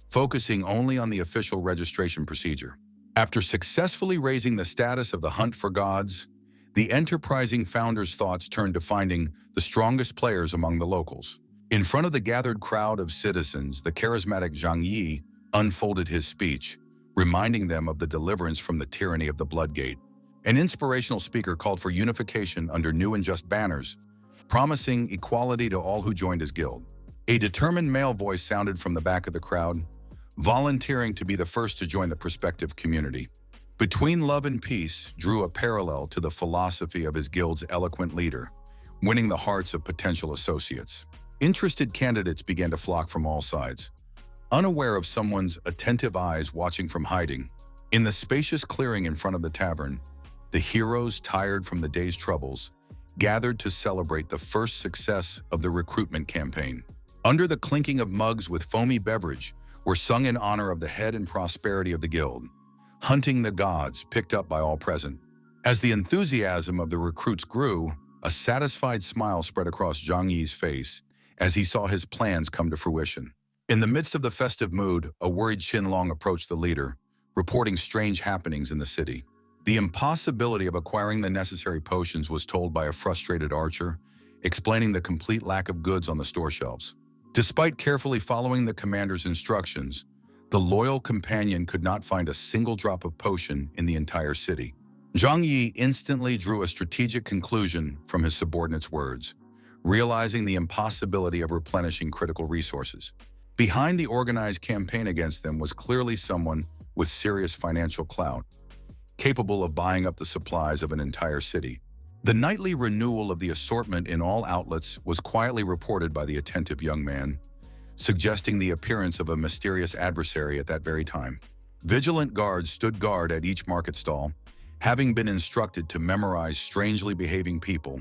focusing only on the official registration procedure. After successfully raising the status of the hunt for gods, the enterprising founder's thoughts turned to finding the strongest players among the locals. In front of the gathered crowd of citizens, the charismatic Zhang Yi unfolded his speech, reminding them of the deliverance from the tyranny of the Bloodgate. An inspirational speaker called for unification under new and just banners, promising equality to all who joined his guild. A determined male voice sounded from the back of the crowd, volunteering to be the first to join the prospective community. Between love and peace drew a parallel to the philosophy of his guild's eloquent leader, winning the hearts of potential associates. Interested candidates began to flock from all sides, unaware of someone's attentive eyes watching from hiding. In the spacious clearing in front of the tavern, the heroes, tired from the day's troubles, gathered to celebrate the first success of the recruitment campaign. Under the clinking of mugs with foamy beverage were sung in honor of the head and prosperity of the guild, hunting the gods picked up by all present. As the enthusiasm of the recruits grew, a satisfied smile spread across Zhang Yi's face as he saw his plans come to fruition. In the midst of the festive mood, a worried Qinlong approached the leader, reporting strange happenings in the city. The impossibility of acquiring the necessary potions was told by a frustrated archer, explaining the complete lack of goods on the store shelves. Despite carefully following the commander's instructions, the loyal companion could not find a single drop of potion in the entire city. Zhang Yi instantly drew a strategic conclusion from his subordinate's words, realizing the impossibility of replenishing critical resources. Behind the organized campaign against them was clearly someone with serious financial clout, capable of buying up the supplies of an entire city. The nightly renewal of the assortment in all outlets was quietly reported by the attentive young man, suggesting the appearance of a mysterious adversary at that very time. Vigilant guards stood guard at each market stall, having been instructed to memorize strangely behaving people,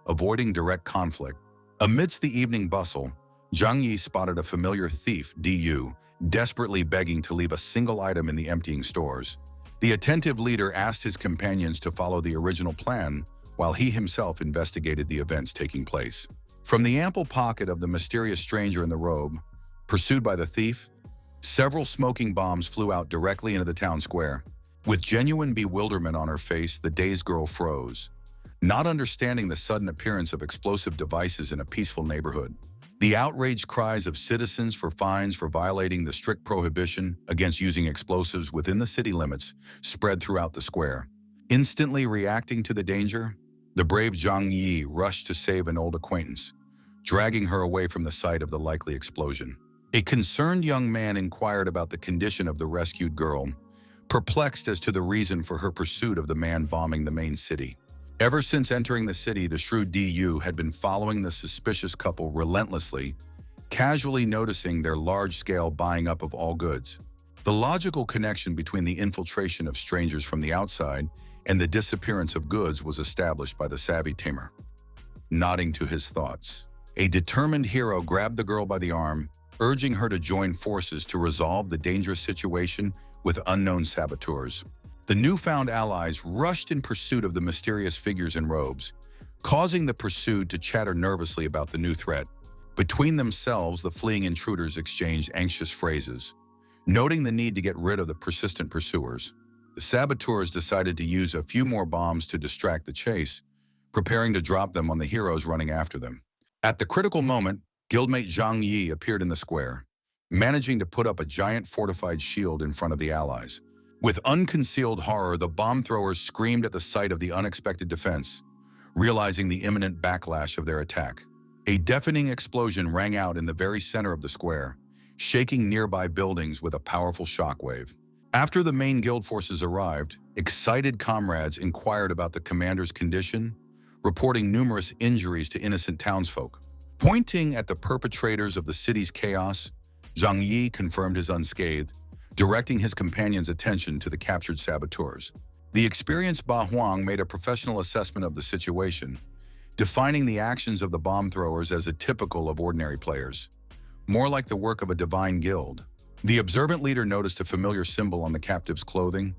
avoiding direct conflict. Amidst the evening bustle, Zhang Yi spotted a familiar thief, Du, desperately begging to leave a single item in the emptying stores. The attentive leader asked his companions to follow the original plan, while he himself investigated the events taking place. From the ample pocket of the mysterious stranger in the robe, pursued by the thief, several smoking bombs flew out directly into the town square. With genuine bewilderment on her face, the dazed girl froze, not understanding the sudden appearance of explosive devices in a peaceful neighborhood. The outraged cries of citizens for fines for violating the strict prohibition against using explosives within the city limits spread throughout the square. Instantly reacting to the danger, the brave Zhang Yi rushed to save an old acquaintance, dragging her away from the site of the likely explosion. A concerned young man inquired about the condition of the rescued girl, perplexed as to the reason for her pursuit of the man bombing the main city. Ever since entering the city, the shrewd Du had been following the suspicious couple relentlessly, casually noticing their large-scale buying up of all goods. The logical connection between the infiltration of strangers from the outside and the disappearance of goods was established by the savvy tamer. Nodding to his thoughts, a determined hero grabbed the girl by the arm, urging her to join forces to resolve the dangerous situation with unknown saboteurs. The newfound allies rushed in pursuit of the mysterious figures in robes, causing the pursued to chatter nervously about the new threat. Between themselves, the fleeing intruders exchanged anxious phrases, noting the need to get rid of the persistent pursuers. The saboteurs decided to use a few more bombs to distract the chase, preparing to drop them on the heroes running after them. At the critical moment, guildmate Zhang Yi appeared in the square, managing to put up a giant fortified shield in front of the allies. With unconcealed horror, the bomb throwers screamed at the sight of the unexpected defense, realizing the imminent backlash of their attack. A deafening explosion rang out in the very center of the square, shaking nearby buildings with a powerful shockwave. After the main guild forces arrived, excited comrades inquired about the commander's condition, reporting numerous injuries to innocent townsfolk. Pointing at the perpetrators of the city's chaos, Zhang Yi confirmed his unscathed, directing his companions' attention to the captured saboteurs. The experienced Ba Huang made a professional assessment of the situation, defining the actions of the bomb throwers as atypical of ordinary players, more like the work of a divine guild. The observant leader noticed a familiar symbol on the captive's clothing,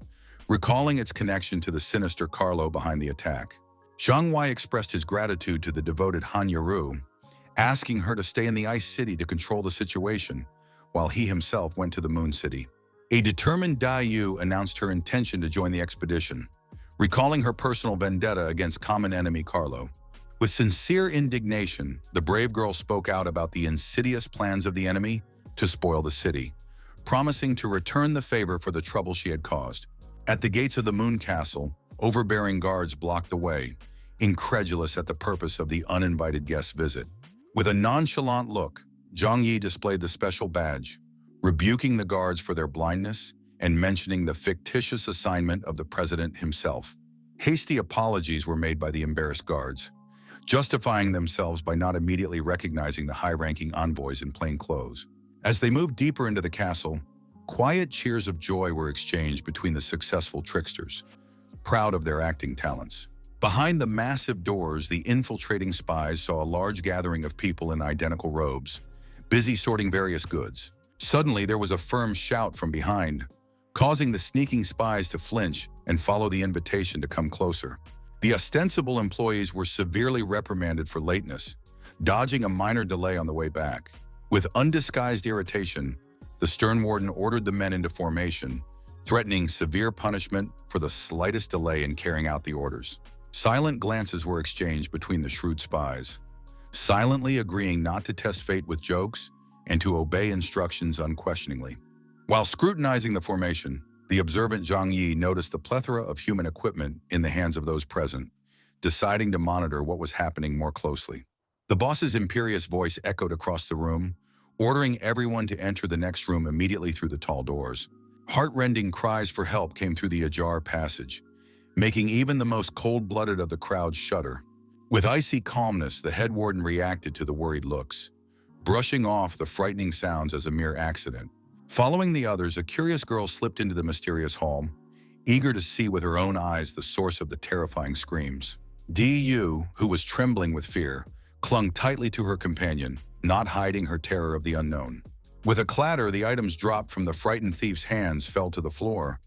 recalling its connection to the sinister Carlo behind the attack. Zhang Wei expressed his gratitude to the devoted Han Yaru, asking her to stay in the Ice City to control the situation, while he himself went to the Moon City. A determined Dai Yu announced her intention to join the expedition, recalling her personal vendetta against common enemy Carlo. With sincere indignation, the brave girl spoke out about the insidious plans of the enemy to spoil the city, promising to return the favor for the trouble she had caused. At the gates of the Moon Castle, overbearing guards blocked the way, incredulous at the purpose of the uninvited guest's visit. With a nonchalant look, Zhang Yi displayed the special badge, rebuking the guards for their blindness and mentioning the fictitious assignment of the president himself. Hasty apologies were made by the embarrassed guards, justifying themselves by not immediately recognizing the high-ranking envoys in plain clothes. As they moved deeper into the castle, quiet cheers of joy were exchanged between the successful tricksters, proud of their acting talents. Behind the massive doors, the infiltrating spies saw a large gathering of people in identical robes, busy sorting various goods. Suddenly, there was a firm shout from behind, causing the sneaking spies to flinch and follow the invitation to come closer. The ostensible employees were severely reprimanded for lateness, dodging a minor delay on the way back. With undisguised irritation, the stern warden ordered the men into formation, threatening severe punishment for the slightest delay in carrying out the orders. Silent glances were exchanged between the shrewd spies, silently agreeing not to test fate with jokes and to obey instructions unquestioningly. While scrutinizing the formation, the observant Zhang Yi noticed the plethora of human equipment in the hands of those present, deciding to monitor what was happening more closely. The boss's imperious voice echoed across the room, ordering everyone to enter the next room immediately through the tall doors. Heart-rending cries for help came through the ajar passage, making even the most cold-blooded of the crowd shudder. With icy calmness, the head warden reacted to the worried looks, brushing off the frightening sounds as a mere accident. Following the others, a curious girl slipped into the mysterious hall, eager to see with her own eyes the source of the terrifying screams. Du, who was trembling with fear, clung tightly to her companion, not hiding her terror of the unknown. With a clatter, the items dropped from the frightened thief's hands fell to the floor,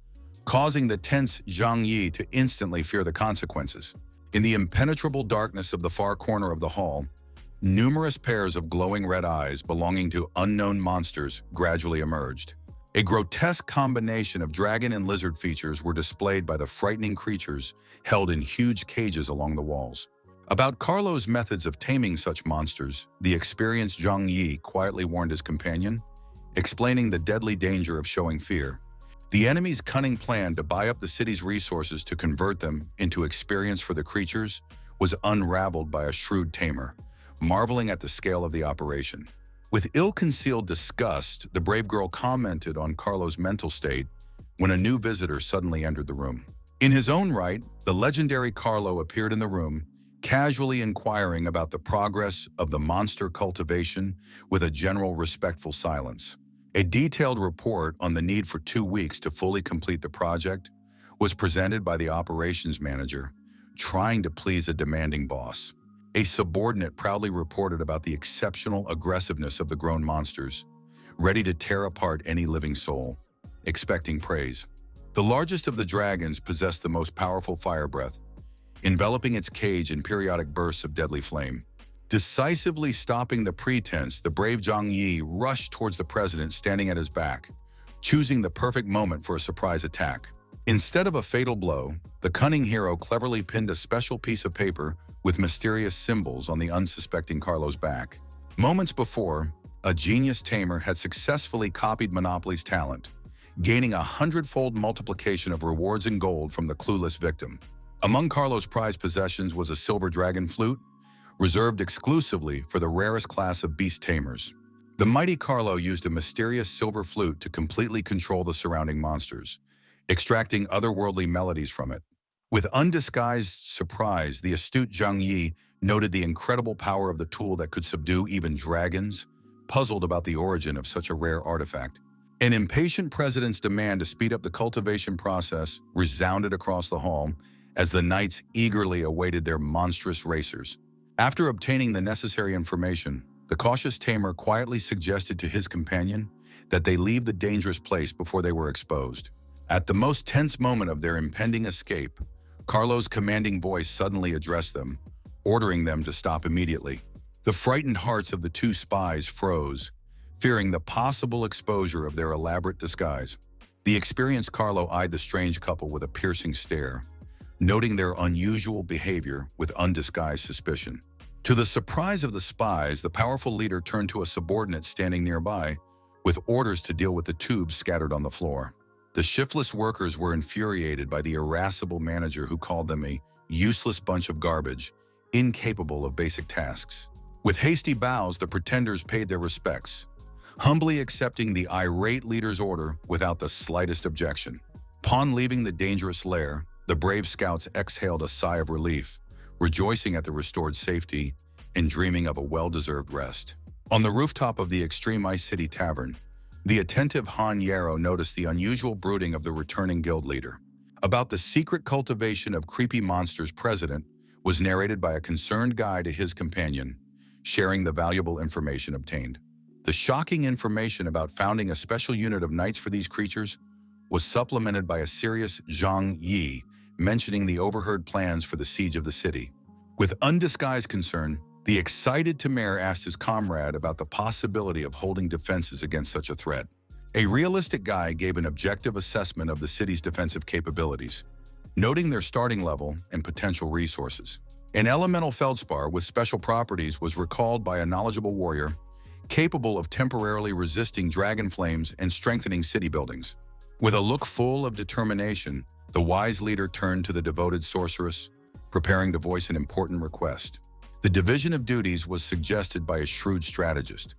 causing the tense Zhang Yi to instantly fear the consequences. In the impenetrable darkness of the far corner of the hall, numerous pairs of glowing red eyes belonging to unknown monsters gradually emerged. A grotesque combination of dragon and lizard features were displayed by the frightening creatures held in huge cages along the walls. About Carlo's methods of taming such monsters, the experienced Zhang Yi quietly warned his companion, explaining the deadly danger of showing fear. The enemy's cunning plan to buy up the city's resources to convert them into experience for the creatures was unraveled by a shrewd tamer, marveling at the scale of the operation. With ill-concealed disgust, the brave girl commented on Carlo's mental state when a new visitor suddenly entered the room. In his own right, the legendary Carlo appeared in the room, casually inquiring about the progress of the monster cultivation with a general respectful silence. A detailed report on the need for 2 weeks to fully complete the project was presented by the operations manager, trying to please a demanding boss. A subordinate proudly reported about the exceptional aggressiveness of the grown monsters, ready to tear apart any living soul, expecting praise. The largest of the dragons possessed the most powerful fire breath, enveloping its cage in periodic bursts of deadly flame. Decisively stopping the pretense, the brave Zhang Yi rushed towards the president standing at his back, choosing the perfect moment for a surprise attack. Instead of a fatal blow, the cunning hero cleverly pinned a special piece of paper with mysterious symbols on the unsuspecting Carlo's back. Moments before, a genius tamer had successfully copied Monopoly's talent, gaining a 100-fold multiplication of rewards in gold from the clueless victim. Among Carlo's prized possessions was a silver dragon flute, reserved exclusively for the rarest class of beast tamers. The mighty Carlo used a mysterious silver flute to completely control the surrounding monsters, extracting otherworldly melodies from it. With undisguised surprise, the astute Zhang Yi noted the incredible power of the tool that could subdue even dragons, puzzled about the origin of such a rare artifact. An impatient president's demand to speed up the cultivation process resounded across the hall as the knights eagerly awaited their monstrous racers. After obtaining the necessary information, the cautious tamer quietly suggested to his companion that they leave the dangerous place before they were exposed. At the most tense moment of their impending escape, Carlo's commanding voice suddenly addressed them, ordering them to stop immediately. The frightened hearts of the two spies froze, fearing the possible exposure of their elaborate disguise. The experienced Carlo eyed the strange couple with a piercing stare, noting their unusual behavior with undisguised suspicion. To the surprise of the spies, the powerful leader turned to a subordinate standing nearby, with orders to deal with the tubes scattered on the floor. The shiftless workers were infuriated by the irascible manager who called them a useless bunch of garbage, incapable of basic tasks. With hasty bows, the pretenders paid their respects, humbly accepting the irate leader's order without the slightest objection. Upon leaving the dangerous lair, the brave scouts exhaled a sigh of relief, rejoicing at the restored safety and dreaming of a well-deserved rest. On the rooftop of the Extreme Ice City Tavern, the attentive Han Yarrow noticed the unusual brooding of the returning guild leader. About the secret cultivation of creepy monsters president was narrated by a concerned guide to his companion, sharing the valuable information obtained. The shocking information about founding a special unit of knights for these creatures was supplemented by a serious Zhang Yi mentioning the overheard plans for the siege of the city. With undisguised concern, the excited Tamer asked his comrade about the possibility of holding defenses against such a threat. A realistic guide gave an objective assessment of the city's defensive capabilities, noting their starting level and potential resources. An elemental feldspar with special properties was recalled by a knowledgeable warrior, capable of temporarily resisting dragon flames and strengthening city buildings. With a look full of determination, the wise leader turned to the devoted sorceress, preparing to voice an important request. The division of duties was suggested by a shrewd strategist,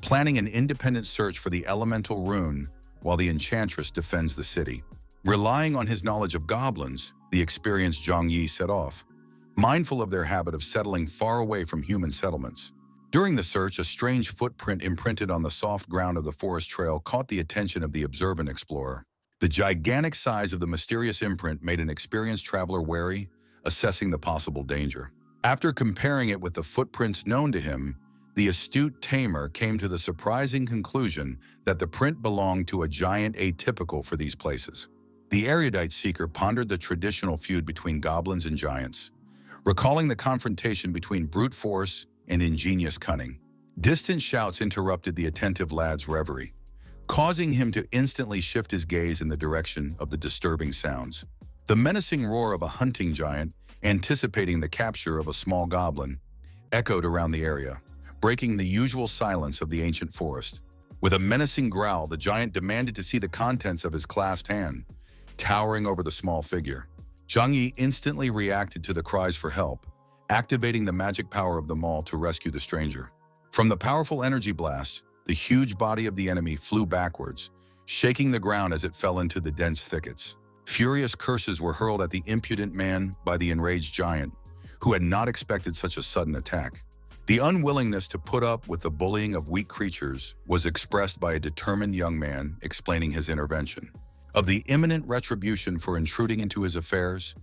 planning an independent search for the elemental rune while the enchantress defends the city. Relying on his knowledge of goblins, the experienced Zhang Yi set off, mindful of their habit of settling far away from human settlements. During the search, a strange footprint imprinted on the soft ground of the forest trail caught the attention of the observant explorer. The gigantic size of the mysterious imprint made an experienced traveler wary, assessing the possible danger. After comparing it with the footprints known to him, the astute tamer came to the surprising conclusion that the print belonged to a giant atypical for these places. The erudite seeker pondered the traditional feud between goblins and giants, recalling the confrontation between brute force and ingenious cunning. Distant shouts interrupted the attentive lad's reverie, causing him to instantly shift his gaze in the direction of the disturbing sounds. The menacing roar of a hunting giant, anticipating the capture of a small goblin, echoed around the area, breaking the usual silence of the ancient forest. With a menacing growl, the giant demanded to see the contents of his clasped hand, towering over the small figure. Zhang Yi instantly reacted to the cries for help, activating the magic power of the maul to rescue the stranger. From the powerful energy blast, the huge body of the enemy flew backwards, shaking the ground as it fell into the dense thickets. Furious curses were hurled at the impudent man by the enraged giant, who had not expected such a sudden attack. The unwillingness to put up with the bullying of weak creatures was expressed by a determined young man explaining his intervention. Of the imminent retribution for intruding into his affairs,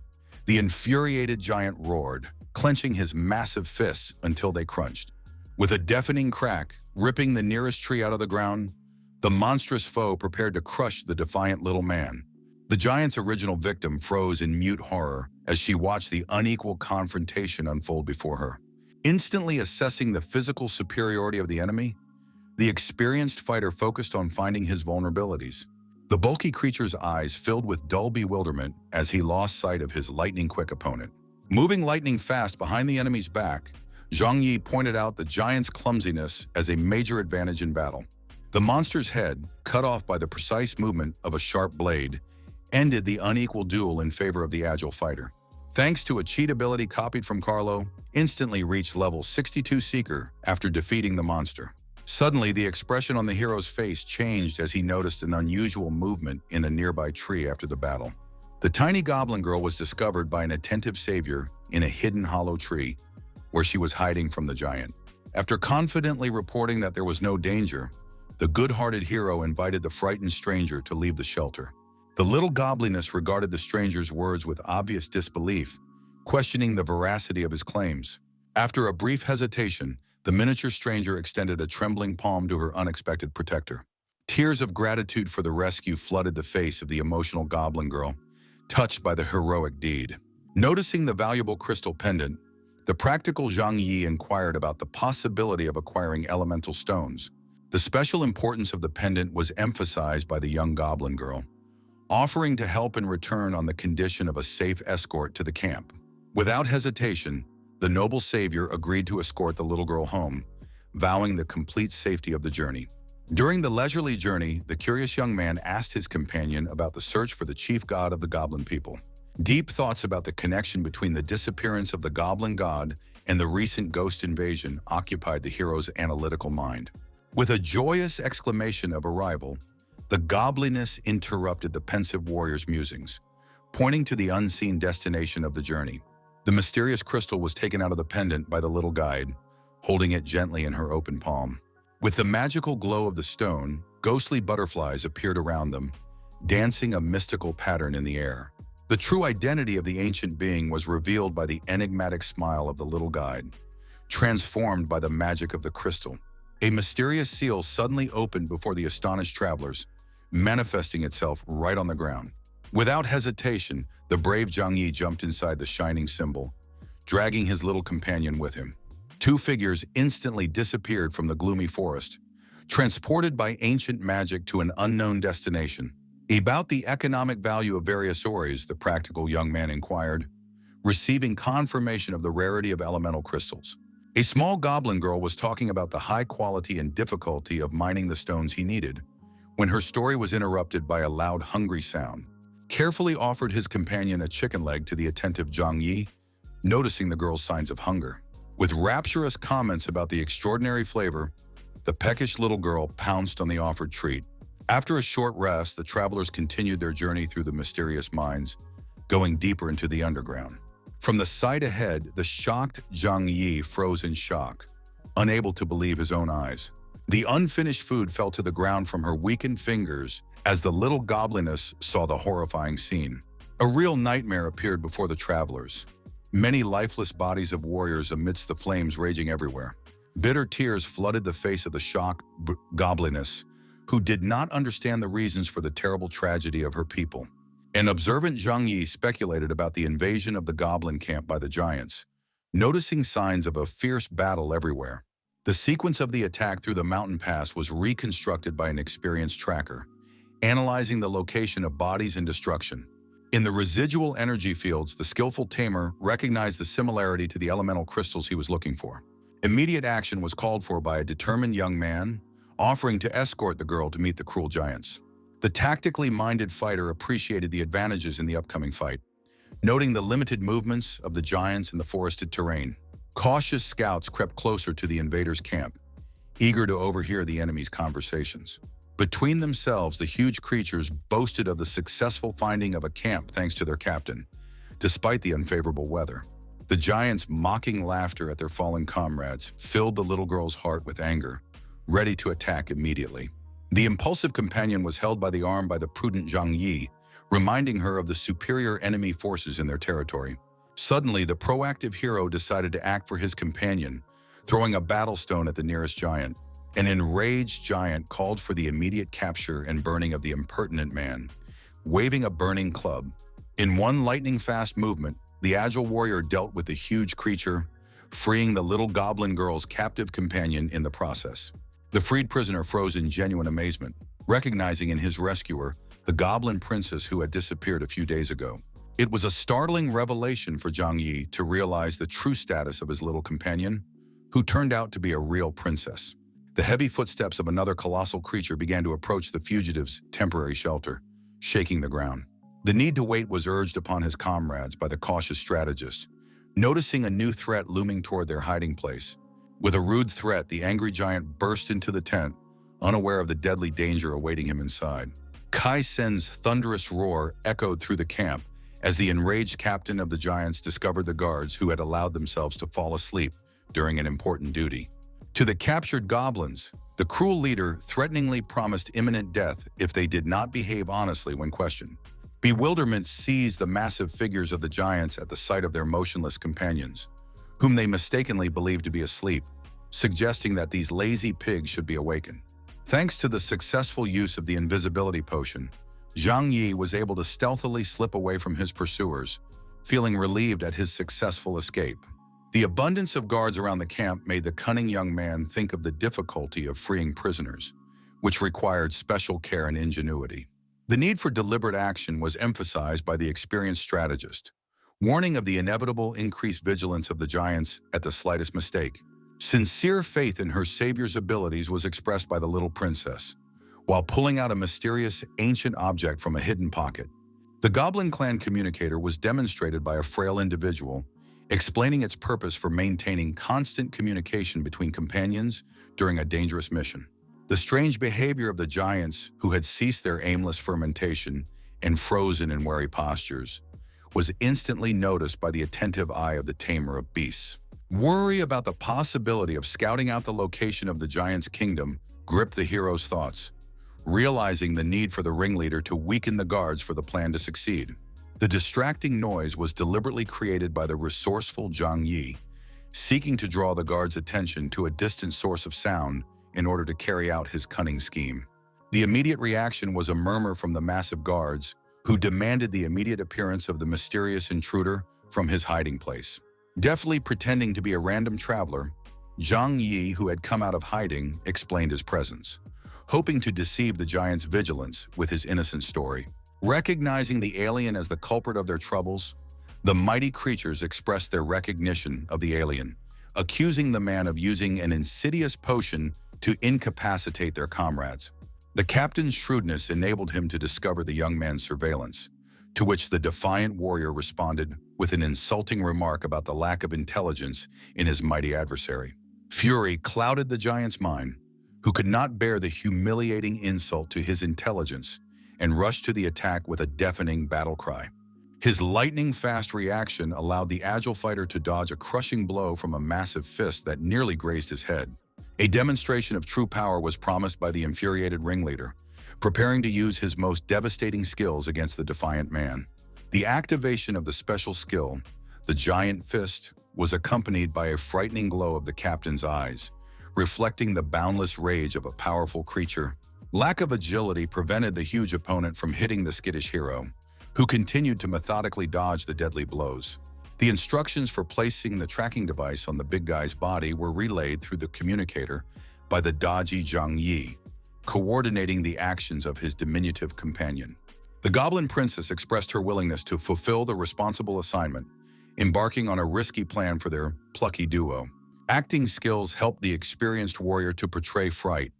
the infuriated giant roared, clenching his massive fists until they crunched. With a deafening crack, ripping the nearest tree out of the ground, the monstrous foe prepared to crush the defiant little man. The giant's original victim froze in mute horror as she watched the unequal confrontation unfold before her. Instantly assessing the physical superiority of the enemy, the experienced fighter focused on finding his vulnerabilities. The bulky creature's eyes filled with dull bewilderment as he lost sight of his lightning-quick opponent. Moving lightning fast behind the enemy's back, Zhang Yi pointed out the giant's clumsiness as a major advantage in battle. The monster's head, cut off by the precise movement of a sharp blade, ended the unequal duel in favor of the agile fighter. Thanks to a cheat ability copied from Carlo, instantly reached level 62 Seeker after defeating the monster. Suddenly, the expression on the hero's face changed as he noticed an unusual movement in a nearby tree after the battle. The tiny goblin girl was discovered by an attentive savior in a hidden hollow tree, where she was hiding from the giant. After confidently reporting that there was no danger, the good-hearted hero invited the frightened stranger to leave the shelter. The little gobliness regarded the stranger's words with obvious disbelief, questioning the veracity of his claims. After a brief hesitation, the miniature stranger extended a trembling palm to her unexpected protector. Tears of gratitude for the rescue flooded the face of the emotional goblin girl, touched by the heroic deed. Noticing the valuable crystal pendant, the practical Zhang Yi inquired about the possibility of acquiring elemental stones. The special importance of the pendant was emphasized by the young goblin girl, offering to help in return on the condition of a safe escort to the camp. Without hesitation, the noble savior agreed to escort the little girl home, vowing the complete safety of the journey. During the leisurely journey, the curious young man asked his companion about the search for the chief god of the goblin people. Deep thoughts about the connection between the disappearance of the goblin god and the recent ghost invasion occupied the hero's analytical mind. With a joyous exclamation of arrival, the gobliness interrupted the pensive warrior's musings, pointing to the unseen destination of the journey. The mysterious crystal was taken out of the pendant by the little guide, holding it gently in her open palm. With the magical glow of the stone, ghostly butterflies appeared around them, dancing a mystical pattern in the air. The true identity of the ancient being was revealed by the enigmatic smile of the little guide, transformed by the magic of the crystal. A mysterious seal suddenly opened before the astonished travelers, manifesting itself right on the ground. Without hesitation, the brave Zhang Yi jumped inside the shining symbol, dragging his little companion with him. Two figures instantly disappeared from the gloomy forest, transported by ancient magic to an unknown destination. About the economic value of various ores, the practical young man inquired, receiving confirmation of the rarity of elemental crystals. A small goblin girl was talking about the high quality and difficulty of mining the stones he needed, when her story was interrupted by a loud, hungry sound. Carefully offered his companion a chicken leg to the attentive Zhang Yi, noticing the girl's signs of hunger. With rapturous comments about the extraordinary flavor, the peckish little girl pounced on the offered treat. After a short rest, the travelers continued their journey through the mysterious mines, going deeper into the underground. From the sight ahead, the shocked Zhang Yi froze in shock, unable to believe his own eyes. The unfinished food fell to the ground from her weakened fingers as the little gobliness saw the horrifying scene. A real nightmare appeared before the travelers. Many lifeless bodies of warriors amidst the flames raging everywhere. Bitter tears flooded the face of the shocked gobliness, who did not understand the reasons for the terrible tragedy of her people. An observant Zhang Yi speculated about the invasion of the goblin camp by the giants, noticing signs of a fierce battle everywhere. The sequence of the attack through the mountain pass was reconstructed by an experienced tracker, analyzing the location of bodies and destruction. In the residual energy fields, the skillful tamer recognized the similarity to the elemental crystals he was looking for. Immediate action was called for by a determined young man, offering to escort the girl to meet the cruel giants. The tactically minded fighter appreciated the advantages in the upcoming fight, noting the limited movements of the giants in the forested terrain. Cautious scouts crept closer to the invaders' camp, eager to overhear the enemy's conversations. Between themselves, the huge creatures boasted of the successful finding of a camp thanks to their captain, despite the unfavorable weather. The giants' mocking laughter at their fallen comrades filled the little girl's heart with anger, ready to attack immediately. The impulsive companion was held by the arm by the prudent Zhang Yi, reminding her of the superior enemy forces in their territory. Suddenly, the proactive hero decided to act for his companion, throwing a battle stone at the nearest giant. An enraged giant called for the immediate capture and burning of the impertinent man, waving a burning club. In one lightning-fast movement, the agile warrior dealt with the huge creature, freeing the little goblin girl's captive companion in the process. The freed prisoner froze in genuine amazement, recognizing in his rescuer the goblin princess who had disappeared a few days ago. It was a startling revelation for Zhang Yi to realize the true status of his little companion, who turned out to be a real princess. The heavy footsteps of another colossal creature began to approach the fugitive's temporary shelter, shaking the ground. The need to wait was urged upon his comrades by the cautious strategist, noticing a new threat looming toward their hiding place. With a rude threat, the angry giant burst into the tent, unaware of the deadly danger awaiting him inside. Kai Sen's thunderous roar echoed through the camp as the enraged captain of the giants discovered the guards who had allowed themselves to fall asleep during an important duty. To the captured goblins, the cruel leader threateningly promised imminent death if they did not behave honestly when questioned. Bewilderment seized the massive figures of the giants at the sight of their motionless companions, whom they mistakenly believed to be asleep, suggesting that these lazy pigs should be awakened. Thanks to the successful use of the invisibility potion, Zhang Yi was able to stealthily slip away from his pursuers, feeling relieved at his successful escape. The abundance of guards around the camp made the cunning young man think of the difficulty of freeing prisoners, which required special care and ingenuity. The need for deliberate action was emphasized by the experienced strategist, warning of the inevitable increased vigilance of the giants at the slightest mistake. Sincere faith in her savior's abilities was expressed by the little princess, while pulling out a mysterious ancient object from a hidden pocket. The Goblin Clan communicator was demonstrated by a frail individual, explaining its purpose for maintaining constant communication between companions during a dangerous mission. The strange behavior of the giants, who had ceased their aimless fermentation and frozen in wary postures, was instantly noticed by the attentive eye of the tamer of beasts. Worry about the possibility of scouting out the location of the giant's kingdom gripped the hero's thoughts, realizing the need for the ringleader to weaken the guards for the plan to succeed. The distracting noise was deliberately created by the resourceful Zhang Yi, seeking to draw the guards' attention to a distant source of sound in order to carry out his cunning scheme. The immediate reaction was a murmur from the massive guards, who demanded the immediate appearance of the mysterious intruder from his hiding place. Deftly pretending to be a random traveler, Zhang Yi, who had come out of hiding, explained his presence, hoping to deceive the giant's vigilance with his innocent story. Recognizing the alien as the culprit of their troubles, the mighty creatures expressed their recognition of the alien, accusing the man of using an insidious potion to incapacitate their comrades. The captain's shrewdness enabled him to discover the young man's surveillance, to which the defiant warrior responded with an insulting remark about the lack of intelligence in his mighty adversary. Fury clouded the giant's mind, who could not bear the humiliating insult to his intelligence, and rushed to the attack with a deafening battle cry. His lightning-fast reaction allowed the agile fighter to dodge a crushing blow from a massive fist that nearly grazed his head. A demonstration of true power was promised by the infuriated ringleader, preparing to use his most devastating skills against the defiant man. The activation of the special skill, the giant fist, was accompanied by a frightening glow of the captain's eyes, reflecting the boundless rage of a powerful creature. Lack of agility prevented the huge opponent from hitting the skittish hero, who continued to methodically dodge the deadly blows. The instructions for placing the tracking device on the big guy's body were relayed through the communicator by the dodgy Zhang Yi, coordinating the actions of his diminutive companion. The Goblin Princess expressed her willingness to fulfill the responsible assignment, embarking on a risky plan for their plucky duo. Acting skills helped the experienced warrior to portray fright,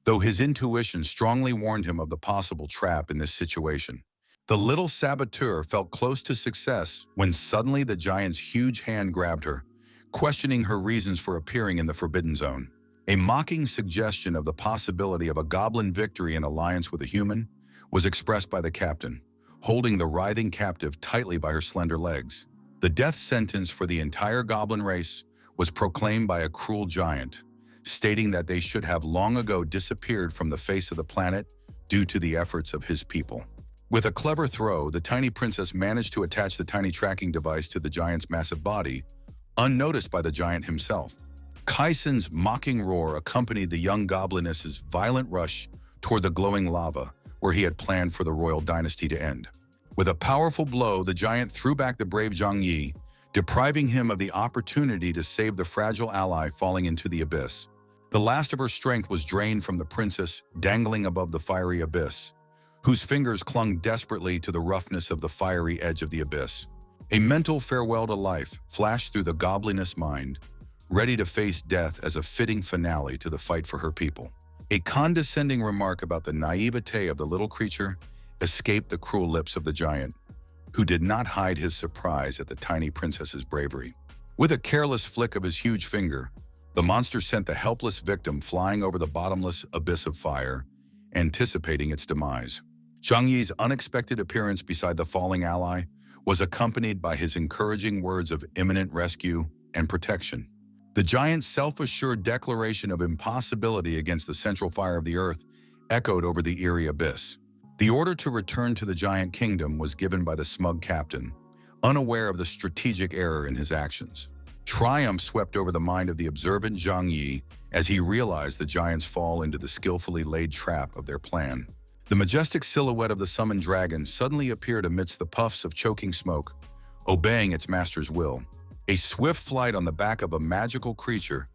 though his intuition strongly warned him of the possible trap in this situation. The little saboteur felt close to success when suddenly the giant's huge hand grabbed her, questioning her reasons for appearing in the Forbidden Zone. A mocking suggestion of the possibility of a goblin victory in alliance with a human was expressed by the captain, holding the writhing captive tightly by her slender legs. The death sentence for the entire goblin race was proclaimed by a cruel giant, stating that they should have long ago disappeared from the face of the planet due to the efforts of his people. With a clever throw, the tiny princess managed to attach the tiny tracking device to the giant's massive body, unnoticed by the giant himself. Kaisen's mocking roar accompanied the young gobliness's violent rush toward the glowing lava, where he had planned for the royal dynasty to end. With a powerful blow, the giant threw back the brave Zhang Yi, depriving him of the opportunity to save the fragile ally falling into the abyss. The last of her strength was drained from the princess, dangling above the fiery abyss, whose fingers clung desperately to the roughness of the fiery edge of the abyss. A mental farewell to life flashed through the gobliness mind, ready to face death as a fitting finale to the fight for her people. A condescending remark about the naivete of the little creature escaped the cruel lips of the giant, who did not hide his surprise at the tiny princess's bravery. With a careless flick of his huge finger, the monster sent the helpless victim flying over the bottomless abyss of fire, anticipating its demise. Zhang Yi's unexpected appearance beside the falling ally was accompanied by his encouraging words of imminent rescue and protection. The giant's self-assured declaration of impossibility against the central fire of the earth echoed over the eerie abyss. The order to return to the giant kingdom was given by the smug captain, unaware of the strategic error in his actions. Triumph swept over the mind of the observant Zhang Yi as he realized the giant's fall into the skillfully laid trap of their plan. The majestic silhouette of the summoned dragon suddenly appeared amidst the puffs of choking smoke, obeying its master's will. A swift flight on the back of a magical creature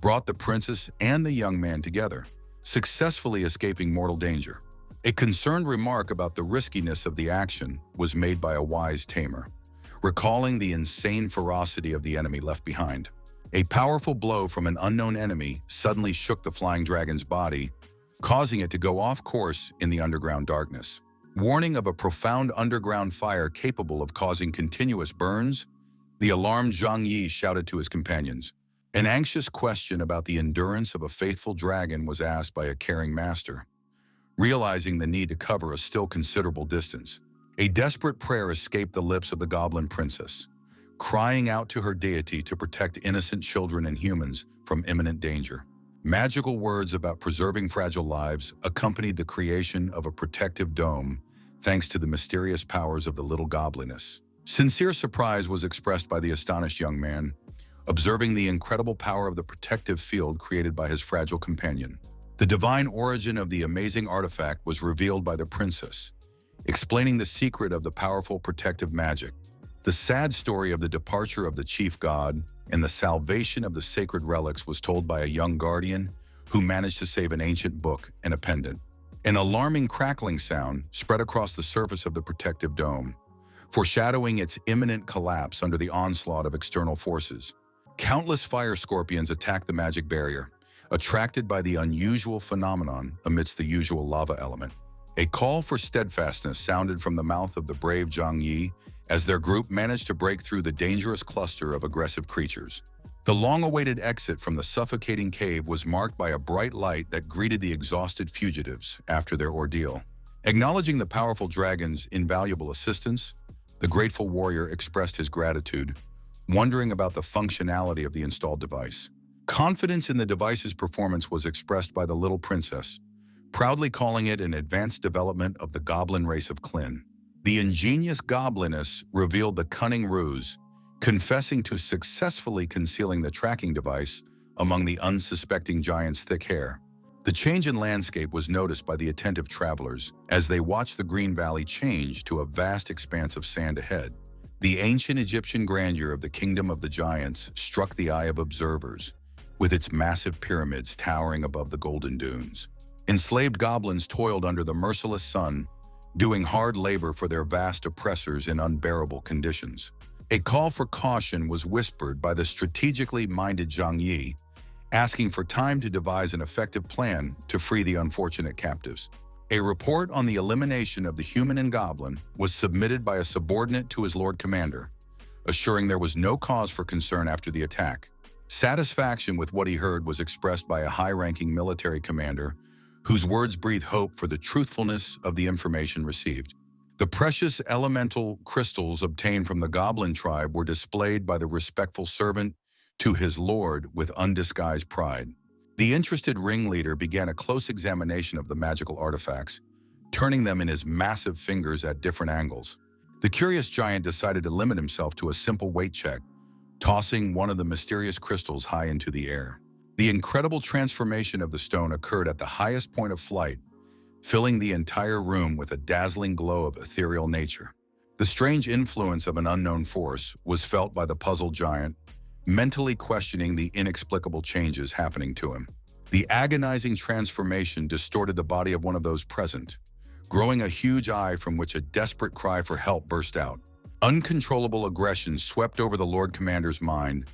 brought the princess and the young man together, successfully escaping mortal danger. A concerned remark about the riskiness of the action was made by a wise tamer, recalling the insane ferocity of the enemy left behind. A powerful blow from an unknown enemy suddenly shook the flying dragon's body, causing it to go off course in the underground darkness. Warning of a profound underground fire capable of causing continuous burns, the alarmed Zhang Yi shouted to his companions. An anxious question about the endurance of a faithful dragon was asked by a caring master, realizing the need to cover a still considerable distance. A desperate prayer escaped the lips of the goblin princess, crying out to her deity to protect innocent children and humans from imminent danger. Magical words about preserving fragile lives accompanied the creation of a protective dome thanks to the mysterious powers of the little gobliness. Sincere surprise was expressed by the astonished young man, observing the incredible power of the protective field created by his fragile companion. The divine origin of the amazing artifact was revealed by the princess, explaining the secret of the powerful protective magic. The sad story of the departure of the chief god and the salvation of the sacred relics was told by a young guardian who managed to save an ancient book and a pendant. An alarming crackling sound spread across the surface of the protective dome, foreshadowing its imminent collapse under the onslaught of external forces. Countless fire scorpions attacked the magic barrier, attracted by the unusual phenomenon amidst the usual lava element. A call for steadfastness sounded from the mouth of the brave Zhang Yi as their group managed to break through the dangerous cluster of aggressive creatures. The long-awaited exit from the suffocating cave was marked by a bright light that greeted the exhausted fugitives after their ordeal. Acknowledging the powerful dragon's invaluable assistance, the grateful warrior expressed his gratitude, wondering about the functionality of the installed device. Confidence in the device's performance was expressed by the little princess, proudly calling it an advanced development of the goblin race of Klin. The ingenious gobliness revealed the cunning ruse, confessing to successfully concealing the tracking device among the unsuspecting giant's thick hair. The change in landscape was noticed by the attentive travelers as they watched the green valley change to a vast expanse of sand ahead. The ancient Egyptian grandeur of the kingdom of the giants struck the eye of observers, with its massive pyramids towering above the golden dunes. Enslaved goblins toiled under the merciless sun, doing hard labor for their vast oppressors in unbearable conditions. A call for caution was whispered by the strategically minded Zhang Yi, asking for time to devise an effective plan to free the unfortunate captives. A report on the elimination of the human and goblin was submitted by a subordinate to his lord commander, assuring there was no cause for concern after the attack. Satisfaction with what he heard was expressed by a high-ranking military commander whose words breathed hope for the truthfulness of the information received. The precious elemental crystals obtained from the goblin tribe were displayed by the respectful servant to his lord with undisguised pride. The interested ringleader began a close examination of the magical artifacts, turning them in his massive fingers at different angles. The curious giant decided to limit himself to a simple weight check, tossing one of the mysterious crystals high into the air. The incredible transformation of the stone occurred at the highest point of flight, filling the entire room with a dazzling glow of ethereal nature. The strange influence of an unknown force was felt by the puzzled giant, mentally questioning the inexplicable changes happening to him. The agonizing transformation distorted the body of one of those present, growing a huge eye from which a desperate cry for help burst out. Uncontrollable aggression swept over the Lord Commander's mind,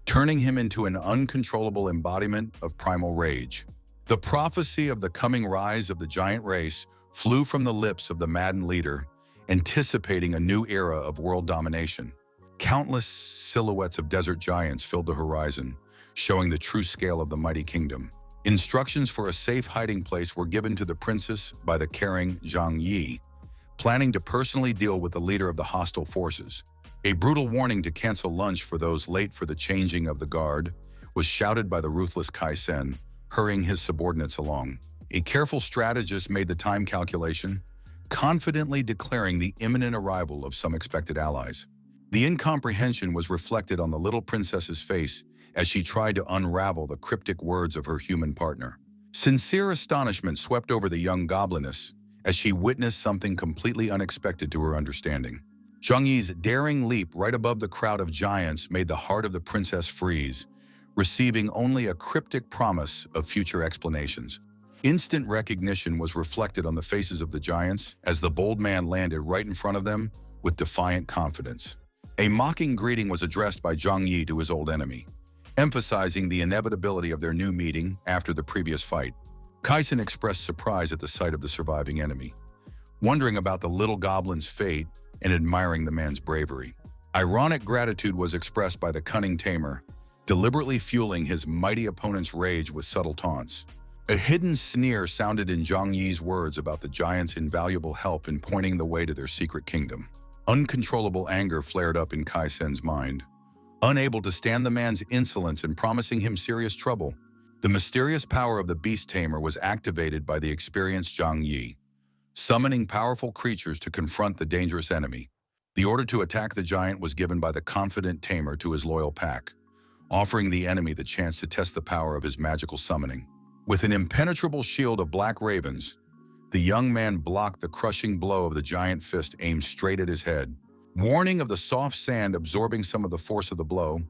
turning him into an uncontrollable embodiment of primal rage. The prophecy of the coming rise of the giant race flew from the lips of the maddened leader, anticipating a new era of world domination. Countless silhouettes of desert giants filled the horizon, showing the true scale of the mighty kingdom. Instructions for a safe hiding place were given to the princess by the caring Zhang Yi, planning to personally deal with the leader of the hostile forces. A brutal warning to cancel lunch for those late for the changing of the guard was shouted by the ruthless Kai Sen, hurrying his subordinates along. A careful strategist made the time calculation, confidently declaring the imminent arrival of some expected allies. The incomprehension was reflected on the little princess's face as she tried to unravel the cryptic words of her human partner. Sincere astonishment swept over the young gobliness as she witnessed something completely unexpected to her understanding. Zhang Yi's daring leap right above the crowd of giants made the heart of the princess freeze, receiving only a cryptic promise of future explanations. Instant recognition was reflected on the faces of the giants as the bold man landed right in front of them with defiant confidence. A mocking greeting was addressed by Zhang Yi to his old enemy, emphasizing the inevitability of their new meeting after the previous fight. Kaisen expressed surprise at the sight of the surviving enemy, wondering about the little goblin's fate and admiring the man's bravery. Ironic gratitude was expressed by the cunning tamer, deliberately fueling his mighty opponent's rage with subtle taunts. A hidden sneer sounded in Zhang Yi's words about the giant's invaluable help in pointing the way to their secret kingdom. Uncontrollable anger flared up in Kai Sen's mind. Unable to stand the man's insolence and promising him serious trouble, the mysterious power of the beast tamer was activated by the experienced Zhang Yi, summoning powerful creatures to confront the dangerous enemy. The order to attack the giant was given by the confident tamer to his loyal pack, offering the enemy the chance to test the power of his magical summoning. With an impenetrable shield of black ravens, the young man blocked the crushing blow of the giant fist aimed straight at his head. Warning of the soft sand absorbing some of the force of the blow,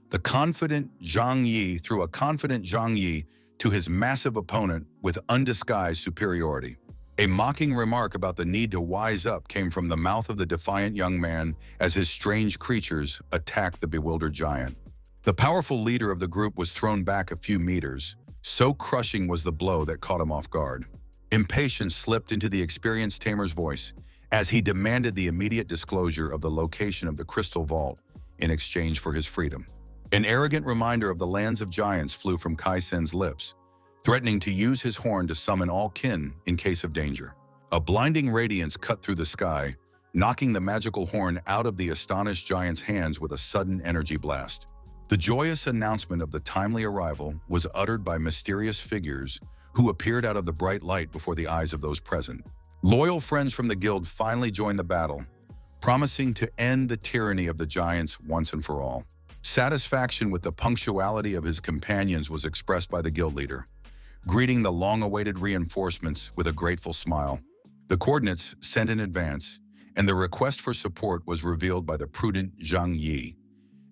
the confident Zhang Yi threw a confident Zhang Yi to his massive opponent with undisguised superiority. A mocking remark about the need to wise up came from the mouth of the defiant young man as his strange creatures attacked the bewildered giant. The powerful leader of the group was thrown back a few meters, So crushing was the blow that caught him off guard. Impatience slipped into the experienced tamer's voice as he demanded the immediate disclosure of the location of the crystal vault in exchange for his freedom. An arrogant reminder of the lands of giants flew from Kai-sen's lips, threatening to use his horn to summon all kin in case of danger. A blinding radiance cut through the sky, knocking the magical horn out of the astonished giant's hands with a sudden energy blast. The joyous announcement of the timely arrival was uttered by mysterious figures who appeared out of the bright light before the eyes of those present. Loyal friends from the guild finally joined the battle, promising to end the tyranny of the giants once and for all. Satisfaction with the punctuality of his companions was expressed by the guild leader, greeting the long-awaited reinforcements with a grateful smile. The coordinates sent in advance, and the request for support was revealed by the prudent Zhang Yi,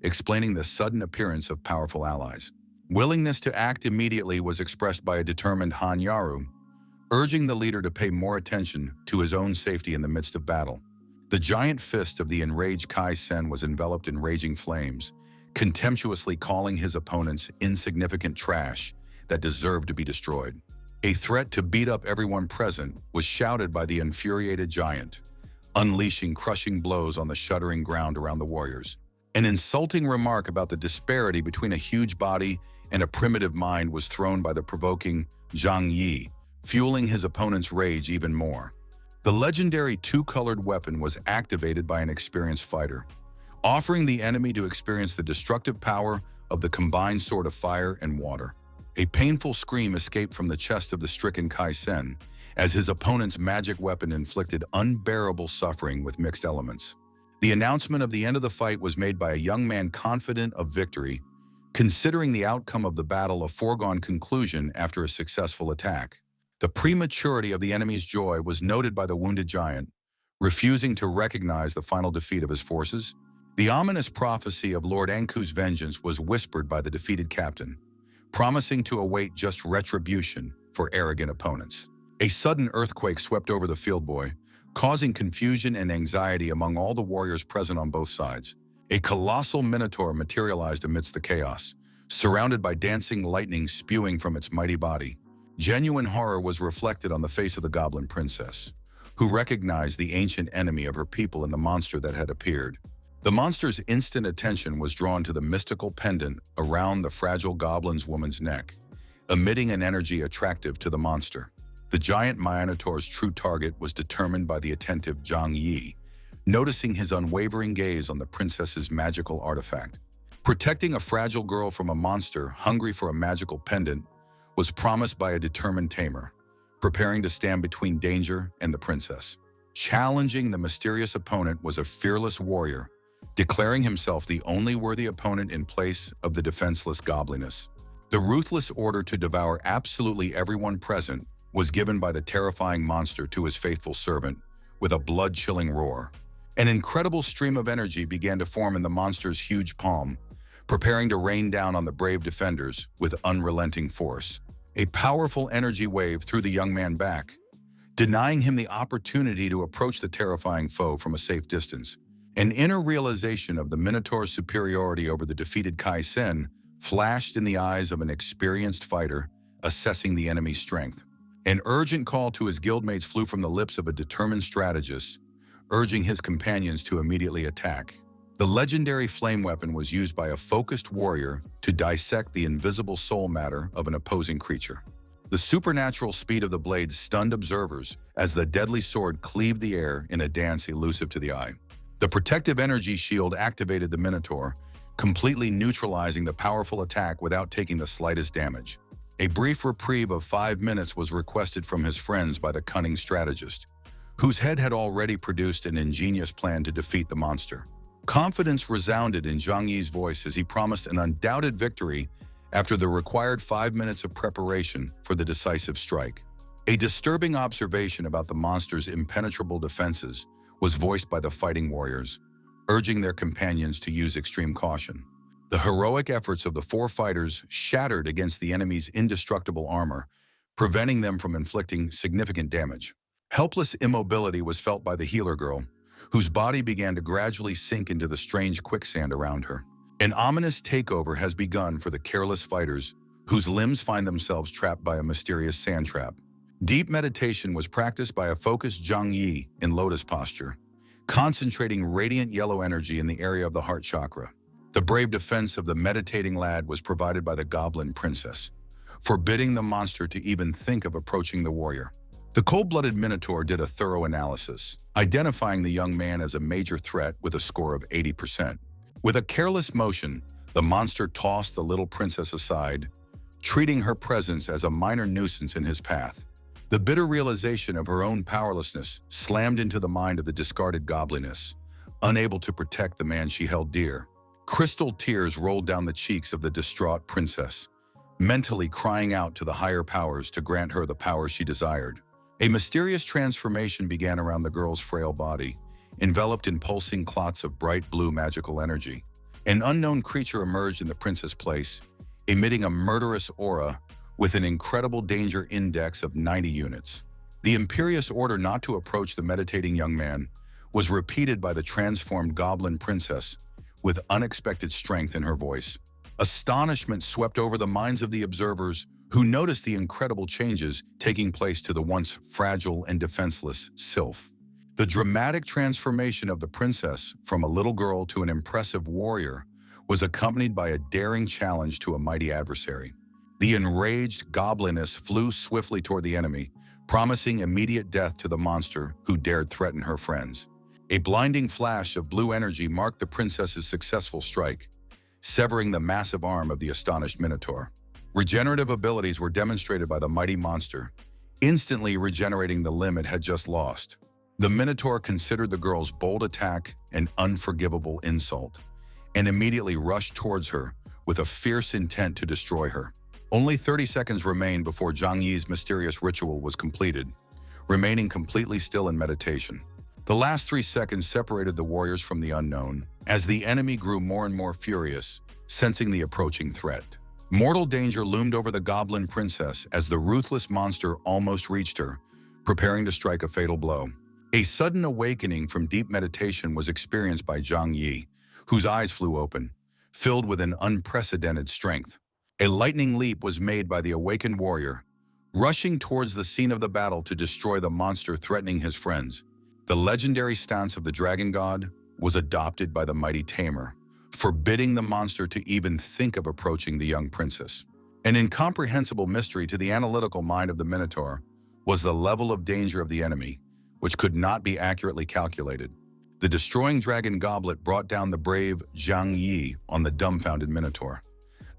explaining the sudden appearance of powerful allies. Willingness to act immediately was expressed by a determined Han Yaru, urging the leader to pay more attention to his own safety in the midst of battle. The giant fist of the enraged Kai-sen was enveloped in raging flames, contemptuously calling his opponents insignificant trash that deserved to be destroyed. A threat to beat up everyone present was shouted by the infuriated giant, unleashing crushing blows on the shuddering ground around the warriors. An insulting remark about the disparity between a huge body and a primitive mind was thrown by the provoking Zhang Yi, fueling his opponent's rage even more. The legendary two-colored weapon was activated by an experienced fighter, offering the enemy to experience the destructive power of the combined sword of fire and water. A painful scream escaped from the chest of the stricken Kai-sen as his opponent's magic weapon inflicted unbearable suffering with mixed elements. The announcement of the end of the fight was made by a young man confident of victory, considering the outcome of the battle a foregone conclusion after a successful attack. The prematurity of the enemy's joy was noted by the wounded giant, refusing to recognize the final defeat of his forces. The ominous prophecy of Lord Anku's vengeance was whispered by the defeated captain, promising to await just retribution for arrogant opponents. A sudden earthquake swept over the field boy, causing confusion and anxiety among all the warriors present on both sides. A colossal minotaur materialized amidst the chaos, surrounded by dancing lightning spewing from its mighty body. Genuine horror was reflected on the face of the goblin princess, who recognized the ancient enemy of her people in the monster that had appeared. The monster's instant attention was drawn to the mystical pendant around the fragile goblin's woman's neck, emitting an energy attractive to the monster. The giant minotaur's true target was determined by the attentive Zhang Yi, noticing his unwavering gaze on the princess's magical artifact. Protecting a fragile girl from a monster hungry for a magical pendant was promised by a determined tamer, preparing to stand between danger and the princess. Challenging the mysterious opponent was a fearless warrior, declaring himself the only worthy opponent in place of the defenseless gobliness. The ruthless order to devour absolutely everyone present was given by the terrifying monster to his faithful servant with a blood-chilling roar. An incredible stream of energy began to form in the monster's huge palm, preparing to rain down on the brave defenders with unrelenting force. A powerful energy wave threw the young man back, denying him the opportunity to approach the terrifying foe from a safe distance. An inner realization of the Minotaur's superiority over the defeated Kai-sen flashed in the eyes of an experienced fighter assessing the enemy's strength. An urgent call to his guildmates flew from the lips of a determined strategist, urging his companions to immediately attack. The legendary flame weapon was used by a focused warrior to dissect the invisible soul matter of an opposing creature. The supernatural speed of the blade stunned observers as the deadly sword cleaved the air in a dance elusive to the eye. The protective energy shield activated the Minotaur, completely neutralizing the powerful attack without taking the slightest damage. A brief reprieve of 5 minutes was requested from his friends by the cunning strategist, whose head had already produced an ingenious plan to defeat the monster. Confidence resounded in Zhang Yi's voice as he promised an undoubted victory after the required 5 minutes of preparation for the decisive strike. A disturbing observation about the monster's impenetrable defenses was voiced by the fighting warriors, urging their companions to use extreme caution. The heroic efforts of the 4 fighters shattered against the enemy's indestructible armor, preventing them from inflicting significant damage. Helpless immobility was felt by the healer girl, whose body began to gradually sink into the strange quicksand around her. An ominous takeover has begun for the careless fighters whose limbs find themselves trapped by a mysterious sand trap. Deep meditation was practiced by a focused Zhang Yi in lotus posture, concentrating radiant yellow energy in the area of the heart chakra. The brave defense of the meditating lad was provided by the goblin princess, forbidding the monster to even think of approaching the warrior. The cold-blooded minotaur did a thorough analysis, identifying the young man as a major threat with a score of 80%. With a careless motion, the monster tossed the little princess aside, treating her presence as a minor nuisance in his path. The bitter realization of her own powerlessness slammed into the mind of the discarded gobliness, unable to protect the man she held dear. Crystal tears rolled down the cheeks of the distraught princess, mentally crying out to the higher powers to grant her the power she desired. A mysterious transformation began around the girl's frail body, enveloped in pulsing clots of bright blue magical energy. An unknown creature emerged in the princess' place, emitting a murderous aura with an incredible danger index of 90 units. The imperious order not to approach the meditating young man was repeated by the transformed goblin princess with unexpected strength in her voice. Astonishment swept over the minds of the observers, who noticed the incredible changes taking place to the once fragile and defenseless sylph. The dramatic transformation of the princess from a little girl to an impressive warrior was accompanied by a daring challenge to a mighty adversary. The enraged gobliness flew swiftly toward the enemy, promising immediate death to the monster who dared threaten her friends. A blinding flash of blue energy marked the princess's successful strike, severing the massive arm of the astonished minotaur. Regenerative abilities were demonstrated by the mighty monster, instantly regenerating the limb it had just lost. The minotaur considered the girl's bold attack an unforgivable insult, and immediately rushed towards her with a fierce intent to destroy her. Only 30 seconds remained before Zhang Yi's mysterious ritual was completed, remaining completely still in meditation. The last 3 seconds separated the warriors from the unknown, as the enemy grew more and more furious, sensing the approaching threat. Mortal danger loomed over the goblin princess as the ruthless monster almost reached her, preparing to strike a fatal blow. A sudden awakening from deep meditation was experienced by Zhang Yi, whose eyes flew open, filled with an unprecedented strength. A lightning leap was made by the awakened warrior, rushing towards the scene of the battle to destroy the monster threatening his friends. The legendary stance of the dragon god was adopted by the mighty tamer, forbidding the monster to even think of approaching the young princess. An incomprehensible mystery to the analytical mind of the minotaur was the level of danger of the enemy, which could not be accurately calculated. The destroying dragon goblet brought down the brave Zhang Yi on the dumbfounded minotaur,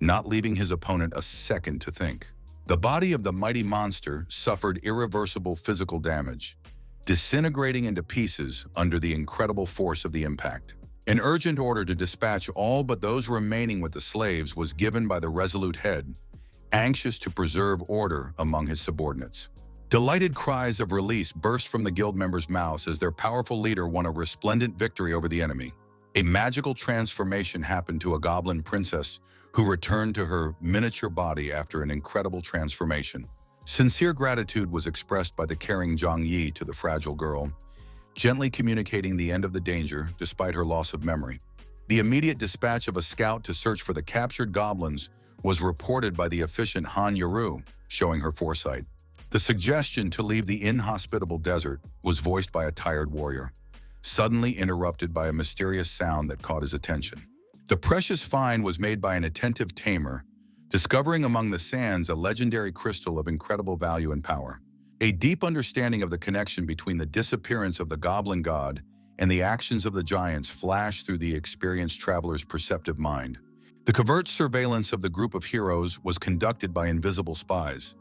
not leaving his opponent a second to think. The body of the mighty monster suffered irreversible physical damage, disintegrating into pieces under the incredible force of the impact. An urgent order to dispatch all but those remaining with the slaves was given by the resolute head, anxious to preserve order among his subordinates. Delighted cries of release burst from the guild members' mouths as their powerful leader won a resplendent victory over the enemy. A magical transformation happened to a goblin princess who returned to her miniature body after an incredible transformation. Sincere gratitude was expressed by the caring Zhang Yi to the fragile girl, gently communicating the end of the danger despite her loss of memory. The immediate dispatch of a scout to search for the captured goblins was reported by the efficient Han Yaru, showing her foresight. The suggestion to leave the inhospitable desert was voiced by a tired warrior, suddenly interrupted by a mysterious sound that caught his attention. The precious find was made by an attentive tamer, discovering among the sands a legendary crystal of incredible value and power. A deep understanding of the connection between the disappearance of the goblin god and the actions of the giants flashed through the experienced traveler's perceptive mind. The covert surveillance of the group of heroes was conducted by invisible spies,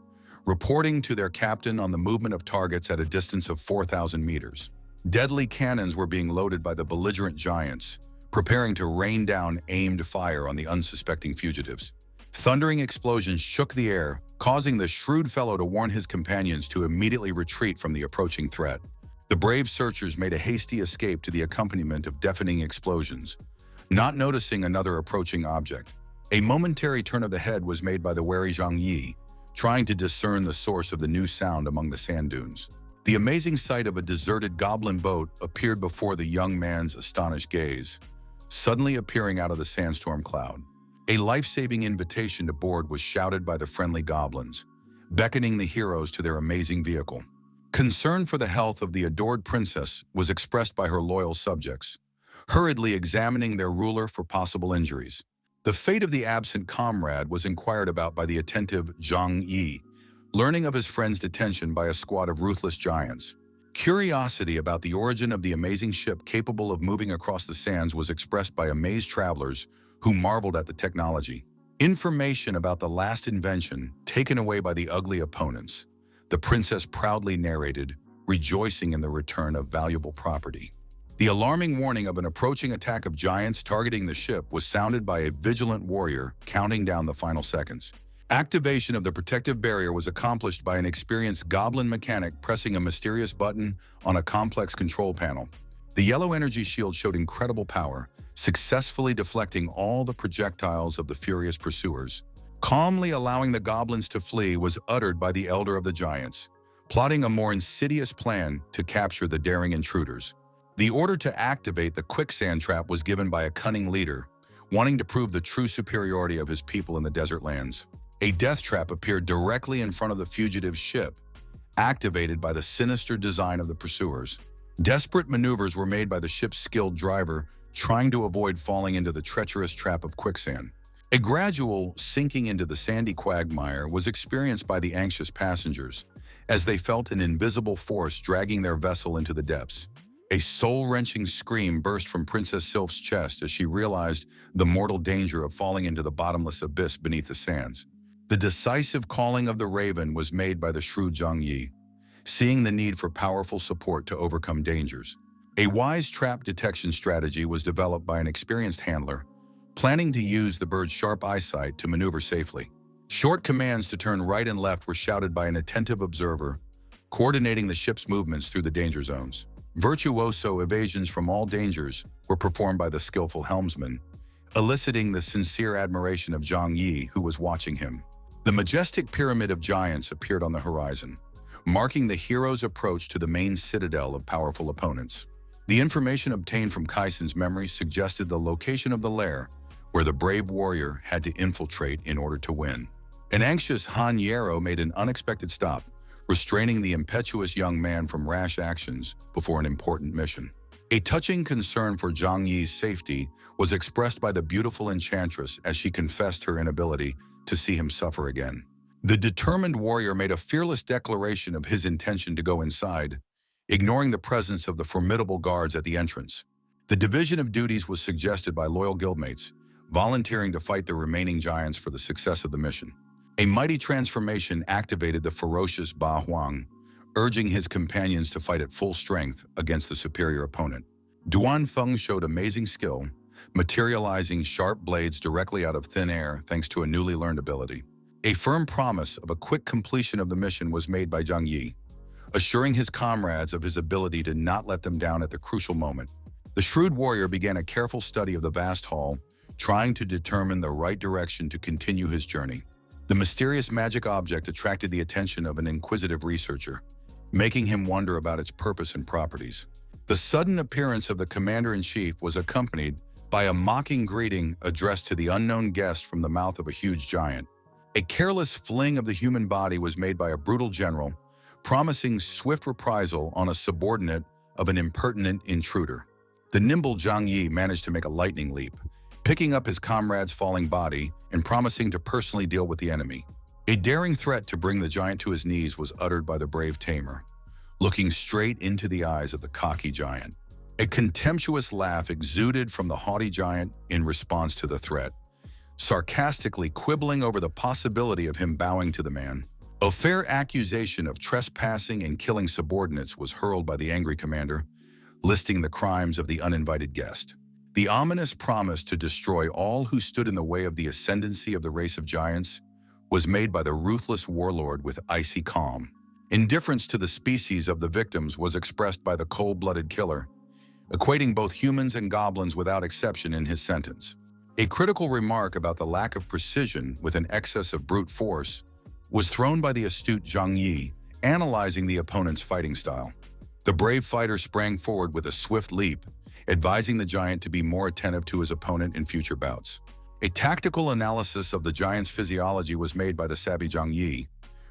reporting to their captain on the movement of targets at a distance of 4,000 meters. Deadly cannons were being loaded by the belligerent giants, preparing to rain down aimed fire on the unsuspecting fugitives. Thundering explosions shook the air, causing the shrewd fellow to warn his companions to immediately retreat from the approaching threat. The brave searchers made a hasty escape to the accompaniment of deafening explosions, not noticing another approaching object. A momentary turn of the head was made by the wary Zhang Yi, trying to discern the source of the new sound among the sand dunes. The amazing sight of a deserted goblin boat appeared before the young man's astonished gaze, suddenly appearing out of the sandstorm cloud. A life-saving invitation to board was shouted by the friendly goblins, beckoning the heroes to their amazing vehicle. Concern for the health of the adored princess was expressed by her loyal subjects, hurriedly examining their ruler for possible injuries. The fate of the absent comrade was inquired about by the attentive Zhang Yi, learning of his friend's detention by a squad of ruthless giants. Curiosity about the origin of the amazing ship capable of moving across the sands was expressed by amazed travelers who marveled at the technology. Information about the last invention taken away by the ugly opponents, the princess proudly narrated, rejoicing in the return of valuable property. The alarming warning of an approaching attack of giants targeting the ship was sounded by a vigilant warrior counting down the final seconds. Activation of the protective barrier was accomplished by an experienced goblin mechanic pressing a mysterious button on a complex control panel. The yellow energy shield showed incredible power, successfully deflecting all the projectiles of the furious pursuers. Calmly allowing the goblins to flee was uttered by the elder of the giants, plotting a more insidious plan to capture the daring intruders. The order to activate the quicksand trap was given by a cunning leader, wanting to prove the true superiority of his people in the desert lands. A death trap appeared directly in front of the fugitive ship, activated by the sinister design of the pursuers. Desperate maneuvers were made by the ship's skilled driver, trying to avoid falling into the treacherous trap of quicksand. A gradual sinking into the sandy quagmire was experienced by the anxious passengers, as they felt an invisible force dragging their vessel into the depths. A soul-wrenching scream burst from Princess Sylph's chest as she realized the mortal danger of falling into the bottomless abyss beneath the sands. The decisive calling of the raven was made by the shrewd Zhang Yi, seeing the need for powerful support to overcome dangers. A wise trap detection strategy was developed by an experienced handler, planning to use the bird's sharp eyesight to maneuver safely. Short commands to turn right and left were shouted by an attentive observer, coordinating the ship's movements through the danger zones. Virtuoso evasions from all dangers were performed by the skillful helmsman, eliciting the sincere admiration of Zhang Yi, who was watching him. The majestic pyramid of giants appeared on the horizon, marking the hero's approach to the main citadel of powerful opponents. The information obtained from Kaisen's memory suggested the location of the lair, where the brave warrior had to infiltrate in order to win. An anxious Han Yero made an unexpected stop, restraining the impetuous young man from rash actions before an important mission. A touching concern for Zhang Yi's safety was expressed by the beautiful enchantress as she confessed her inability to see him suffer again. The determined warrior made a fearless declaration of his intention to go inside, ignoring the presence of the formidable guards at the entrance. The division of duties was suggested by loyal guildmates, volunteering to fight the remaining giants for the success of the mission. A mighty transformation activated the ferocious Ba Huang, urging his companions to fight at full strength against the superior opponent. Duan Feng showed amazing skill, materializing sharp blades directly out of thin air thanks to a newly learned ability. A firm promise of a quick completion of the mission was made by Zhang Yi, assuring his comrades of his ability to not let them down at the crucial moment. The shrewd warrior began a careful study of the vast hall, trying to determine the right direction to continue his journey. The mysterious magic object attracted the attention of an inquisitive researcher, making him wonder about its purpose and properties. The sudden appearance of the commander-in-chief was accompanied by a mocking greeting addressed to the unknown guest from the mouth of a huge giant. A careless fling of the human body was made by a brutal general, promising swift reprisal on a subordinate of an impertinent intruder. The nimble Zhang Yi managed to make a lightning leap, picking up his comrade's falling body and promising to personally deal with the enemy. A daring threat to bring the giant to his knees was uttered by the brave tamer, looking straight into the eyes of the cocky giant. A contemptuous laugh exuded from the haughty giant in response to the threat, sarcastically quibbling over the possibility of him bowing to the man. A fair accusation of trespassing and killing subordinates was hurled by the angry commander, listing the crimes of the uninvited guest. The ominous promise to destroy all who stood in the way of the ascendancy of the race of giants was made by the ruthless warlord with icy calm. Indifference to the species of the victims was expressed by the cold-blooded killer, equating both humans and goblins without exception in his sentence. A critical remark about the lack of precision with an excess of brute force was thrown by the astute Zhang Yi, analyzing the opponent's fighting style. The brave fighter sprang forward with a swift leap, advising the giant to be more attentive to his opponent in future bouts. A tactical analysis of the giant's physiology was made by the savvy Zhang Yi,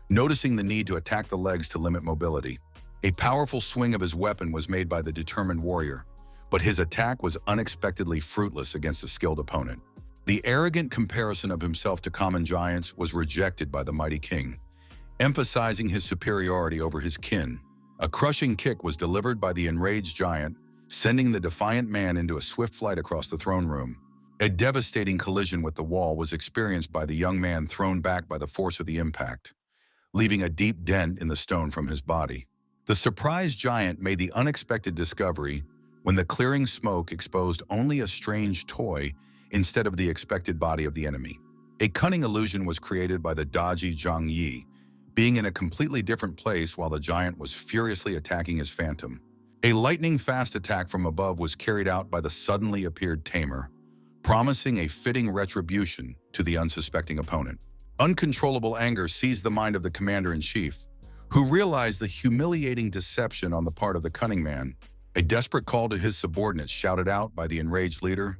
noticing the need to attack the legs to limit mobility. A powerful swing of his weapon was made by the determined warrior, but his attack was unexpectedly fruitless against a skilled opponent. The arrogant comparison of himself to common giants was rejected by the mighty king, emphasizing his superiority over his kin. A crushing kick was delivered by the enraged giant, sending the defiant man into a swift flight across the throne room. A devastating collision with the wall was experienced by the young man, thrown back by the force of the impact, leaving a deep dent in the stone from his body. The surprised giant made the unexpected discovery when the clearing smoke exposed only a strange toy instead of the expected body of the enemy. A cunning illusion was created by the dodgy Zhang Yi, being in a completely different place while the giant was furiously attacking his phantom. A lightning-fast attack from above was carried out by the suddenly appeared tamer, promising a fitting retribution to the unsuspecting opponent. Uncontrollable anger seized the mind of the commander-in-chief, who realized the humiliating deception on the part of the cunning man. A desperate call to his subordinates shouted out by the enraged leader,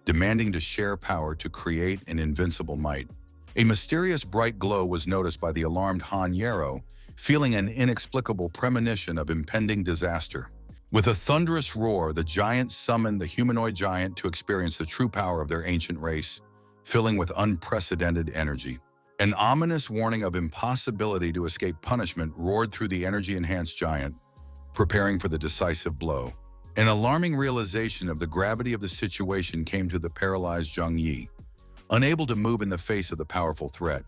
demanding to share power to create an invincible might. A mysterious bright glow was noticed by the alarmed Han Yarrow, feeling an inexplicable premonition of impending disaster. With a thunderous roar, the giant summoned the humanoid giant to experience the true power of their ancient race, filling with unprecedented energy. An ominous warning of impossibility to escape punishment roared through the energy-enhanced giant, preparing for the decisive blow. An alarming realization of the gravity of the situation came to the paralyzed Zhang Yi, unable to move in the face of the powerful threat.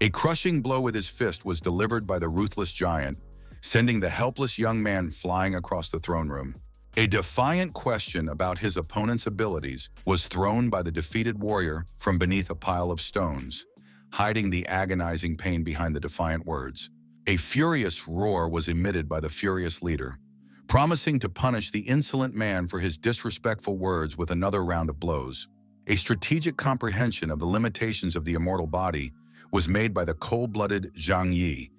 A crushing blow with his fist was delivered by the ruthless giant, sending the helpless young man flying across the throne room. A defiant question about his opponent's abilities was thrown by the defeated warrior from beneath a pile of stones, hiding the agonizing pain behind the defiant words. A furious roar was emitted by the furious leader, promising to punish the insolent man for his disrespectful words with another round of blows. A strategic comprehension of the limitations of the immortal body was made by the cold-blooded Zhang Yi,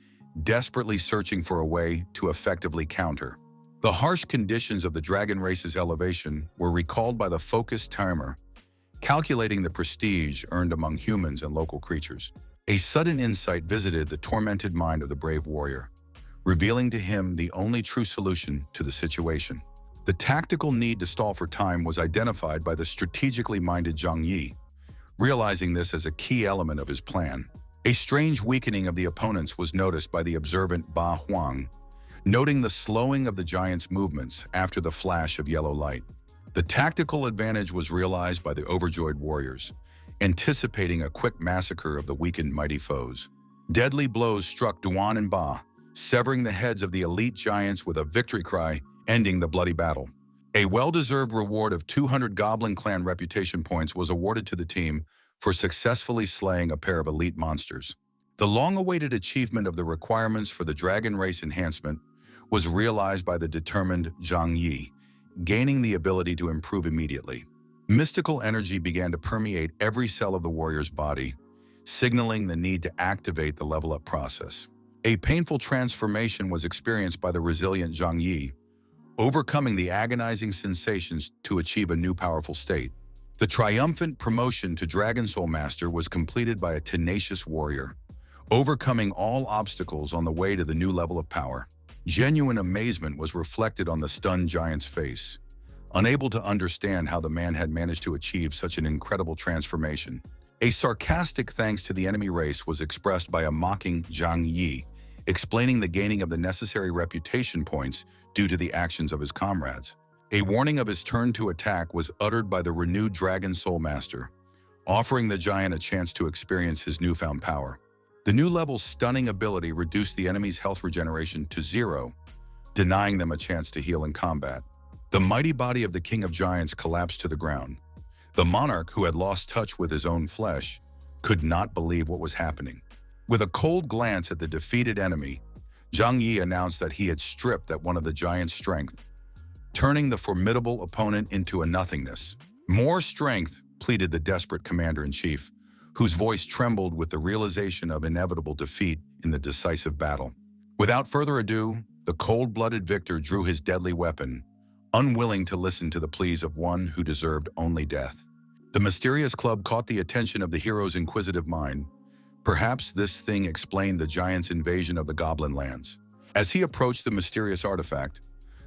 desperately searching for a way to effectively counter. The harsh conditions of the dragon race's elevation were recalled by the focused timer, calculating the prestige earned among humans and local creatures. A sudden insight visited the tormented mind of the brave warrior, revealing to him the only true solution to the situation. The tactical need to stall for time was identified by the strategically minded Zhang Yi, realizing this as a key element of his plan. A strange weakening of the opponents was noticed by the observant Ba Huang, noting the slowing of the giant's movements after the flash of yellow light. The tactical advantage was realized by the overjoyed warriors, anticipating a quick massacre of the weakened mighty foes. Deadly blows struck Duan and Ba, severing the heads of the elite giants with a victory cry, ending the bloody battle. A well-deserved reward of 200 Goblin Clan reputation points was awarded to the team for successfully slaying a pair of elite monsters. The long-awaited achievement of the requirements for the dragon race enhancement was realized by the determined Zhang Yi, gaining the ability to improve immediately. Mystical energy began to permeate every cell of the warrior's body, signaling the need to activate the level-up process. A painful transformation was experienced by the resilient Zhang Yi, overcoming the agonizing sensations to achieve a new powerful state. The triumphant promotion to Dragon Soul Master was completed by a tenacious warrior, overcoming all obstacles on the way to the new level of power. Genuine amazement was reflected on the stunned giant's face, unable to understand how the man had managed to achieve such an incredible transformation. A sarcastic thanks to the enemy race was expressed by a mocking Zhang Yi, explaining the gaining of the necessary reputation points due to the actions of his comrades. A warning of his turn to attack was uttered by the renewed Dragon Soul Master, offering the giant a chance to experience his newfound power. The new level's stunning ability reduced the enemy's health regeneration to 0, denying them a chance to heal in combat. The mighty body of the King of Giants collapsed to the ground. The monarch, who had lost touch with his own flesh, could not believe what was happening. With a cold glance at the defeated enemy, Zhang Yi announced that he had stripped at one of the giant's strength, turning the formidable opponent into a nothingness. More strength, pleaded the desperate commander-in-chief, whose voice trembled with the realization of inevitable defeat in the decisive battle. Without further ado, the cold-blooded victor drew his deadly weapon, unwilling to listen to the pleas of one who deserved only death. The mysterious club caught the attention of the hero's inquisitive mind. Perhaps this thing explained the giant's invasion of the Goblin lands. As he approached the mysterious artifact,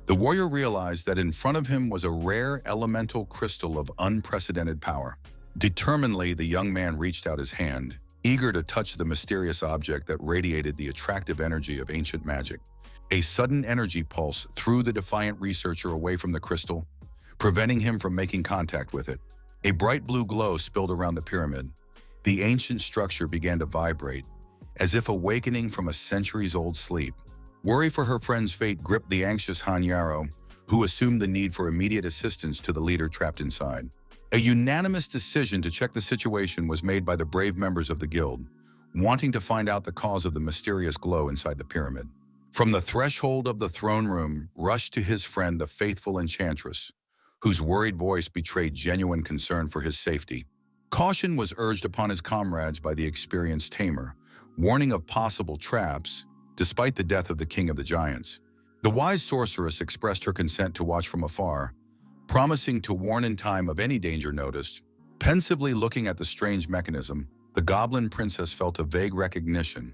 the warrior realized that in front of him was a rare elemental crystal of unprecedented power. Determinedly, the young man reached out his hand, eager to touch the mysterious object that radiated the attractive energy of ancient magic. A sudden energy pulse threw the defiant researcher away from the crystal, preventing him from making contact with it. A bright blue glow spilled around the pyramid. The ancient structure began to vibrate, as if awakening from a centuries-old sleep. Worry for her friend's fate gripped the anxious Hanyaro, who assumed the need for immediate assistance to the leader trapped inside. A unanimous decision to check the situation was made by the brave members of the guild, wanting to find out the cause of the mysterious glow inside the pyramid. From the threshold of the throne room rushed to his friend the faithful enchantress, whose worried voice betrayed genuine concern for his safety. Caution was urged upon his comrades by the experienced tamer, warning of possible traps, despite the death of the king of the giants. The wise sorceress expressed her consent to watch from afar, promising to warn in time of any danger noticed. Pensively looking at the strange mechanism, the goblin princess felt a vague recognition,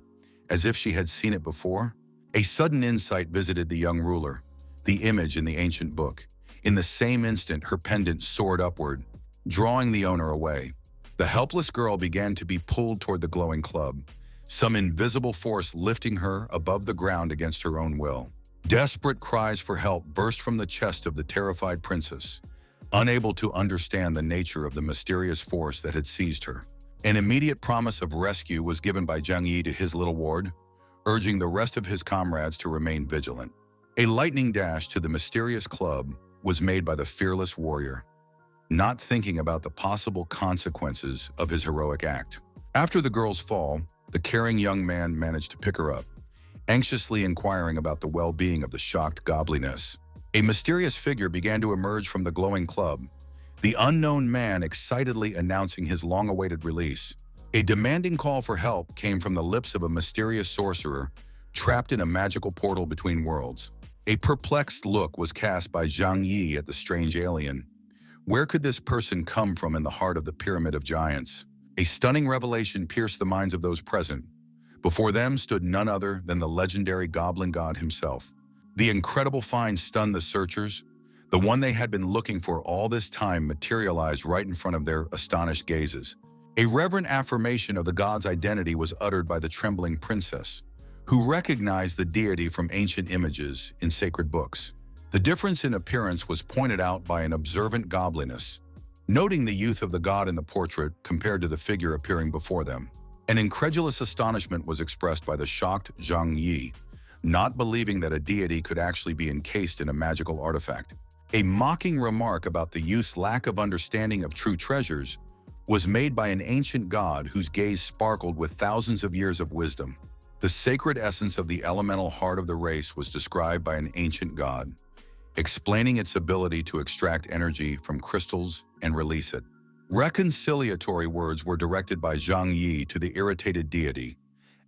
as if she had seen it before. A sudden insight visited the young ruler, the image in the ancient book. In the same instant, her pendant soared upward, drawing the owner away. The helpless girl began to be pulled toward the glowing club, some invisible force lifting her above the ground against her own will. Desperate cries for help burst from the chest of the terrified princess, unable to understand the nature of the mysterious force that had seized her. An immediate promise of rescue was given by Zhang Yi to his little ward, urging the rest of his comrades to remain vigilant. A lightning dash to the mysterious club was made by the fearless warrior, not thinking about the possible consequences of his heroic act. After the girl's fall, the caring young man managed to pick her up, anxiously inquiring about the well-being of the shocked gobliness. A mysterious figure began to emerge from the glowing club, the unknown man excitedly announcing his long-awaited release. A demanding call for help came from the lips of a mysterious sorcerer trapped in a magical portal between worlds. A perplexed look was cast by Zhang Yi at the strange alien. Where could this person come from in the heart of the Pyramid of Giants? A stunning revelation pierced the minds of those present. Before them stood none other than the legendary goblin god himself. The incredible find stunned the searchers. The one they had been looking for all this time materialized right in front of their astonished gazes. A reverent affirmation of the god's identity was uttered by the trembling princess, who recognized the deity from ancient images in sacred books. The difference in appearance was pointed out by an observant gobliness, noting the youth of the god in the portrait compared to the figure appearing before them. An incredulous astonishment was expressed by the shocked Zhang Yi, not believing that a deity could actually be encased in a magical artifact. A mocking remark about the youth's lack of understanding of true treasures was made by an ancient god whose gaze sparkled with thousands of years of wisdom. The sacred essence of the elemental heart of the race was described by an ancient god, explaining its ability to extract energy from crystals and release it. Reconciliatory words were directed by Zhang Yi to the irritated deity,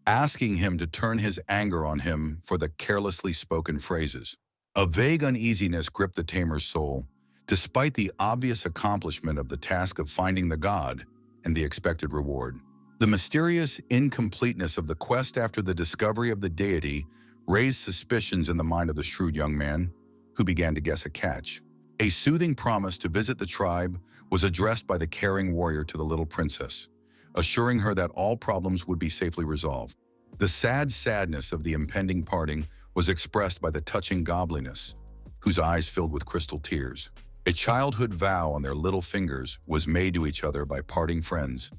asking him to turn his anger on him for the carelessly spoken phrases. A vague uneasiness gripped the tamer's soul, despite the obvious accomplishment of the task of finding the god and the expected reward. The mysterious incompleteness of the quest after the discovery of the deity raised suspicions in the mind of the shrewd young man, who began to guess a catch. A soothing promise to visit the tribe was addressed by the caring warrior to the little princess, assuring her that all problems would be safely resolved. The sad sadness of the impending parting was expressed by the touching gobliness, whose eyes filled with crystal tears. A childhood vow on their little fingers was made to each other by parting friends,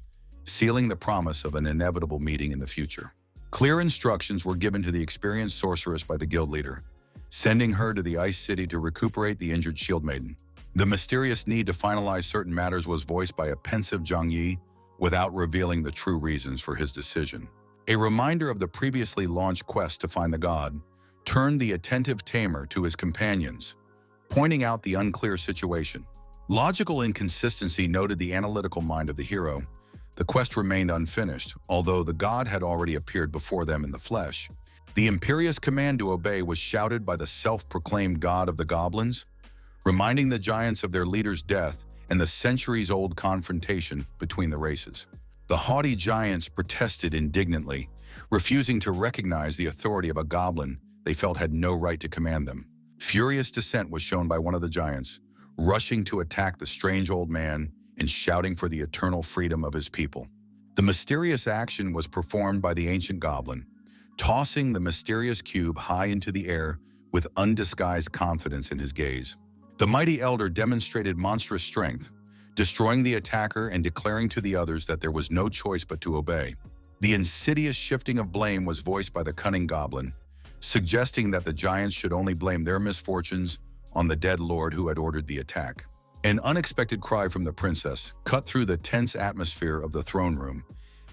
sealing the promise of an inevitable meeting in the future. Clear instructions were given to the experienced sorceress by the guild leader, sending her to the Ice City to recuperate the injured shield maiden. The mysterious need to finalize certain matters was voiced by a pensive Zhang Yi, without revealing the true reasons for his decision. A reminder of the previously launched quest to find the god turned the attentive tamer to his companions, pointing out the unclear situation. Logical inconsistency noted the analytical mind of the hero. The quest remained unfinished, although the god had already appeared before them in the flesh. The imperious command to obey was shouted by the self-proclaimed god of the goblins, reminding the giants of their leader's death and the centuries-old confrontation between the races. The haughty giants protested indignantly, refusing to recognize the authority of a goblin they felt had no right to command them. Furious dissent was shown by one of the giants, rushing to attack the strange old man and shouting for the eternal freedom of his people. The mysterious action was performed by the ancient goblin, tossing the mysterious cube high into the air with undisguised confidence in his gaze. The mighty elder demonstrated monstrous strength, destroying the attacker and declaring to the others that there was no choice but to obey. The insidious shifting of blame was voiced by the cunning goblin, suggesting that the giants should only blame their misfortunes on the dead lord who had ordered the attack. An unexpected cry from the princess cut through the tense atmosphere of the throne room,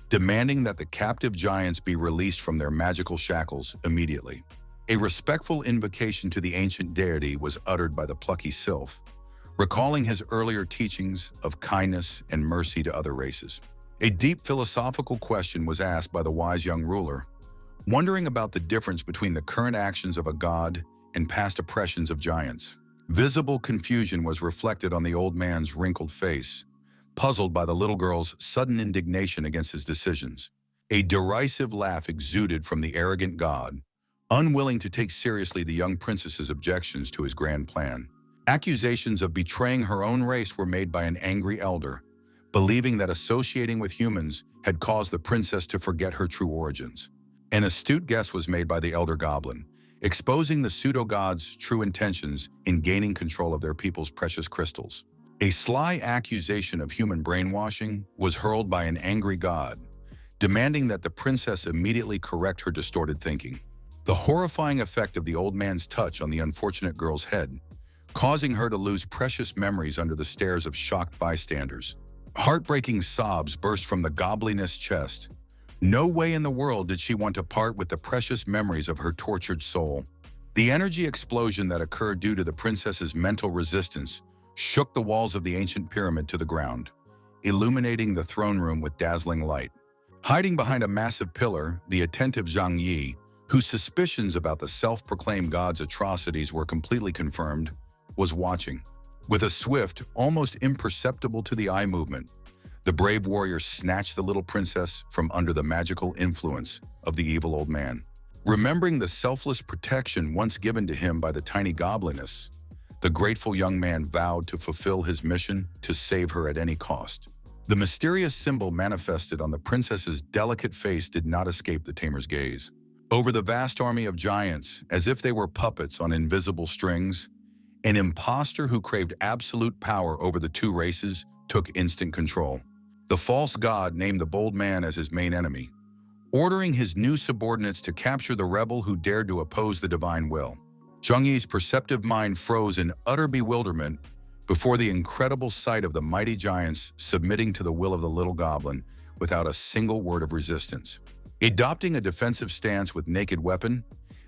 demanding that the captive giants be released from their magical shackles immediately. A respectful invocation to the ancient deity was uttered by the plucky sylph, recalling his earlier teachings of kindness and mercy to other races. A deep philosophical question was asked by the wise young ruler, wondering about the difference between the current actions of a god and past oppressions of giants. Visible confusion was reflected on the old man's wrinkled face, puzzled by the little girl's sudden indignation against his decisions. A derisive laugh exuded from the arrogant god, unwilling to take seriously the young princess's objections to his grand plan. Accusations of betraying her own race were made by an angry elder, believing that associating with humans had caused the princess to forget her true origins. An astute guess was made by the elder goblin, exposing the pseudo-gods' true intentions in gaining control of their people's precious crystals. A sly accusation of human brainwashing was hurled by an angry god, demanding that the princess immediately correct her distorted thinking. The horrifying effect of the old man's touch on the unfortunate girl's head, causing her to lose precious memories under the stares of shocked bystanders. Heartbreaking sobs burst from the gobliness chest. No way in the world did she want to part with the precious memories of her tortured soul. The energy explosion that occurred due to the princess's mental resistance shook the walls of the ancient pyramid to the ground, illuminating the throne room with dazzling light. Hiding behind a massive pillar, the attentive Zhang Yi, whose suspicions about the self-proclaimed god's atrocities were completely confirmed, was watching. With a swift, almost imperceptible to the eye movement, the brave warrior snatched the little princess from under the magical influence of the evil old man. Remembering the selfless protection once given to him by the tiny gobliness, the grateful young man vowed to fulfill his mission to save her at any cost. The mysterious symbol manifested on the princess's delicate face did not escape the tamer's gaze. Over the vast army of giants, as if they were puppets on invisible strings, an impostor who craved absolute power over the two races took instant control. The false god named the bold man as his main enemy, ordering his new subordinates to capture the rebel who dared to oppose the divine will. Zhang Yi's perceptive mind froze in utter bewilderment before the incredible sight of the mighty giants submitting to the will of the little goblin without a single word of resistance. Adopting a defensive stance with naked weapon,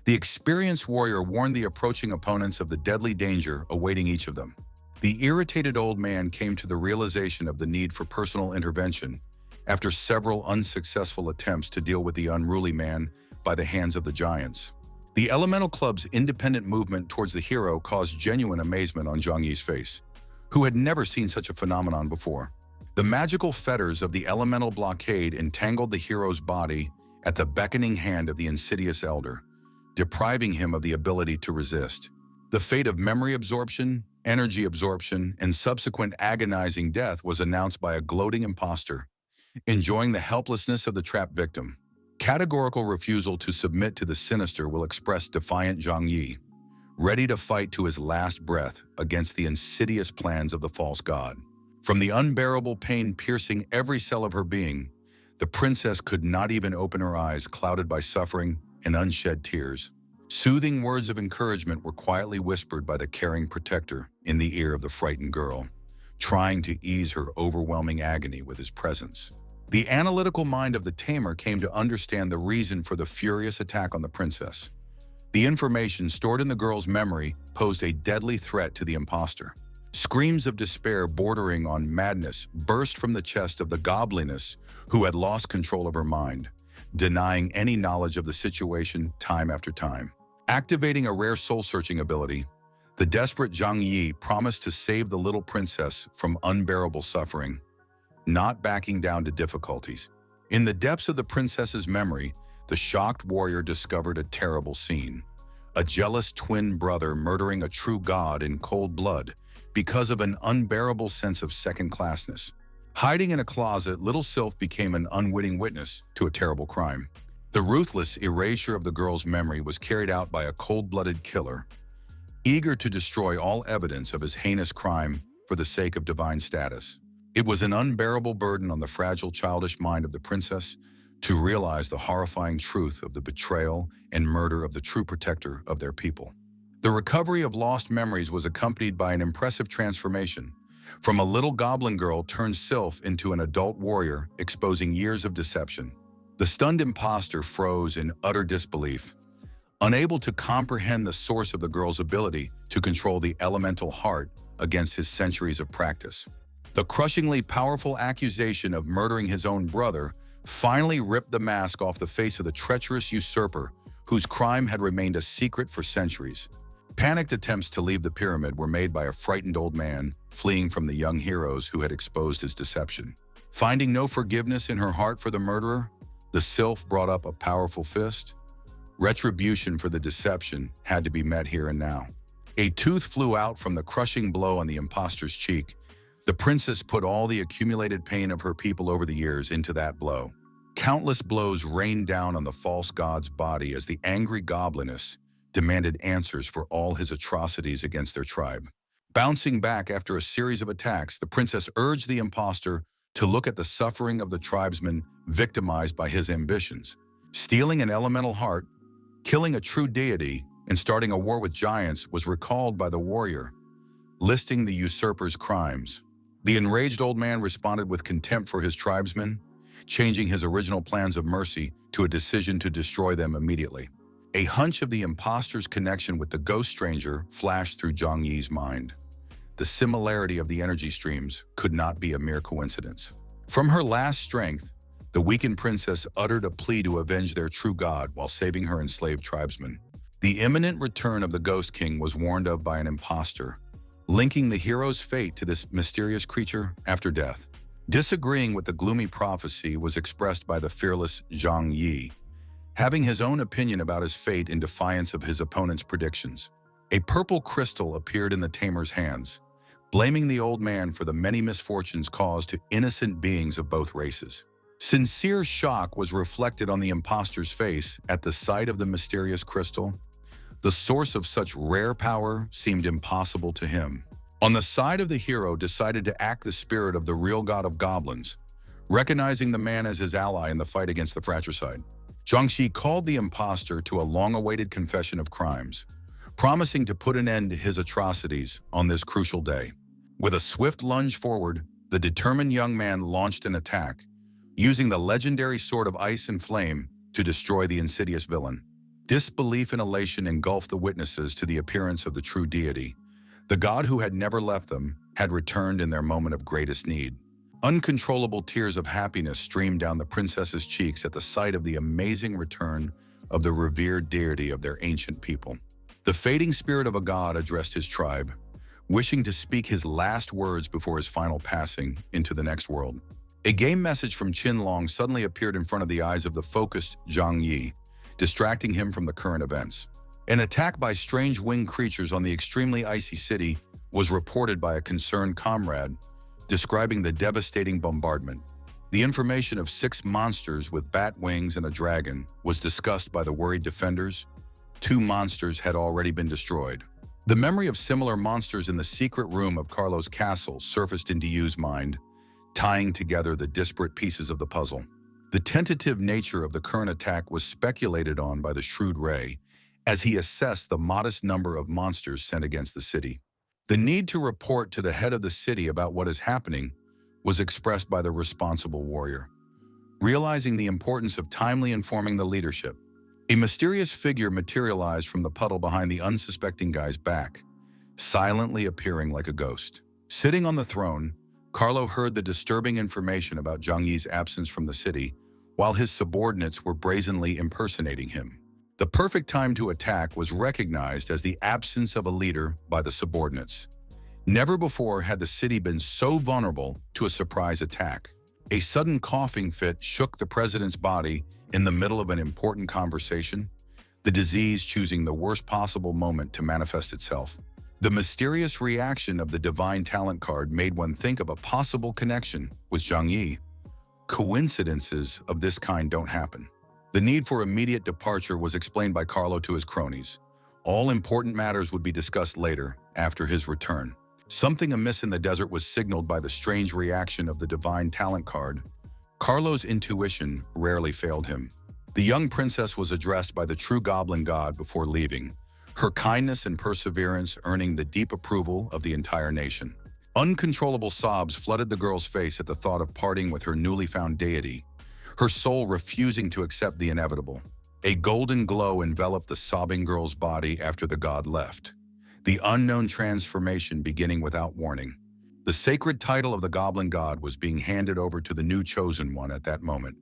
the experienced warrior warned the approaching opponents of the deadly danger awaiting each of them. The irritated old man came to the realization of the need for personal intervention after several unsuccessful attempts to deal with the unruly man by the hands of the giants. The Elemental Club's independent movement towards the hero caused genuine amazement on Zhang Yi's face, who had never seen such a phenomenon before. The magical fetters of the elemental blockade entangled the hero's body at the beckoning hand of the insidious elder, depriving him of the ability to resist. The fate of memory absorption, energy absorption, and subsequent agonizing death was announced by a gloating impostor, enjoying the helplessness of the trapped victim. Categorical refusal to submit to the sinister will express defiant Zhang Yi, ready to fight to his last breath against the insidious plans of the false god. From the unbearable pain piercing every cell of her being, the princess could not even open her eyes, clouded by suffering and unshed tears. Soothing words of encouragement were quietly whispered by the caring protector in the ear of the frightened girl, trying to ease her overwhelming agony with his presence. The analytical mind of the tamer came to understand the reason for the furious attack on the princess. The information stored in the girl's memory posed a deadly threat to the impostor. Screams of despair bordering on madness burst from the chest of the gobliness who had lost control of her mind, denying any knowledge of the situation time after time. Activating a rare soul-searching ability, The desperate Zhang Yi promised to save the little princess from unbearable suffering, not backing down to difficulties. In the depths of the princess's memory, the shocked warrior discovered a terrible scene. A jealous twin brother murdering a true god in cold blood because of an unbearable sense of second-classness. Hiding in a closet, little Sylph became an unwitting witness to a terrible crime. The ruthless erasure of the girl's memory was carried out by a cold-blooded killer, eager to destroy all evidence of his heinous crime for the sake of divine status. It was an unbearable burden on the fragile, childish mind of the princess to realize the horrifying truth of the betrayal and murder of the true protector of their people. The recovery of lost memories was accompanied by an impressive transformation. From a little goblin girl turned Sylph into an adult warrior, exposing years of deception. The stunned imposter froze in utter disbelief, unable to comprehend the source of the girl's ability to control the elemental heart against his centuries of practice. The crushingly powerful accusation of murdering his own brother finally ripped the mask off the face of the treacherous usurper whose crime had remained a secret for centuries. Panicked attempts to leave the pyramid were made by a frightened old man fleeing from the young heroes who had exposed his deception. Finding no forgiveness in her heart for the murderer, the Sylph brought up a powerful fist. Retribution for the deception had to be met here and now. A tooth flew out from the crushing blow on the imposter's cheek. The princess put all the accumulated pain of her people over the years into that blow. Countless blows rained down on the false god's body as the angry gobliness demanded answers for all his atrocities against their tribe. Bouncing back after a series of attacks, the princess urged the imposter to look at the suffering of the tribesmen victimized by his ambitions. Stealing an elemental heart, killing a true deity, and starting a war with giants was recalled by the warrior, listing the usurper's crimes. The enraged old man responded with contempt for his tribesmen, changing his original plans of mercy to a decision to destroy them immediately. A hunch of the imposter's connection with the ghost stranger flashed through Zhang Yi's mind. The similarity of the energy streams could not be a mere coincidence. From her last strength, the weakened princess uttered a plea to avenge their true god while saving her enslaved tribesmen. The imminent return of the Ghost King was warned of by an imposter, linking the hero's fate to this mysterious creature after death. Disagreeing with the gloomy prophecy was expressed by the fearless Zhang Yi, having his own opinion about his fate in defiance of his opponent's predictions. A purple crystal appeared in the tamer's hands, blaming the old man for the many misfortunes caused to innocent beings of both races. Sincere shock was reflected on the imposter's face at the sight of the mysterious crystal. The source of such rare power seemed impossible to him. On the side of the hero decided to act the spirit of the real god of goblins, recognizing the man as his ally in the fight against the fratricide. Jiangxi called the imposter to a long-awaited confession of crimes, promising to put an end to his atrocities on this crucial day. With a swift lunge forward, the determined young man launched an attack, using the legendary sword of ice and flame to destroy the insidious villain. Disbelief and elation engulfed the witnesses to the appearance of the true deity. The god who had never left them had returned in their moment of greatest need. Uncontrollable tears of happiness streamed down the princess's cheeks at the sight of the amazing return of the revered deity of their ancient people. The fading spirit of a god addressed his tribe, wishing to speak his last words before his final passing into the next world. A game message from Qinlong suddenly appeared in front of the eyes of the focused Zhang Yi, distracting him from the current events. An attack by strange winged creatures on the extremely icy city was reported by a concerned comrade, describing the devastating bombardment. The information of 6 monsters with bat wings and a dragon was discussed by the worried defenders. 2 monsters had already been destroyed. The memory of similar monsters in the secret room of Carlo's castle surfaced into Yu's mind, tying together the disparate pieces of the puzzle. The tentative nature of the current attack was speculated on by the shrewd Ray as he assessed the modest number of monsters sent against the city. The need to report to the head of the city about what is happening was expressed by the responsible warrior. Realizing the importance of timely informing the leadership, a mysterious figure materialized from the puddle behind the unsuspecting guy's back, silently appearing like a ghost. Sitting on the throne, Carlo heard the disturbing information about Zhang Yi's absence from the city, while his subordinates were brazenly impersonating him. The perfect time to attack was recognized as the absence of a leader by the subordinates. Never before had the city been so vulnerable to a surprise attack. A sudden coughing fit shook the president's body in the middle of an important conversation, the disease choosing the worst possible moment to manifest itself. The mysterious reaction of the divine talent card made one think of a possible connection with Zhang Yi. Coincidences of this kind don't happen. The need for immediate departure was explained by Carlo to his cronies. All important matters would be discussed later, after his return. Something amiss in the desert was signaled by the strange reaction of the divine talent card. Carlo's intuition rarely failed him. The young princess was addressed by the true goblin god before leaving, her kindness and perseverance earning the deep approval of the entire nation. Uncontrollable sobs flooded the girl's face at the thought of parting with her newly found deity, her soul refusing to accept the inevitable. A golden glow enveloped the sobbing girl's body after the god left, the unknown transformation beginning without warning. The sacred title of the goblin god was being handed over to the new chosen one at that moment,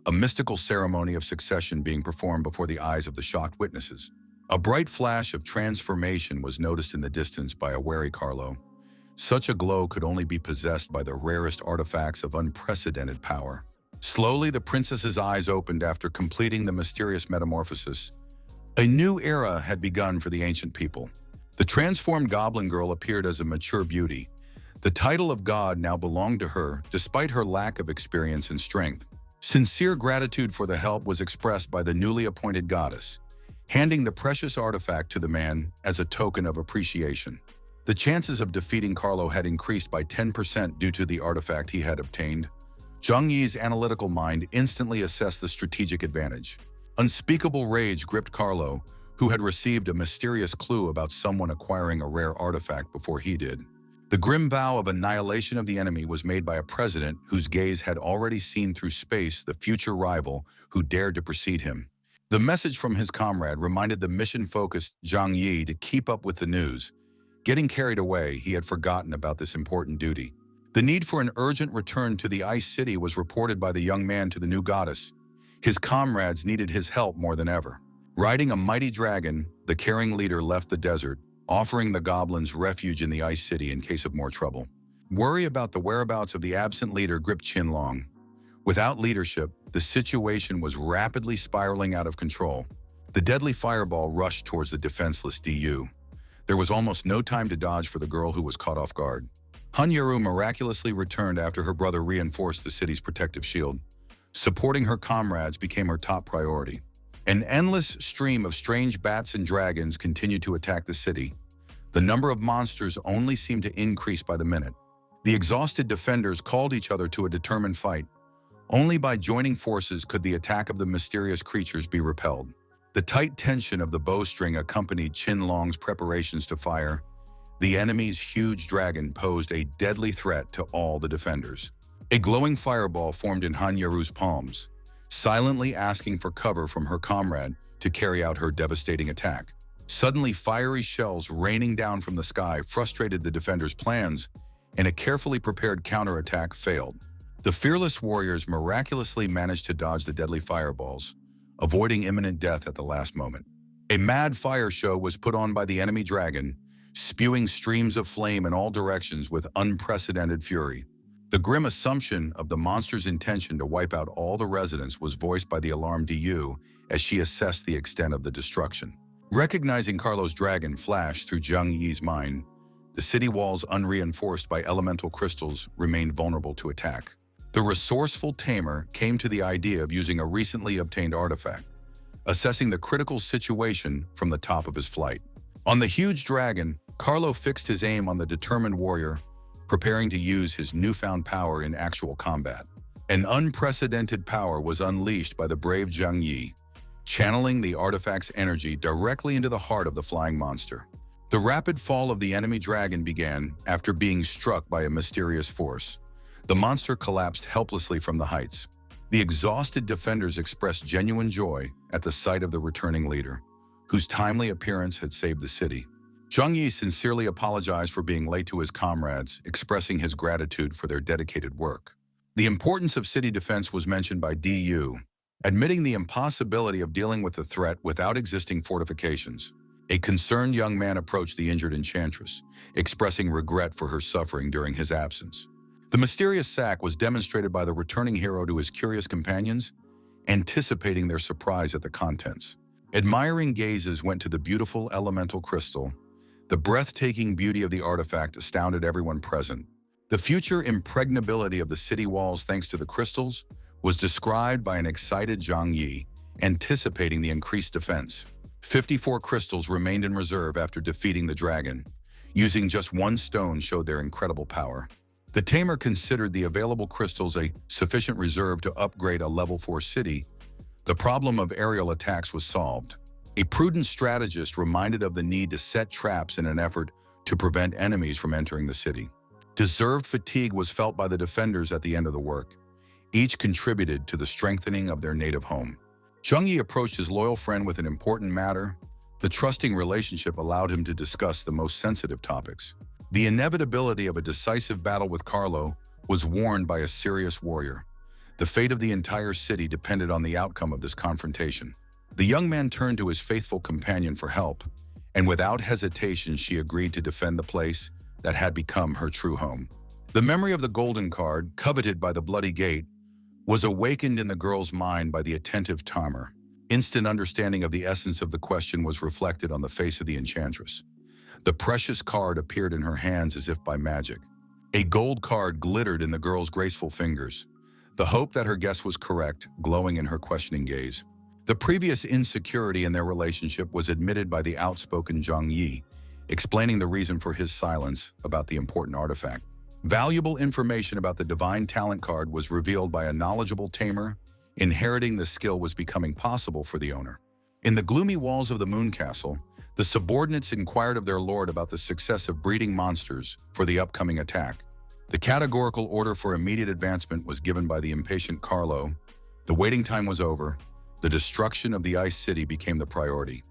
a mystical ceremony of succession being performed before the eyes of the shocked witnesses. A bright flash of transformation was noticed in the distance by a wary Carlo. Such a glow could only be possessed by the rarest artifacts of unprecedented power. Slowly, the princess's eyes opened after completing the mysterious metamorphosis. A new era had begun for the ancient people. The transformed goblin girl appeared as a mature beauty. The title of god now belonged to her, despite her lack of experience and strength. Sincere gratitude for the help was expressed by the newly appointed goddess, handing the precious artifact to the man as a token of appreciation. The chances of defeating Carlo had increased by 10% due to the artifact he had obtained. Zhang Yi's analytical mind instantly assessed the strategic advantage. Unspeakable rage gripped Carlo, who had received a mysterious clue about someone acquiring a rare artifact before he did. The grim vow of annihilation of the enemy was made by a president whose gaze had already seen through space the future rival who dared to precede him. The message from his comrade reminded the mission-focused Zhang Yi to keep up with the news. Getting carried away, he had forgotten about this important duty. The need for an urgent return to the Ice City was reported by the young man to the new goddess. His comrades needed his help more than ever. Riding a mighty dragon, the caring leader left the desert, offering the goblins refuge in the Ice City in case of more trouble. Worry about the whereabouts of the absent leader gripped Qinlong. Without leadership, the situation was rapidly spiraling out of control. The deadly fireball rushed towards the defenseless Du. There was almost no time to dodge for the girl who was caught off guard. Hanyaru miraculously returned after her brother reinforced the city's protective shield. Supporting her comrades became her top priority. An endless stream of strange bats and dragons continued to attack the city. The number of monsters only seemed to increase by the minute. The exhausted defenders called each other to a determined fight. Only by joining forces could the attack of the mysterious creatures be repelled. The tight tension of the bowstring accompanied Qinlong's preparations to fire. The enemy's huge dragon posed a deadly threat to all the defenders. A glowing fireball formed in Hanyaru's palms, silently asking for cover from her comrade to carry out her devastating attack. Suddenly, fiery shells raining down from the sky frustrated the defenders' plans, and a carefully prepared counterattack failed. The fearless warriors miraculously managed to dodge the deadly fireballs, avoiding imminent death at the last moment. A mad fire show was put on by the enemy dragon, spewing streams of flame in all directions with unprecedented fury. The grim assumption of the monster's intention to wipe out all the residents was voiced by the alarmed Du as she assessed the extent of the destruction. Recognizing Carlo's dragon flashed through Zhang Yi's mind, the city walls unreinforced by elemental crystals remained vulnerable to attack. The resourceful tamer came to the idea of using a recently obtained artifact, assessing the critical situation from the top of his flight. On the huge dragon, Carlo fixed his aim on the determined warrior, preparing to use his newfound power in actual combat. An unprecedented power was unleashed by the brave Zhang Yi, channeling the artifact's energy directly into the heart of the flying monster. The rapid fall of the enemy dragon began after being struck by a mysterious force. The monster collapsed helplessly from the heights. The exhausted defenders expressed genuine joy at the sight of the returning leader, whose timely appearance had saved the city. Zhang Yi sincerely apologized for being late to his comrades, expressing his gratitude for their dedicated work. The importance of city defense was mentioned by Du, admitting the impossibility of dealing with the threat without existing fortifications. A concerned young man approached the injured enchantress, expressing regret for her suffering during his absence. The mysterious sack was demonstrated by the returning hero to his curious companions, anticipating their surprise at the contents. Admiring gazes went to the beautiful elemental crystal. The breathtaking beauty of the artifact astounded everyone present. The future impregnability of the city walls thanks to the crystals was described by an excited Zhang Yi, anticipating the increased defense. 54 crystals remained in reserve after defeating the dragon. Using just one stone showed their incredible power. The tamer considered the available crystals a sufficient reserve to upgrade a level 4 city. The problem of aerial attacks was solved. A prudent strategist reminded of the need to set traps in an effort to prevent enemies from entering the city. Deserved fatigue was felt by the defenders at the end of the work. Each contributed to the strengthening of their native home. Zhang Yi approached his loyal friend with an important matter. The trusting relationship allowed him to discuss the most sensitive topics. The inevitability of a decisive battle with Carlo was warned by a serious warrior. The fate of the entire city depended on the outcome of this confrontation. The young man turned to his faithful companion for help, and without hesitation she agreed to defend the place that had become her true home. The memory of the golden card, coveted by the Bloody Gate, was awakened in the girl's mind by the attentive tamer. Instant understanding of the essence of the question was reflected on the face of the enchantress. The precious card appeared in her hands as if by magic. A gold card glittered in the girl's graceful fingers, the hope that her guess was correct glowing in her questioning gaze. The previous insecurity in their relationship was admitted by the outspoken Zhang Yi, explaining the reason for his silence about the important artifact. Valuable information about the divine talent card was revealed by a knowledgeable tamer. Inheriting the skill was becoming possible for the owner. In the gloomy walls of the Moon Castle, the subordinates inquired of their lord about the success of breeding monsters for the upcoming attack. The categorical order for immediate advancement was given by the impatient Carlo. The waiting time was over. The destruction of the Ice City became the priority.